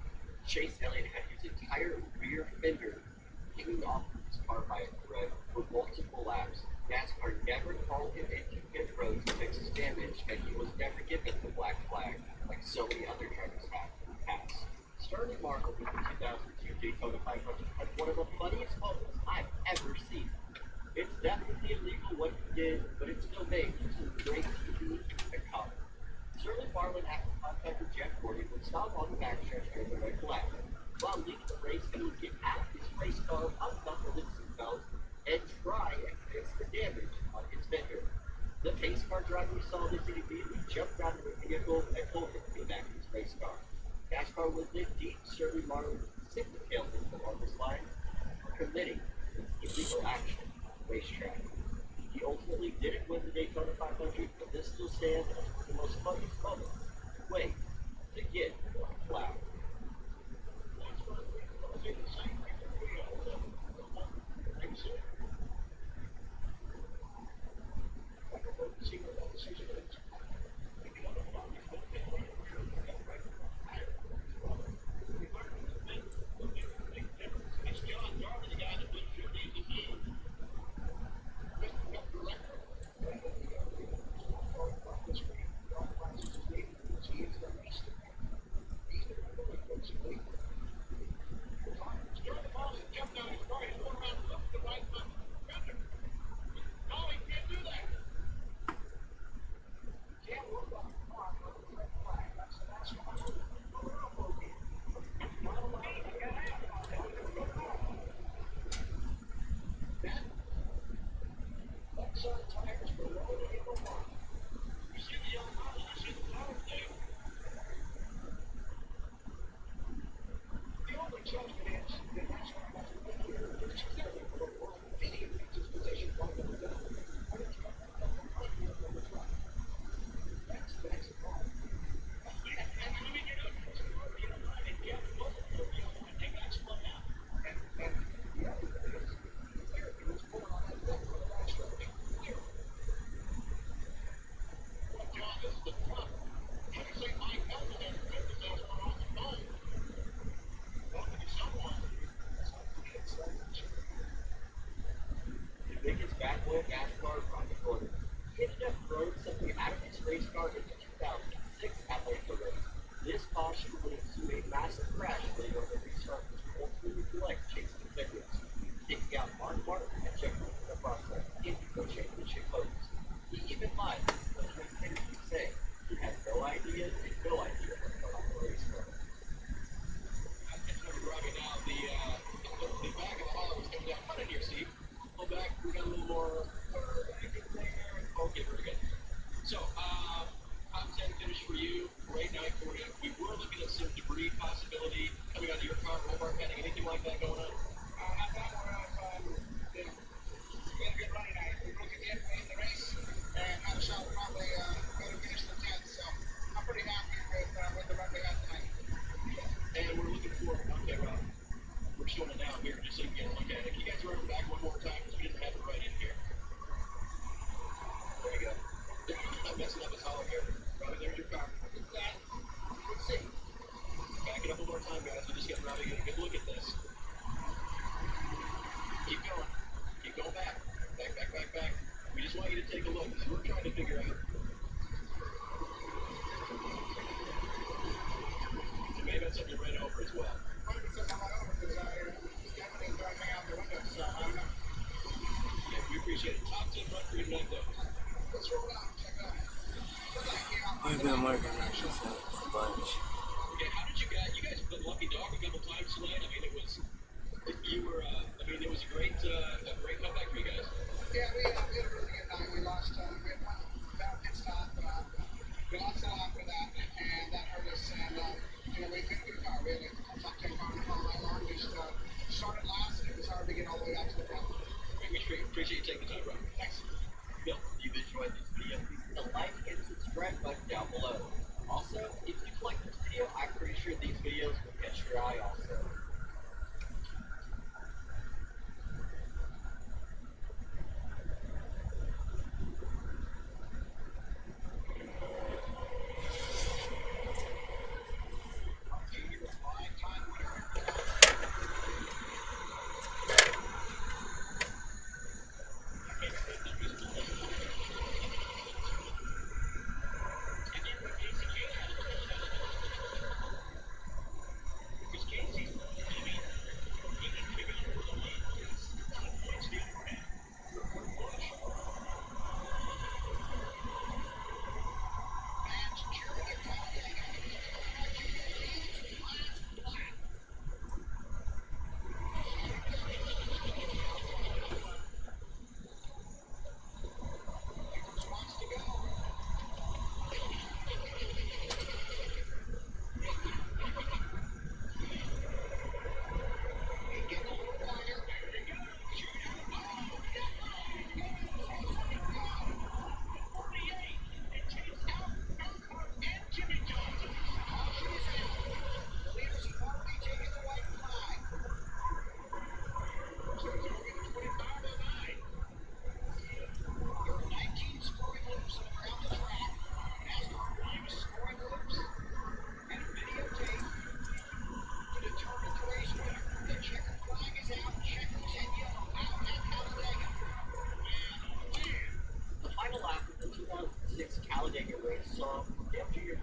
Chase Elliott had his entire rear fender hanging off of his car by a thread for multiple laps. NASCAR never called him into pit road to fix his damage, and he was never given the black flag like so many other drivers have in the past. Sterling Martin in the 2002 Daytona 500 had one of the funniest moments I've ever seen. It's definitely illegal what he did, but it still made some great TV and comment. Sterling Marlin had contacted Jeff Gordon would stop on the backstretch during the red flag. While leaving the race, he would get out of his race car, unbuckle his seatbelt, and try and fix the damage on his fender. The pace car driver saw this and immediately jumped out of the vehicle and told him to get back in his race car. NASCAR would then deem Sterling Marlin signal him along this line for committing illegal action on the racetrack. He ultimately didn't win the Daytona 500, but this still stands as one of the most funniest moments. Wait to get on the flag. biggest bad boy of NASCAR on the corner. He ended up throwing something out of his race car in the 2006 Atlanta race. This caution would ensue a massive crash later on the restart, which ultimately led chasing the victims, taking out Mark Martin and Jeff Gordon in the process into the championship hopes. He even lied, but he continued to say he had no idea what on the race car. Driving now, the back of the hauler was coming down front of your seat. Pull back, we got a little more. Okay, very good. So, top 10 finish for you. Great night for you. We were looking at some debris possibility coming out of your car, roll bar cutting, anything like that going on? I thought we had a good running night. We broke again, made the race, and had a shot probably going to finish the 10th. So I'm pretty happy with the run we had tonight. And we're looking for, okay, well, we're showing it down here just so you can get a look at it. Can you guys run it back one more time because we didn't have it right in here? There you go. I'm messing up his hollow here. Robbie, there's your car. Let's see. Back it up one more time, guys. We just got Robbie get a good look at this. Keep going. Keep going back. Back. We just want you to take a look because we're trying to figure out. You may have had something right over as well. Yeah, we appreciate it. Top 10 run for you tonight, though. Let's roll out. Check it out. I've been working on this a bunch. Yeah, how did you guys put Lucky Dog a couple times tonight? I mean, it was a great comeback for you guys. Yeah, we had a really good night. We lost, we had one bad pit stop. We lost a lot for that, and that hurt us. And, we couldn't get a car. We had a top 10 car all night long. We started last, and it was hard to get all the way out to the front. We appreciate you taking the time, Rob. Thanks. Bill, if you've enjoyed this video, please hit the like and subscribe button down below. Also, if you like this video, I'm pretty sure these videos will catch your eye also.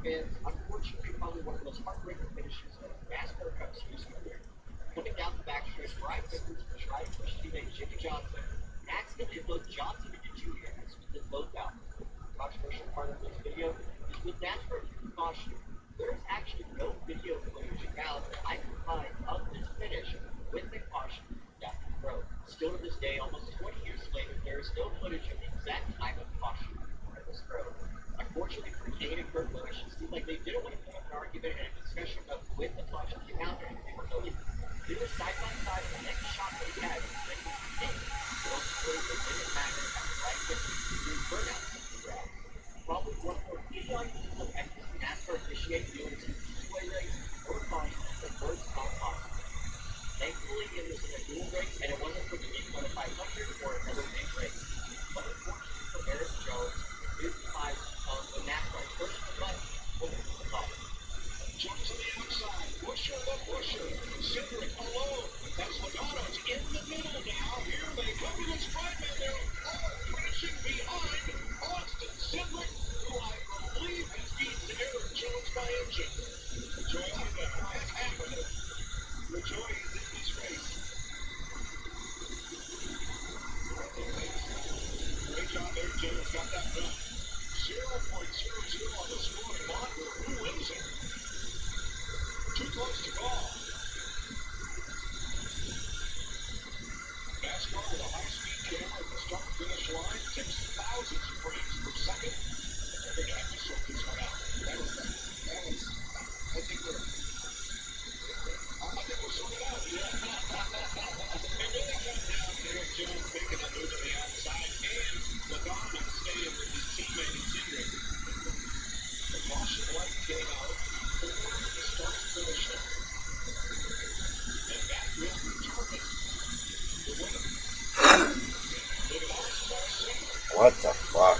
Fans, unfortunately, probably one of the most heartbreaking finishes of NASCAR Cup Series career. Coming down the backstretch, Brian Vickers tried to push teammate Jimmy Johnson. An accident in both Johnson and Jr. has split both out. The controversial part of this video is with NASCAR caution. There is actually no video footage out that I can find of this finish with the caution down the road. Still to this day, almost 20 years later, there is no footage of the exact time of caution on this road. Unfortunately for Kane and Kurt Lewis, it seemed like they didn't want to put up an argument and a discussion of when the caution came out there. They were going to do a side-by-side. The next shot they had was when he came. Those players that didn't matter at the right time to burnout in the ground. Probably one of the more idiotic people at this NASCAR officiate doing some two-way race or caution at the worst possible. Thankfully, it was in a dual race, and it wasn't for the Daytona 500 or another big race. But unfortunately for Eric Jones, 55 of the NASCAR first button was the call. Jump to the outside. Pusher the pusher. Cedric alone. That's Logano. 0.00 on the scoring monitor. Who wins it? Too close to call. NASCAR with a high-speed camera at the start-finish line takes thousands of frames per second. They're going to have to sort this one out. I think we're sorted out. Yeah. It really comes down to Eric Jones making a move to the outside and Logano staying with his teammate Cedric. The caution light came out for the start-finish line. And that will determine the winner. What the fuck?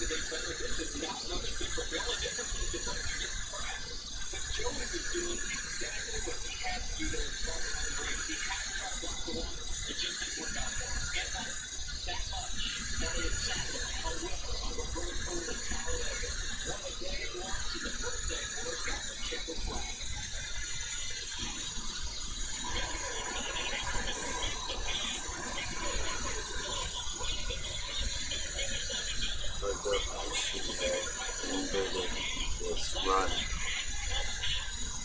today's better. This is not much different. The only difference is the fact you get practice. But Joey was doing exactly what he had to do there in front of the ring. He had to try to block the one. It just didn't work out for him. And that much. That is Sadler, however, on the road for the Talladega. One of the day ones and the first day boys got the checkered flag. This run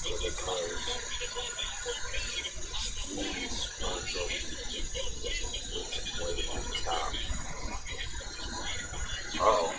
for the cars. These ones over way to the top. Oh.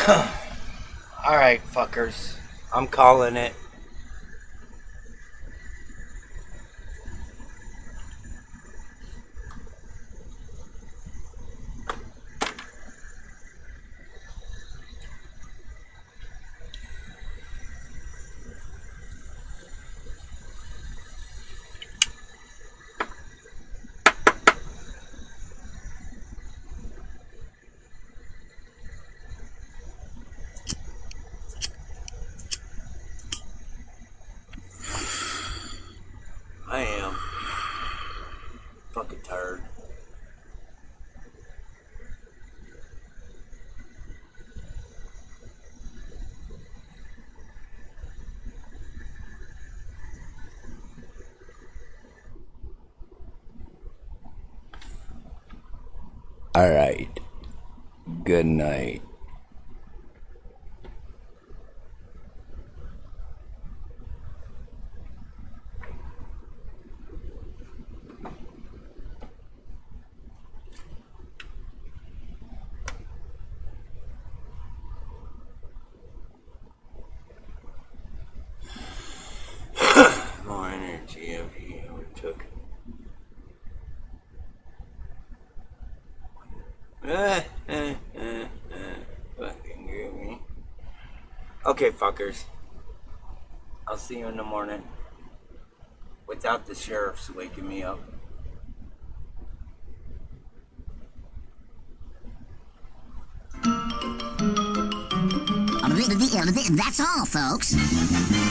Alright, fuckers. I'm calling it. I am fucking tired. All right. Good night. More energy of you took. Fucking groovy. Okay, fuckers. I'll see you in the morning. Without the sheriffs waking me up. That's all, folks.